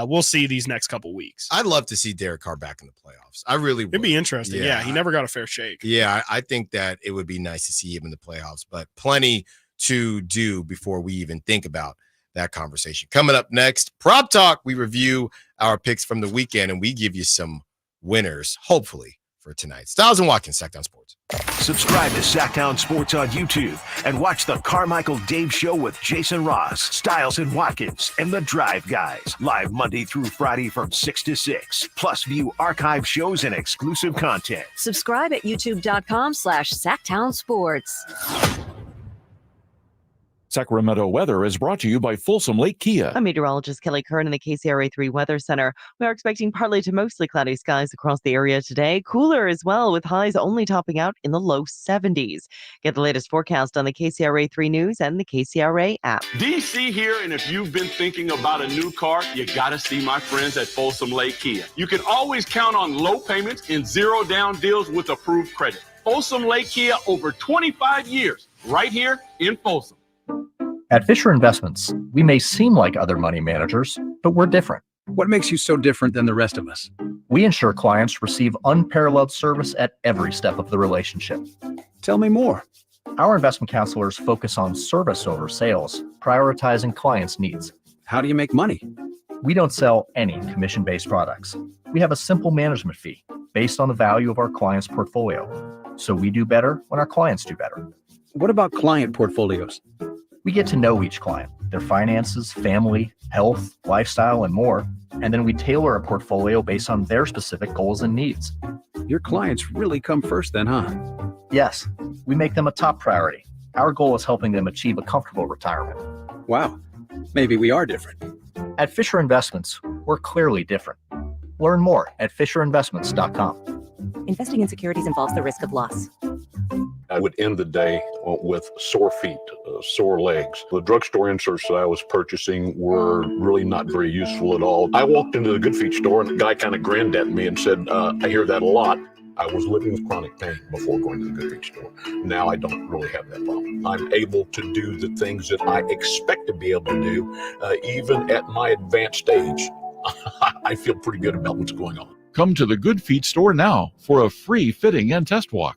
we'll see these next couple weeks. I'd love to see Derek Carr back in the playoffs. I really would. It'd be interesting. Yeah, he never got a fair shake. Yeah, I think that it would be nice to see him in the playoffs, but plenty to do before we even think about that conversation. Coming up next, Prop Talk, we review our picks from the weekend, and we give you some winners, hopefully, for tonight. Stiles and Watkins, Sacktown Sports. Subscribe to Sacktown Sports on YouTube and watch the Carmichael Dave Show with Jason Ross, Stiles and Watkins, and the Drive Guys, live Monday through Friday from 6 to 6. Plus, view archive shows and exclusive content. Subscribe at youtube.com/Sacktown Sports. Sacramento weather is brought to you by Folsom Lake Kia. I'm meteorologist Kelly Kern in the KCRA3 Weather Center. We are expecting partly to mostly cloudy skies across the area today. Cooler as well, with highs only topping out in the low 70s. Get the latest forecast on the KCRA3 News and the KCRA app. DC here, and if you've been thinking about a new car, you got to see my friends at Folsom Lake Kia. You can always count on low payments and zero down deals with approved credit. Folsom Lake Kia, over 25 years, right here in Folsom. At Fisher Investments, we may seem like other money managers, but we're different. What makes you so different than the rest of us? We ensure clients receive unparalleled service at every step of the relationship. Tell me more. Our investment counselors focus on service over sales, prioritizing clients' needs. How do you make money? We don't sell any commission-based products. We have a simple management fee based on the value of our clients' portfolio. So we do better when our clients do better. What about client portfolios? We get to know each client, their finances, family, health, lifestyle, and more, and then we tailor a portfolio based on their specific goals and needs. Your clients really come first then, huh? Yes, we make them a top priority. Our goal is helping them achieve a comfortable retirement. Wow, maybe we are different. At Fisher Investments, we're clearly different. Learn more at FisherInvestments.com. Investing in securities involves the risk of loss. I would end the day with sore feet, sore legs. The drugstore inserts that I was purchasing were really not very useful at all. I walked into the Good Feet store and the guy kind of grinned at me and said, I hear that a lot. I was living with chronic pain before going to the Good Feet store. Now I don't really have that problem. I'm able to do the things that I expect to be able to do, even at my advanced age. I feel pretty good about what's going on. Come to the Good Feet store now for a free fitting and test walk.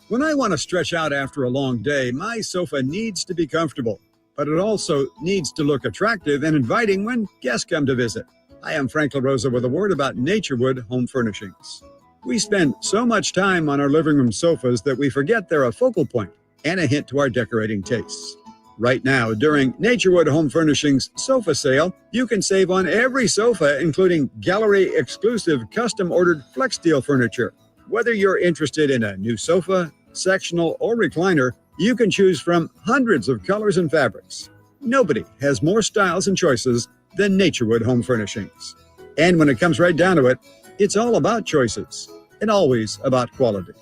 When I want to stretch out after a long day, my sofa needs to be comfortable, but it also needs to look attractive and inviting when guests come to visit. I am Frank LaRosa with a word about Naturewood Home Furnishings. We spend so much time on our living room sofas that we forget they're a focal point and a hint to our decorating tastes. Right now, during Naturewood Home Furnishings sofa sale, you can save on every sofa, including gallery-exclusive custom-ordered flex steel furniture. Whether you're interested in a new sofa, sectional, or recliner, you can choose from hundreds of colors and fabrics. Nobody has more styles and choices than Naturewood Home Furnishings. And when it comes right down to it, it's all about choices and always about quality.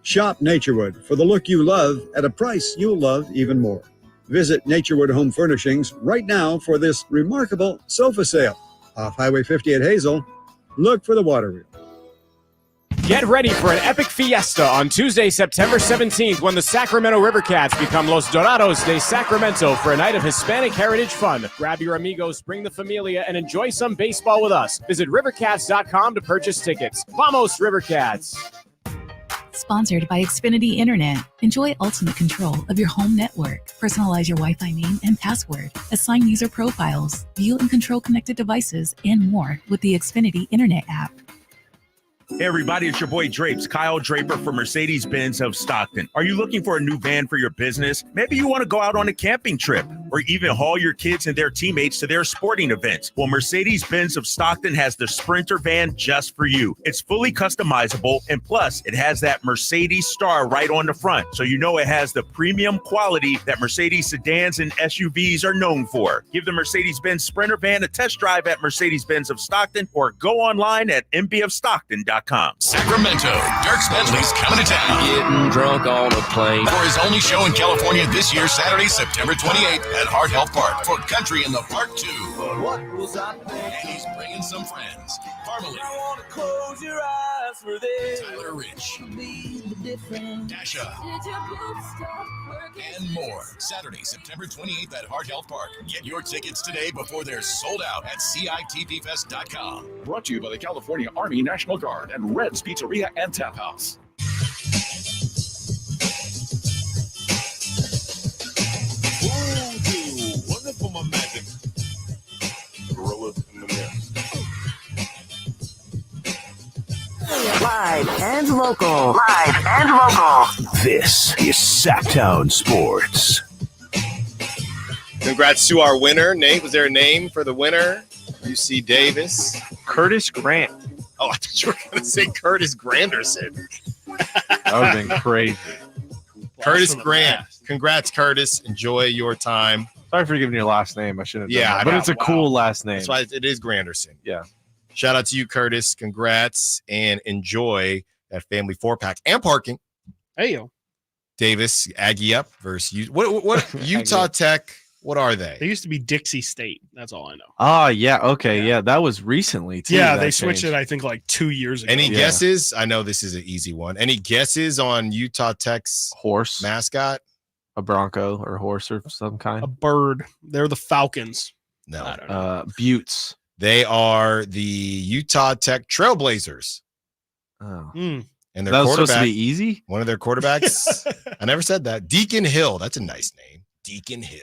Shop Naturewood for the look you love at a price you'll love even more. Visit Naturewood Home Furnishings right now for this remarkable sofa sale. Off Highway 50 at Hazel, look for the water wheel. Get ready for an epic fiesta on Tuesday, September 17th, when the Sacramento River Cats become Los Dorados de Sacramento for a night of Hispanic heritage fun. Grab your amigos, bring the familia, and enjoy some baseball with us. Visit rivercats.com to purchase tickets. Vamos, River Cats! Sponsored by Xfinity Internet. Enjoy ultimate control of your home network. Personalize your Wi-Fi name and password. Assign user profiles. View and control connected devices and more with the Xfinity Internet app. Hey everybody, it's your boy Drapes, Kyle Draper from Mercedes-Benz of Stockton. Are you looking for a new van for your business? Maybe you want to go out on a camping trip or even haul your kids and their teammates to their sporting events. Well, Mercedes-Benz of Stockton has the Sprinter van just for you. It's fully customizable, and plus it has that Mercedes star right on the front, so you know it has the premium quality that Mercedes sedans and SUVs are known for. Give the Mercedes-Benz Sprinter van a test drive at Mercedes-Benz of Stockton or go online at mbofstockton.com. Sacramento, Dierks Bentley's coming to town. Getting drunk on a plane. For his only show in California this year, Saturday, September 28th at Heart Health Park for Country in the Park 2. What was I thinking? And he's bringing some friends. Parmalee. I want to close your eyes for this. Tyler Rich. Dasha. And And more. Saturday, September 28th at Heart Health Park. Get your tickets today before they're sold out at CITPFest.com. Brought to you by the California Army National Guard and Red's Pizzeria and Tap House. Wonderful my magic. Gorilla in the mist. Live and local. Live and local. This is Sacktown Sports. Congrats to our winner. Nate, was there a name for the winner? UC Davis. Curtis Grant. Oh, I thought you were going to say Curtis Granderson. That would have been crazy. Curtis Grant. Congrats, Curtis. Enjoy your time. Sorry for giving your last name. I shouldn't have done Yeah, that. But I it's a know. cool last name. That's why it is Granderson. Yeah. Shout out to you, Curtis. Congrats and enjoy that family 4-pack and parking. Hey, yo. Davis, Aggie up versus you. What Utah Tech? What are they? They used to be Dixie State. That's all I know. Oh, yeah. Okay. Yeah. That was recently, too. Yeah, that they switched changed. it, I think, like 2 years ago. Any guesses? I know this is an easy one. Any guesses on Utah Tech's horse mascot? A bronco or horse or some kind? A bird. They're the Falcons. No. I don't know. Buttes. They are the Utah Tech Trailblazers. Oh. And their That was supposed to quarterback, be easy? one of their quarterbacks, I never said that. Deacon Hill. That's a nice name. Deacon Hill.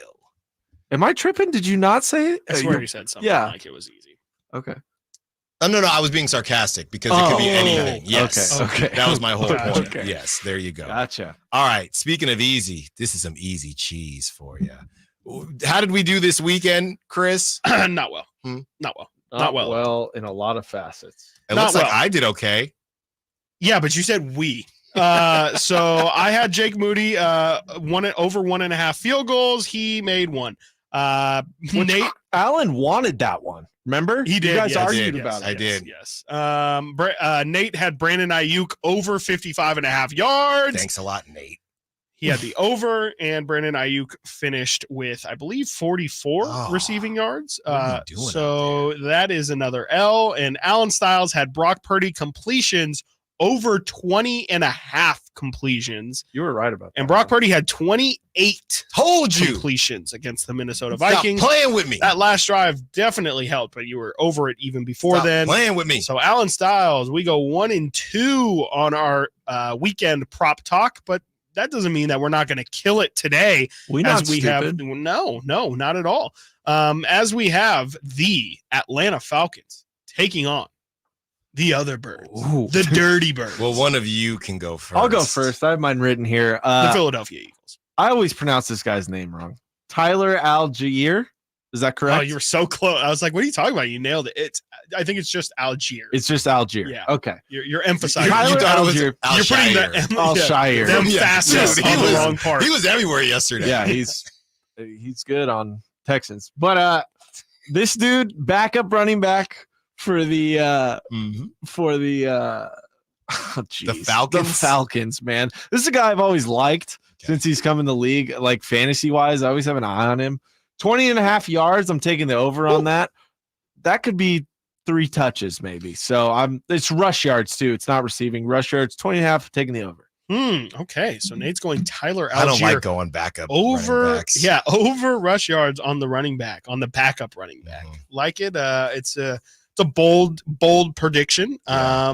Am I tripping? Did you not say it? I swear you said something like it was easy. Okay. Oh, no, I was being sarcastic because it could be anything. Yes. Okay. That was my whole point. Okay. Yes, there you go. Gotcha. All right. Speaking of easy, this is some easy cheese for you. How did we do this weekend, Chris? Not well. Not well. Not well. Well, in a lot of facets. It Not looks like well. I did okay. Yeah, but you said we. So I had Jake Moody over 1.5 field goals. He made one. Nate Allen wanted that one. Remember? He did. You guys yes, argued yes, about it. I did. Yes. Nate had Brandon Ayuk over 55.5 yards. Thanks a lot, Nate. He had the over, and Brandon Ayuk finished with, I believe, 44 receiving yards. So that is another L. And Alan Stiles had Brock Purdy completions over 20.5 completions. You were right about that. And Brock Purdy had 28 Told you. completions against the Minnesota Stop Vikings. playing with me. That last drive definitely helped, but you were over it even before Stop then. playing with me. So Alan Stiles, we go 1-2 on our weekend prop talk, but that doesn't mean that we're not going to kill it today. Have No, not at all. As we have the Atlanta Falcons taking on the other birds, the Dirty Birds. Well, one of you can go first. I'll go first. I have mine written here. The Philadelphia Eagles. I always pronounce this guy's name wrong. Tyler Algier. Is that correct? Oh, you were so close. I was like, what are you talking about? You nailed it. I think it's just Algier. It's just Algier. Yeah. Okay. You're emphasizing. Tyler Algier. You're putting the Alshire. them facets on the wrong part. He was everywhere yesterday. Yeah, he's good on Texans. But this dude, backup running back for the The Falcons? The Falcons, man. This is a guy I've always liked since he's come in the league, like fantasy wise. I always have an eye on him. 20.5 yards. I'm taking the over on that. that could be 3 touches maybe. So it's rush yards too. It's not receiving. Rush yards 20.5, taking the over. Okay, so Nate's going Tyler Algier. I don't like going backup over rush yards on the running back, on the backup running back. Like it. It's a bold prediction. I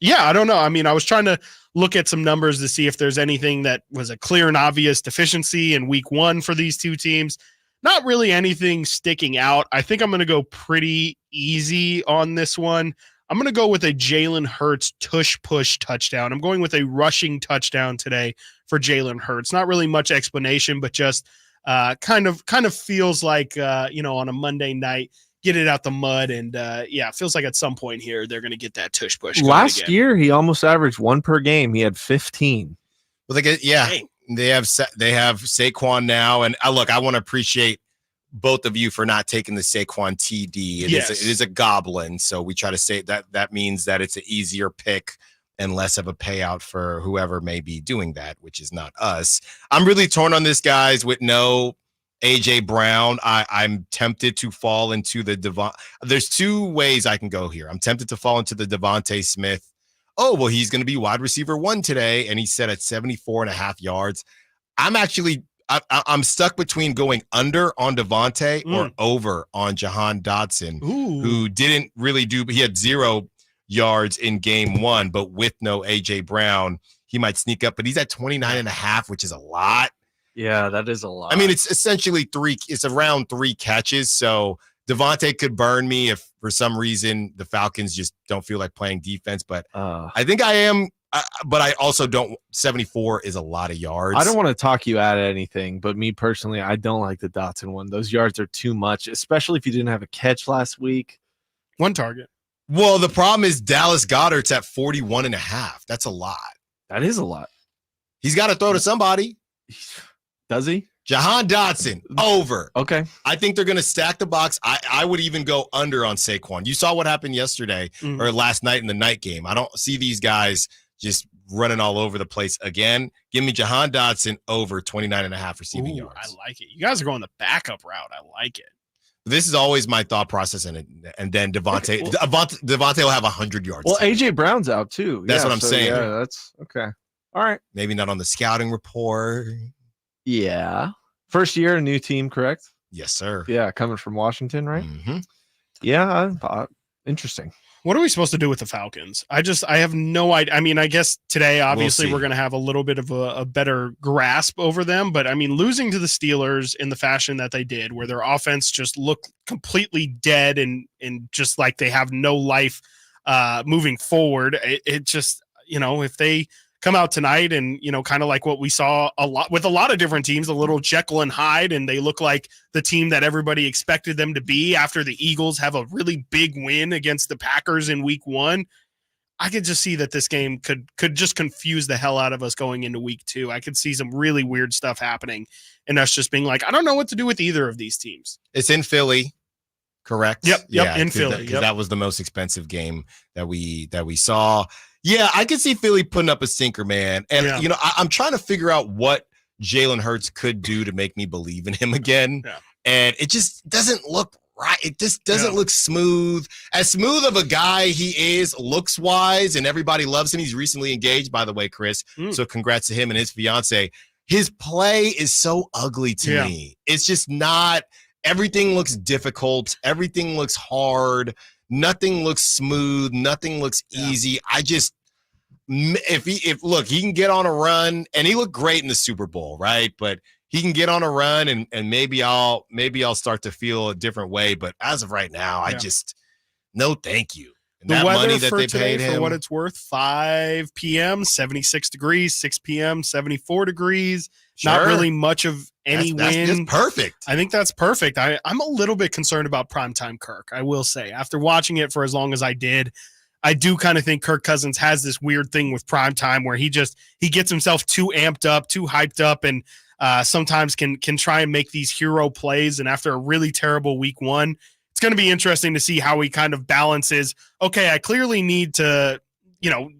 don't know. I mean, I was trying to look at some numbers to see if there's anything that was a clear and obvious deficiency in week 1 for these two teams. Not really anything sticking out. I think I'm going to go pretty easy on this one. I'm going to go with a Jalen Hurts tush-push touchdown. I'm going with a rushing touchdown today for Jalen Hurts. Not really much explanation, but just kind of feels like, on a Monday night, get it out the mud. And, it feels like at some point here, they're going to get that tush-push going Last again. year, he almost averaged 1 per game. He had 15. Well, they have Saquon now. And look, I want to appreciate both of you for not taking the Saquon TD. It is a goblin. So we try to say that means that it's an easier pick and less of a payout for whoever may be doing that, which is not us. I'm really torn on this, guys, with no AJ Brown. I'm tempted to fall into the There's 2 ways I can go here. I'm tempted to fall into the Devontae Smith. Oh, well, he's going to be wide receiver 1 today. And he's set at 74.5 yards. I'm stuck between going under on Devontae or over on Jahan Dotson, who didn't really he had 0 yards in game 1, but with no AJ Brown, he might sneak up, but he's at 29.5, which is a lot. Yeah, that is a lot. I mean, it's essentially it's around 3 catches. So Devontae could burn me if for some reason the Falcons just don't feel like playing defense, but I think I am. But I also don't. 74 is a lot of yards. I don't want to talk you out of anything, but me personally, I don't like the Dotson one. Those yards are too much, especially if you didn't have a catch last week. 1 target. Well, the problem is Dallas Goedert's at 41.5. That's a lot. That is a lot. He's got to throw to somebody. Does he? Jahan Dotson, over. Okay. I think they're going to stack the box. I would even go under on Saquon. You saw what happened yesterday or last night in the night game. I don't see these guys just running all over the place again. Give me Jahan Dotson over 29.5 receiving yards. I like it. You guys are going the backup route. I like it. This is always my thought process in it. And then Devontae will have 100 yards. Well, AJ Brown's out too. That's what I'm saying. Yeah, that's okay. All right. Maybe not on the scouting report. Yeah. First year, a new team, correct? Yes, sir. Yeah, coming from Washington, right? Mm-hmm. Yeah, interesting. What are we supposed to do with the Falcons? I have no idea. I mean, I guess today, obviously, we're going to have a little bit of a better grasp over them. But, I mean, losing to the Steelers in the fashion that they did, where their offense just looked completely dead and just like they have no life moving forward, it just, if they come out tonight and, kind of like what we saw a lot of different teams, a little Jekyll and Hyde, and they look like the team that everybody expected them to be after the Eagles have a really big win against the Packers in week 1. I could just see that this game could just confuse the hell out of us going into week 2. I could see some really weird stuff happening and us just being like, I don't know what to do with either of these teams. It's in Philly. Correct. Yep. In Philly. That was the most expensive game that we saw. Yeah, I can see Philly putting up a sinker, man. And, I'm trying to figure out what Jalen Hurts could do to make me believe in him again. Yeah. And it just doesn't look right. It just doesn't look smooth. As smooth of a guy he is looks-wise, and everybody loves him. He's recently engaged, by the way, Chris. So congrats to him and his fiance. His play is so ugly to me. It's just not – everything looks difficult. Everything looks hard. Nothing looks smooth. Nothing looks easy. Look, he can get on a run, and he looked great in the Super Bowl, right? But he can get on a run, and maybe I'll start to feel a different way. But as of right now, I just no, thank you. And the that weather money that for they today, paid him, for what it's worth, 5 p.m. 76 degrees, 6 p.m. 74 degrees. Not really much of any wind. That's just perfect. I think that's perfect. I'm a little bit concerned about primetime Kirk, I will say. After watching it for as long as I did, I do kind of think Kirk Cousins has this weird thing with primetime where he gets himself too amped up, too hyped up, and sometimes can try and make these hero plays. And after a really terrible week 1, it's going to be interesting to see how he kind of balances, okay, I clearly need to,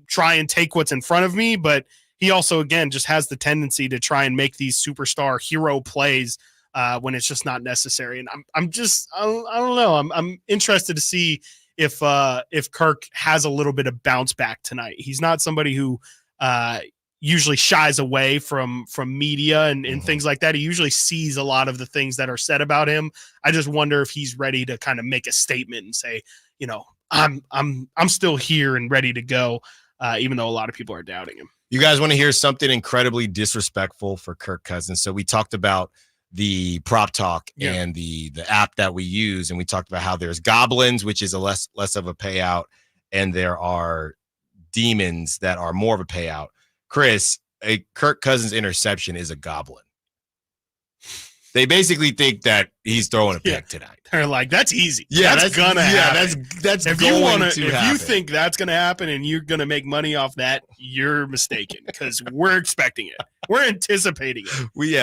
try and take what's in front of me, but he also, again, just has the tendency to try and make these superstar hero plays when it's just not necessary. And I don't know. I'm interested to see if Kirk has a little bit of bounce back tonight. He's not somebody who usually shies away from media and things like that. He usually sees a lot of the things that are said about him. I just wonder if he's ready to kind of make a statement and say, I'm still here and ready to go, even though a lot of people are doubting him. You guys want to hear something incredibly disrespectful for Kirk Cousins? So we talked about the prop talk and the app that we use, and we talked about how there's goblins, which is a less of a payout, and there are demons that are more of a payout. Chris, a Kirk Cousins interception is a goblin. They basically think that he's throwing a pick tonight. They're like, that's easy. Yeah, that's gonna happen. That's if going to if happen. you think that's gonna happen and you're gonna make money off that, you're mistaken, because we're expecting it. We're anticipating it. We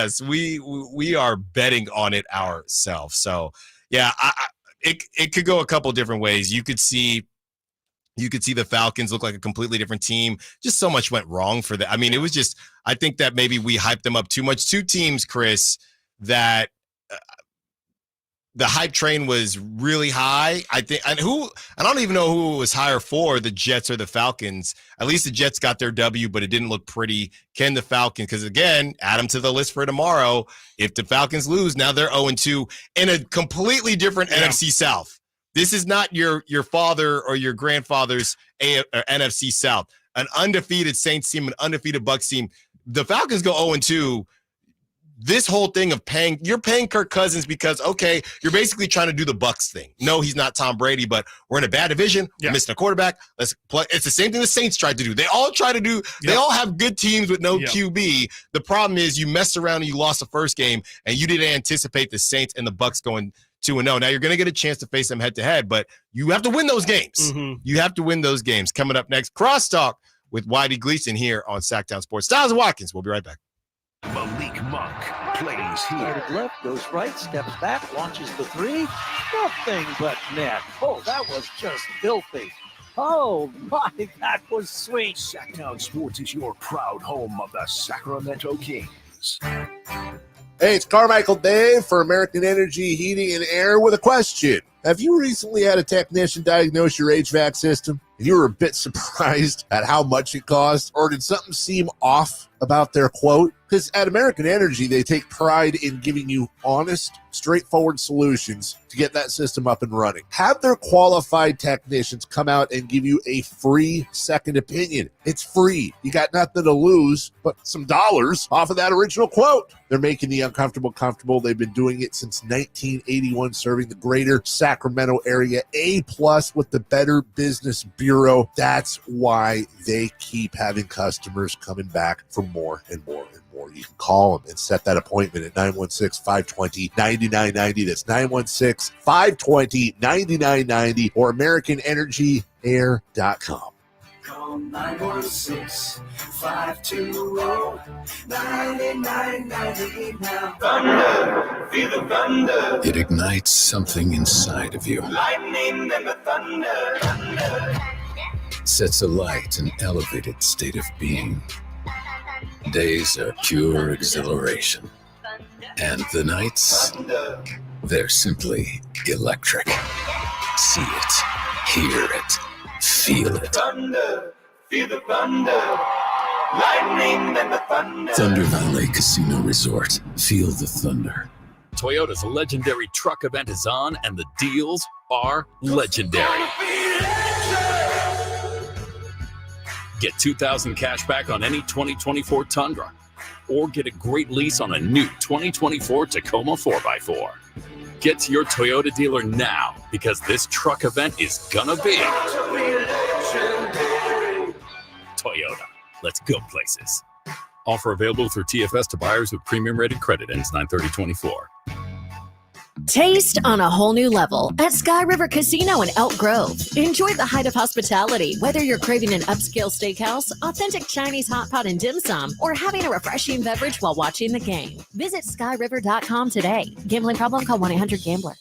are betting on it ourselves. So yeah, it could go a couple different ways. You could see the Falcons look like a completely different team. Just so much went wrong for them. I mean, it was just, I think that maybe we hyped them up too much. Two teams, Chris, that the hype train was really high. I don't even know who it was higher for, the Jets or the Falcons. At least the Jets got their W, but it didn't look pretty. Can the Falcons? Because again, add them to the list for tomorrow. If the Falcons lose, now they're 0-2 in a completely different NFC South. This is not your father or your grandfather's NFC South. An undefeated Saints team, an undefeated Bucs team. The Falcons go 0-2. This whole thing of you're paying Kirk Cousins because, okay, you're basically trying to do the Bucs thing. No, he's not Tom Brady, but we're in a bad division. We're missing a quarterback. Let's play. It's the same thing the Saints tried to do. They all try to do. They all have good teams with no QB. The problem is you messed around and you lost the first game, and you didn't anticipate the Saints and the Bucs going 2-0. Now you're going to get a chance to face them head to head, but you have to win those games. You have to win those games. Coming up next, Crosstalk with Whitey Gleason here on Sacktown Sports. Stiles Watkins. We'll be right back. Malik Monk plays here. Started left, goes right, steps back, launches the three. Nothing but net. Oh, that was just filthy. Oh, my, that was sweet. Sacktown Sports is your proud home of the Sacramento Kings. Hey, it's Carmichael Dave for American Energy Heating and Air with a question. Have you recently had a technician diagnose your HVAC system and you were a bit surprised at how much it cost? Or did something seem off about their quote? Because at American Energy, they take pride in giving you honest, straightforward solutions to get that system up and running. Have their qualified technicians come out and give you a free second opinion. It's free. You got nothing to lose but some dollars off of that original quote. They're making the uncomfortable comfortable. They've been doing it since 1981, serving the greater Sacramento area. A+ with the Better Business Bureau. That's why they keep having customers coming back for more and more and more. You can call them and set that appointment at 916-520-9990. That's 916-520-9990 or AmericanEnergyAir.com. Call 916-520-9990 now. Thunder, feel the thunder. It ignites something inside of you. Lightning and the thunder. Sets alight an elevated state of being. Days are pure exhilaration. And the nights, they're simply electric. See it, hear it, feel it. Thunder, feel the thunder. Lightning and the thunder. Thunder Valley Casino Resort. Feel the thunder. Toyota's legendary truck event is on, and the deals are legendary. Get $2,000 cash back on any 2024 Tundra, or get a great lease on a new 2024 Tacoma 4x4. Get to your Toyota dealer now, because this truck event is gonna be Toyota. Let's go places. Offer available through TFS to buyers with premium rated credit. Ends 9/30/24. Taste on a whole new level at Sky River Casino in Elk Grove. Enjoy the height of hospitality, whether you're craving an upscale steakhouse, authentic Chinese hot pot and dim sum, or having a refreshing beverage while watching the game. Visit skyriver.com today. Gambling problem? Call 1-800-GAMBLER.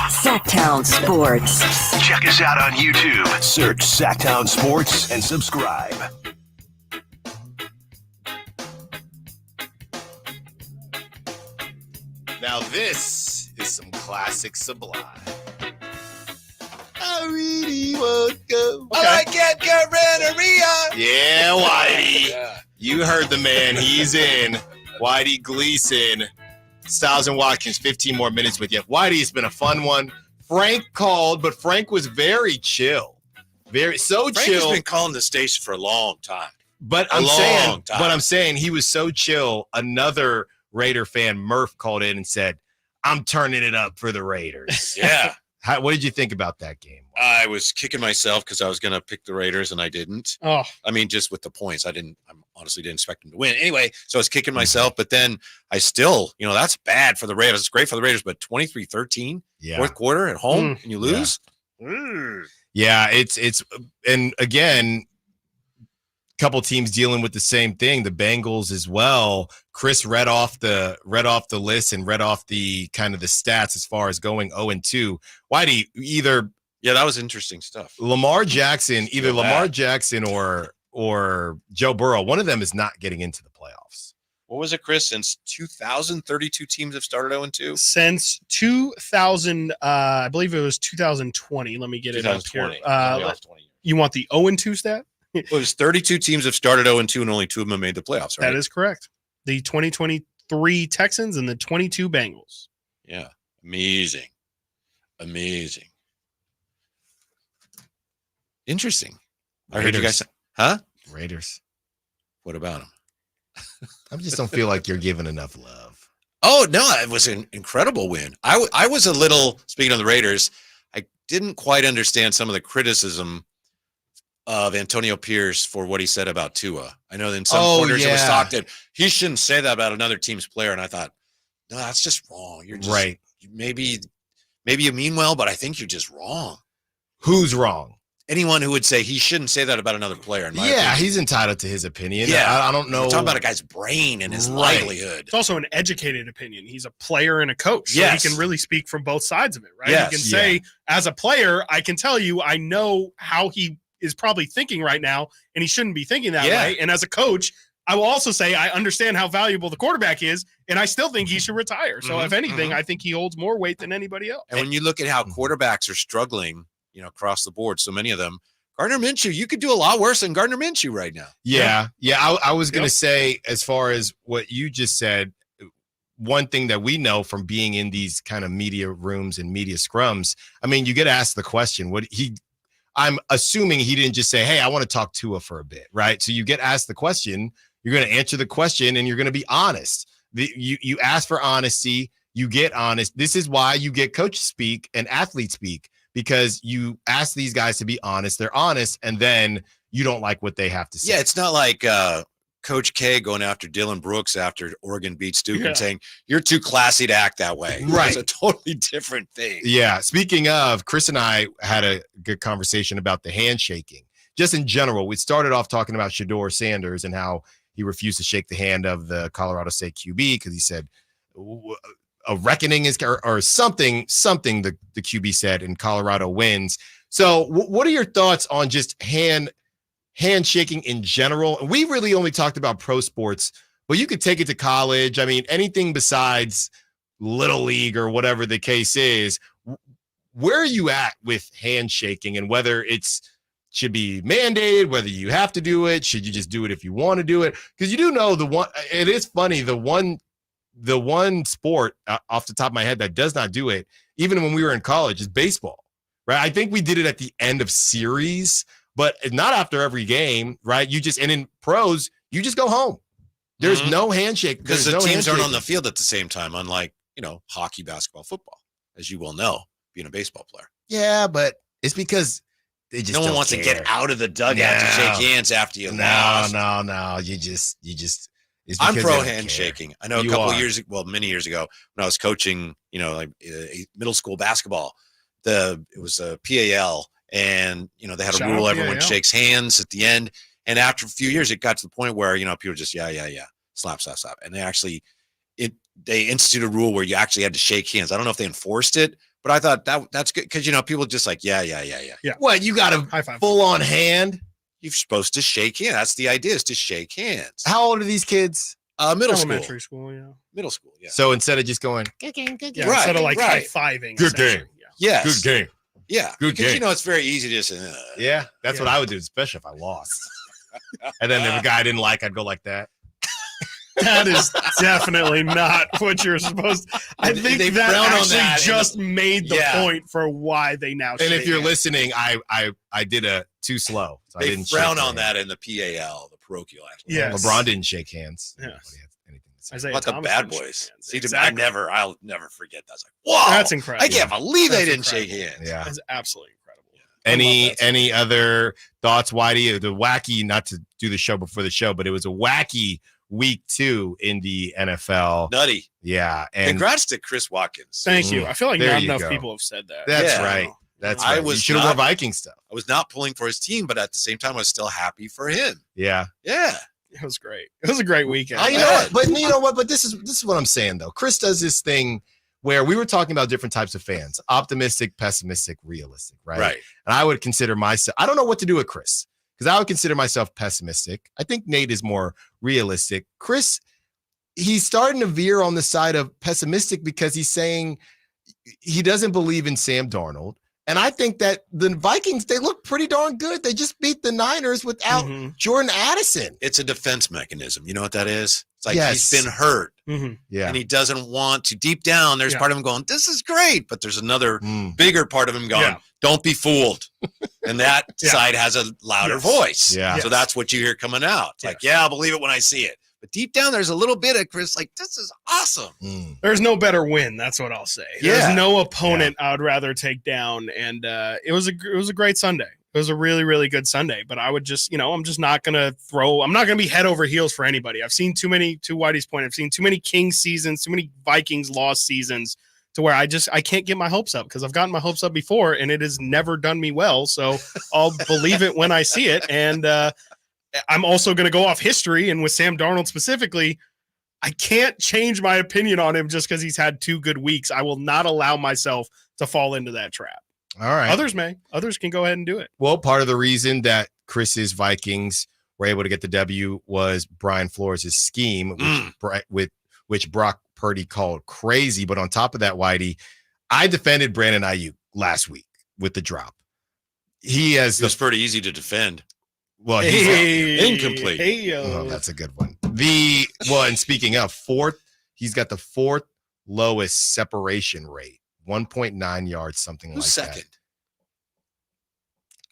Sacktown Sports. Check us out on YouTube. Search Sacktown Sports and subscribe. Now this is some classic Sublime. I really won't go. Okay. I can't get rid of Rhea. Yeah, Whitey. You heard the man. He's in. Whitey Gleason. Stiles and Watkins, 15 more minutes with you. Whitey, it's been a fun one. Frank called, but Frank was very chill. Frank chill. Has been calling the station for a long time. But I'm saying he was so chill. Another Raider fan, Murph, called in and said, I'm turning it up for the Raiders. Yeah. What did you think about that game? I was kicking myself because I was going to pick the Raiders and I didn't. Oh, I mean, just with the points, I honestly didn't expect them to win. Anyway, so I was kicking myself, but then I still, that's bad for the Raiders. It's great for the Raiders, but 23-13, fourth quarter at home, and you lose. Yeah, it's and again, couple teams dealing with the same thing. The Bengals as well. Chris read off the list and read off the kind of the stats as far as going 0-2. Whitey, that was interesting stuff. Lamar Jackson or Joe Burrow, one of them is not getting into the playoffs. What was it, Chris? Since 2000, 32 teams have started 0-2? Since 2000, I believe it was 2020. Let me get it up here. You want the 0-2 stat? Well, it was 32 teams have started 0-2 and only 2 of them made the playoffs, right? That is correct. The 2023 Texans and the 22 Bengals. Yeah. Amazing. Interesting. I heard you guys say, huh? Raiders. What about them? I just don't feel like you're giving enough love. Oh, no, it was an incredible win. I was a little, speaking of the Raiders, I didn't quite understand some of the criticism of Antonio Pierce for what he said about Tua. I know that in some corners it was talked that he shouldn't say that about another team's player, and I thought, no, that's just wrong. You're just right. Maybe you mean well, but I think you're just wrong. Who's wrong? Anyone who would say he shouldn't say that about another player. In my opinion. He's entitled to his opinion. Yeah, I don't know. We're talking about a guy's brain and his livelihood. It's also an educated opinion. He's a player and a coach, so he can really speak from both sides of it, right? Yes. He can say, as a player, I can tell you, I know how he is probably thinking right now, and he shouldn't be thinking that way. And as a coach, I will also say I understand how valuable the quarterback is, and I still think he should retire. So if anything, I think he holds more weight than anybody else. And when you look at how quarterbacks are struggling, across the board, so many of them, Gardner Minshew, you could do a lot worse than Gardner Minshew right now. Yeah. I was going to say, as far as what you just said, one thing that we know from being in these kind of media rooms and media scrums, I mean, you get asked the question, I'm assuming he didn't just say, hey, I want to talk Tua for a bit, right? So you get asked the question, you're going to answer the question, and you're going to be honest. You ask for honesty, you get honest. This is why you get coach speak and athlete speak, because you ask these guys to be honest. They're honest, and then you don't like what they have to say. Yeah, it's not like Coach K going after Dylan Brooks after Oregon beats Duke and saying, you're too classy to act that way. Right. It's a totally different thing. Yeah. Speaking of, Chris and I had a good conversation about the handshaking. Just in general, we started off talking about Shedeur Sanders and how he refused to shake the hand of the Colorado State QB because he said a reckoning is or something the QB said, and Colorado wins. So what are your thoughts on just handshaking in general? And we really only talked about pro sports, but you could take it to college. I mean, anything besides Little League or whatever the case is. Where are you at with handshaking, and whether should be mandated, whether you have to do it? Should you just do it if you want to do it? Because you do know it is funny, the one sport off the top of my head that does not do it, even when we were in college, is baseball, right? I think we did it at the end of series, but not after every game, right? And in pros, you just go home. There's no handshake. Because the teams aren't on the field at the same time, unlike, hockey, basketball, football, as you well know, being a baseball player. Yeah, but it's because they just no one wants to get out of the dugout to shake hands after you lost. No. You just I'm pro handshaking. I know many years ago when I was coaching, middle school basketball, it was a PAL, and they had a rule everyone shakes hands at the end. And after a few years, it got to the point where people just slap, and they instituted a rule where you actually had to shake hands. I don't know if they enforced it, but I thought that's good because people just like yeah. What, you got a full on hand? You're supposed to shake hands. That's the idea, is to shake hands. How old are these kids? Elementary school, yeah. Middle school, yeah. So instead of just going, Yeah, instead of like high-fiving. good game. Yes. Good game. Yeah. Good because, game. it's very easy to just Yeah, that's what I would do, especially if I lost. And then if a guy didn't like, I'd go like that. That is definitely not what you're supposed to. I think They that frown on actually that just made the point for why they now And if shake you're hands. listening, I did a too slow. So I they didn't frown shake on hands. that in the PAL, the parochial act. Yes. LeBron didn't shake hands. Yes. How about the Thomas bad didn't shake boys? hands. See, Exactly. I'll never forget that. I was like, whoa, That's incredible. I can't believe they That's didn't shake incredible. hands. Yeah. That's absolutely incredible. Any other thoughts, Whitey? The wacky, not to do the show before the show, but it was a wacky week 2 in the NFL. Nutty. Yeah. And Congrats to Chris Watkins. Thank you. I feel like There not you enough go. people have said that. That's Yeah. right. That's I right. was You should have worn not- Viking stuff. I was not pulling for his team, but at the same time, I was still happy for him. Yeah. Yeah. It was great. It was a great weekend. You know what? But you know what? But this is what I'm saying though. Chris does this thing where we were talking about different types of fans: optimistic, pessimistic, realistic. Right. Right. And I would consider myself. I don't know what to do with Chris because I would consider myself pessimistic. I think Nate is more realistic. Chris, he's starting to veer on the side of pessimistic because he's saying he doesn't believe in Sam Darnold. And I think that the Vikings, they look pretty darn good. They just beat the Niners without Jordan Addison. It's a defense mechanism. You know what that is? It's like Yes. he's been hurt. Yeah. And he doesn't want to. Deep down, there's Yeah. part of him going, this is great. But there's another bigger part of him going, Yeah. don't be fooled. And that Yeah. side has a louder Yes. voice. Yeah. So that's what you hear coming out. It's like, Yes. yeah, I'll believe it when I see it. But deep down, there's a little bit of Chris like, this is awesome. There's no better win. That's what I'll say. Yeah. There's no opponent I would rather take down. And it was a great Sunday. It was a really, really good Sunday. But I would just, I'm just not going to I'm not going to be head over heels for anybody. I've seen to Whitey's point, I've seen too many Kings seasons, too many Vikings lost seasons to where I can't get my hopes up because I've gotten my hopes up before and it has never done me well. So I'll believe it when I see it. And I'm also going to go off history. And with Sam Darnold specifically, I can't change my opinion on him just because he's had 2 good weeks. I will not allow myself to fall into that trap. All right. Others may. Others can go ahead and do it. Well, part of the reason that Chris's Vikings were able to get the W was Brian Flores' scheme, which Brock Purdy called crazy. But on top of that, Whitey, I defended Brandon Ayuk last week with the drop. It was pretty easy to defend. Well, he's incomplete. Oh, that's a good one. And speaking of he's got the 4th lowest separation rate, 1.9 yards, something Who's like second?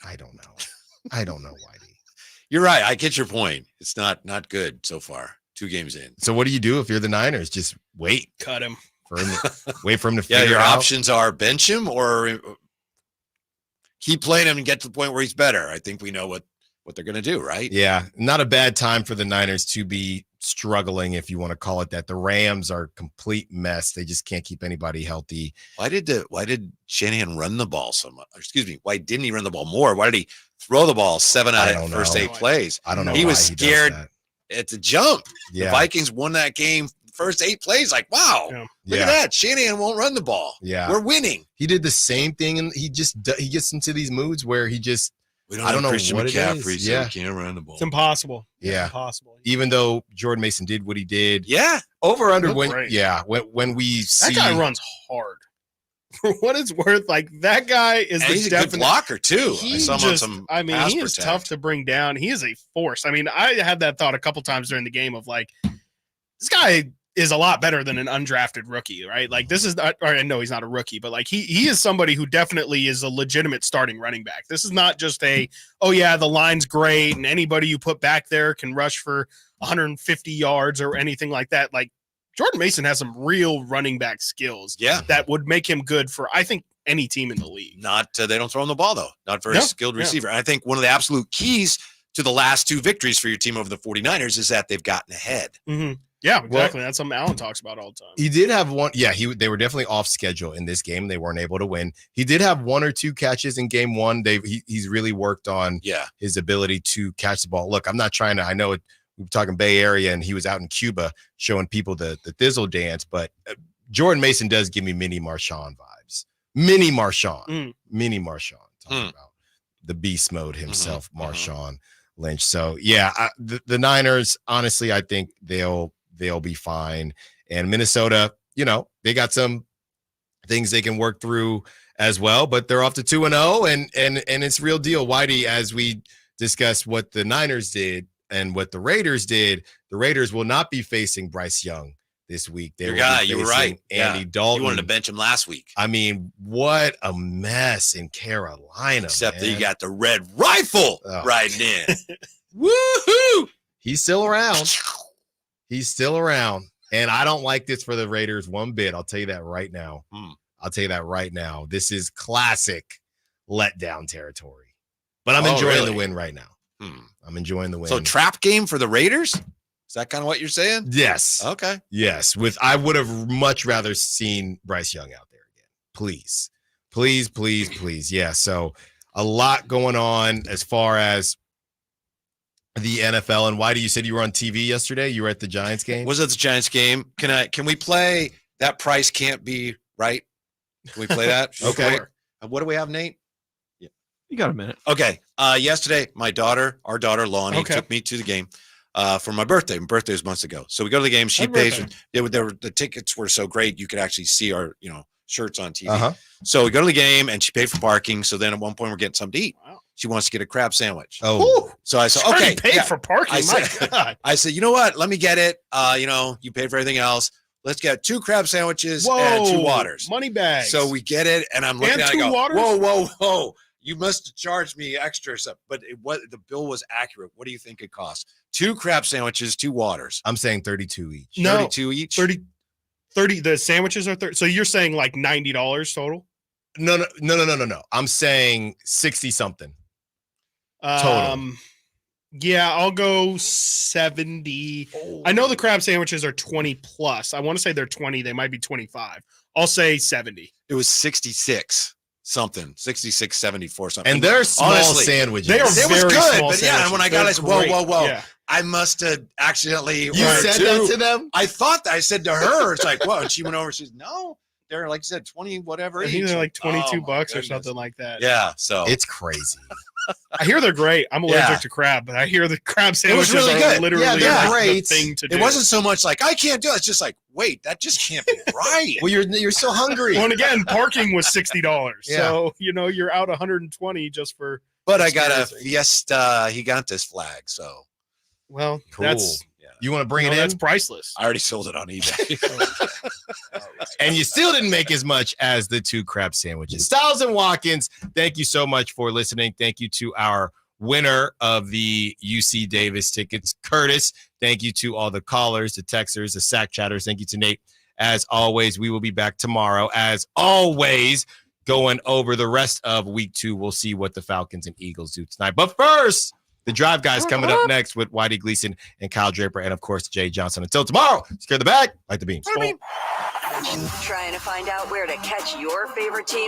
that. I don't know, Whitey. You're right. I get your point. It's not good so far. 2 games in. So what do you do if you're the Niners? Just wait. Cut him. Wait for him to Yeah, figure your it out. options are bench him or keep playing him and get to the point where he's better. I think we know what they're going to do, right? Yeah, not a bad time for the Niners to be struggling, if you want to call it that. The Rams are a complete mess. They just can't keep anybody healthy. Why did Shanahan run the ball so much? Excuse me. Why didn't he run the ball more? Why did he throw the ball 7 out of the first 8 plays? I don't know. He was why does scared that. at the jump. Yeah. The Vikings won that game first 8 plays. Like, wow, look at that. Shanahan won't run the ball. Yeah. We're winning. He did the same thing, and he gets into these moods where he just I don't know Christian what McCaffrey, it is. so Yeah. he can't run the ball. It's impossible. Yeah. Impossible. Even though Jordan Mason did what he did. Yeah. Over under Looked when great. when we see That guy runs hard. For what it's worth, like that guy is And the he's a good definite blocker too. I He saw him on some pass he is protect. tough to bring down. He is a force. I mean, I had that thought a couple times during the game of like, this guy is a lot better than an undrafted rookie, right? Like this is not, or no, he's not a rookie, but like he is somebody who definitely is a legitimate starting running back. This is not just oh yeah, the line's great and anybody you put back there can rush for 150 yards or anything like that. Like Jordan Mason has some real running back skills. Yeah. That would make him good for, I think, any team in the league. Not they don't throw him the ball though. Not very No, skilled yeah. receiver. And I think one of the absolute keys to the last 2 victories for your team over the 49ers is that they've gotten ahead. Mm-hmm. Yeah, exactly. That's something Alan talks about all the time. He did have one. Yeah, they were definitely off schedule in this game. They weren't able to win. He did have 1 or 2 catches in game 1. He's really worked on his ability to catch the ball. Look, I'm not trying to. I know we were talking Bay Area, and he was out in Cuba showing people the thizzle dance. But Jordan Mason does give me mini Marshawn vibes. Mini Marshawn. Talking about the beast mode himself, Marshawn Lynch. So yeah, the Niners. Honestly, I think they'll they'll be fine. And Minnesota, they got some things they can work through as well, but they're off to 2-0, and it's real deal. Whitey, as we discussed what the Niners did and what the Raiders did, the Raiders will not be facing Bryce Young this week. Your guy, you were right. Andy Dalton. You wanted to bench him last week. I mean, what a mess in Carolina. Except that you got the red rifle riding in. Woohoo! He's still around. He's still around. And I don't like this for the Raiders one bit. I'll tell you that right now. This is classic letdown territory. But I'm enjoying the win right now. I'm enjoying the win. So trap game for the Raiders? Is that kind of what you're saying? Yes. Okay. Yes. I would have much rather seen Bryce Young out there again. Please. Please, please, please. Yeah. So a lot going on as far as the NFL. And why do you said you were on TV yesterday? You were at the Giants game? Was it the Giants game? Can we play That Price Can't Be Right? Can we play that? Okay. What do we have, Nate? You got a minute. Okay. Yesterday, our daughter Lonnie, took me to the game for my birthday. My birthday was months ago. So we go to the game. She pays. The tickets were so great you could actually see our shirts on TV. So we go to the game and she paid for parking. So then at one point we're getting something to eat. Wow. She wants to get a crab sandwich. Oh, so I said, okay, paid for parking. My God. I said, you know what? Let me get it. You paid for everything else. Let's get 2 crab sandwiches and 2 waters. Money bag. So we get it, and I'm looking at it. I go, waters? Whoa! You must have charged me extra stuff, but the bill was accurate. What do you think it cost? 2 crab sandwiches, 2 waters. I'm saying 32 each. No, 32 each. 30. The sandwiches are 30. So you're saying like $90 total? No. I'm saying 60 something. Total. Yeah, I'll go 70. Oh. I know the crab sandwiches are 20 plus. I want to say they're 20. They might be 25. I'll say 70. It was 66 something, 66, 74 something. And they're small sandwiches. They are very good, small but sandwiches. yeah, and when I got it, I said, whoa. Yeah. I must have accidentally. You said that to them? I thought that I said to her, it's like, whoa. And she went over, she said, no, they're like you said, 20, whatever. I think they're like $22 bucks or something like that. Yeah. So it's crazy. I hear they're great. I'm allergic to crab, but I hear the crab sandwiches really are good. literally great. the thing to do. It wasn't so much like, I can't do it. It's just like, wait, that just can't be right. Well, you're so hungry. Well, and again, parking was $60. So, you're out $120 just for. But I got a Fiesta Gigantes flag. So, well, cool. That's. You want to bring it in? That's priceless. I already sold it on eBay. And you still didn't make as much as the 2 crab sandwiches. Stiles and Watkins, thank you so much for listening. Thank you to our winner of the UC Davis tickets, Curtis. Thank you to all the callers, the texters, the sack chatters. Thank you to Nate. As always, we will be back tomorrow. As always, going over the rest of week 2. We'll see what the Falcons and Eagles do tonight. But first, the Drive Guys coming up next with Whitey Gleason and Kyle Draper and, of course, Jay Johnson. Until tomorrow, secure the bag, like the beam. Trying to find out where to catch your favorite team